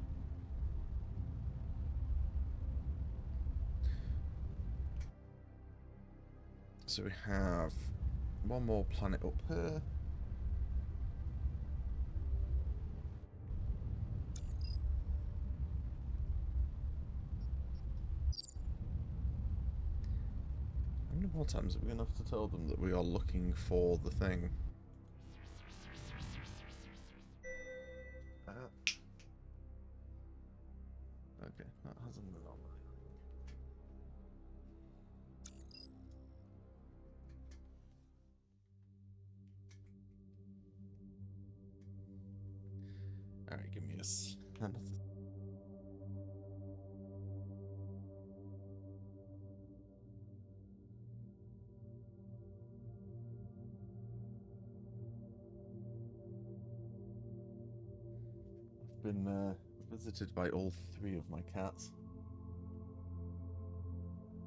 So we have one more planet up here. How many more times are we going to have to tell them that we are looking for the thing? Okay, that hasn't been on. Alright, give me a another. I've been visited by all 3 of my cats.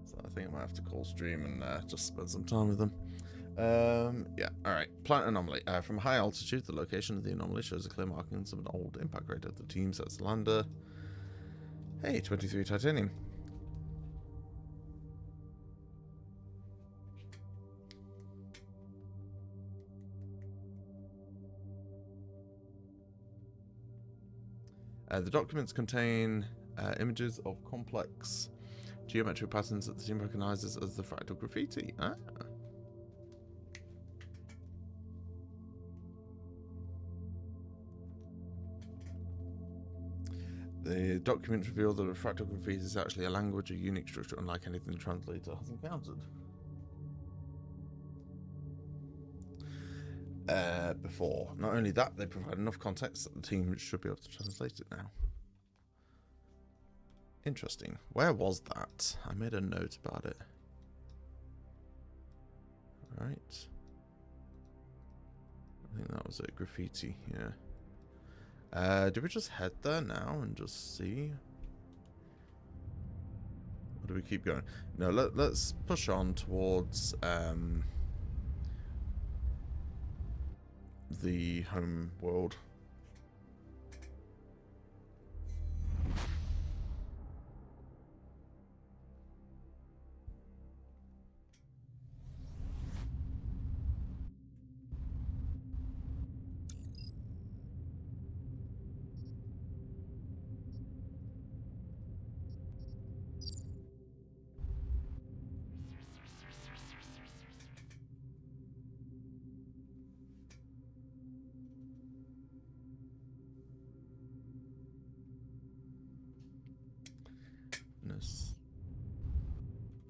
So I think I might have to call stream and just spend some time with them. Yeah, alright. Planet anomaly. From high altitude, the location of the anomaly shows the clear markings of an old impact crater. The team sets the lander. Hey, 23 titanium. The documents contain images of complex geometric patterns that the team recognizes as the fractal graffiti. Ah. The documents reveal that a fractal graffiti is actually a language, a unique structure unlike anything the translator has encountered before. Not only that, they provide enough context that the team should be able to translate it now. Interesting. Where was that? I made a note about it. Right. I think that was it. Graffiti, yeah. Do we just head there now and just see? Or do we keep going? No, let's push on towards the home world.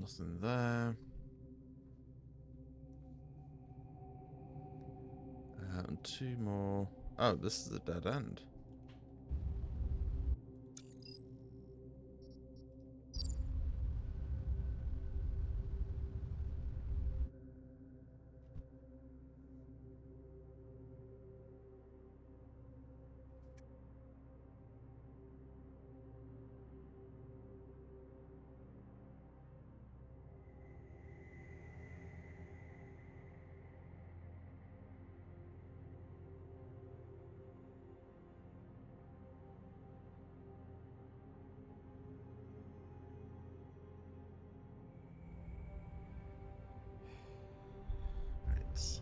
Nothing there. And 2 more. Oh, this is a dead end. Right.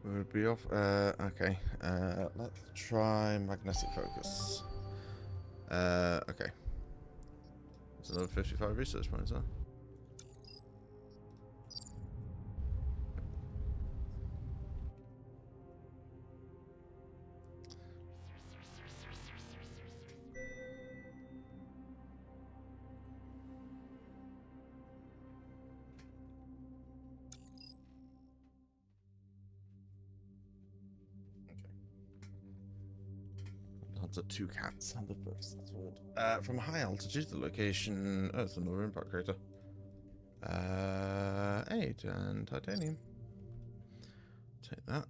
We'll be off. Okay. Let's try magnetic focus. Okay. There's another 55 research points, huh? So 2 cats. And the first, that's weird. From high altitude, the location... Oh, it's another impact crater. 8 and titanium. Take that.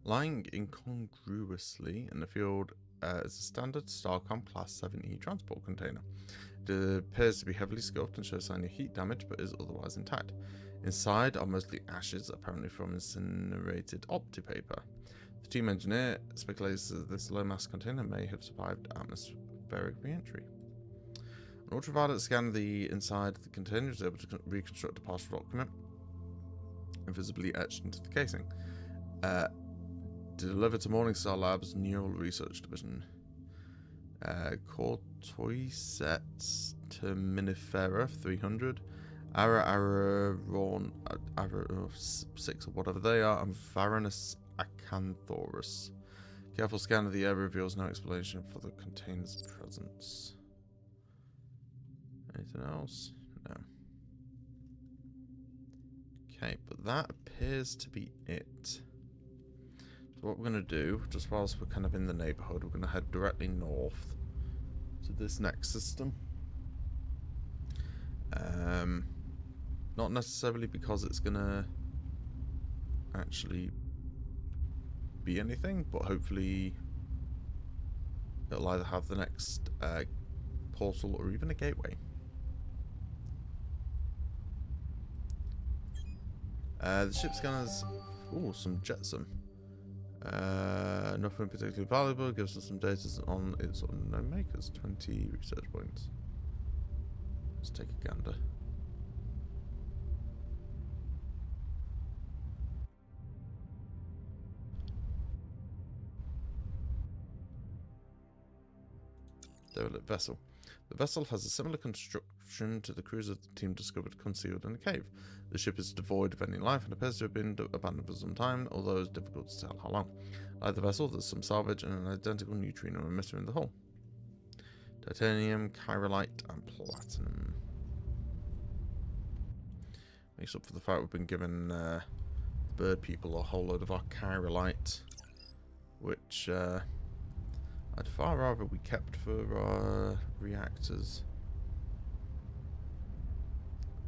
Lying incongruously in the field is a standard Starcom Class 7E transport container. It appears to be heavily scuffed and shows signs of heat damage, but is otherwise intact. Inside are mostly ashes, apparently from incinerated optipaper. The team engineer speculates that this low-mass container may have survived atmospheric re-entry. An ultraviolet scan of the inside of the container is able to reconstruct a partial document, invisibly etched into the casing. Delivered to Morningstar Labs Neural Research Division. Cortoiset terminifera 300, Araron 6 or whatever they are, and Varanus acanthorus. Careful scan of the air reveals no explanation for the container's presence. Anything else? No. Okay, but that appears to be it. So what we're going to do, just whilst we're kind of in the neighbourhood, we're going to head directly north to this next system. Not necessarily because it's going to actually be anything, but hopefully it'll either have the next portal or even a gateway. The ship scanners... Ooh, some jetsam. Nothing particularly valuable, gives us some data on its unknown makers. 20 research points. Let's take a gander. Derelict vessel. The vessel has a similar construction to the cruiser the team discovered concealed in a cave. The ship is devoid of any life and appears to have been abandoned for some time, although it's difficult to tell how long. Like the vessel, there's some salvage and an identical neutrino emitter in the hull. Titanium, chirolite, and platinum. Makes up for the fact we've been given bird people a whole load of our chirolite, which I'd far rather we kept for our reactors.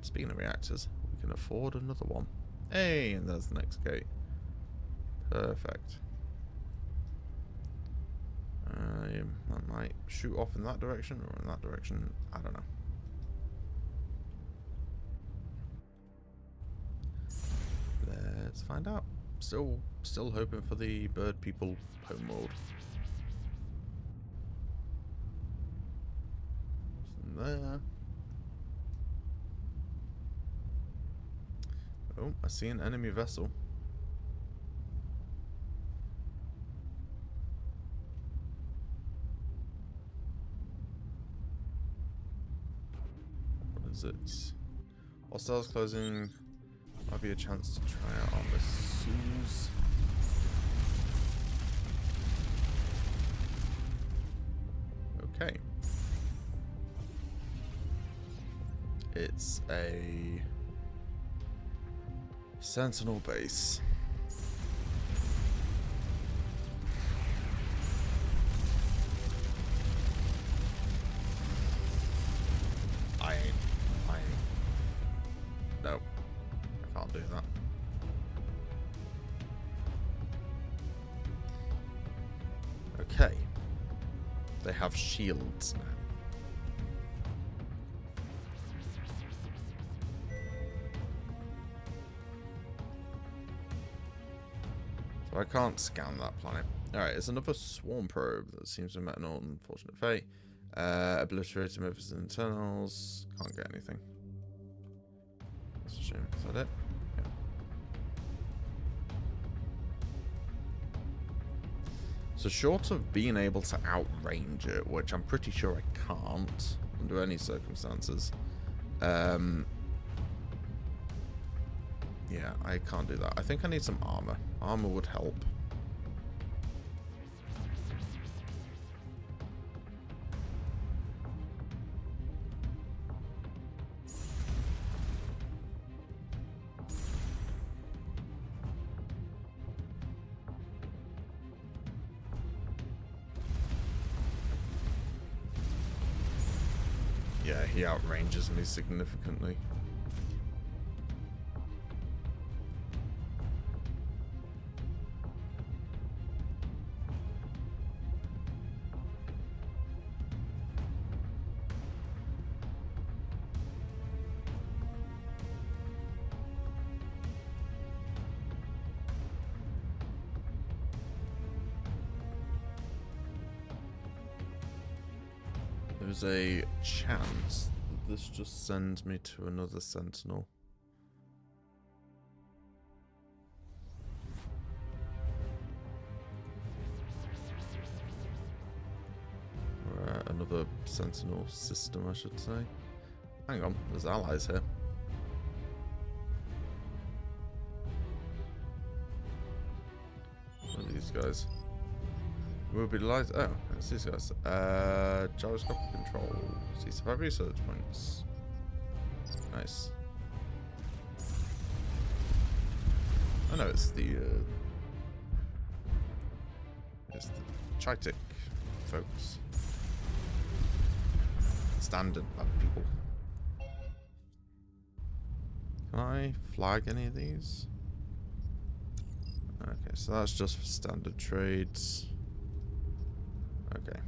Speaking of reactors, we can afford another one. Hey, and there's the next gate. Perfect. I might shoot off in that direction or in that direction. I don't know. Let's find out. Still hoping for the bird people homeworld. There. Oh, I see an enemy vessel. What is it? Hostiles closing. Might be a chance to try out our missiles. Okay. It's a Sentinel base. No, I can't do that. Okay. They have shields now. So I can't scan that planet. Alright, it's another swarm probe that seems to have met an unfortunate fate. Obliterated movers and internals. Can't get anything. That's a shame. Is that it? Yeah. So short of being able to outrange it, which I'm pretty sure I can't under any circumstances, Yeah, I can't do that. I think I need some armor. Armor would help. Yeah, he outranges me significantly. There's a chance that this just sends me to another sentinel. Or another sentinel system, I should say. Hang on, there's allies here. What are these guys? We'll be light. Oh, it's these guys. Gyroscope control. See, survive research points. Nice. Oh no, it's the Chitic folks. Standard bad people. Can I flag any of these? Okay, so that's just for standard trades. Okay.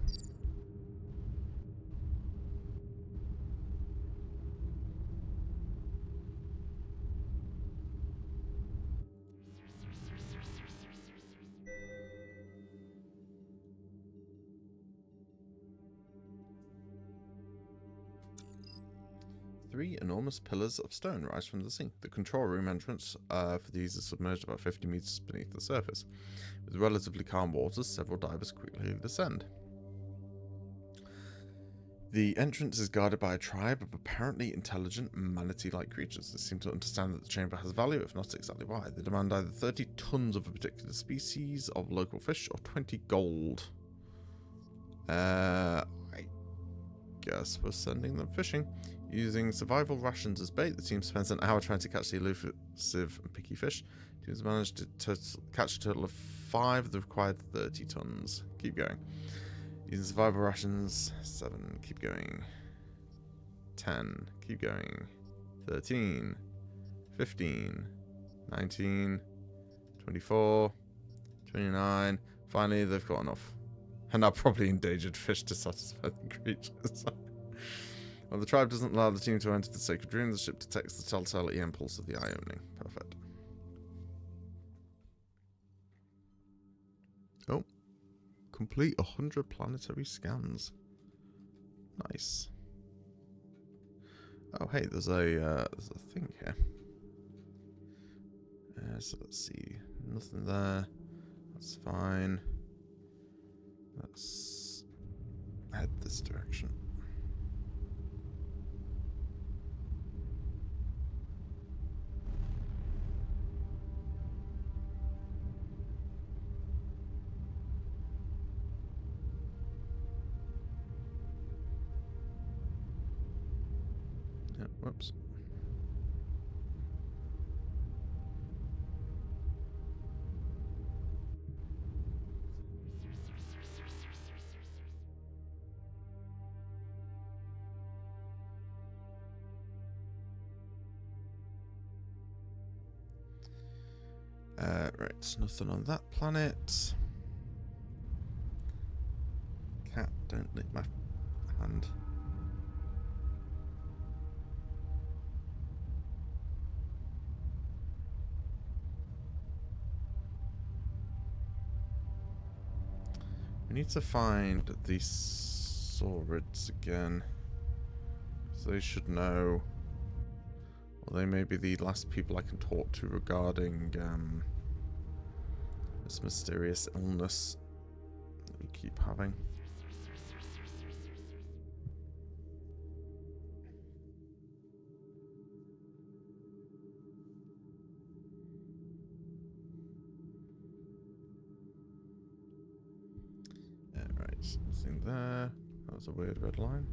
Three enormous pillars of stone rise from the sea. The control room entrance for these is submerged about 50 meters beneath the surface. With relatively calm waters, several divers quickly descend. The entrance is guarded by a tribe of apparently intelligent, manatee-like creatures. They seem to understand that the chamber has value, if not exactly why. They demand either 30 tons of a particular species of local fish or 20 gold. I guess we're sending them fishing. Using survival rations as bait, the team spends an hour trying to catch the elusive and picky fish. Teams managed to catch a total of 5 of the required 30 tons. Keep going. Using survival rations, 7, keep going. 10, keep going. 13, 15, 19, 24, 29. Finally, they've got enough. And now probably endangered fish to satisfy the creatures. Well, the tribe doesn't allow the team to enter the sacred room. The ship detects the telltale EM pulse of the eye opening. Perfect. Oh. Complete 100 planetary scans. Nice. Oh, hey, there's a thing here. So let's see. Nothing there. That's fine. Let's head this direction. Yeah, whoops. Right, nothing on that planet. Cat, don't lick my hand. We need to find the Saurids again. So they should know. Well, they may be the last people I can talk to regarding this mysterious illness that we keep having. Nothing there. That was a weird red line.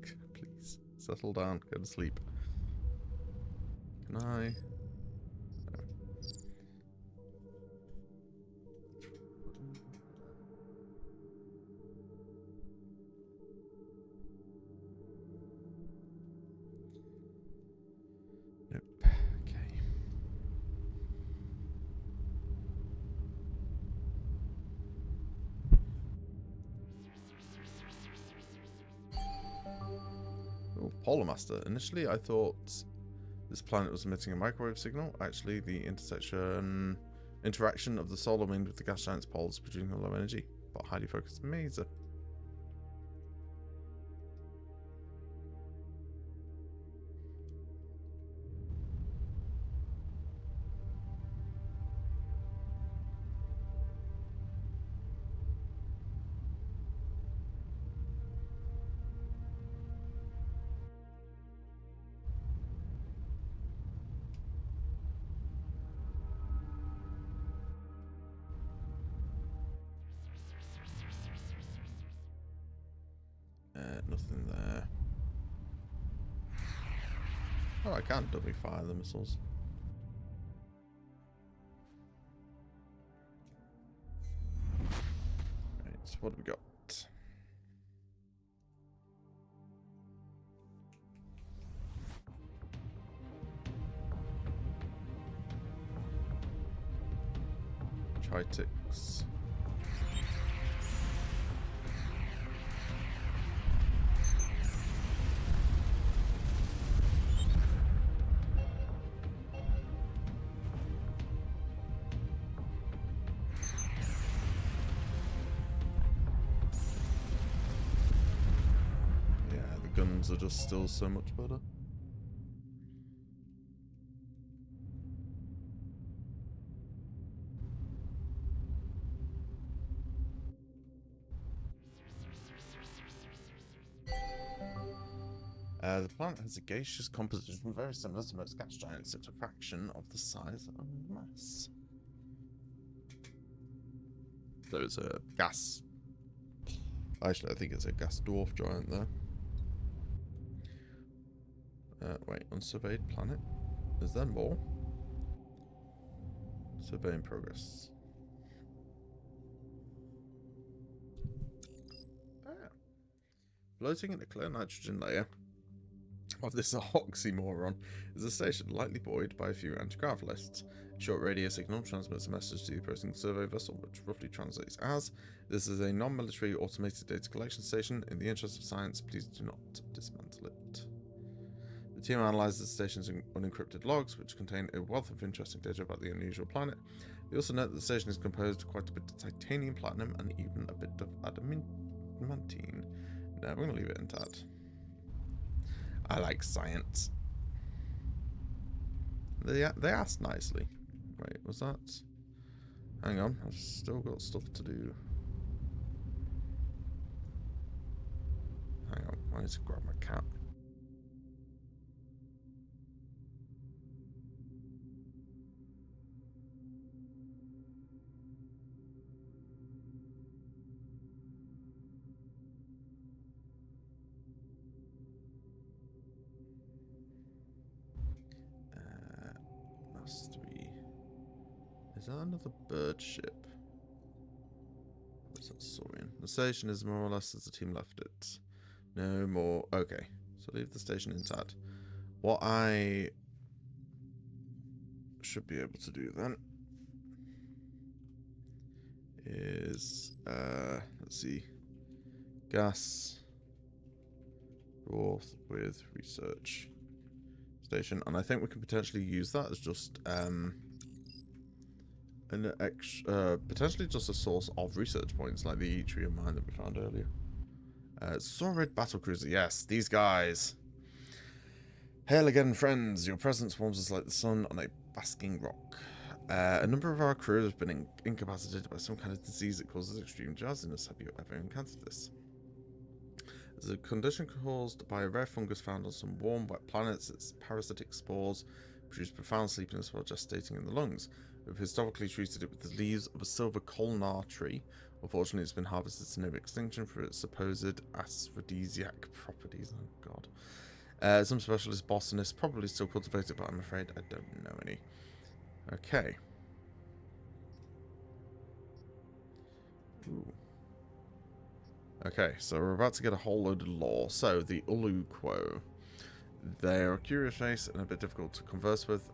God, please, settle down. Go to sleep. Can I... Nope. Okay. Oh, Polar Master. Initially, I thought this planet was emitting a microwave signal. Actually, the interaction of the solar wind with the gas giant's poles producing a low energy, but highly focused maser. Nothing there. Oh, I can't dummy fire the missiles. Right, so what have we got? Tritix. Guns are just still so much better. The planet has a gaseous composition very similar to most gas giants, except a fraction of the size of mass. So it's a gas... Actually, I think it's a gas dwarf giant there. Wait, unsurveyed planet? Is there more? Survey in progress. Ah. Floating in a clear nitrogen layer of this oxymoron is a station lightly buoyed by a few anti-gravelists. A short radio signal transmits a message to the approaching survey vessel, which roughly translates as, "This is a non-military automated data collection station. In the interest of science, please do not dismantle it." The team analyzes the station's unencrypted logs, which contain a wealth of interesting data about the unusual planet. They also note that the station is composed of quite a bit of titanium, platinum, and even a bit of adamantine. No, we're going to leave it intact. I like science. They asked nicely. Wait, was that... Hang on, I've still got stuff to do. Hang on, I need to grab my cat. Mastery. Is that another bird ship? What's that Saurian? The station is more or less as the team left it. No more. Okay, so leave the station intact. What I should be able to do then is, let's see, gas dwarf with research station, and I think we can potentially use that as just potentially just a source of research points, like the Yttrium mine that we found earlier. Saw-Red Battlecruiser, yes, these guys. Hail again, friends. Your presence warms us like the sun on a basking rock. A number of our crew have been incapacitated by some kind of disease that causes extreme drowsiness. Have you ever encountered this? It's a condition caused by a rare fungus found on some warm, wet planets. Its parasitic spores produce profound sleepiness while gestating in the lungs. We've historically treated it with the leaves of a silver colnar tree. Unfortunately, it's been harvested to near extinction for its supposed aphrodisiac properties. Oh, God. Some specialist botanists probably still cultivate it, but I'm afraid I don't know any. Okay. Ooh. Okay, so we're about to get a whole load of lore. So, the Uluquo. They're a curious race and a bit difficult to converse with.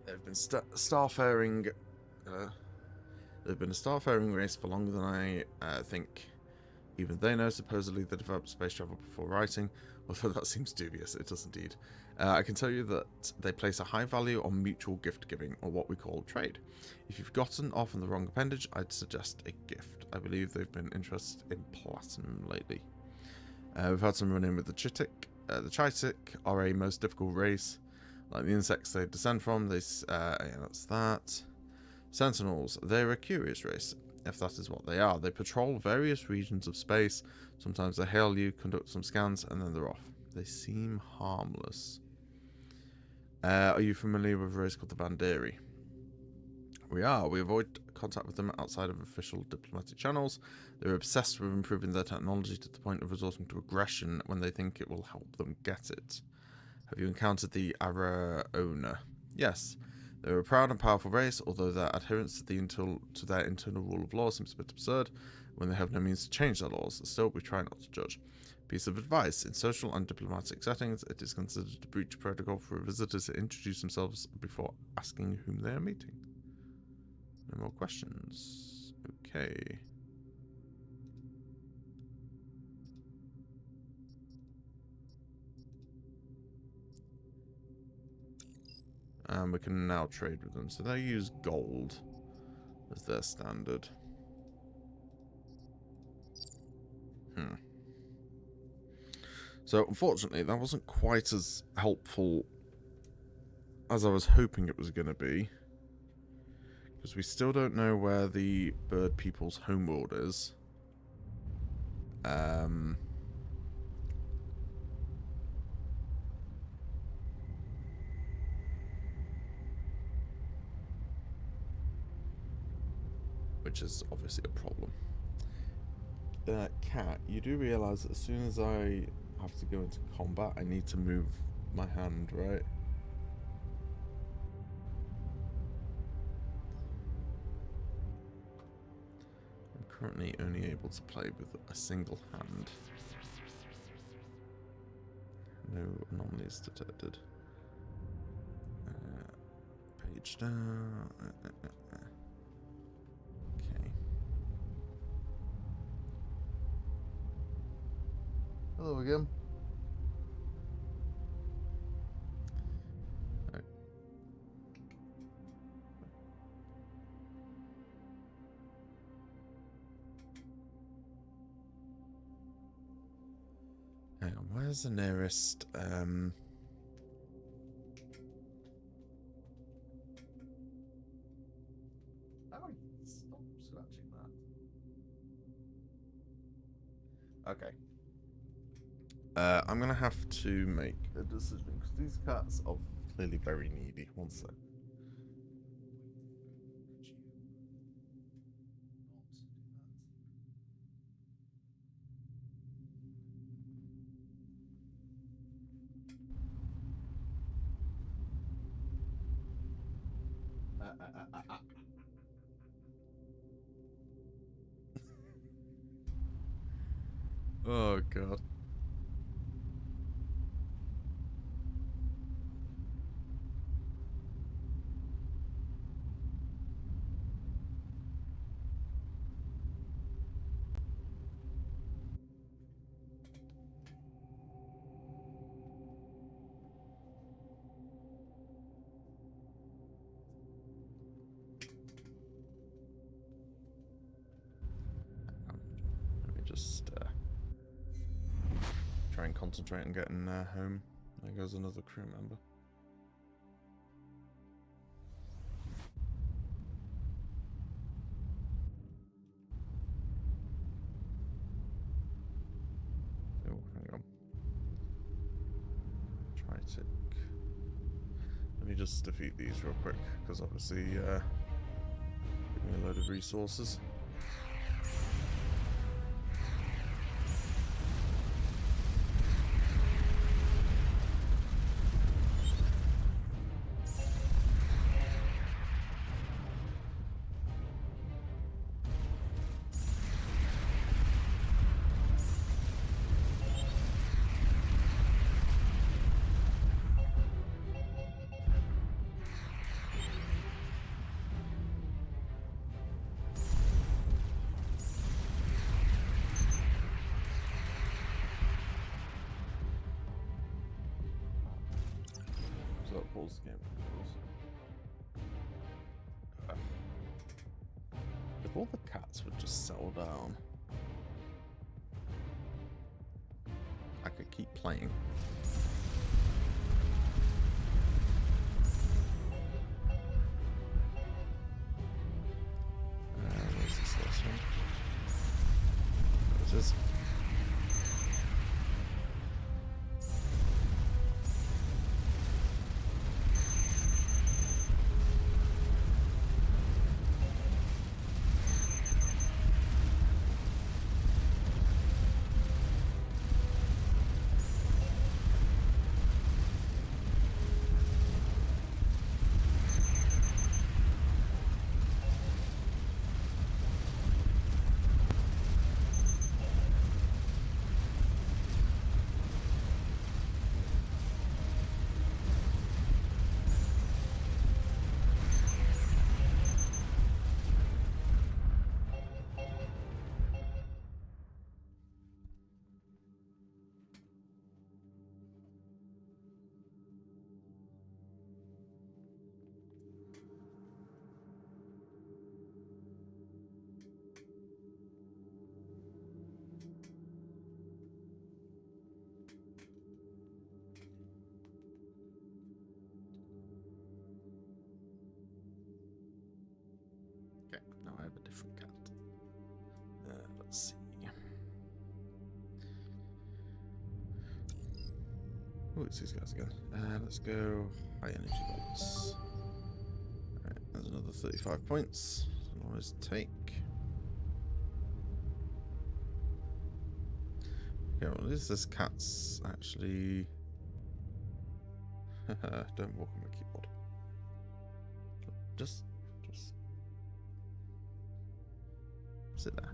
They've been starfaring. They've been a starfaring race for longer than I think even they know. Supposedly they developed space travel before writing, although that seems dubious. It does indeed. I can tell you that they place a high value on mutual gift giving, or what we call trade. If you've gotten off on the wrong appendage, I'd suggest a gift. I believe they've been interested in platinum lately. We've had some run-in with the Chitik. The Chitik are a most difficult race. Like the insects they descend from, yeah, that's that. Sentinels, they're a curious race, if that is what they are. They patrol various regions of space. Sometimes they hail you, conduct some scans, and then they're off. They seem harmless. Are you familiar with a race called the Banderi? We are. We avoid contact with them outside of official diplomatic channels. They're obsessed with improving their technology to the point of resorting to aggression when they think it will help them get it. Have you encountered the Araona? Yes. They're a proud and powerful race, although their adherence to their internal rule of law seems a bit absurd when they have no means to change their laws. Still, we try not to judge. Piece of advice. In social and diplomatic settings, it is considered a breach of protocol for a visitor to introduce themselves before asking whom they are meeting. No more questions. Okay. And we can now trade with them. So they use gold as their standard. So unfortunately, that wasn't quite as helpful as I was hoping it was going to be. Because we still don't know where the bird people's homeworld is. Which is obviously a problem. Cat, you do realise that as soon as I have to go into combat, I need to move my hand, right? I'm currently only able to play with a single hand. No anomalies detected. Page down. Okay. Hello again. Hang on, where's the nearest, Oh, stop scratching that. Okay. I'm gonna have to make a decision, because these cats are clearly very needy. One sec. Oh, God. Let me just try and concentrate on getting home. There goes another crew member. Critic. Let me just defeat these real quick, because obviously, give me a load of resources. So that pulls the game. If all the cats would just settle down, I could keep playing. Where's this last one? There it is. Okay, now I have a different cat. Let's see. Oh, it's these guys again. Let's go high energy bolts. Alright, there's another 35 points. I'll always take. Okay, well, at least this cat's actually. Don't walk on my keyboard. Just sit there.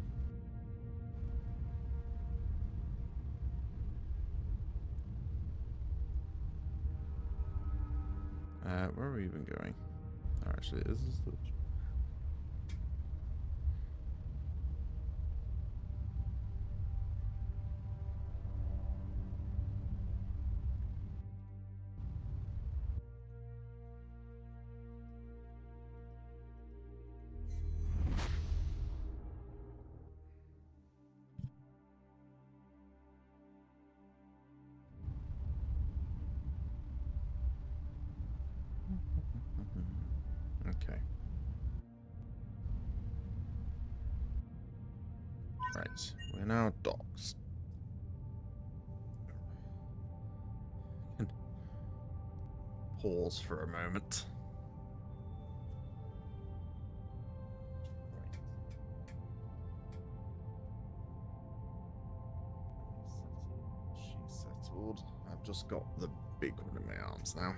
Where are we even going? Oh, actually, is this the... Okay. Right, we're now docked. Pause for a moment. She's settled. I've just got the big one in my arms now.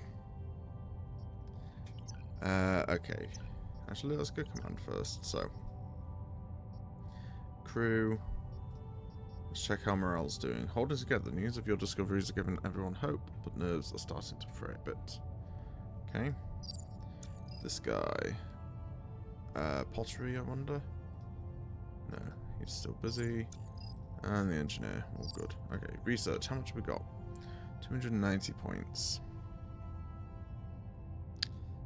Okay. Actually, let's go command first. So, crew. Let's check how morale's doing. Hold it together. The news of your discoveries are giving everyone hope, but nerves are starting to fray a bit. Okay. This guy. Pottery, I wonder? No, he's still busy. And the engineer, all good. Okay, research. How much have we got? 290 points.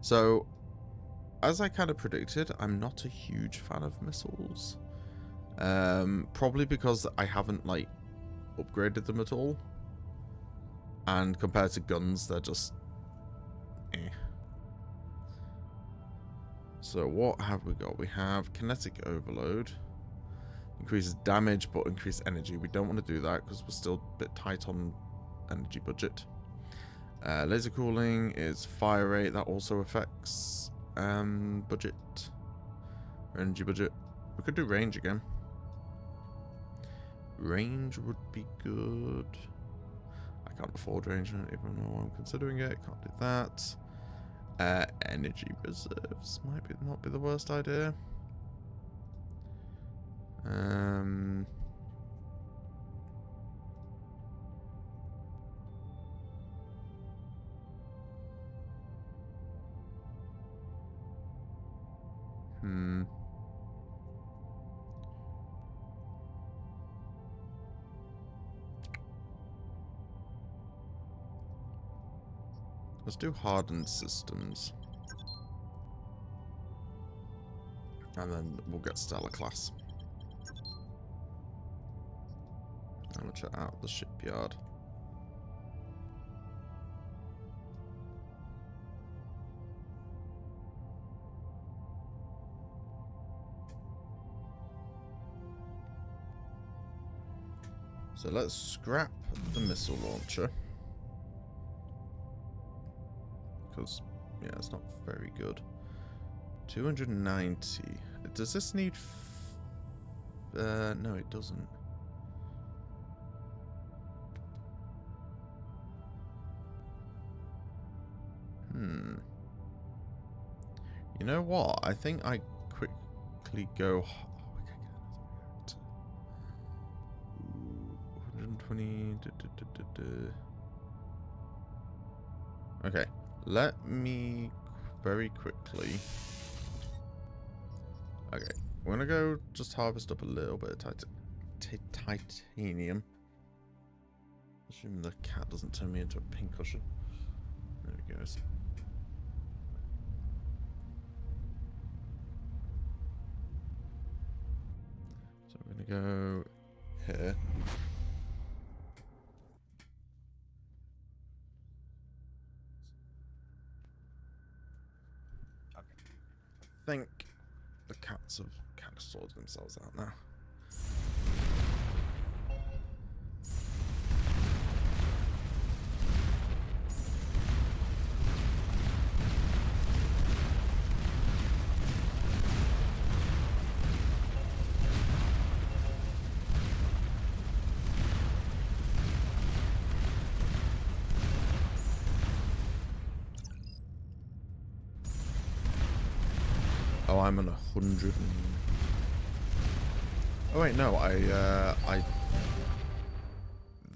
So, as I kind of predicted, I'm not a huge fan of missiles. Probably because I haven't, like, upgraded them at all. And compared to guns, they're just... eh. So, what have we got? We have kinetic overload. Increases damage, but increase energy. We don't want to do that, because we're still a bit tight on energy budget. Laser cooling is fire rate. That also affects budget. Energy budget. We could do range again. Range would be good. I can't afford range, even though I'm considering it. Can't do that. Energy reserves might not be the worst idea. Let's do hardened systems. And then we'll get stellar class. I'm gonna check out the shipyard. So let's scrap the missile launcher. Because, yeah, it's not very good. 290. Does this need... no, it doesn't. You know what? I think I quickly go... Oh, we can get another reactor. 120... Okay. Let me very quickly... Okay. We're gonna go just harvest up a little bit of titanium. Assuming the cat doesn't turn me into a pincushion. There he goes. So we're gonna go here. I think the cats have kind of sorted themselves out now. Oh, I'm on 100. Oh wait, no,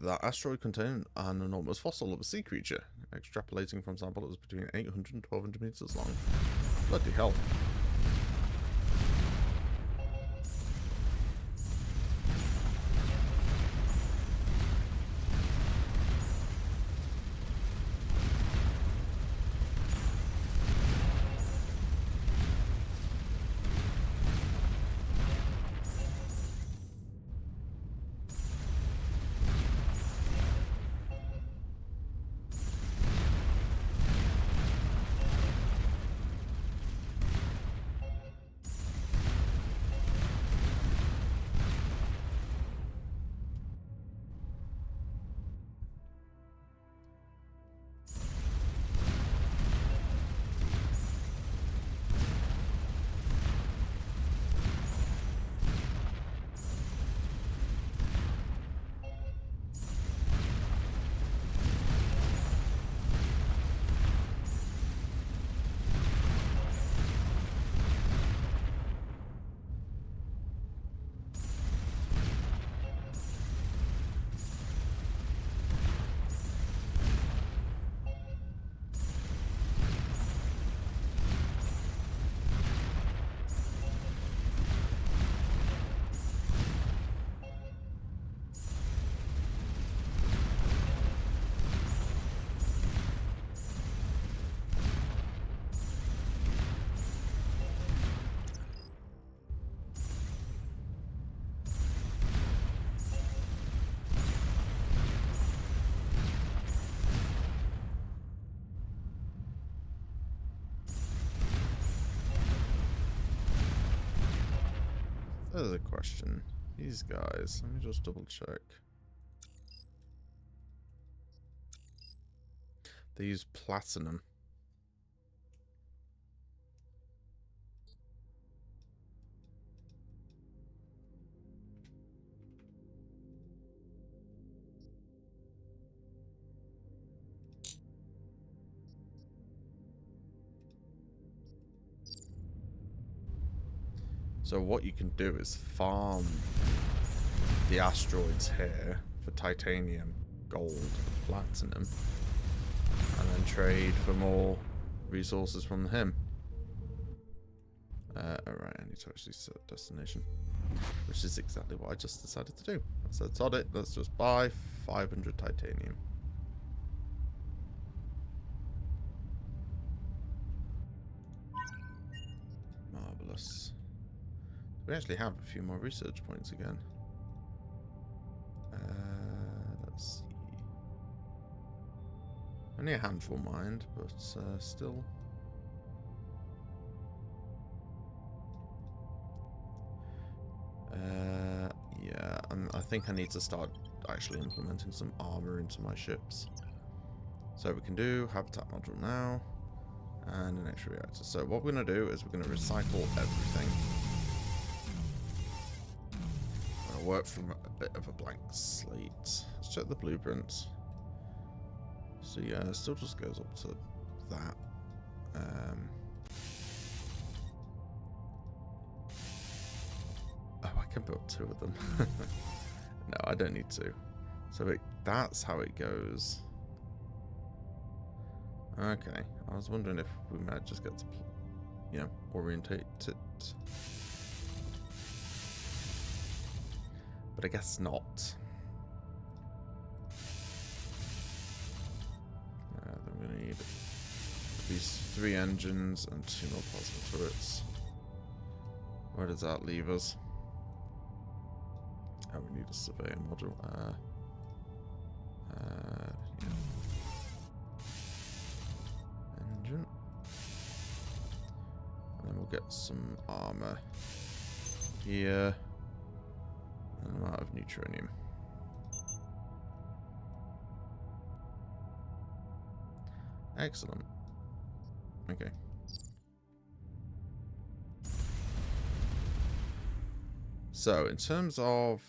that asteroid contained an enormous fossil of a sea creature, extrapolating from sample that was between 800 and 1200 meters long. Bloody hell. There's a question. These guys, let me just double check. They use platinum. So what you can do is farm the asteroids here for titanium, gold, platinum, and then trade for more resources from him. Alright, I need to actually set a destination, which is exactly what I just decided to do. So sod it, let's just buy 500 titanium. Marvellous. We actually have a few more research points again. Let's see. Only a handful, mind, but still. Yeah, and I think I need to start actually implementing some armor into my ships. So we can do habitat module now, and an extra reactor. So what we're going to do is we're going to recycle everything. I'm going to work from a bit of a blank slate. Let's check the blueprints. So yeah, it still just goes up to that. Oh, I can build 2 of them. No, I don't need to. So that's how it goes. Okay, I was wondering if we might just get to, you know, orientate it. But I guess not. Then we're going to need these 3 engines and 2 more plasma turrets. Where does that leave us? Oh, we need a surveyor module. Yeah. Engine. And then we'll get some armor here. And I'm out of neutronium. Excellent. Okay. So, in terms of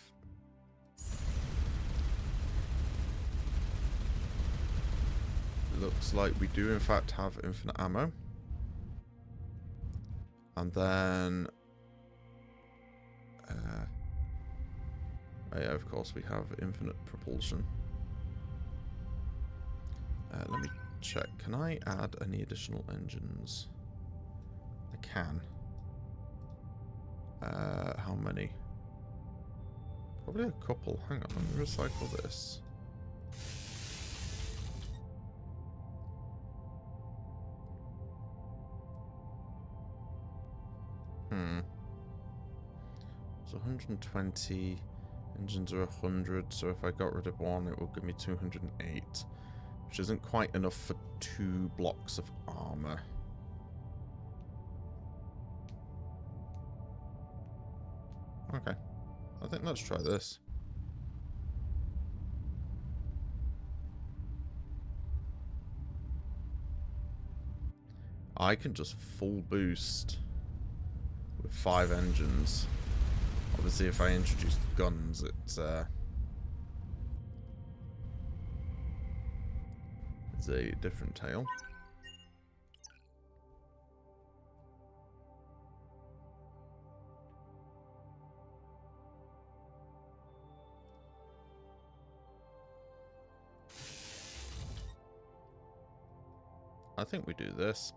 looks like we do in fact have infinite ammo. And then oh yeah, of course we have infinite propulsion. Let me check. Can I add any additional engines? I can. How many? Probably a couple. Hang on, let me recycle this. So 120 engines are 100, so if I got rid of one, it will give me 208, which isn't quite enough for 2 blocks of armor. Okay, I think let's try this. I can just full boost with 5 engines. Obviously, if I introduce the guns, it's a different tale. I think we do this.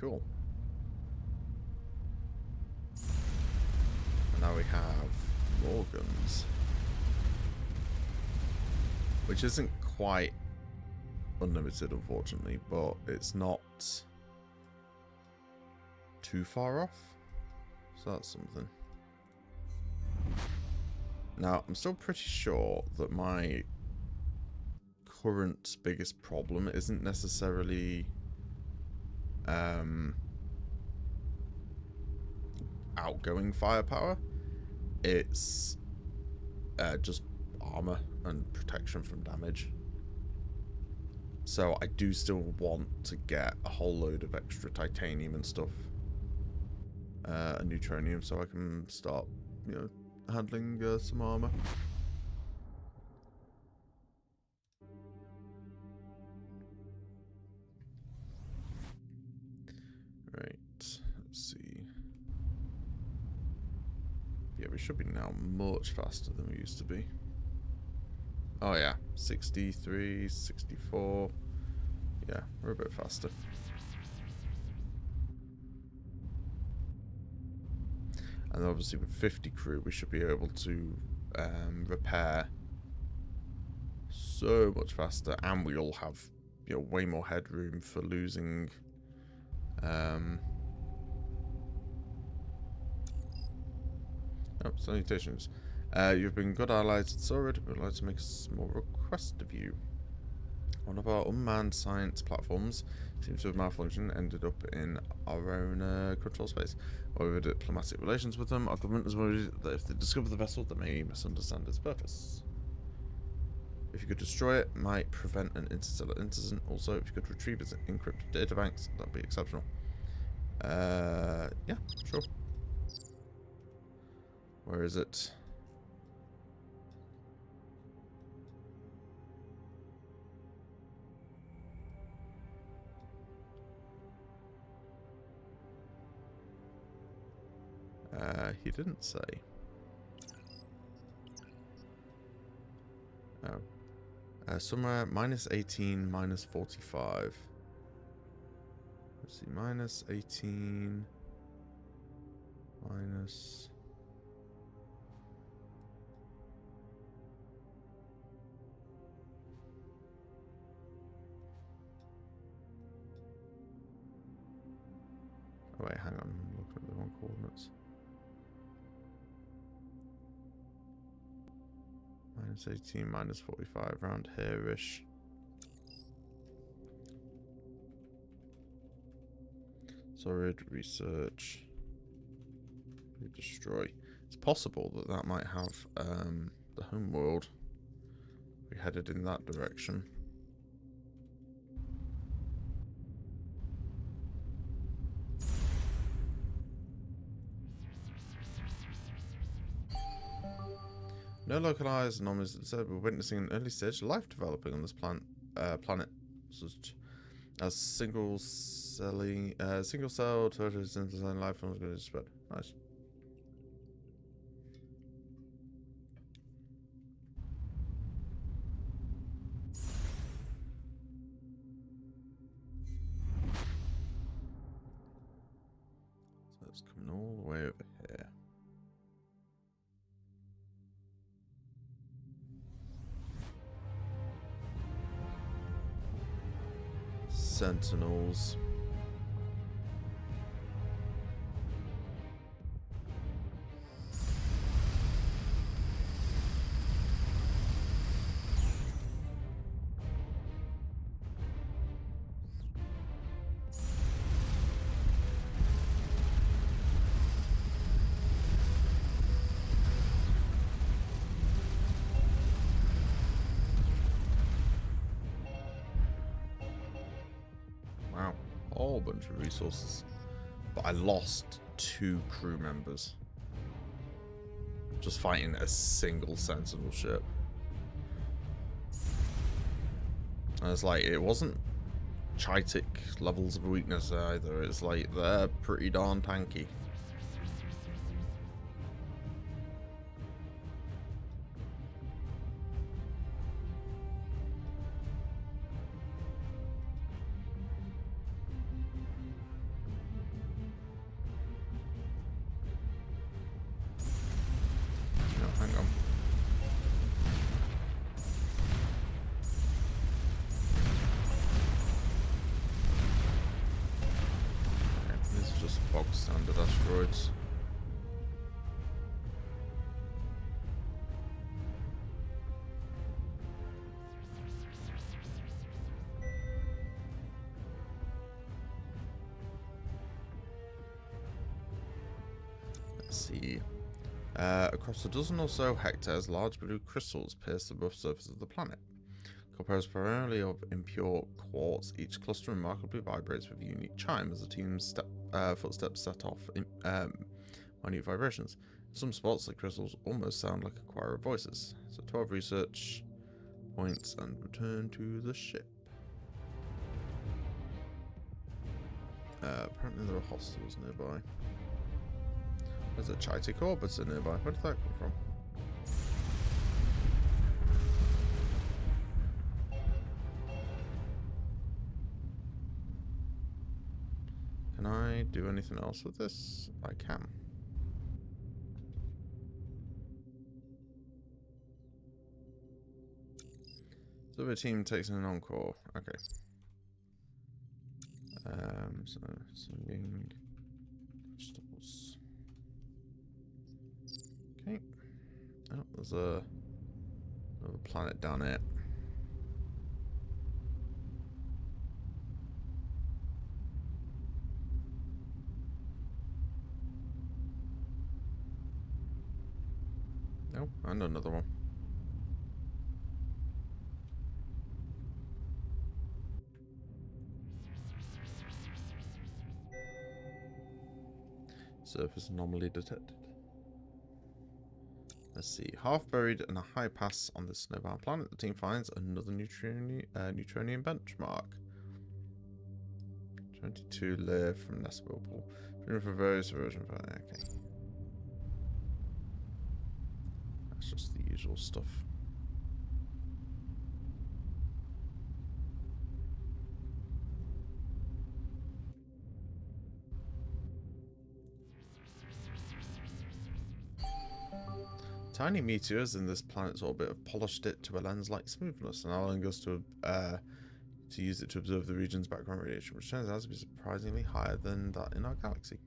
Cool. And now we have more guns. Which isn't quite unlimited, unfortunately, but it's not too far off. So that's something. Now, I'm still pretty sure that my current biggest problem isn't necessarily outgoing firepower. It's just armor and protection from damage. So I do still want to get a whole load of extra titanium and stuff, and neutronium, so I can start, you know, handling some armor. Right, let's see. Yeah, we should be now much faster than we used to be. Oh yeah, 63, 64. Yeah, we're a bit faster. And obviously with 50 crew, we should be able to repair so much faster, and we'll have, you know, way more headroom for losing oh, salutations. You've been good allies at Sword. We'd like to make a small request of you. One of our unmanned science platforms seems to have malfunctioned, ended up in our own control space. Over diplomatic relations with them, our government is worried that if they discover the vessel, they may misunderstand its purpose. If you could destroy it, might prevent an interstellar incident. Also, if you could retrieve its encrypted databanks, that'd be exceptional. Yeah, sure. Where is it? He didn't say. Oh. Somewhere minus 18, minus 45. Let's see, minus 18, minus... Oh wait, hang on, I'm looking at the wrong coordinates. Minus 18, minus 45, around here-ish. Solid, research, destroy. It's possible that that might have the home world. We headed in that direction. No localized anomalies said we're witnessing an early stage of life developing on this planet. Such as single cell total synthesizing life forms going to spread. Nice. So it's coming all the way over here. Sentinels. Wow, a whole bunch of resources. But I lost 2 crew members. Just fighting a single sentinel ship. And it's like, it wasn't Chitic levels of weakness either. It's like, they're pretty darn tanky. No, hang on. This is just bog standard asteroids. Let's see. Across a dozen or so hectares, large blue crystals pierce the rough surface of the planet. Composed primarily of impure quartz, each cluster remarkably vibrates with a unique chime as the team's footsteps set off minute vibrations. In some spots, the crystals almost sound like a choir of voices. So 12 research points and return to the ship. Apparently there are hostels nearby. There's a Chaitic orbiter nearby. Where did that come from? Can I do anything else with this? I can. So the team takes an encore. Okay. So singing crystals. Okay. Oh, there's another planet down here. Oh, and another one. Surface anomaly detected. Let's see. Half buried in a high pass on this snowbound planet, the team finds another neutronian benchmark. 22 layer from Nest Whirlpool. For various versions. Okay. That's just the usual stuff. Tiny meteors in this planet's orbit have polished it to a lens-like smoothness, and allowing us to use it to observe the region's background radiation, which turns out to be surprisingly higher than that in our galaxy.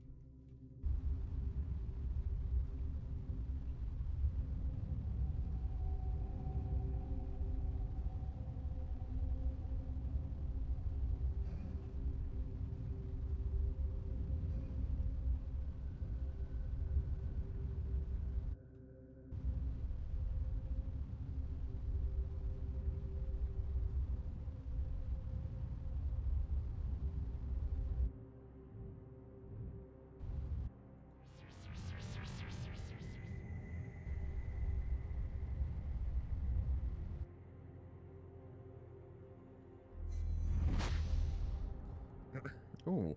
Ooh.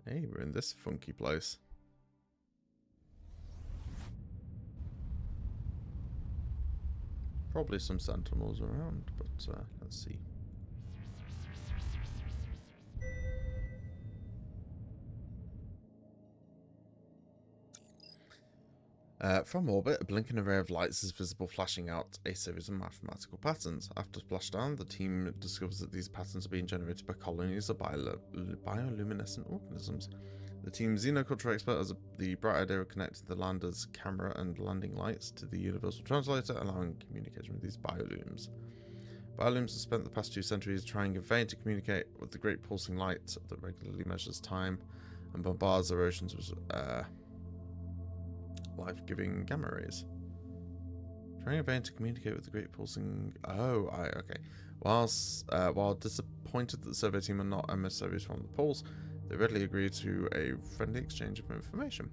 Hey, we're in this funky place. Probably some sentinels around, but let's see. From orbit, a blinking array of lights is visible, flashing out a series of mathematical patterns. After splashdown, the team discovers that these patterns are being generated by colonies of bioluminescent organisms. The team's xenoculture expert has the bright idea of connecting the lander's camera and landing lights to the universal translator, allowing communication with these biolumes. Biolumes have spent the past 2 centuries trying in vain to communicate with the great pulsing light that regularly measures time and bombards their oceans with life-giving gamma rays. Trying in vain to communicate with the great pulsing... Oh, okay. While disappointed that the survey team are not emissaries from the poles, they readily agree to a friendly exchange of information.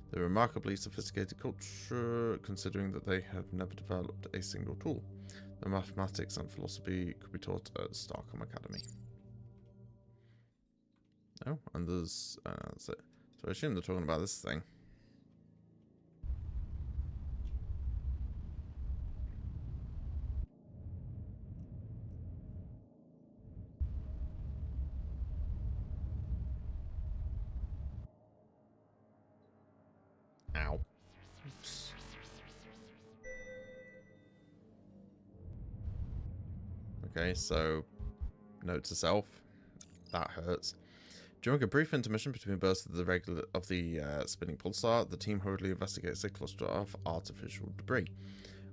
They're a remarkably sophisticated culture, considering that they have never developed a single tool. Their mathematics and philosophy could be taught at Starcom Academy. Oh, and there's... that's it. So I assume they're talking about this thing. Ow. Oops. Okay, so note to self, that hurts. During a brief intermission between bursts of the spinning pulsar, the team hurriedly investigates a cluster of artificial debris.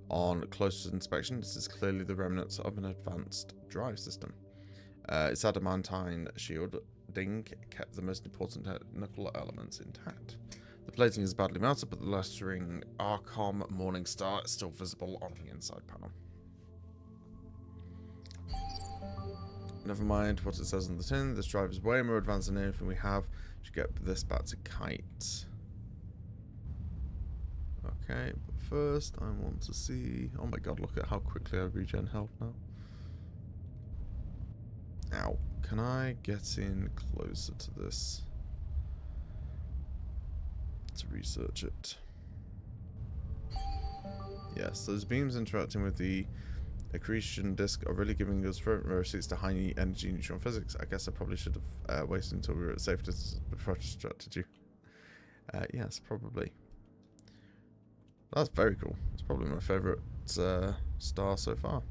On closer inspection, this is clearly the remnants of an advanced drive system. Its adamantine shielding kept the most important technical elements intact. The plating is badly melted, but the lettering Arcom Morningstar is still visible on the inside panel. Never mind what it says on the tin. This drive is way more advanced than anything we have. Should get this back to Kite. Okay, but first I want to see... Oh my god, look at how quickly I regen health now. Ow. Can I get in closer to this? To research it. Yes, those beams interacting with the accretion disk are really giving us front row seats to high energy neutron physics. I guess I probably should have waited until we were at safe distance before I distracted you. Yes, probably. That's very cool. It's probably my favourite star so far.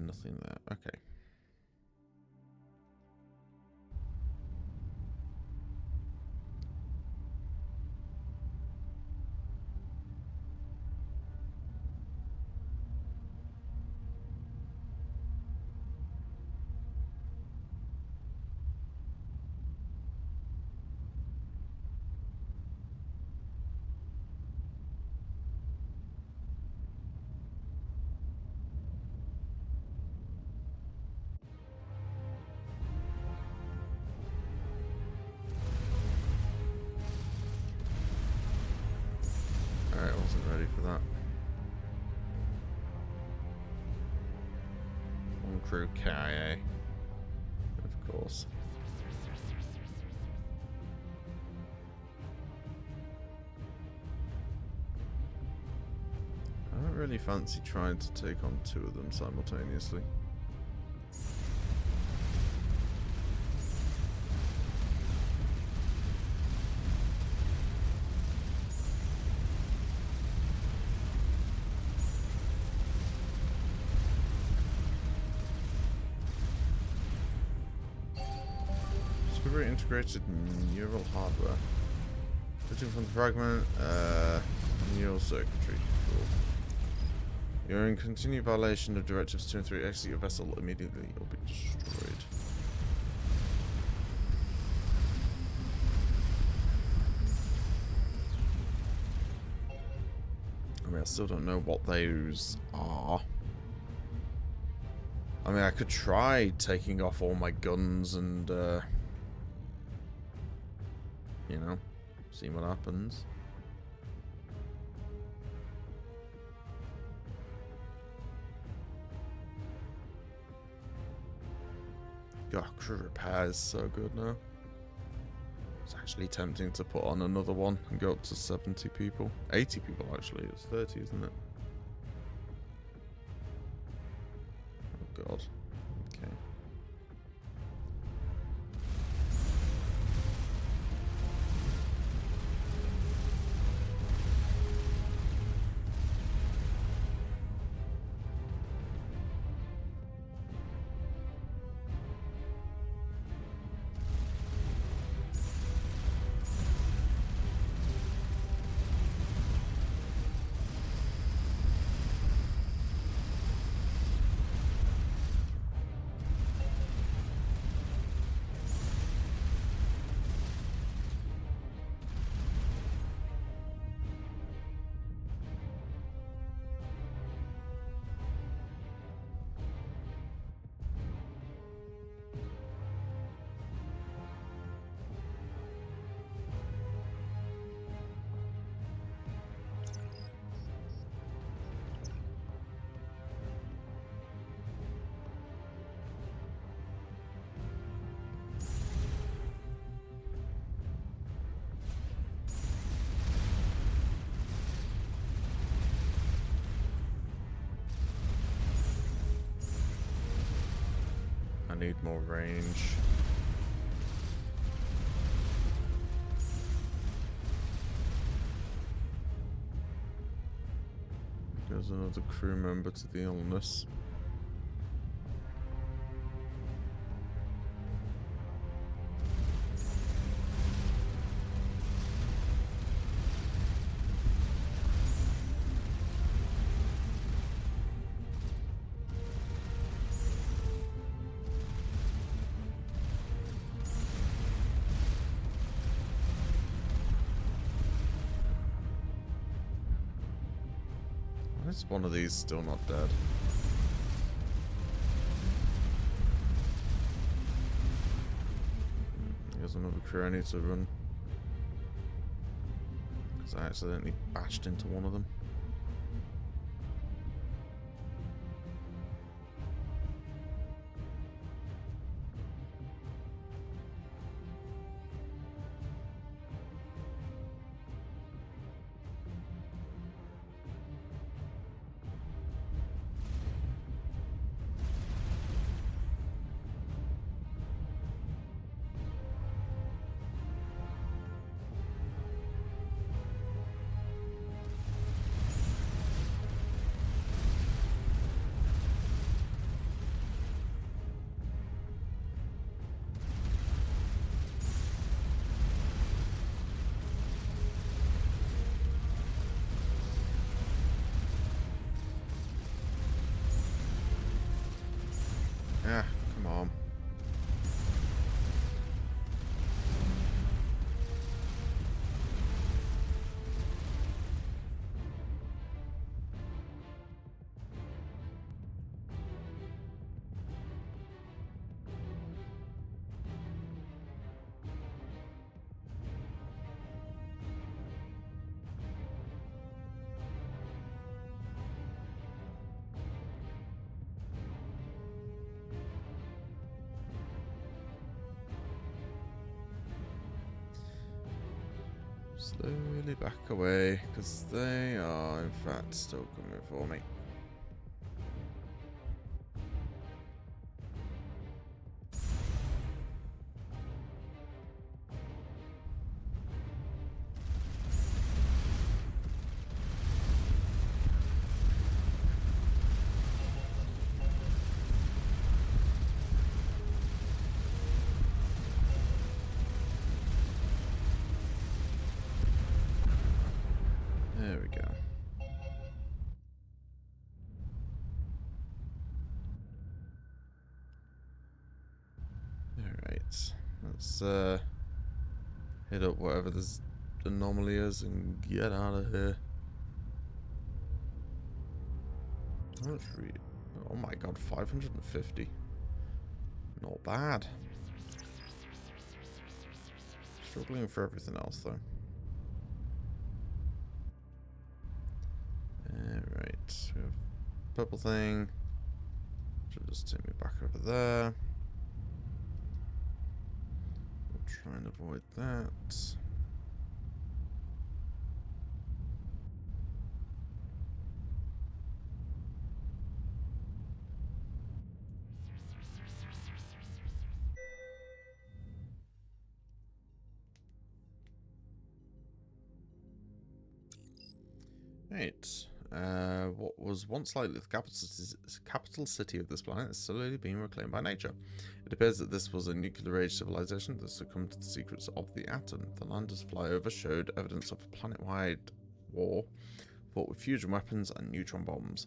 Nothing there. Okay. Alright, I wasn't ready for that. One crew KIA. Of course. I don't really fancy trying to take on two of them simultaneously. Integrated neural hardware. Switching from the fragment, neural circuitry. Cool. You're in continued violation of directives 2 and 3. Exit your vessel immediately or be destroyed. I mean, I still don't know what those are. I mean, I could try taking off all my guns and you know, see what happens. God, crew repair is so good now. It's actually tempting to put on another one and go up to 70 people. 80 people actually, it's 30, isn't it? Oh god. Okay. Need more range. There's another crew member to the illness. Why is one of these still not dead? There's another crew I need to run. Because I accidentally bashed into one of them. Ah, come on. Slowly back away, because they are, in fact, still coming for me. There we go. Alright. Let's hit up whatever this anomaly is and get out of here. Let's read. Oh my god, 550. Not bad. Struggling for everything else though. Alright, we have purple thing. Should just take me back over there. We'll try and avoid that. Right. What was once likely the capital city of this planet is slowly being reclaimed by nature. It appears that this was a nuclear-age civilization that succumbed to the secrets of the atom. The landers' flyover showed evidence of a planet-wide war fought with fusion weapons and neutron bombs.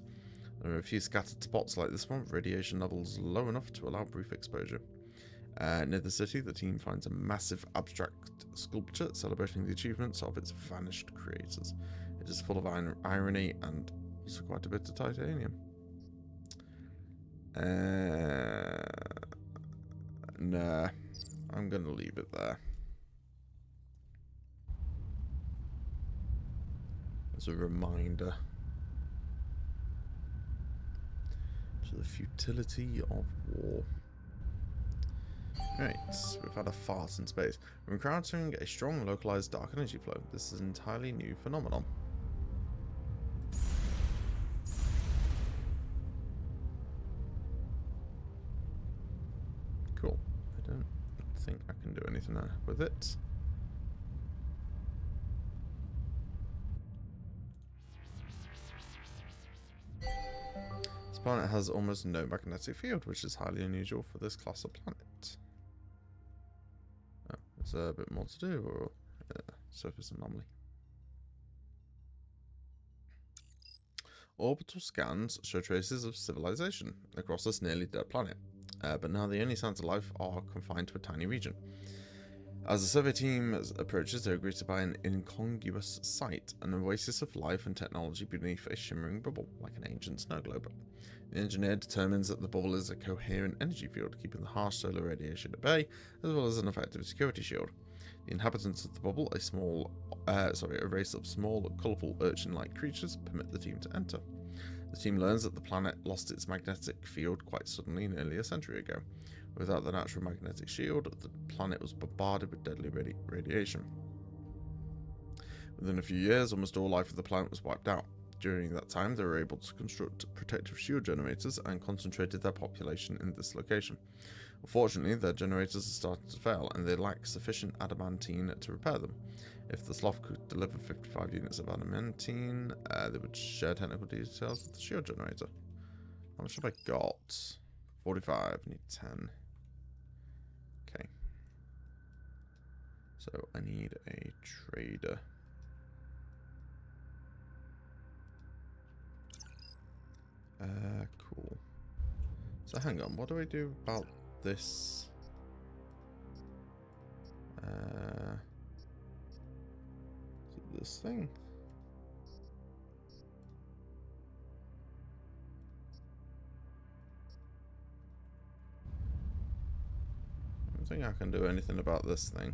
There are a few scattered spots like this one, with radiation levels low enough to allow brief exposure. Near the city, the team finds a massive abstract sculpture celebrating the achievements of its vanished creators. It is full of irony and also quite a bit of titanium. Nah, I'm going to leave it there. As a reminder to the futility of war. Right, we've had a fart in space. We're encountering a strong localized dark energy flow. This is an entirely new phenomenon. Cool. I don't think I can do anything with it. This planet has almost no magnetic field, which is highly unusual for this class of planet. Oh, is there a bit more to do, or surface anomaly? Orbital scans show traces of civilization across this nearly dead planet, but now the only signs of life are confined to a tiny region. As the survey team approaches, they're greeted by an incongruous sight, an oasis of life and technology beneath a shimmering bubble, like an ancient snow globe. The engineer determines that the bubble is a coherent energy field, keeping the harsh solar radiation at bay, as well as an effective security shield. The inhabitants of the bubble, a race of small, colourful urchin-like creatures, permit the team to enter. The team learns that the planet lost its magnetic field quite suddenly nearly a century ago. Without the natural magnetic shield, the planet was bombarded with deadly radiation. Within a few years, almost all life of the planet was wiped out. During that time, they were able to construct protective shield generators and concentrated their population in this location. Unfortunately, their generators are starting to fail, and they lack sufficient adamantine to repair them. If the Sloth could deliver 55 units of adamantine, they would share technical details with the shield generator. How much have I got? 45. I need 10. Okay. So I need a trader. Cool. So hang on, what do I do about this? Is it this thing? I don't think I can do anything about this thing.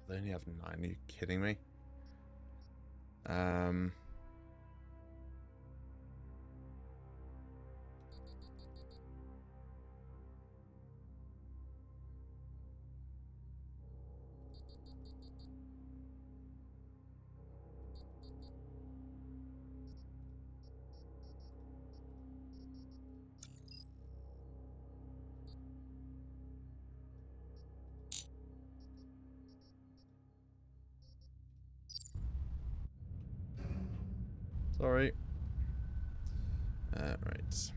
They only have 9. Are you kidding me? Sorry. Right.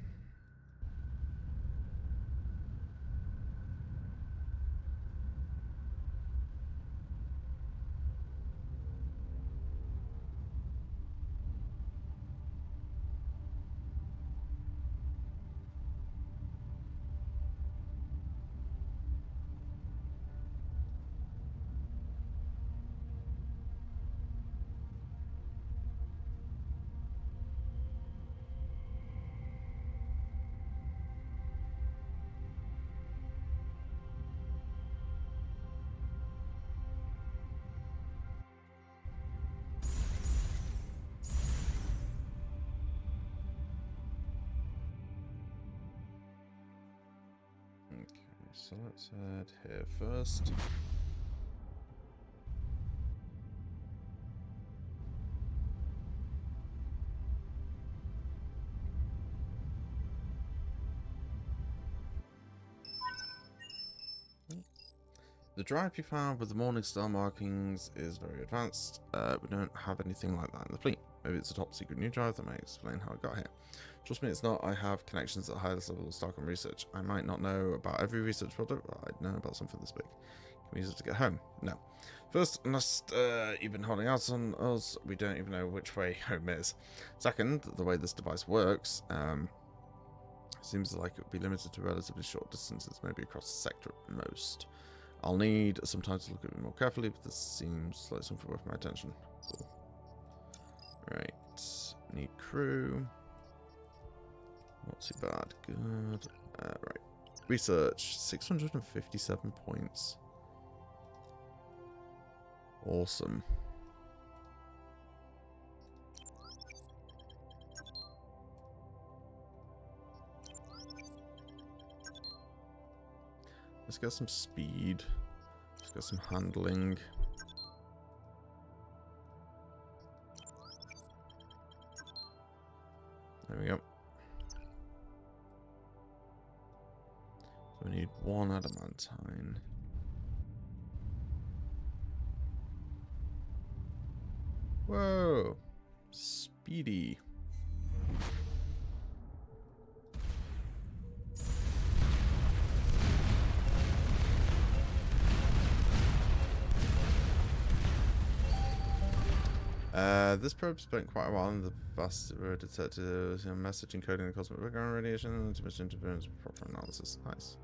Okay, so let's head here first. The drive you found with the morning star markings is very advanced. We don't have anything like that in the fleet. Maybe it's a top secret new drive that may explain how it got here. Trust me, it's not. I have connections at the highest level of Starcom research. I might not know about every research product, but I know about something this big. Can we use it to get home? No. First, unless you've been holding out on us, we don't even know which way home is. Second, the way this device works, seems like it would be limited to relatively short distances, maybe across the sector at most. I'll need some time to look at it more carefully, but this seems like something worth my attention. Cool. Right. Need crew. Not too bad. Good. Right. Research. 657 points. Awesome. Let's get some speed. Let's get some handling. There we go. So we need 1 adamantine. Whoa! Speedy. This probe spent quite a while in the vast detected message encoding the cosmic background radiation, intermission interference, proper analysis. Nice.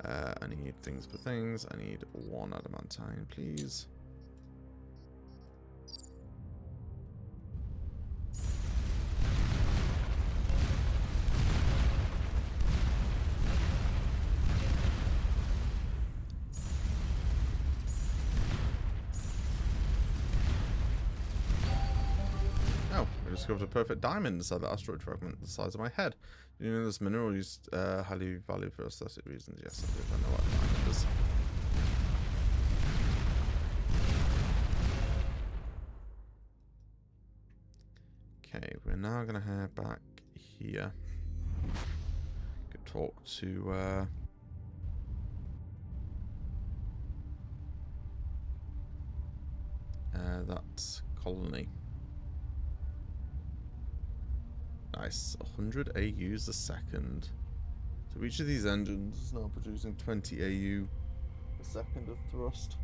I need things for things. I need 1 adamantine, please. Discovered a perfect diamond inside the asteroid fragment the size of my head. You know this mineral used highly valued for aesthetic reasons. Yes, I do. I know what a diamond is. Okay, we're now going to head back here. Could talk to that colony. Nice, 100 AUs a second. So each of these engines is now producing 20 AU a second of thrust.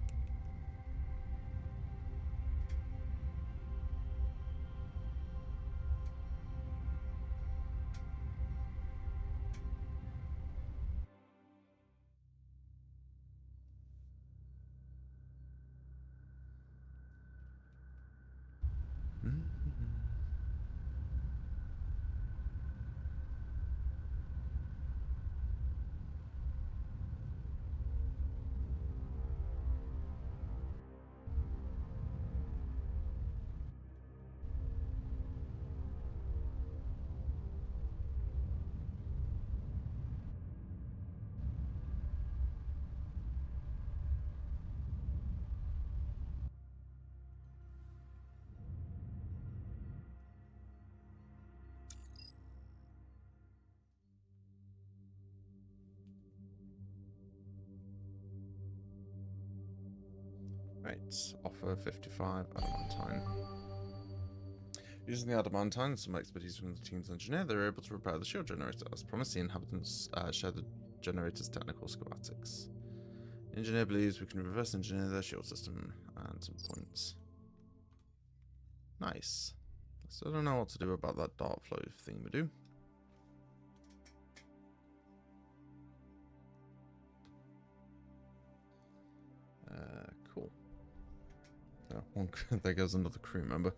Right, offer 55 adamantine. Using the adamantine and some expertise from the team's engineer, they were able to repair the shield generator. As promised, the inhabitants share the generator's technical schematics. The engineer believes we can reverse engineer their shield system and some points. Nice. Still don't know what to do about that dark flow thing we do. Cool. Oh, there goes another crew member.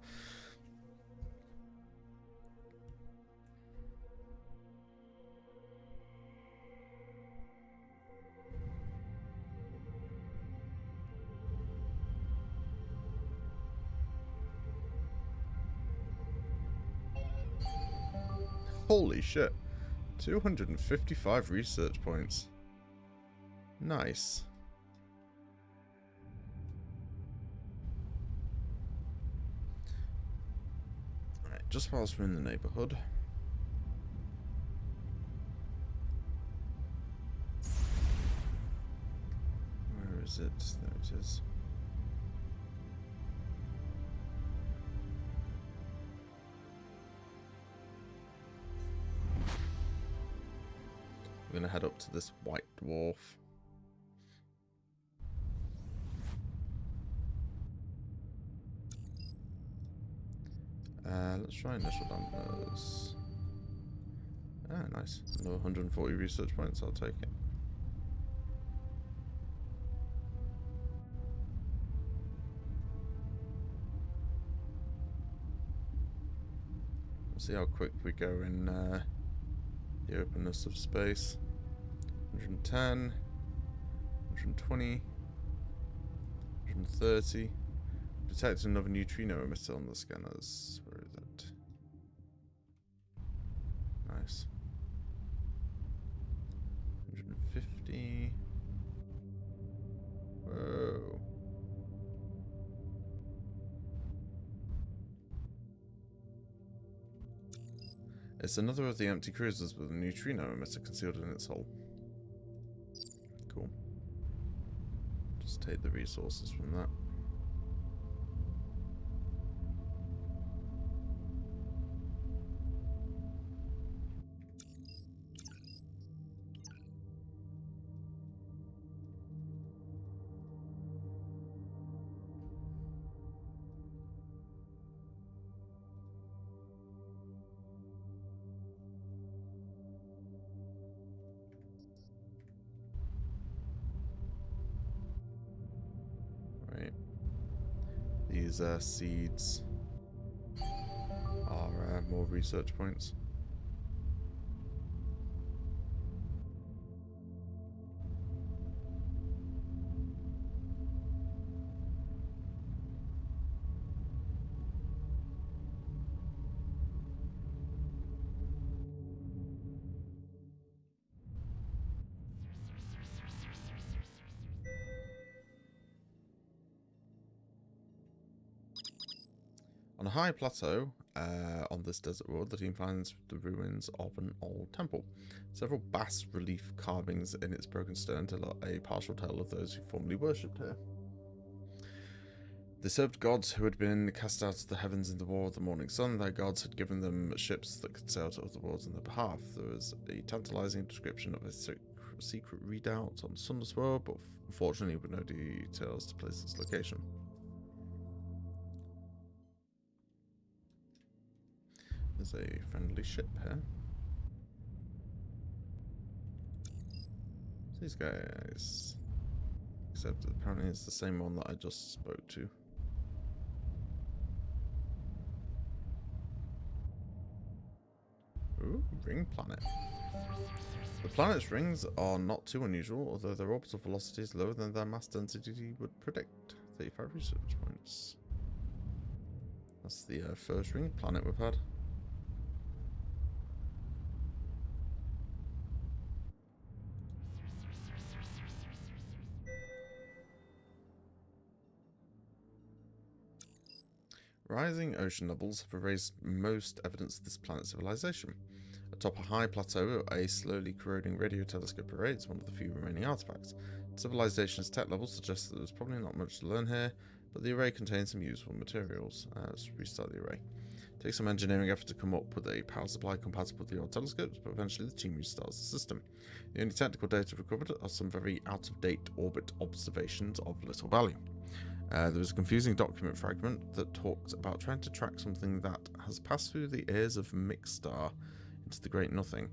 Holy shit. 255 research points. Nice. Alright, just whilst we're in the neighborhood. Where is it? There it is. We're going to head up to this white dwarf. Let's try initial dampers. Ah, nice. Another 140 research points, I'll take it. We'll see how quick we go in the openness of space. 110, 120, 130. Detect another neutrino emitter on the scanners. Where is it? Nice. 150. It's another of the empty cruisers with a neutrino emitter concealed in its hull. Cool. Just take the resources from that. Right. These seeds are more research points. On a high plateau on this desert road, the team finds the ruins of an old temple. Several bas-relief carvings in its broken stone tell a partial tale of those who formerly worshipped here. They served gods who had been cast out of the heavens in the War of the Morning Sun. Their gods had given them ships that could sail to other worlds on their behalf. There was a tantalizing description of a secret redoubt on the Sunless World, but unfortunately with no details to place its location. There's a friendly ship here. These guys. Except apparently it's the same one that I just spoke to. Ooh, ring planet. The planet's rings are not too unusual, although their orbital velocity is lower than their mass density would predict. 35 research points. That's the first ring planet we've had. Rising ocean levels have erased most evidence of this planet's civilization. Atop a high plateau, a slowly corroding radio telescope array is one of the few remaining artifacts. Civilization's tech level suggests that there's probably not much to learn here, but the array contains some useful materials. Let's restart the array. It takes some engineering effort to come up with a power supply compatible with the old telescopes, but eventually the team restarts the system. The only technical data recovered are some very out-of-date orbit observations of little value. There was a confusing document fragment that talked about trying to track something that has passed through the ears of Mixstar into the Great Nothing.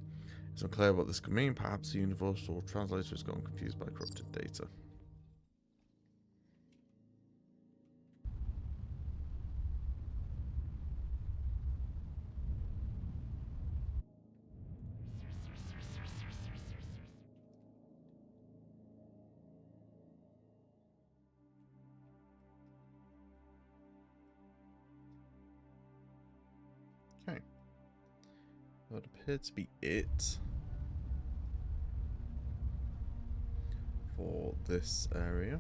It's unclear what this could mean. Perhaps the universal translator has gotten confused by corrupted data. Okay. That appeared to be it for this area.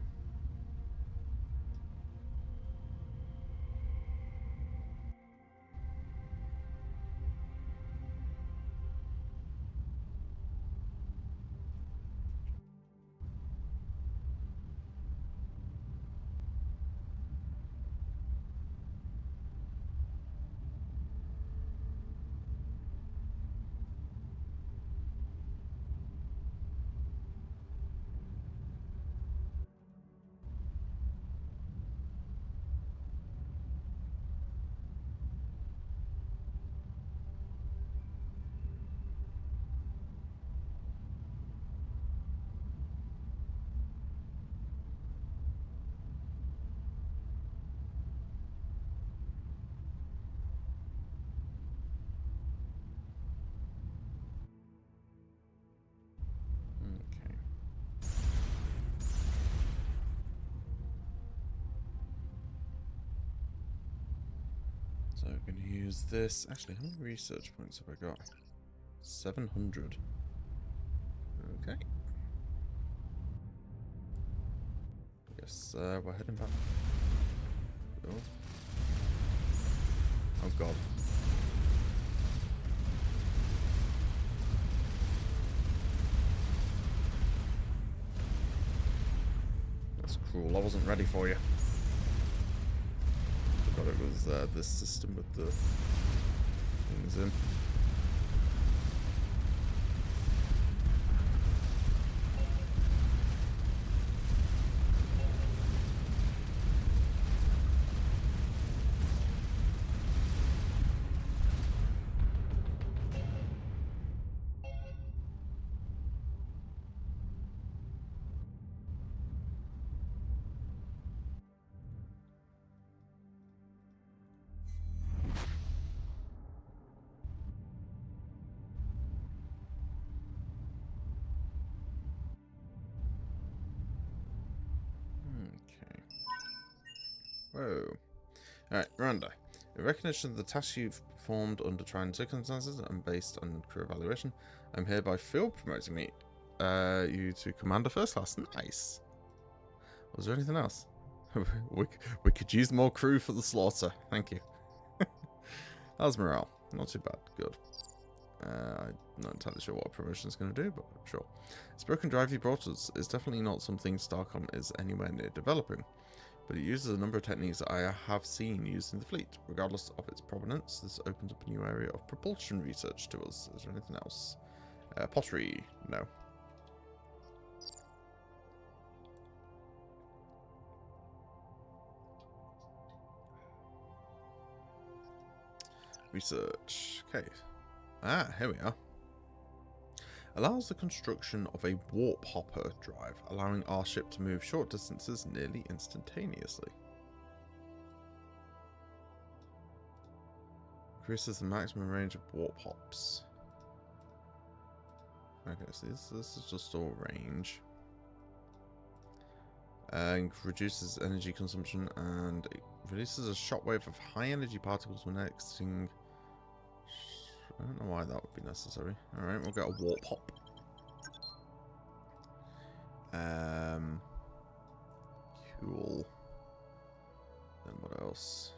So I'm going to use this. Actually, how many research points have I got? 700. Okay. I guess we're heading back. Oh god. cruel. I wasn't ready for you. Forgot it was this system with the things in. Okay. Whoa. Alright, Miranda. In recognition of the tasks you've performed under trying circumstances and based on crew evaluation, I'm hereby field promoting you to Commander First Class. Nice. Was there anything else? we could use more crew for the slaughter. Thank you. How's morale? Not too bad. Good. I'm not entirely sure what a promotion is going to do, but sure. This broken drive you brought us is definitely not something Starcom is anywhere near developing, but it uses a number of techniques that I have seen used in the fleet. Regardless of its provenance, this opens up a new area of propulsion research to us. Is there anything else? Pottery? No. Research. Okay. Ah, here we are. Allows the construction of a warp hopper drive, allowing our ship to move short distances nearly instantaneously. Increases the maximum range of warp hops. Okay, so this is just all range. Reduces energy consumption and it releases a shockwave of high energy particles when exiting. I don't know why that would be necessary. Alright, we'll get a warp hop. Cool. Then what else?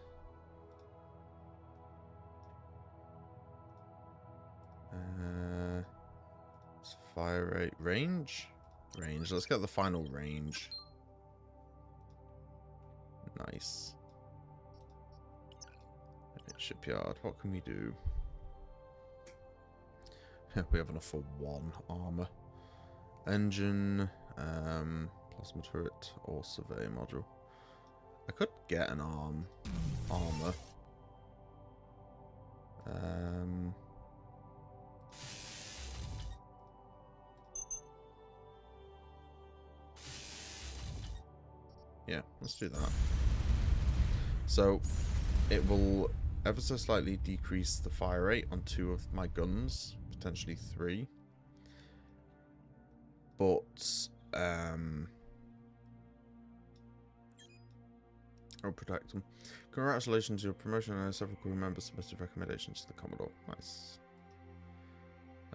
It's fire rate. Range? Range. Let's get the final range. Nice. Okay, shipyard. What can we do? We have enough for one armor. Engine, plasma turret, or survey module. I could get an armor. Yeah, let's do that. So, it will ever so slightly decrease the fire rate on 2 of my guns, potentially 3. But, I'll protect them. Congratulations, your promotion. I know several crew members submitted recommendations to the Commodore. Nice.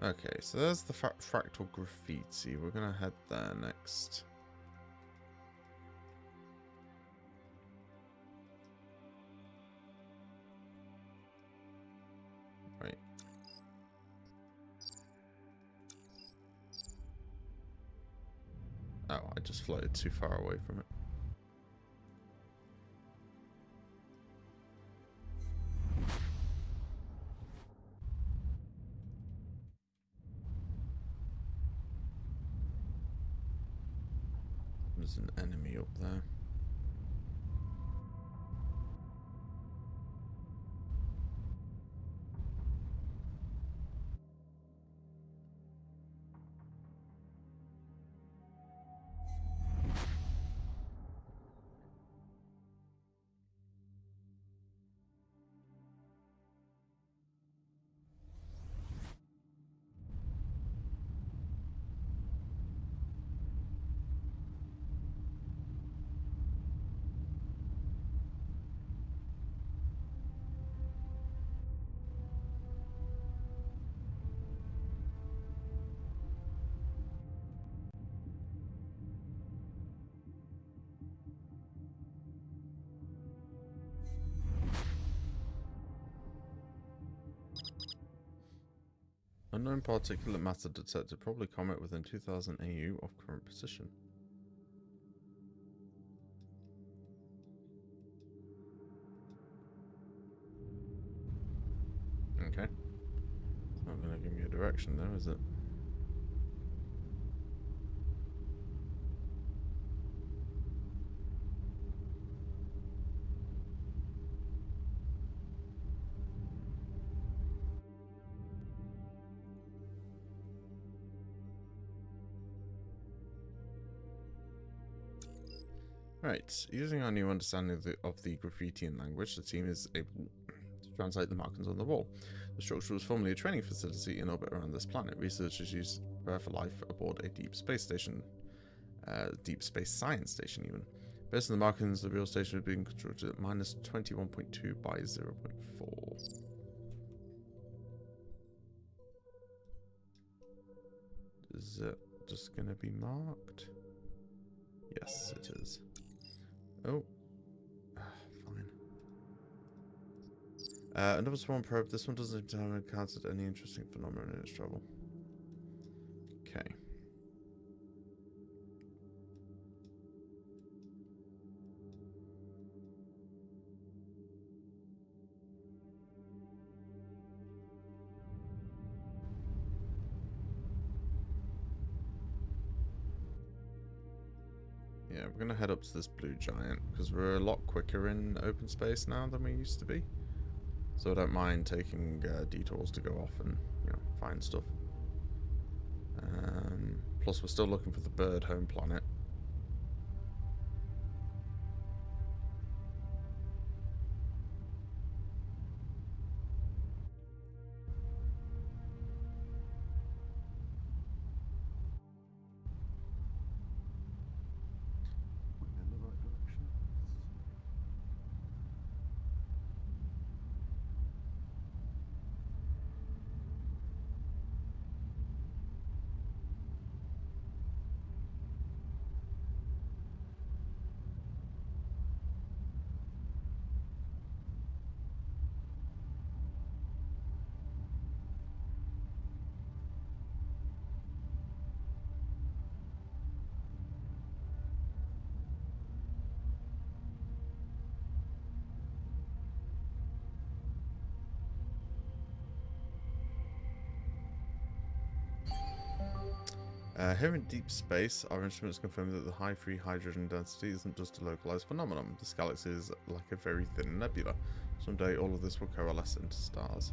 Okay, so there's the fractal graffiti. We're going to head there next. Right. Oh, I just floated too far away from it. There's an enemy up there. Unknown particulate matter detected, probably comet within 2000 AU of current position. Okay. It's not going to give me a direction though, is it? Right, using our new understanding of the graffitian language, the team is able to translate the markings on the wall. The structure was formerly a training facility in orbit around this planet. Researchers used to prepare for life aboard a deep space station, deep space science station even. Based on the markings, the real station was being constructed at minus 21.2 by 0.4. Is it just going to be marked? Yes, it is. Oh. Fine. Another swarm probe. This one doesn't seem to have encountered any interesting phenomena in its travel. Okay. Yeah, we're going to head up to this blue giant, because we're a lot quicker in open space now than we used to be. So I don't mind taking detours to go off and, you know, find stuff. Plus, we're still looking for the bird home planet. In the right direction. Here in deep space, our instruments confirm that the high free hydrogen density isn't just a localized phenomenon. This galaxy is like a very thin nebula. Someday all of this will coalesce into stars.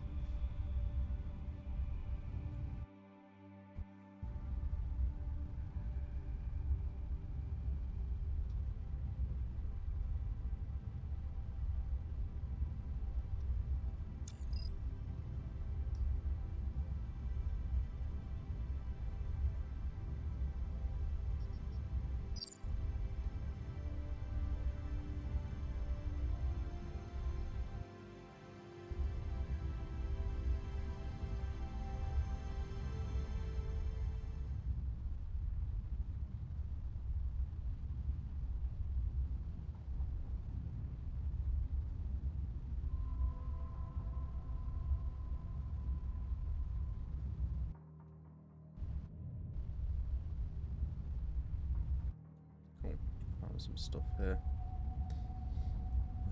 Cool. Found some stuff here.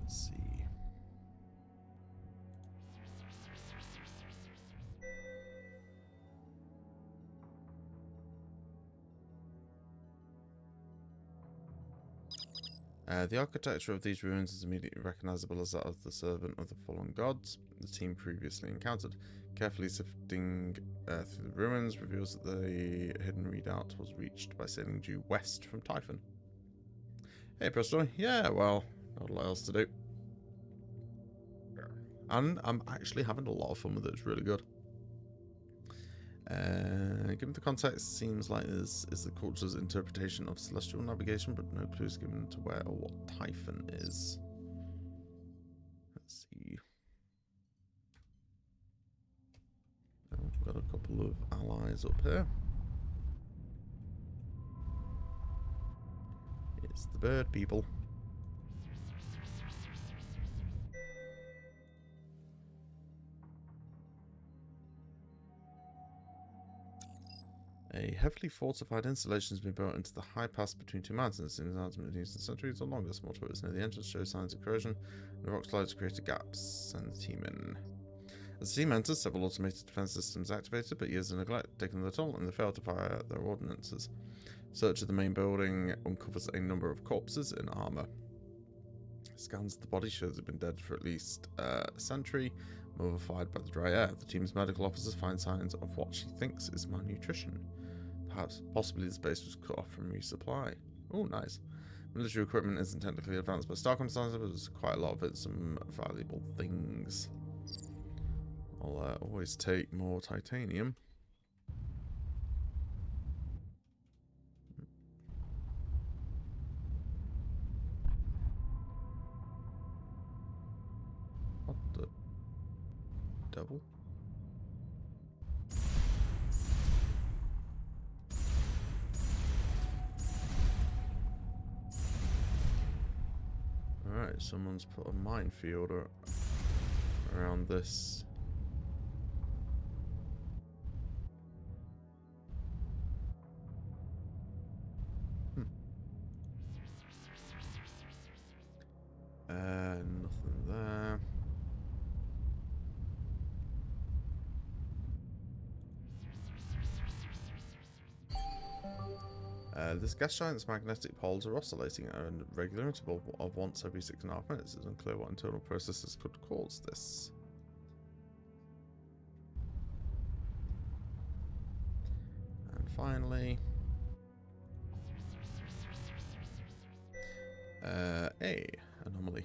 Let's see. The architecture of these ruins is immediately recognizable as that of the servant of the fallen gods the team previously encountered. Carefully sifting through the ruins reveals that the hidden readout was reached by sailing due west from Typhon. Hey, Presto. Yeah, well, not a lot else to do. And I'm actually having a lot of fun with it. It's really good. Given the context, seems like this is the culture's interpretation of celestial navigation, but no clues given to where or what Typhon is. Let's see. Oh, we've got a couple of allies up here. It's the bird people. A heavily fortified installation has been built into the high pass between two mountains. In the recent centuries or longer, small turrets near the entrance show signs of corrosion, and the rock slides created gaps. Send the team in. As the team enters, several automated defense systems activated, but years of neglect taking the toll, and they fail to fire out their ordnances. Search of the main building uncovers a number of corpses in armor. Scans of the body shows they've been dead for at least a century, mummified by the dry air. The team's medical officers find signs of what she thinks is malnutrition. Possibly the space was cut off from resupply. Oh, nice. Military equipment isn't technically advanced by Starcom standards, but there's quite a lot of it, some valuable things. I'll always take more titanium. What the devil? Alright, someone's put a minefield around this. Nothing there. This gas giant's magnetic poles are oscillating at a regular interval of once every 6.5 minutes. It's unclear what internal processes could cause this. And finally, a anomaly.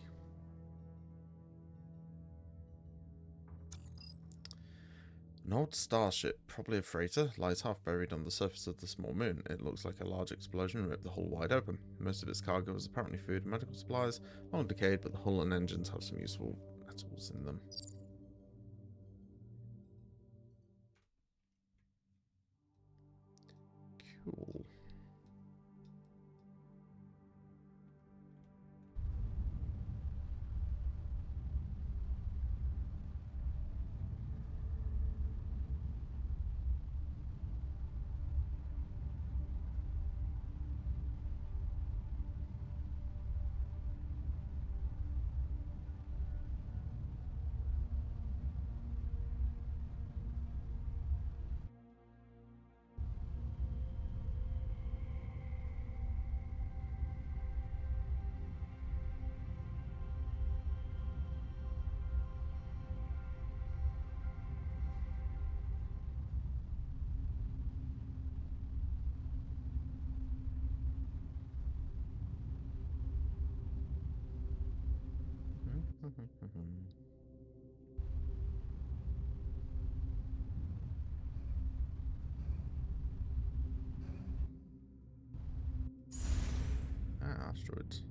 An old starship, probably a freighter, lies half buried on the surface of the small moon. It looks like a large explosion ripped the hull wide open. Most of its cargo is apparently food and medical supplies, long decayed, but the hull and engines have some useful metals in them. Cool. Asteroids.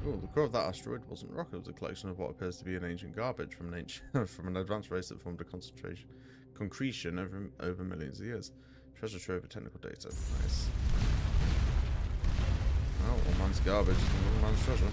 Oh, the core of that asteroid wasn't rock, it was a collection of what appears to be an ancient garbage from an advanced race that formed a concretion over millions of years. Treasure trove of technical data. Nice. Well, one man's garbage is another man's treasure.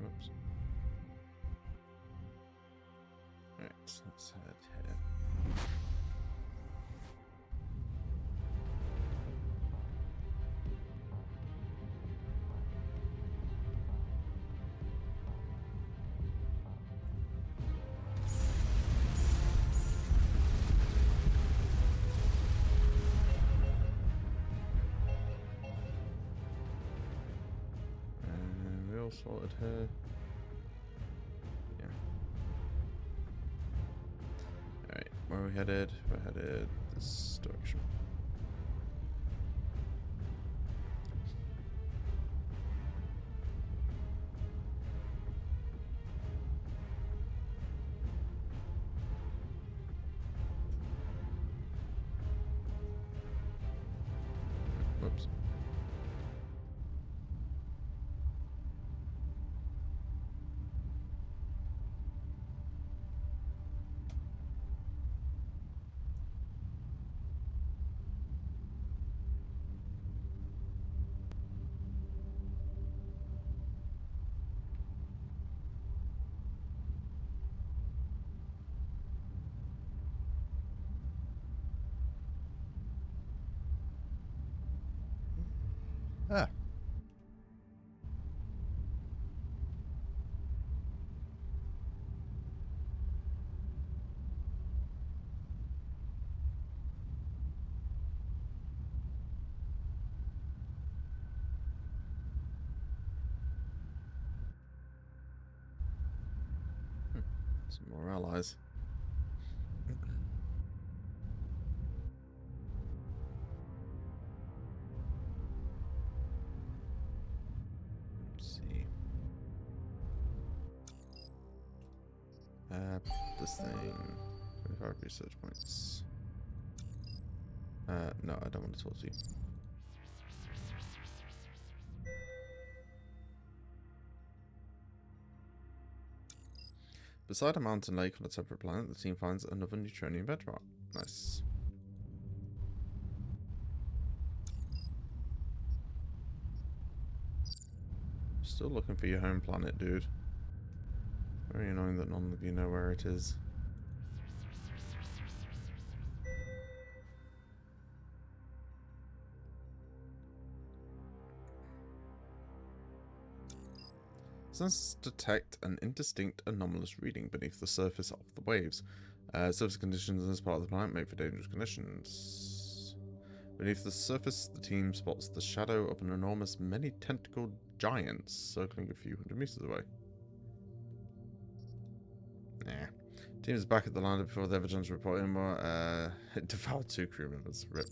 Oops. Alright, let's head here. all sorted here? Yeah. Alright, where are we headed? We're headed this direction. Whoops. Ah. Some more allies. Let's see. This thing. 25 research points. No, I don't want to talk to you. Beside a mountain lake on a temperate planet, the team finds another Neutronian bedrock. Nice. Still looking for your home planet, dude. Very annoying that none of you know where it is. Sensors detect an indistinct, anomalous reading beneath the surface of the waves. Surface conditions in this part of the planet make for dangerous conditions. Beneath the surface, the team spots the shadow of an enormous, many-tentacled giant circling a few hundred meters away. Nah. Team is back at the lander before the evidence report in more. It devoured 2 crew members. RIP.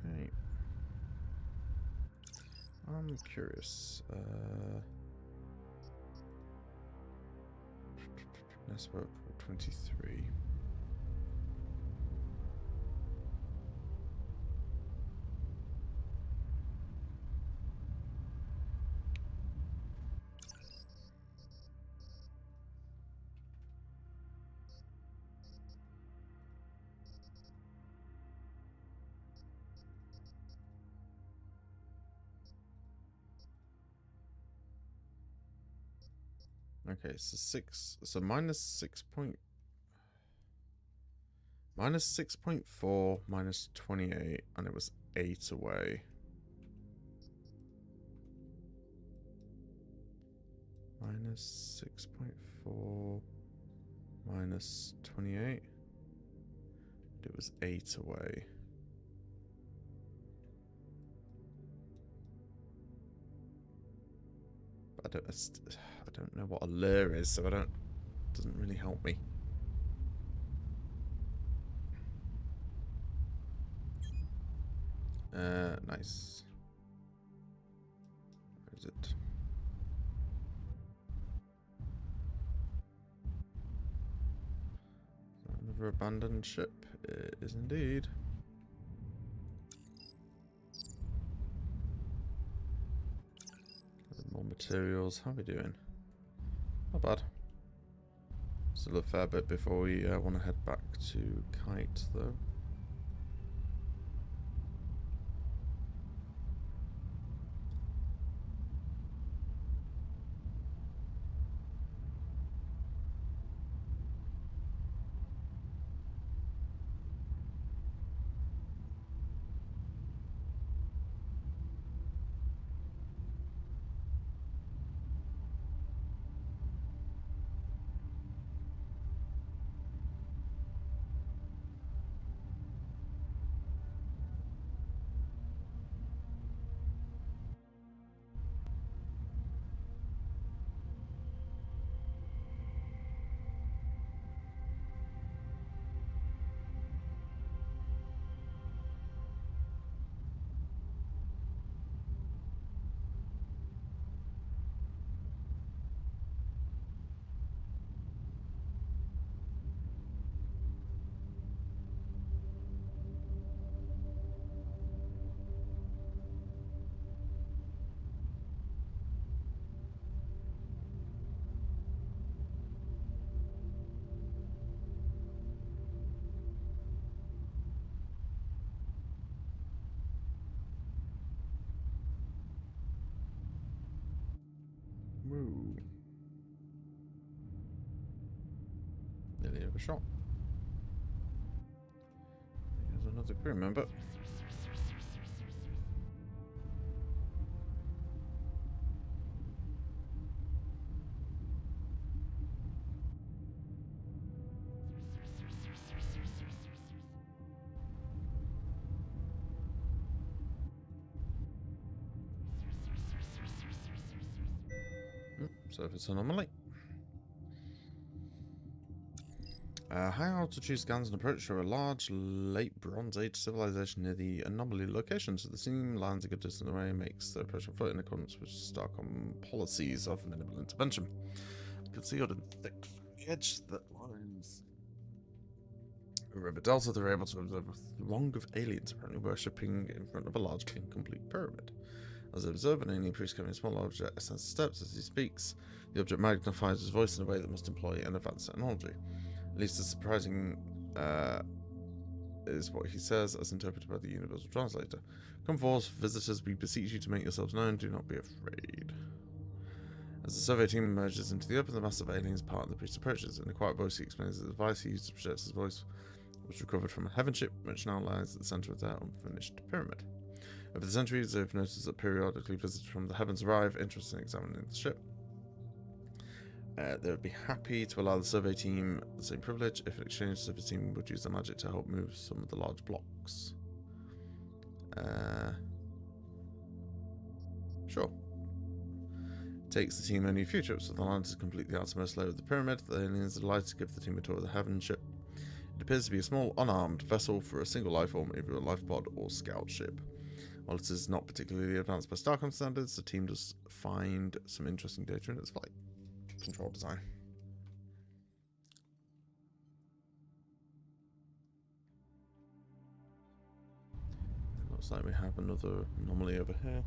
Okay. I'm curious. Let's work for 23. Okay, so minus 6.4 minus 28, and it was 8 away. Minus 6.4 minus 28. It was 8 away. I don't know what a lure is, so doesn't really help me. Nice. Where is it? Another abandoned ship. It is indeed. More materials. How are we doing? Not bad. Still a fair bit before we want to head back to Kite, though. Woo. Nearly overshot. There's another crew member. Surface anomaly. High altitude scans and approach show a large late Bronze Age civilization near the anomaly location, so the team lands a good distance away and makes the approach on foot in accordance with Starcom policies of minimal intervention. Concealed in thick foliage that lines the River Delta, they're able to observe a throng of aliens apparently worshipping in front of a large incomplete pyramid. As they observe, an alien priest carrying a small object ascends the steps as he speaks. The object magnifies his voice in a way that must employ an advanced technology. At least as surprising is what he says, as interpreted by the Universal Translator. Come forth, visitors, we beseech you to make yourselves known, do not be afraid. As the survey team emerges into the open, the massive aliens part and the priest approaches. In a quiet voice, he explains the device he used to project his voice was recovered from a heaven ship, which now lies at the center of their unfinished pyramid. Over the centuries, they've noticed that periodically visitors from the heavens arrive, interested in examining the ship. They would be happy to allow the survey team the same privilege if in exchange the survey team would use their magic to help move some of the large blocks. Sure. Takes the team only a few trips with the land to complete the outermost layer of the pyramid. The aliens are delighted to give the team a tour of the heaven ship. It appears to be a small, unarmed vessel for a single life form, either a life pod or scout ship. While it is not particularly advanced by Starcom standards, the team does find some interesting data in its flight control design. It looks like we have another anomaly over here.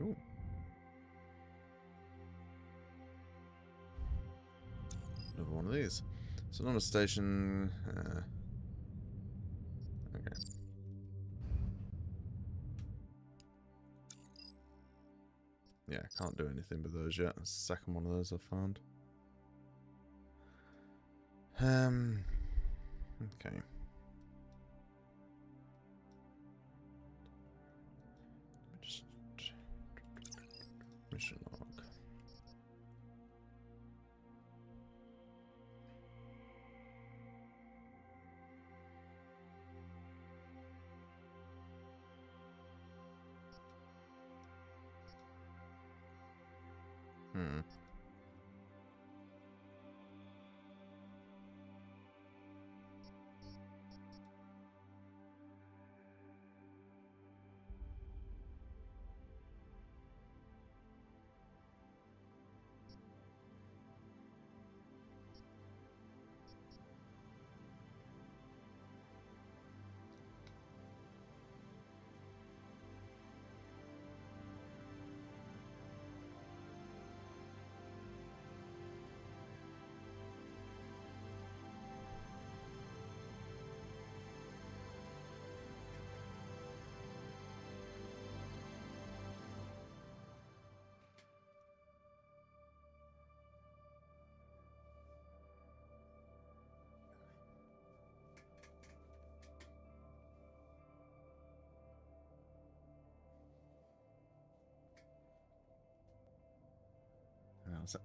Ooh. Another one of these. So another station. Okay. Yeah, can't do anything with those yet. That's the second one of those I've found. Okay. Just mission log. How's that?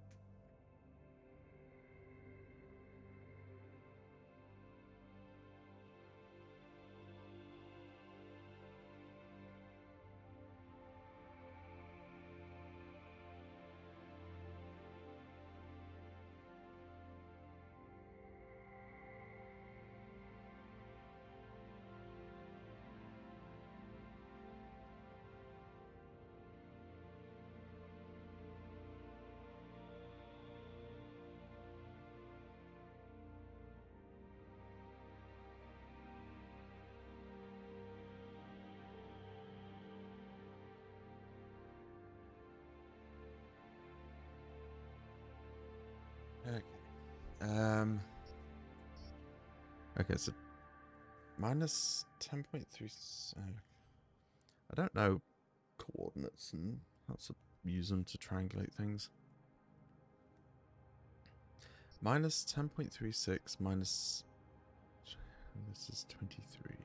Okay. Okay, so minus 10.3. I don't know coordinates and how to use them to triangulate things. Minus 10.36 minus... This is 23.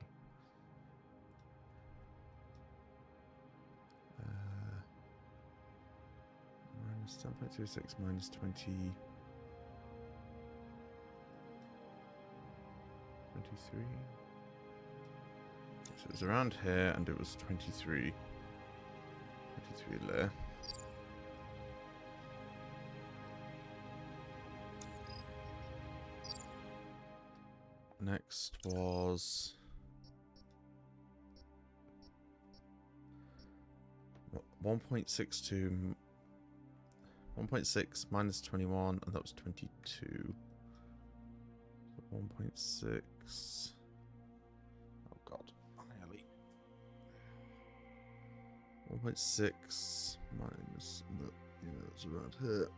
Minus 10.36 minus 20... 23. So it was around here, and it was 23. 23 there. Next was 1.62, 1.6 minus 21, and that was 22. 1.6. Oh god, nearly. 1.6 minus that. Yeah, it's around here.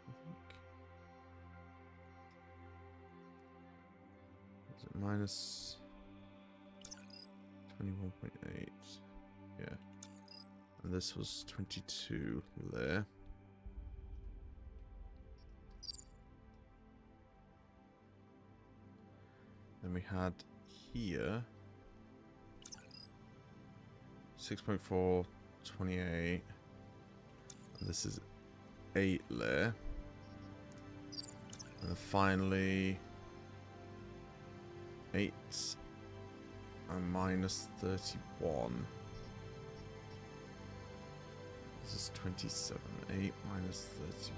I think. Is it minus 21.8? Yeah. And this was 22 there. Then we had here 6.4, 28. And this is 8 there. And then finally 8 and minus 31. This is 27. 8 minus 31.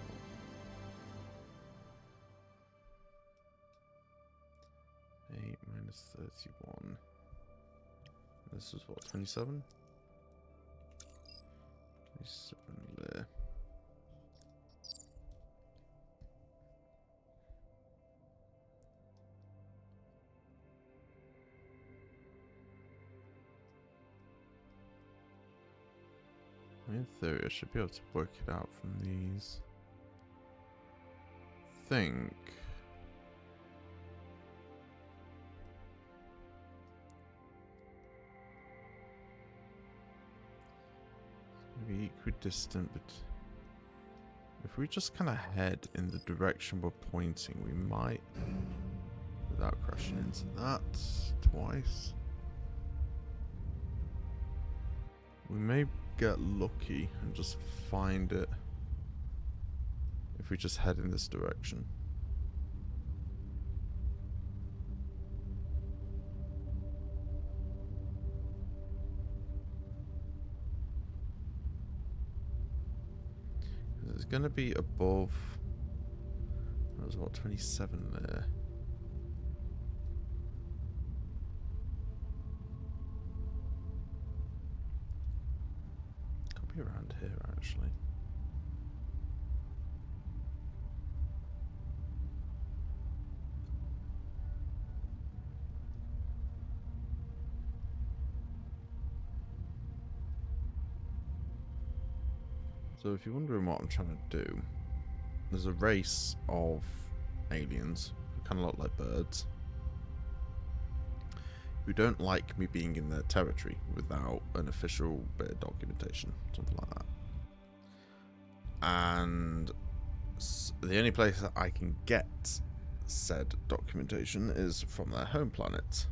8 minus 31. This is what, 27? 27 there. In theory, I should be able to work it out from these. Think. Maybe equidistant, but if we just kind of head in the direction we're pointing, we might, without crashing into that twice, we may get lucky and just find it if we just head in this direction. It's going to be above, that was what, 27 there. Could be around here actually. So if you're wondering what I'm trying to do, there's a race of aliens who kind of look like birds, who don't like me being in their territory without an official bit of documentation, something like that. And the only place that I can get said documentation is from their home planet.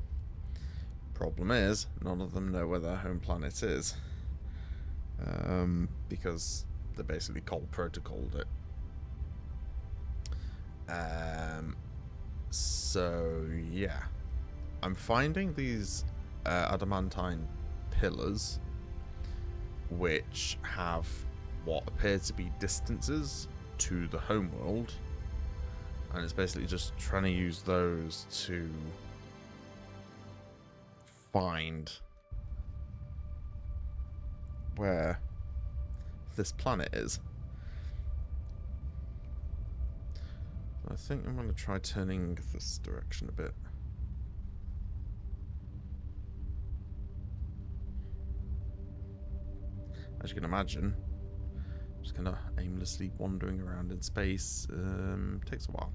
Problem is, none of them know where their home planet is. Because they basically cold protocoled it. So yeah, I'm finding these adamantine pillars which have what appear to be distances to the homeworld, and it's basically just trying to use those to find where this planet is. I think I'm going to try turning this direction a bit. As you can imagine, Just kind of aimlessly wandering around in space. Takes a while.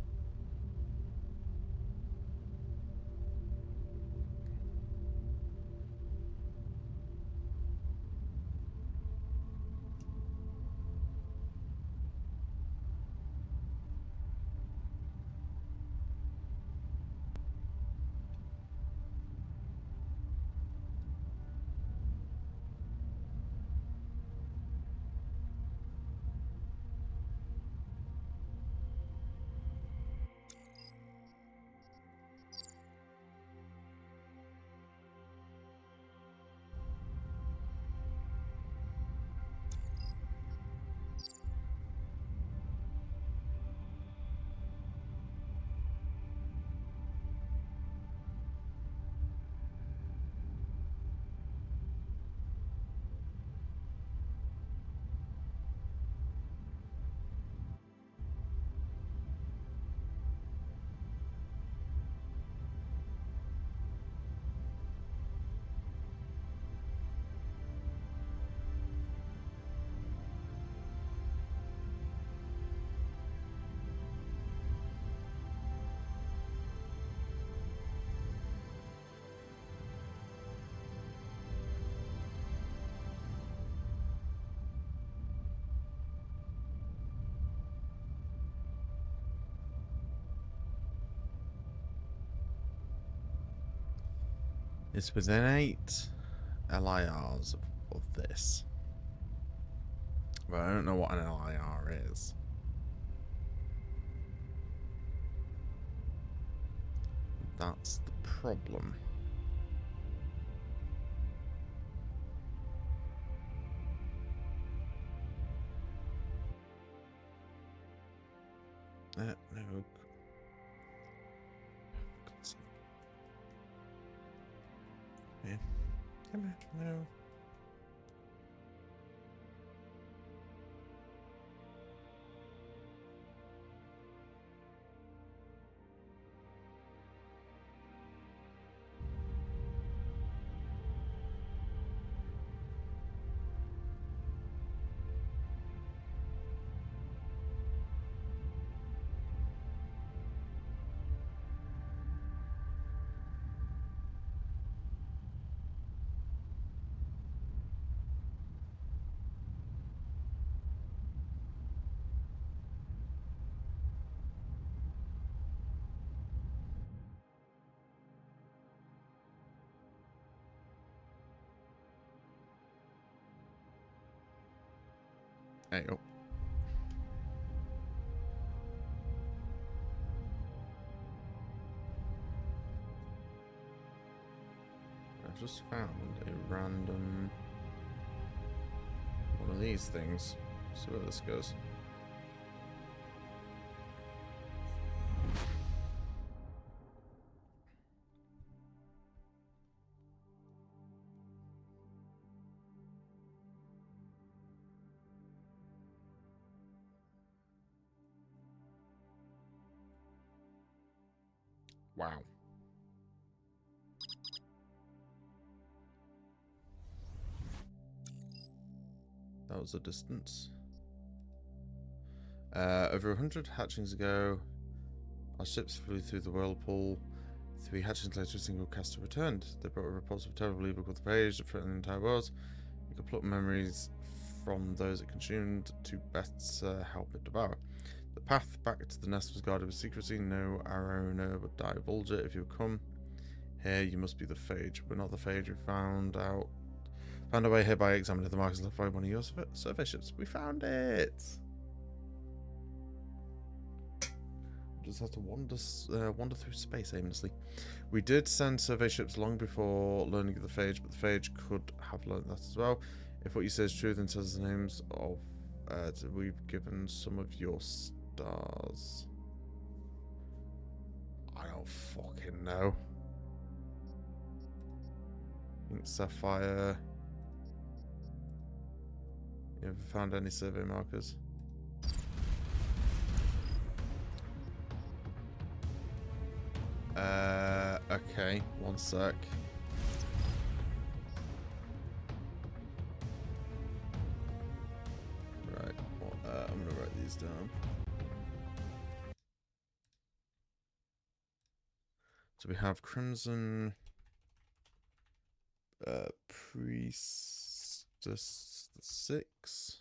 It's within 8 LIRs of this. But I don't know what an LIR is. That's the problem. No. Yeah. Come on, no. There you go. I just found a random one of these things. See where this goes. Wow. That was a distance. Over 100 hatchings ago, our ships flew through the whirlpool. 3 hatchings later, a single caster returned. They brought reports of terrible evil called the Page that threatened the entire world. You could pluck memories from those it consumed to better help it devour. The path back to the nest was guarded with secrecy. No arrow, no would divulge it. If you come here, you must be the Phage. We're not the Phage. We found a way here by examining the markers left by one of your survey ships. We found it. Just have to wander through space aimlessly. We did send survey ships long before learning of the Phage, but the Phage could have learned that as well. If what you say is true, then tell us the names of. We've given some of your stars. I don't fucking know. Pink Sapphire. You ever found any survey markers? Okay, one sec. Right, these down. So we have Crimson Priestess 6.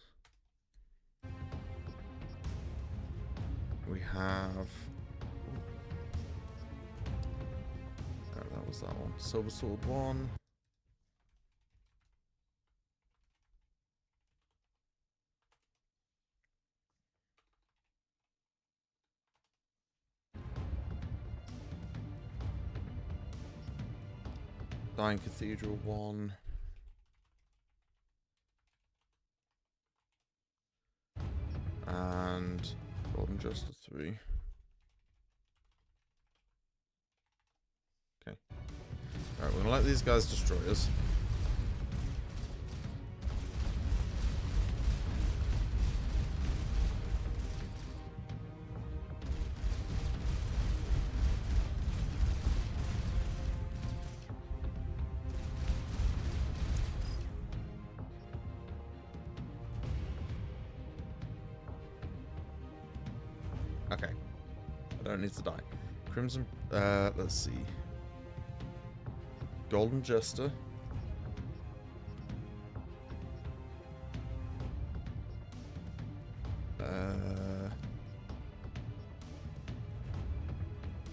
We have... that was that one. Silver Sword 1. Dying Cathedral 1. And Golden Justice 3. Okay. Alright, we're gonna let these guys destroy us. Okay. I don't need to die. Crimson, let's see. Golden Jester. I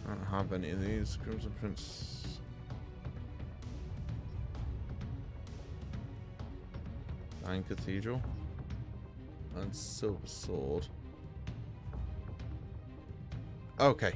don't have any of these. Crimson Prince. Dying Cathedral. And Silver Sword. Okay.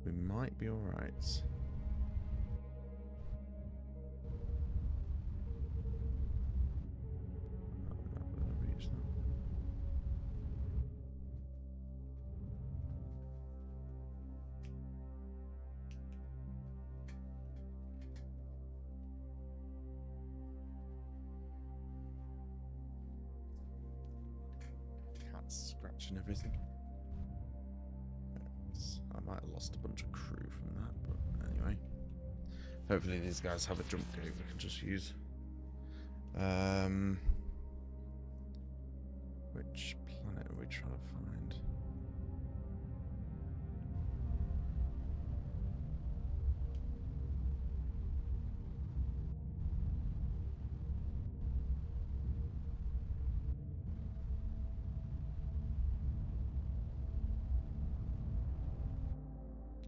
We might be alright. Cat's scratching everything. I might have lost a bunch of crew from that, but anyway. Hopefully these guys have a jump gate we can just use. Which planet are we trying to find?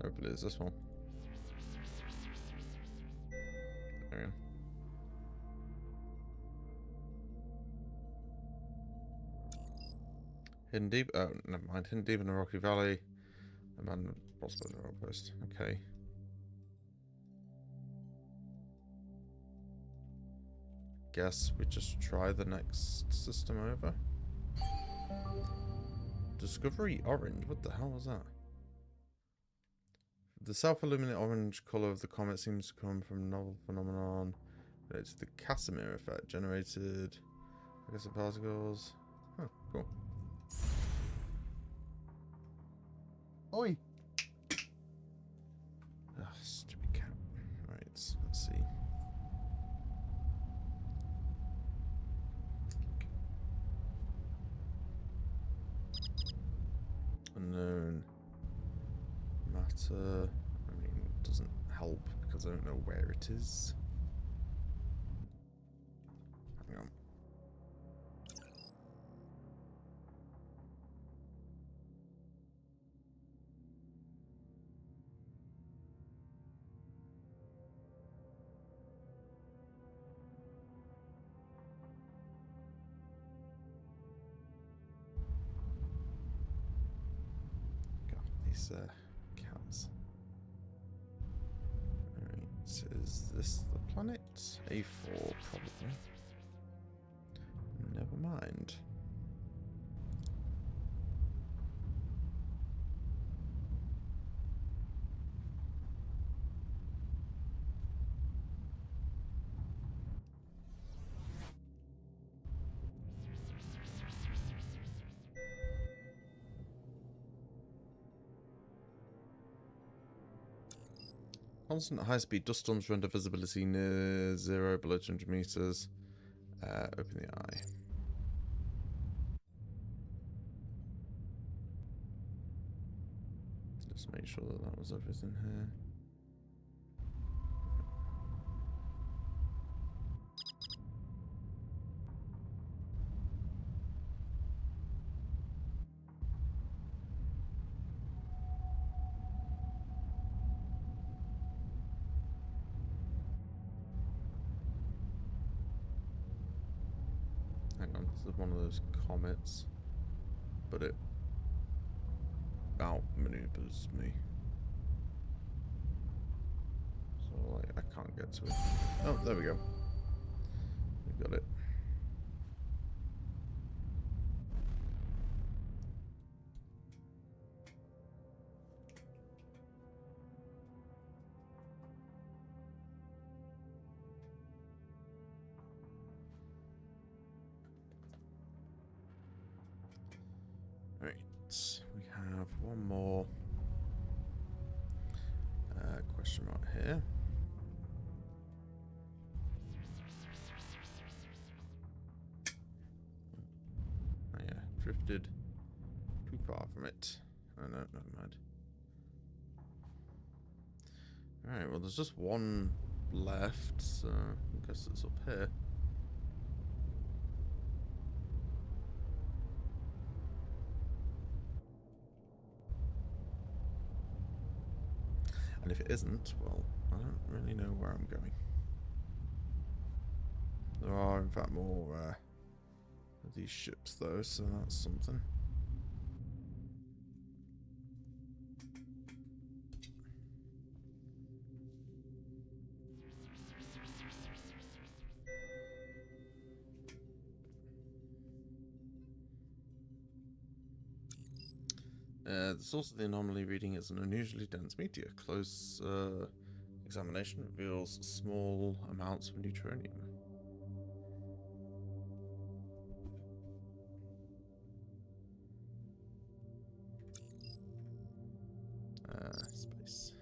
Hopefully it's this one. There we go. Hidden deep. Oh, never mind. Hidden deep in the Rocky Valley. Abandoned Prospect Outpost. Okay. Guess we just try the next system over. Discovery orange. What the hell was that? The self-illuminate orange color of the comet seems to come from a novel phenomenon related to the Casimir effect generated. I guess the particles. Huh, cool. Oi! Ugh, stupid cat. Right, let's see. Unknown matter. I mean, it doesn't help because I don't know where it is. Hang on. These cats. Alright, is this the planet? A4, probably. Never mind. Constant high-speed dust storms render visibility near 0 below 200 meters. Open the eye. Just make sure that that was everything here. Hang on, this is one of those comets, but it outmaneuvers me. So like, I can't get to it. Oh, there we go. We got it. Right, we have one more question right here. Oh yeah, drifted too far from it. Oh no, never mind. Alright, well there's just one left, so I guess it's up here. And if it isn't, well, I don't really know where I'm going. There are, in fact, more of these ships, though, so that's something. The source of the anomaly reading is an unusually dense meteor. Close examination reveals small amounts of neutronium. Space.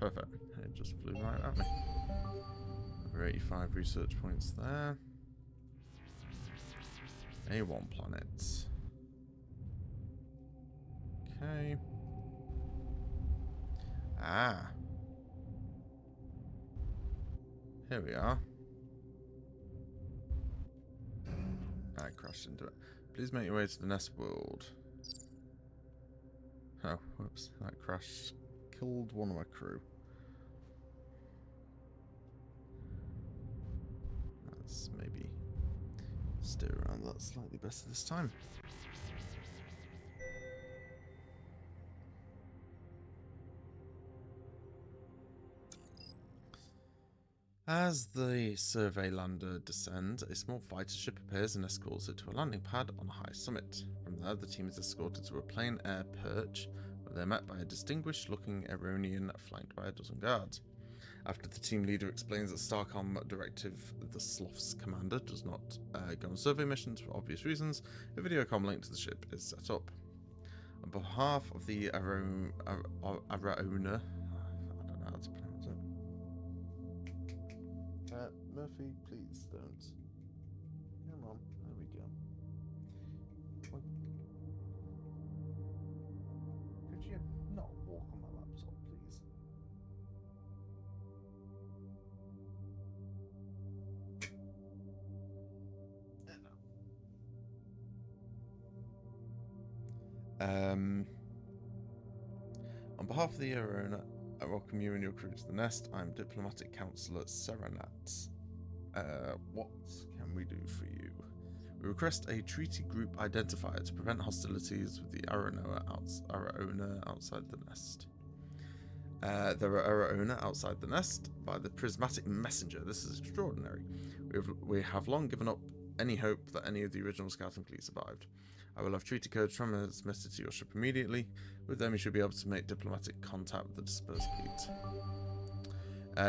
Perfect. It just flew right at me. Over 85 research points there. A1 planet. Okay. Ah. Here we are. I crashed into it. Please make your way to the nest world. Oh, whoops. That crash killed one of my crew. Let's maybe steer around that slightly better this time. As the survey lander descends, a small fighter ship appears and escorts it to a landing pad on a high summit. From there, the team is escorted to a plain air perch, where they're met by a distinguished-looking Eronian flanked by a dozen guards. After the team leader explains that Starcom directive, the Sloth's commander does not go on survey missions for obvious reasons, a video comm link to the ship is set up. On behalf of the Araona, I don't know how to pronounce it. Murphy, please don't. Come on, there we go. Could you not walk on my laptop, please? On behalf of the Arona, I welcome you and your crew to the nest. I'm Diplomatic Counselor Serenat. What can we do for you? We request a treaty group identifier to prevent hostilities with the Araona outside the nest. There are Araona outside the nest by the prismatic messenger. This is extraordinary. We have long given up any hope that any of the original scouting fleet survived. I will have treaty codes transmitted to your ship immediately. With them, you should be able to make diplomatic contact with the dispersed fleet.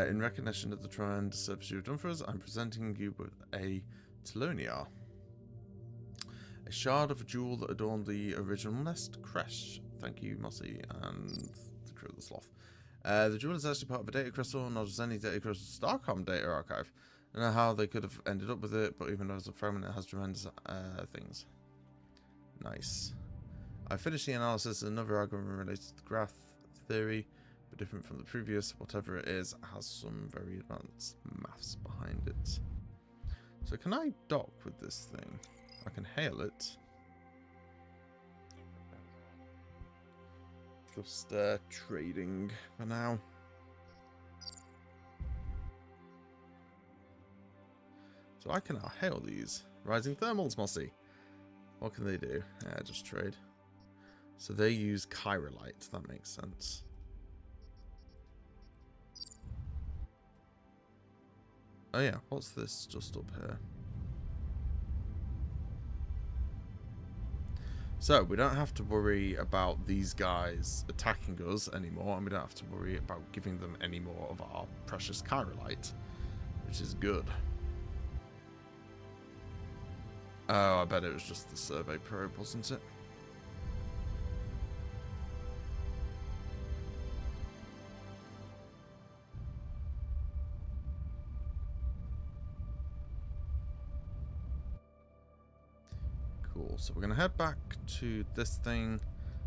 In recognition of the tremendous service you have done for us, I'm presenting you with a Telonia. A shard of a jewel that adorned the original nest crest. Thank you, Mossy, and the crew of the Sloth. The jewel is actually part of a data crystal, not just any data crystal, Starcom data archive. I don't know how they could have ended up with it, but even though it's a fragment, it has tremendous things. Nice. I finished the analysis of another algorithm related to the graph theory, but different from the previous. Whatever it is, has some very advanced maths behind it. So can I dock with this thing? I can hail it. Just trading for now. So I can now hail these. Rising thermals, Mossy. What can they do? Yeah, just trade. So they use Chirolite. That makes sense. Oh yeah, what's this just up here? So we don't have to worry about these guys attacking us anymore, and we don't have to worry about giving them any more of our precious Chirolite, which is good. Oh, I bet it was just the survey probe, wasn't it? Cool, so we're going to head back to this thing.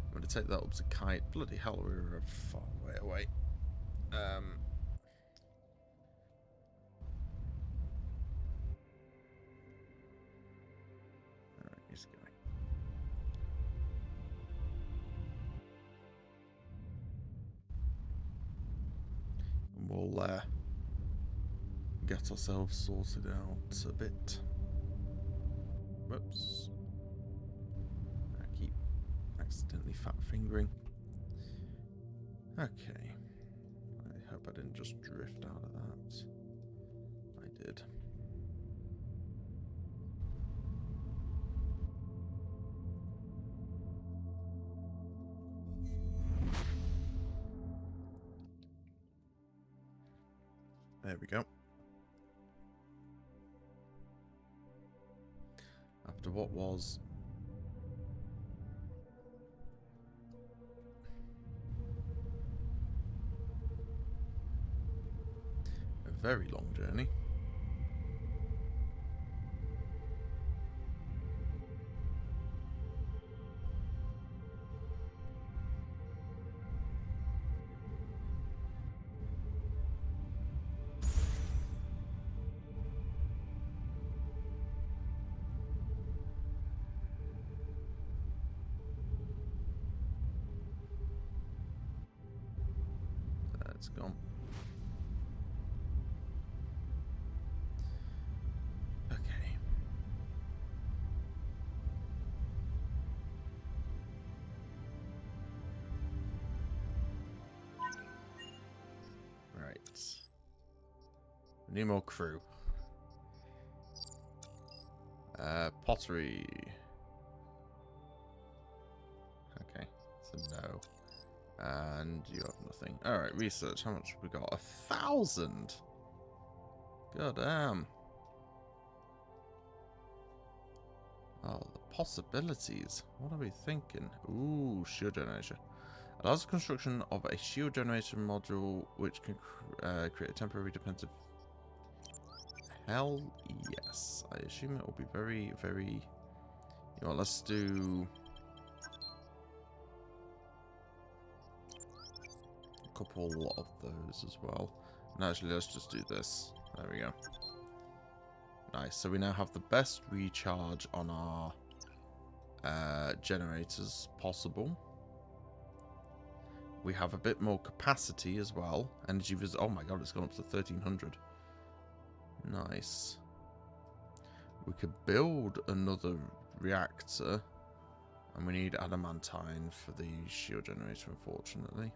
I'm going to take that up to Kite. Bloody hell, we were a far way away. Alright, he's going. And we'll get ourselves sorted out a bit. Whoops. I keep accidentally fat fingering. Okay. I hope I didn't just drift out of that. I did. There we go. After what was a very long journey. It's gone. Okay. Right. We need more crew. Pottery. Okay, so no. And you have nothing. Alright, research. How much have we got? 1,000! God damn. Oh, the possibilities. What are we thinking? Ooh, shield generation. Allows the construction of a shield generation module which can create a temporary defensive. Hell yes. I assume it will be very, very... You know, let's do... couple of those as well. And actually, let's just do this. There we go. Nice. So we now have the best recharge on our generators possible. We have a bit more capacity as well. Energy vis. Oh my god, it's gone up to 1,300. Nice. We could build another reactor, and we need adamantine for the shield generator, unfortunately.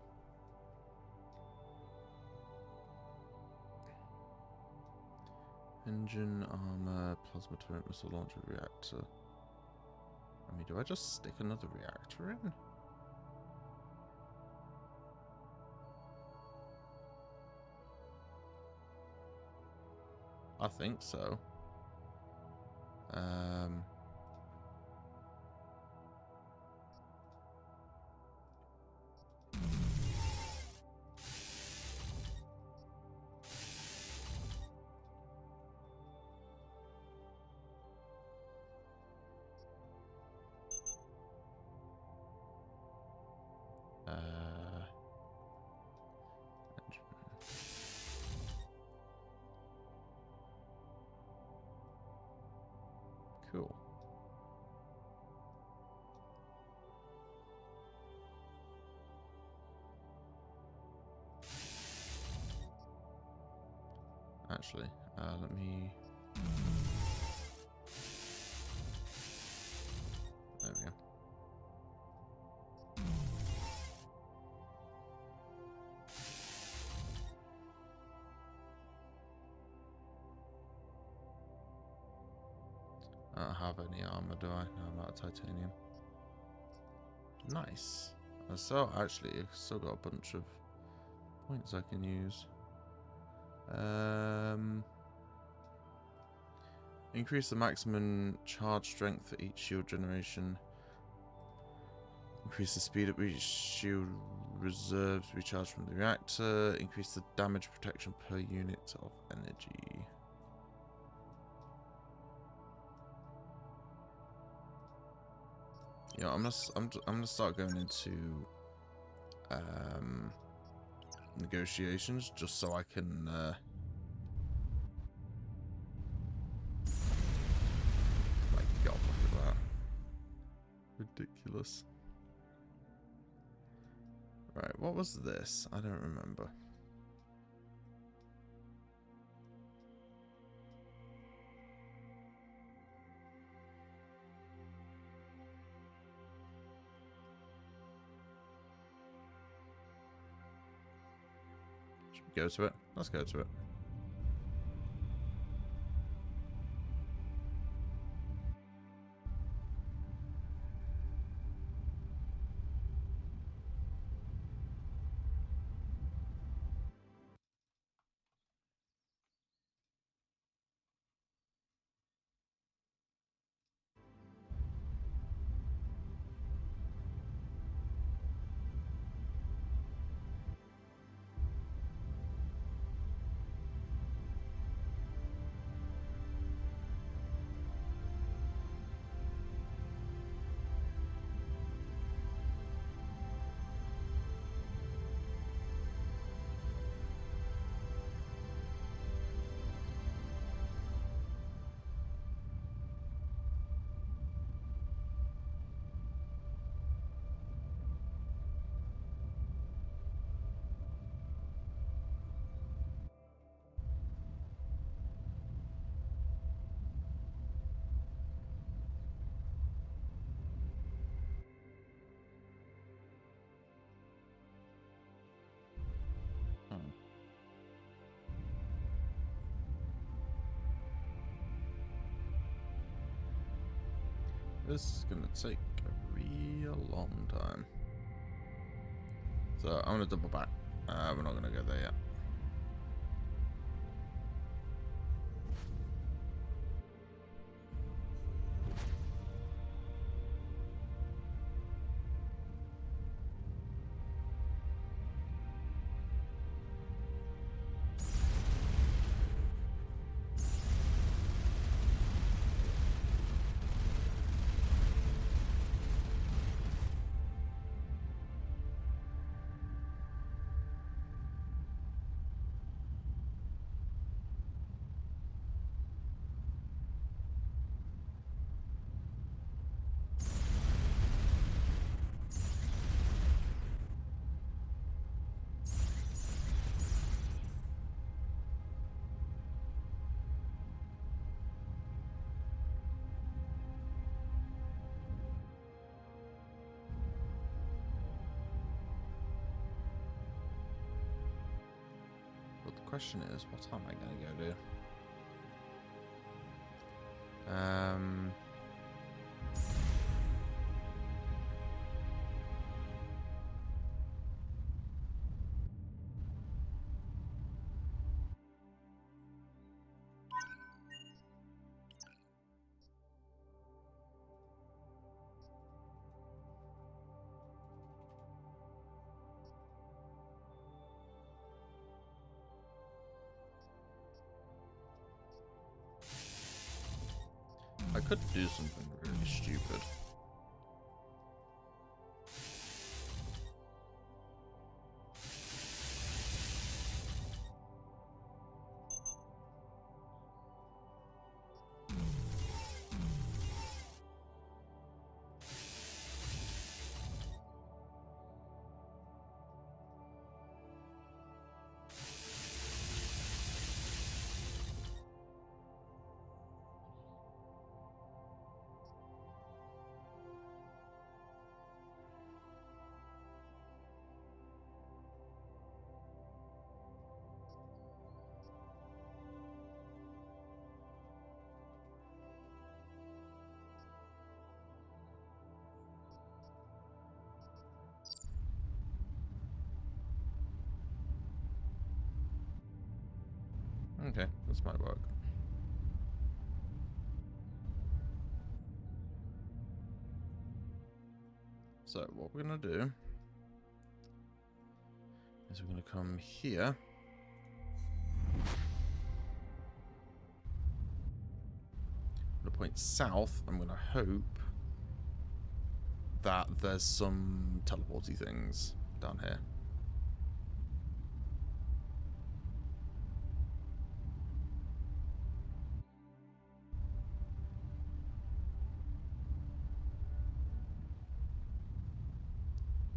Engine, armor, plasma turret, missile launcher, reactor. I mean, do I just stick another reactor in? I think so. Cool. Actually, let me... There we go. I don't have any armor, do I? No, I'm out of titanium. Nice. So, actually, I've still got a bunch of points I can use. Increase the maximum charge strength for each shield generation. Increase the speed at which shield reserves recharge from the reactor. Increase the damage protection per unit of energy. Yeah, I'm gonna start going into negotiations just so I can my God, look at that. Ridiculous. Right, what was this? I don't remember. Should we go to it? Let's go to it. This is gonna take a real long time. So I'm gonna double back. We're not gonna go there yet. But the question is, what am I gonna go do? Um... I could do something really stupid. Okay, this might work. So what we're going to do is we're going to come here. I'm going to point south. I'm going to hope that there's some teleporty things down here.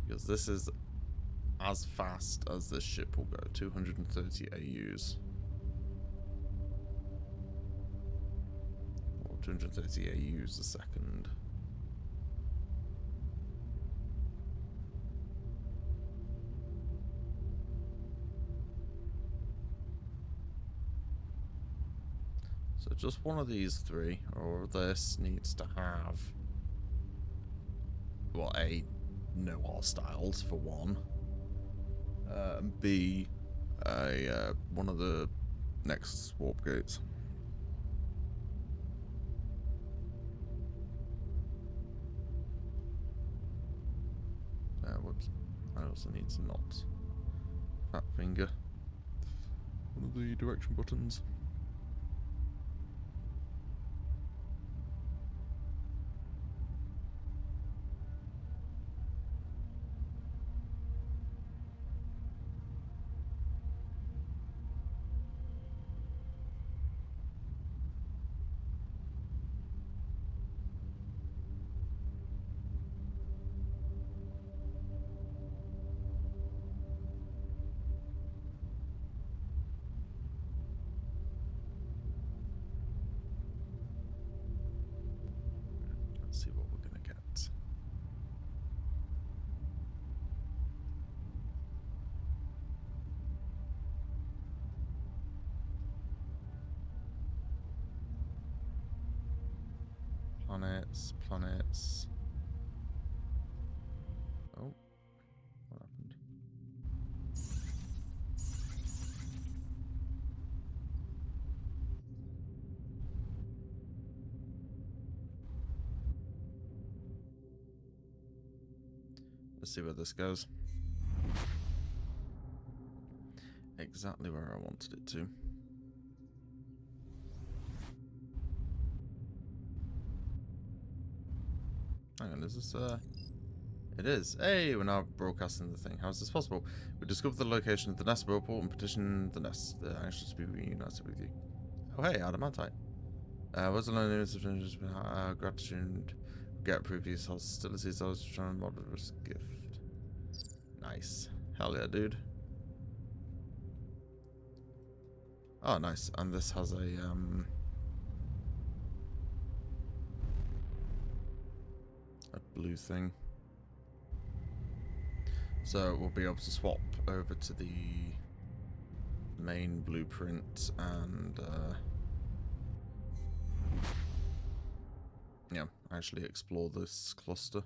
Because this is as fast as this ship will go. 230 AUs. Or 230 AUs a second. So just one of these three, or this needs to have, well, A, no hostiles for one. B, one of the Nexus warp gates. Whoops. I also need some knots. Fat finger. One of the direction buttons. See what we're gonna get. Planets. Oh, what happened? Let's see where this goes. Exactly where I wanted it to. Hang on, is this It is. Hey, we're now broadcasting the thing. How is this possible? We discovered the location of the nest report and petitioned the nest. They're anxious to be reunited with you. Oh hey, adamantite. What's the learning of gratitude? Get previous hostilities. I was trying to model this gift. Nice. Hell yeah, dude. Oh, nice. And this has a blue thing. So we'll be able to swap over to the main blueprint and yeah, actually explore this cluster.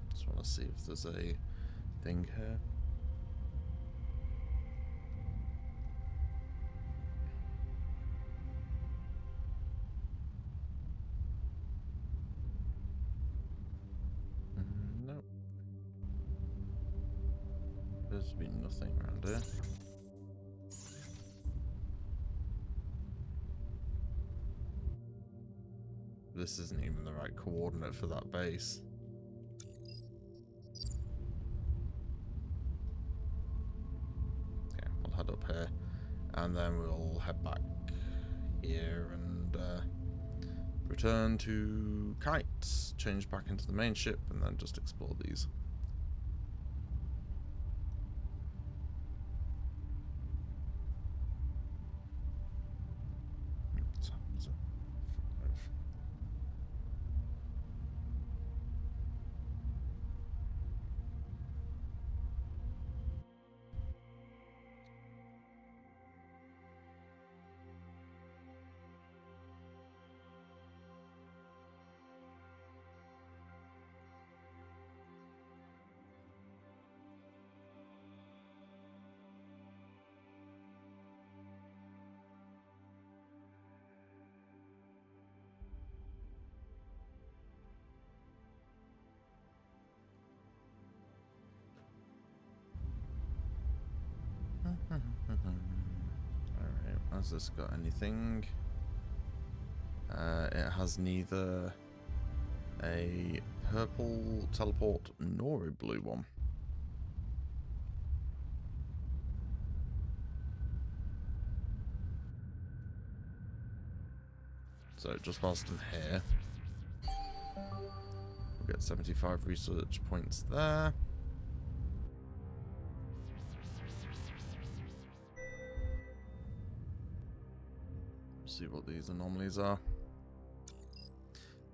Just want to see if there's a thing here. Nope. There's been nothing around here. This isn't even the right coordinate for that base. Okay, we'll head up here, and then we'll head back here and return to Kite, change back into the main ship, and then just explore these. Alright, has this got anything? It has neither a purple teleport nor a blue one. So just whilst I'm here, we'll get 75 research points there. See what these anomalies are.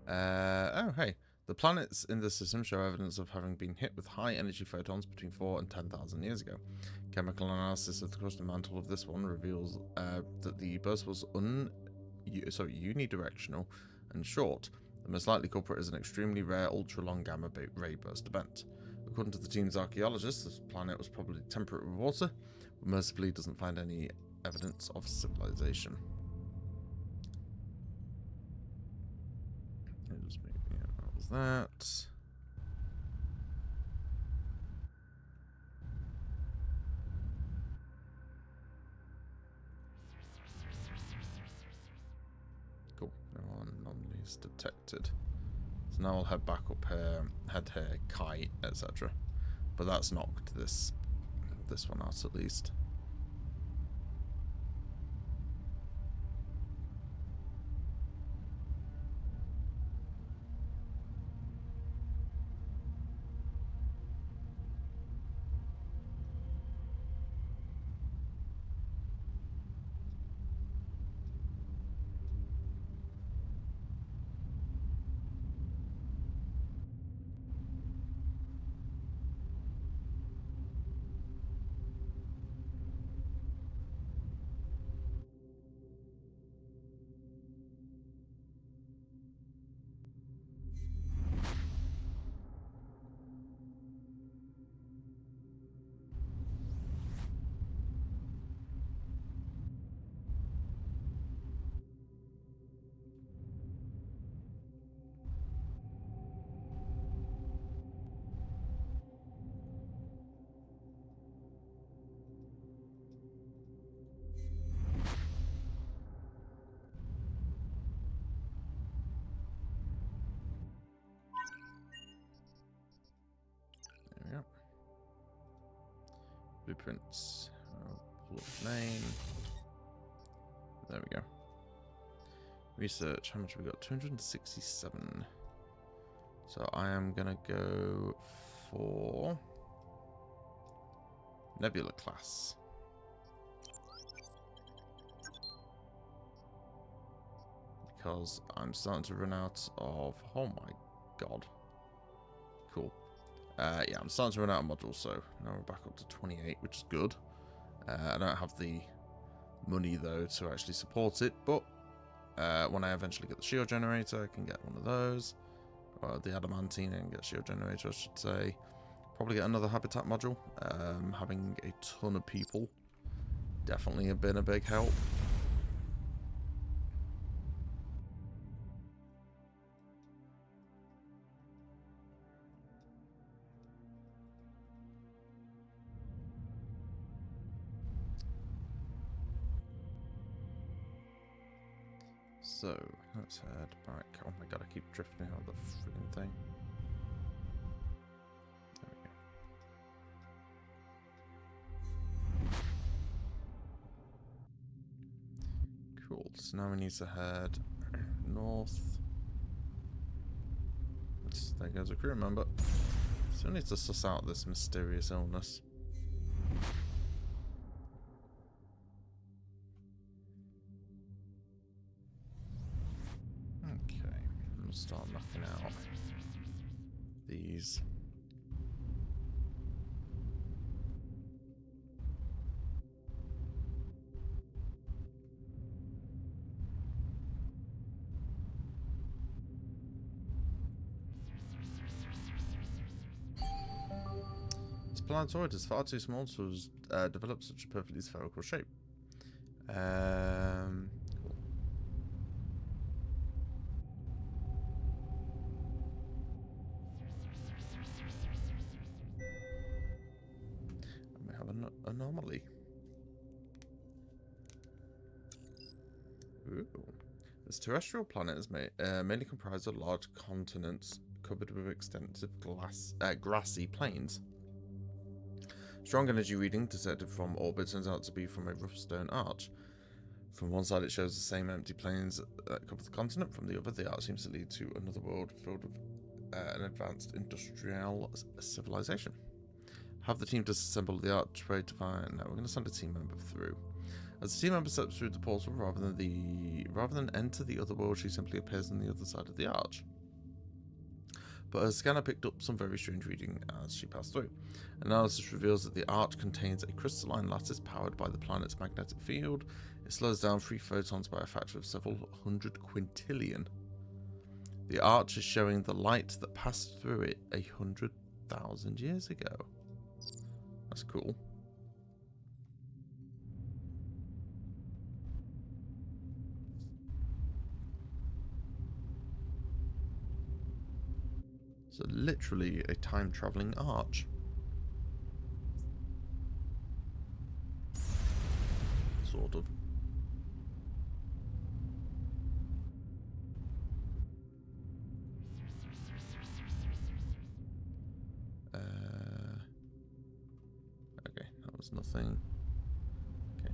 Oh, hey. The planets in this system show evidence of having been hit with high energy photons between 4 and 10,000 years ago. Chemical analysis of the crust and mantle of this one reveals that the burst was unidirectional and short. The most likely culprit is an extremely rare ultra-long gamma ray burst event. According to the team's archaeologists, this planet was probably temperate with water, but mercifully doesn't find any evidence of civilization. That was that. Cool. No anomalies detected. So now I'll head back up here, head here, Kite, etc. But that's knocked this one out at least. Blueprints. Pull up name. There we go. Research. How much have we got? 267. So I am going to go for Nebula class. Because I'm starting to run out of... Oh my god. Cool. Yeah, I'm starting to run out of modules, so now we're back up to 28, which is good. I don't have the money, though, to actually support it, but when I eventually get the shield generator, I can get one of those. Or the adamantine and get shield generator, I should say. Probably get another habitat module. Having a ton of people definitely have been a big help. So, let's head back. Oh my god, I keep drifting out of the freaking thing. There we go. Cool, so now we need to head north. There goes a crew member. So we need to suss out this mysterious illness. Okay, I'm gonna start knocking out these. This planetoid is far too small to develop such a perfectly spherical shape. Cool. And we have an anomaly. Ooh. This terrestrial planet is mainly comprised of large continents covered with extensive grassy plains. Strong energy reading detected from orbit turns out to be from a rough stone arch. From one side it shows the same empty plains that cover the continent, from the other the arch seems to lead to another world filled with an advanced industrial civilization. Have the team disassemble the archway to find... No, we're going to send a team member through. As the team member steps through the portal, rather than enter the other world, she simply appears on the other side of the arch. But her scanner picked up some very strange reading as she passed through. Analysis reveals that the arch contains a crystalline lattice powered by the planet's magnetic field. It slows down free photons by a factor of several hundred quintillion. The arch is showing the light that passed through it 100,000 years ago. That's cool. So literally a time-traveling arch. Sort of. Okay, that was nothing. Okay.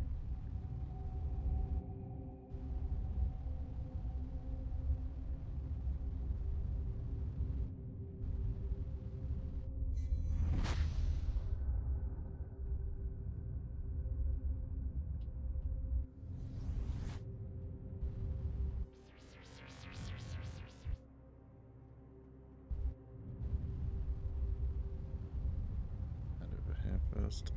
Head over here first.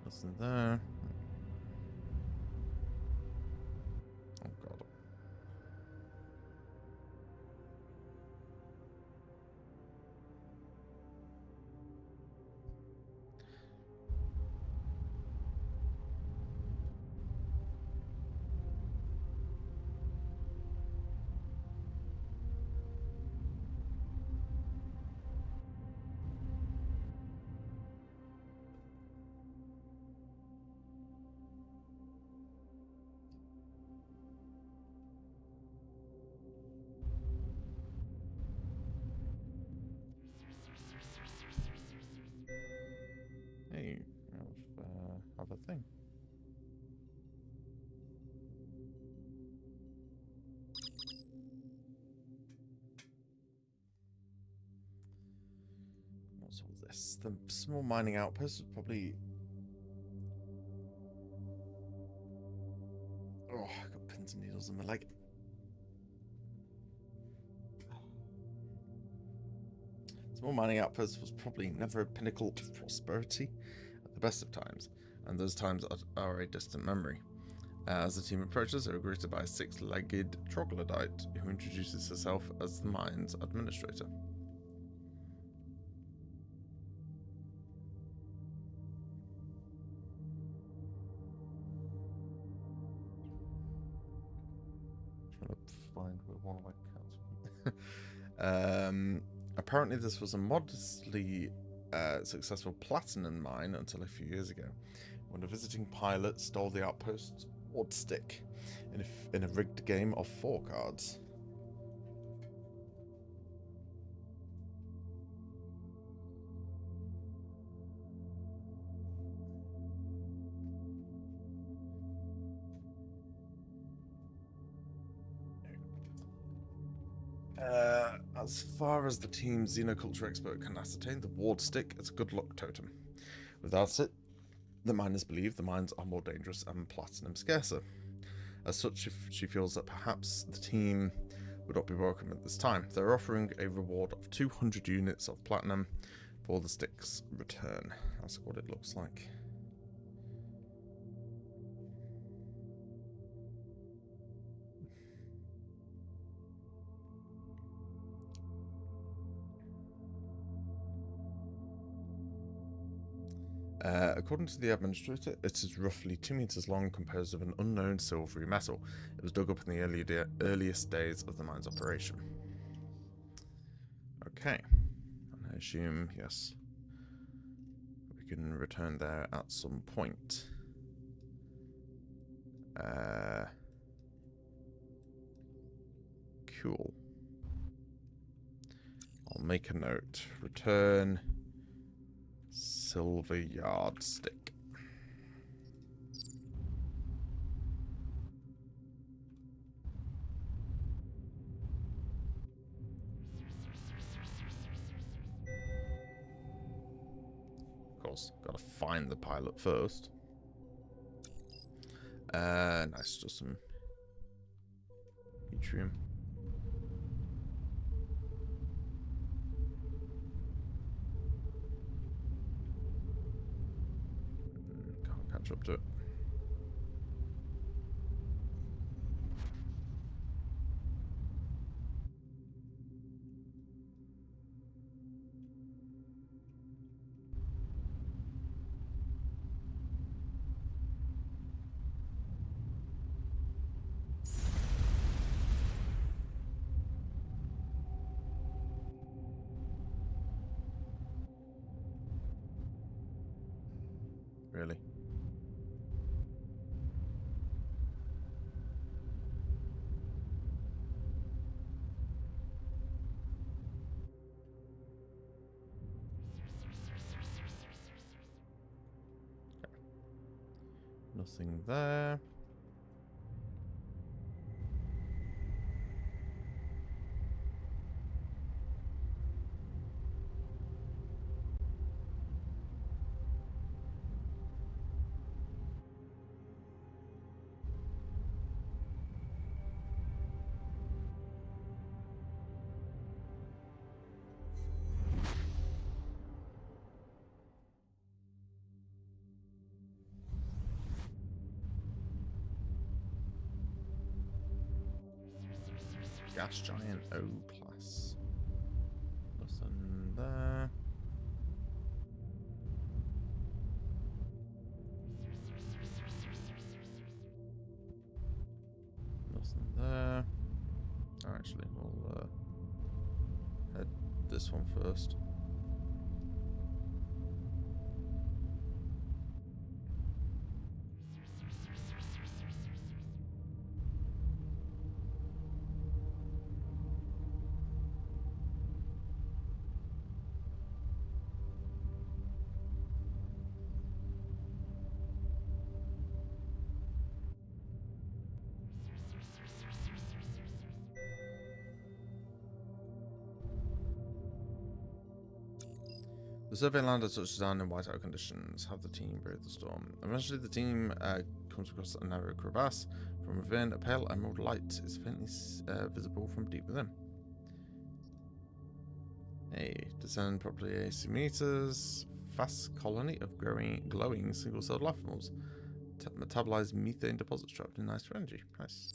Nothing there. Oh god. was all this? The small mining outpost was probably... Oh, I got pins and needles in my leg. Small mining outpost was probably never a pinnacle of prosperity at the best of times, and those times are a distant memory. As the team approaches, they are greeted by a six-legged troglodyte who introduces herself as the mine's administrator. Trying to find where one of my counts. Apparently, this was a modestly successful platinum mine until a few years ago, when a visiting pilot stole the outpost's ward stick in a rigged game of 4 cards. As far as the team's xenoculture expert can ascertain, the ward stick is a good luck totem. Without it, the miners believe the mines are more dangerous and platinum scarcer. As such, she feels that perhaps the team would not be welcome at this time. They're offering a reward of 200 units of platinum for the stick's return. That's what it looks like. According to the administrator, it is roughly 2 meters long, composed of an unknown silvery metal. It was dug up in the earliest days of the mine's operation. Okay. And I assume, yes, we can return there at some point. Cool. I'll make a note. Return silver yardstick. Of course, gotta find the pilot first. Nice, just some yttrium. Can't catch up to it. Really? Okay. Nothing there. Gas giant O class. Nothing there. Nothing there. Actually, we'll head this one first. The survey landed touches down in whiteout conditions. Have the team brave the storm. Eventually, the team comes across a narrow crevasse. From within, a pale emerald light is faintly visible from deep within. Hey, descend properly 80 meters. Vast colony of glowing single-celled life forms. Metabolized methane deposits trapped in nice energy. Nice.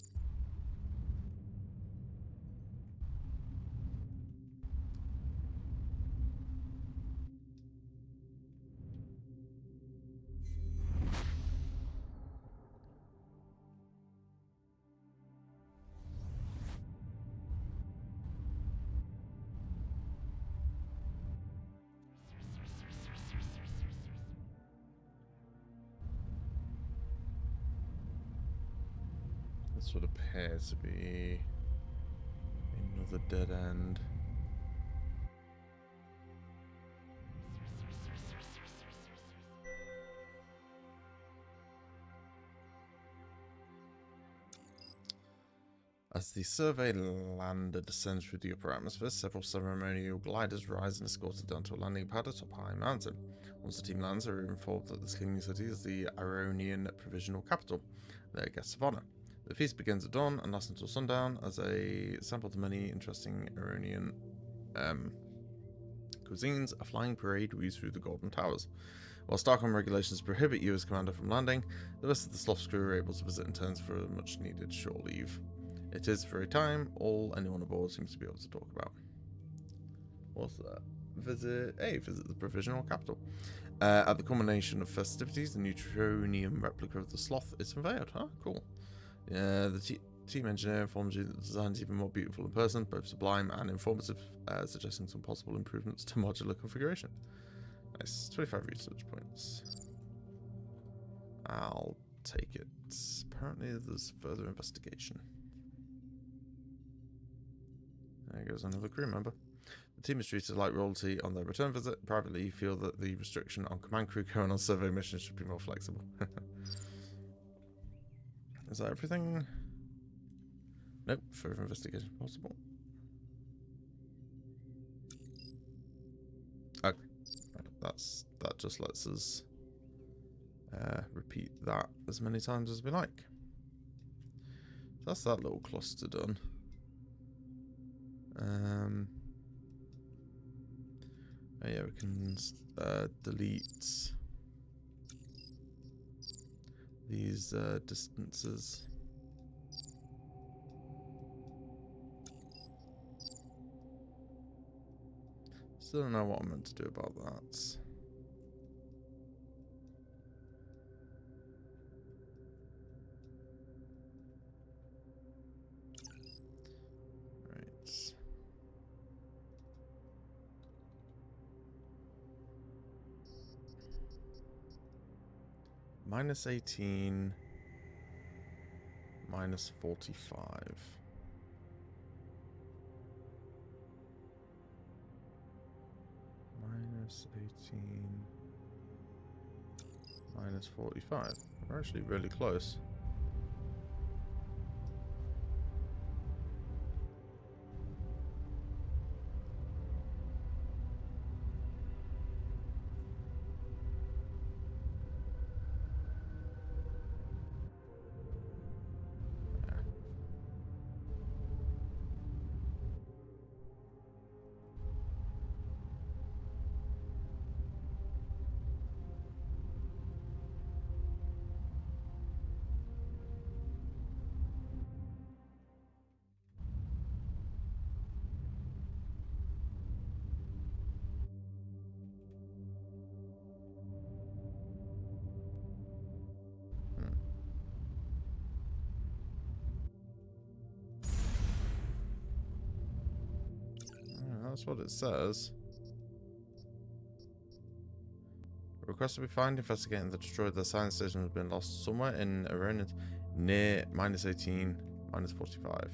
This would appear to be another dead end. As the survey lander descends through the upper atmosphere, several ceremonial gliders rise and escort it down to a landing pad atop a high mountain. Once the team lands, they are informed that this clinging city is the Aronian Provisional Capital, their guests of honor. The feast begins at dawn and lasts until sundown as they sample the many interesting Aronian cuisines. A flying parade weaves through the Golden Towers. While Starcom regulations prohibit you as commander from landing, the rest of the Sloth's crew are able to visit in turns for a much-needed shore leave. It is, for a time, all anyone aboard seems to be able to talk about. What's that? Visit the Provisional Capital. At the culmination of festivities, the neutronium replica of the Sloth is unveiled. Huh? Cool. The team engineer informs you that the design is even more beautiful in person, both sublime and informative, suggesting some possible improvements to modular configuration. Nice. 25 research points. I'll take it. Apparently there's further investigation. There goes another crew member. The team is treated like royalty on their return visit. Privately, you feel that the restriction on command crew going on survey missions should be more flexible. Is that everything? Nope. Further investigation possible. Okay. That just lets us repeat that as many times as we like. So that's that little cluster done. Oh yeah, we can delete these distances. Still don't know what I'm meant to do about that. Right. Minus 18. Minus 45. Minus 18. Minus 45. We're actually really close. That's what it says. Request to be found investigating the destroyed the science station has been lost somewhere in Arona near minus 18, minus 45.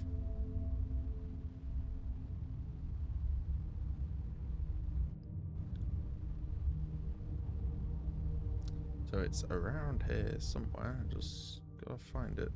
So it's around here somewhere. Just gotta find it.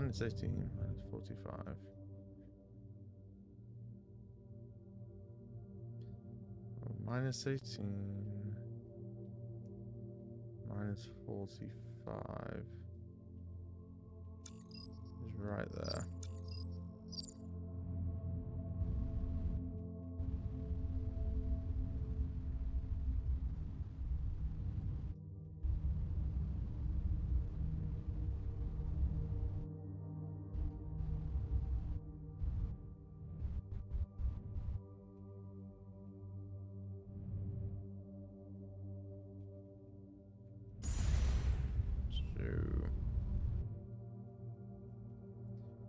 minus 18, minus 45. Minus 18, minus 45 is right there.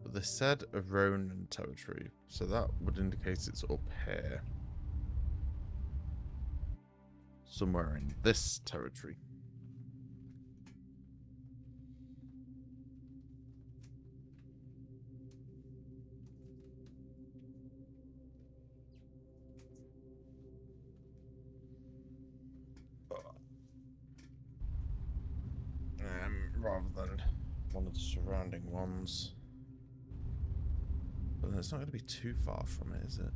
But they said a Ronin territory, so that would indicate it's up here. Somewhere in this territory. Rather than one of the surrounding ones. But then it's not going to be too far from it, is it?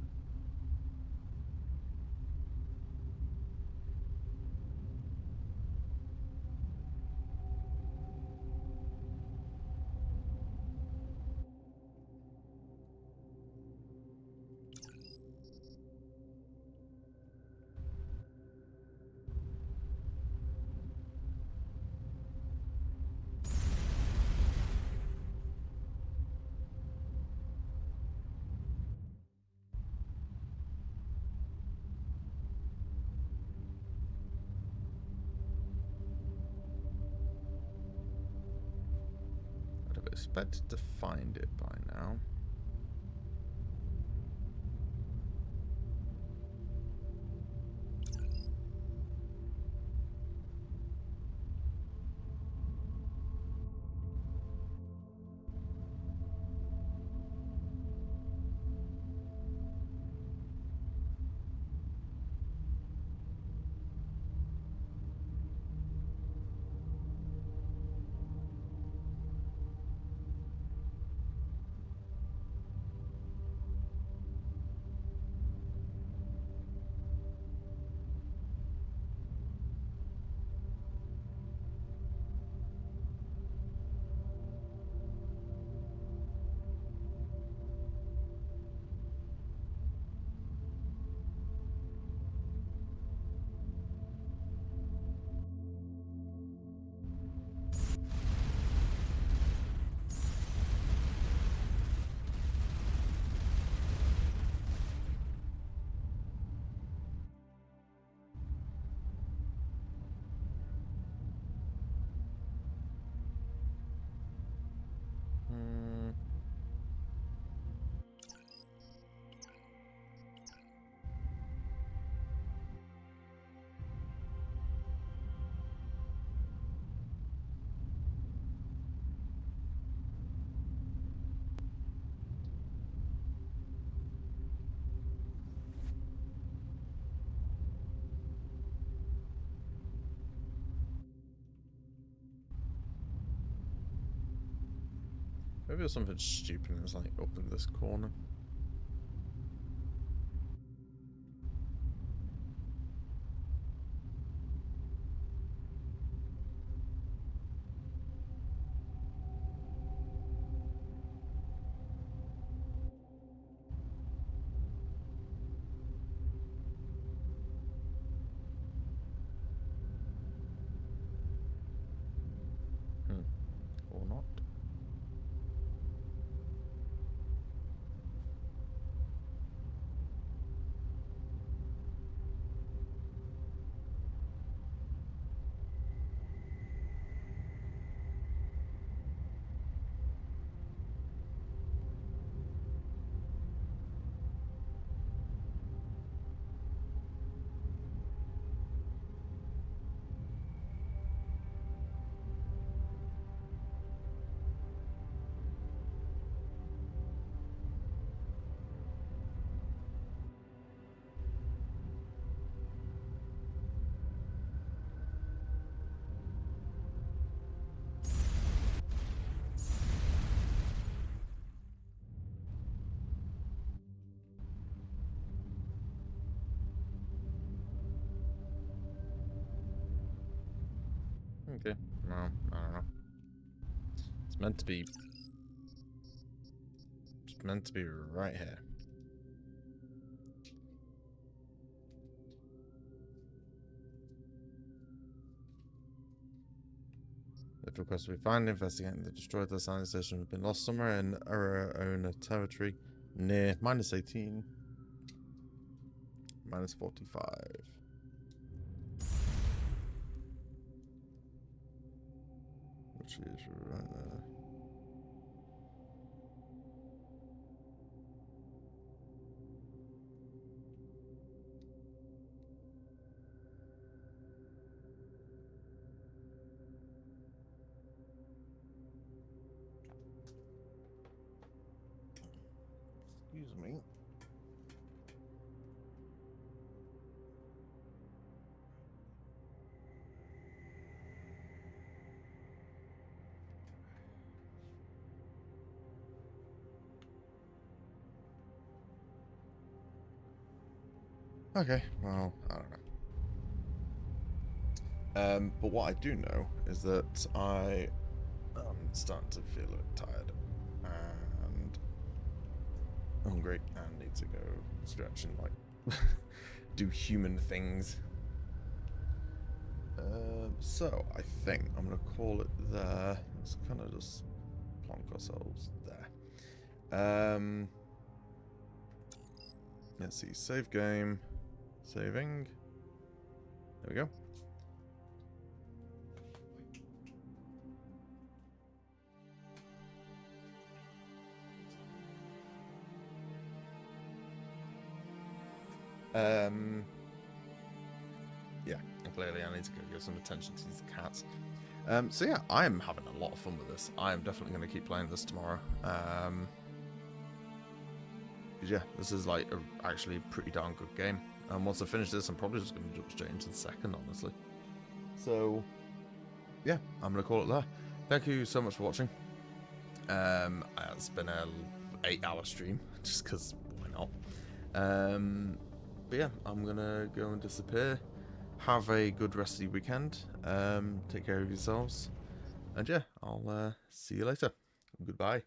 I'd have expected to find it by now. Maybe there's something stupid that's like up in this corner. Or not. Okay. Well, I don't know. It's meant to be... It's meant to be right here. If request we find investigating the destroyed the science station have been lost somewhere in our own territory near -18, -45. Which is right there. Excuse me. Okay, well, I don't know. But what I do know is that I am starting to feel a bit tired and hungry and need to go stretch and like do human things. So I think I'm gonna call it there. Let's kind of just plonk ourselves there. Let's see, save game, saving. There we go. Yeah, and clearly I need to go give some attention to these cats. So yeah, I am having a lot of fun with this. I am definitely going to keep playing this tomorrow. Yeah, this is like actually a pretty darn good game. And once I finish this, I'm probably just going to jump straight into the second, honestly. So, yeah, I'm going to call it there. Thank you so much for watching. It's been a 8-hour stream, just because why not? But yeah, I'm going to go and disappear. Have a good rest of your weekend. Take care of yourselves. And yeah, I'll see you later. Goodbye.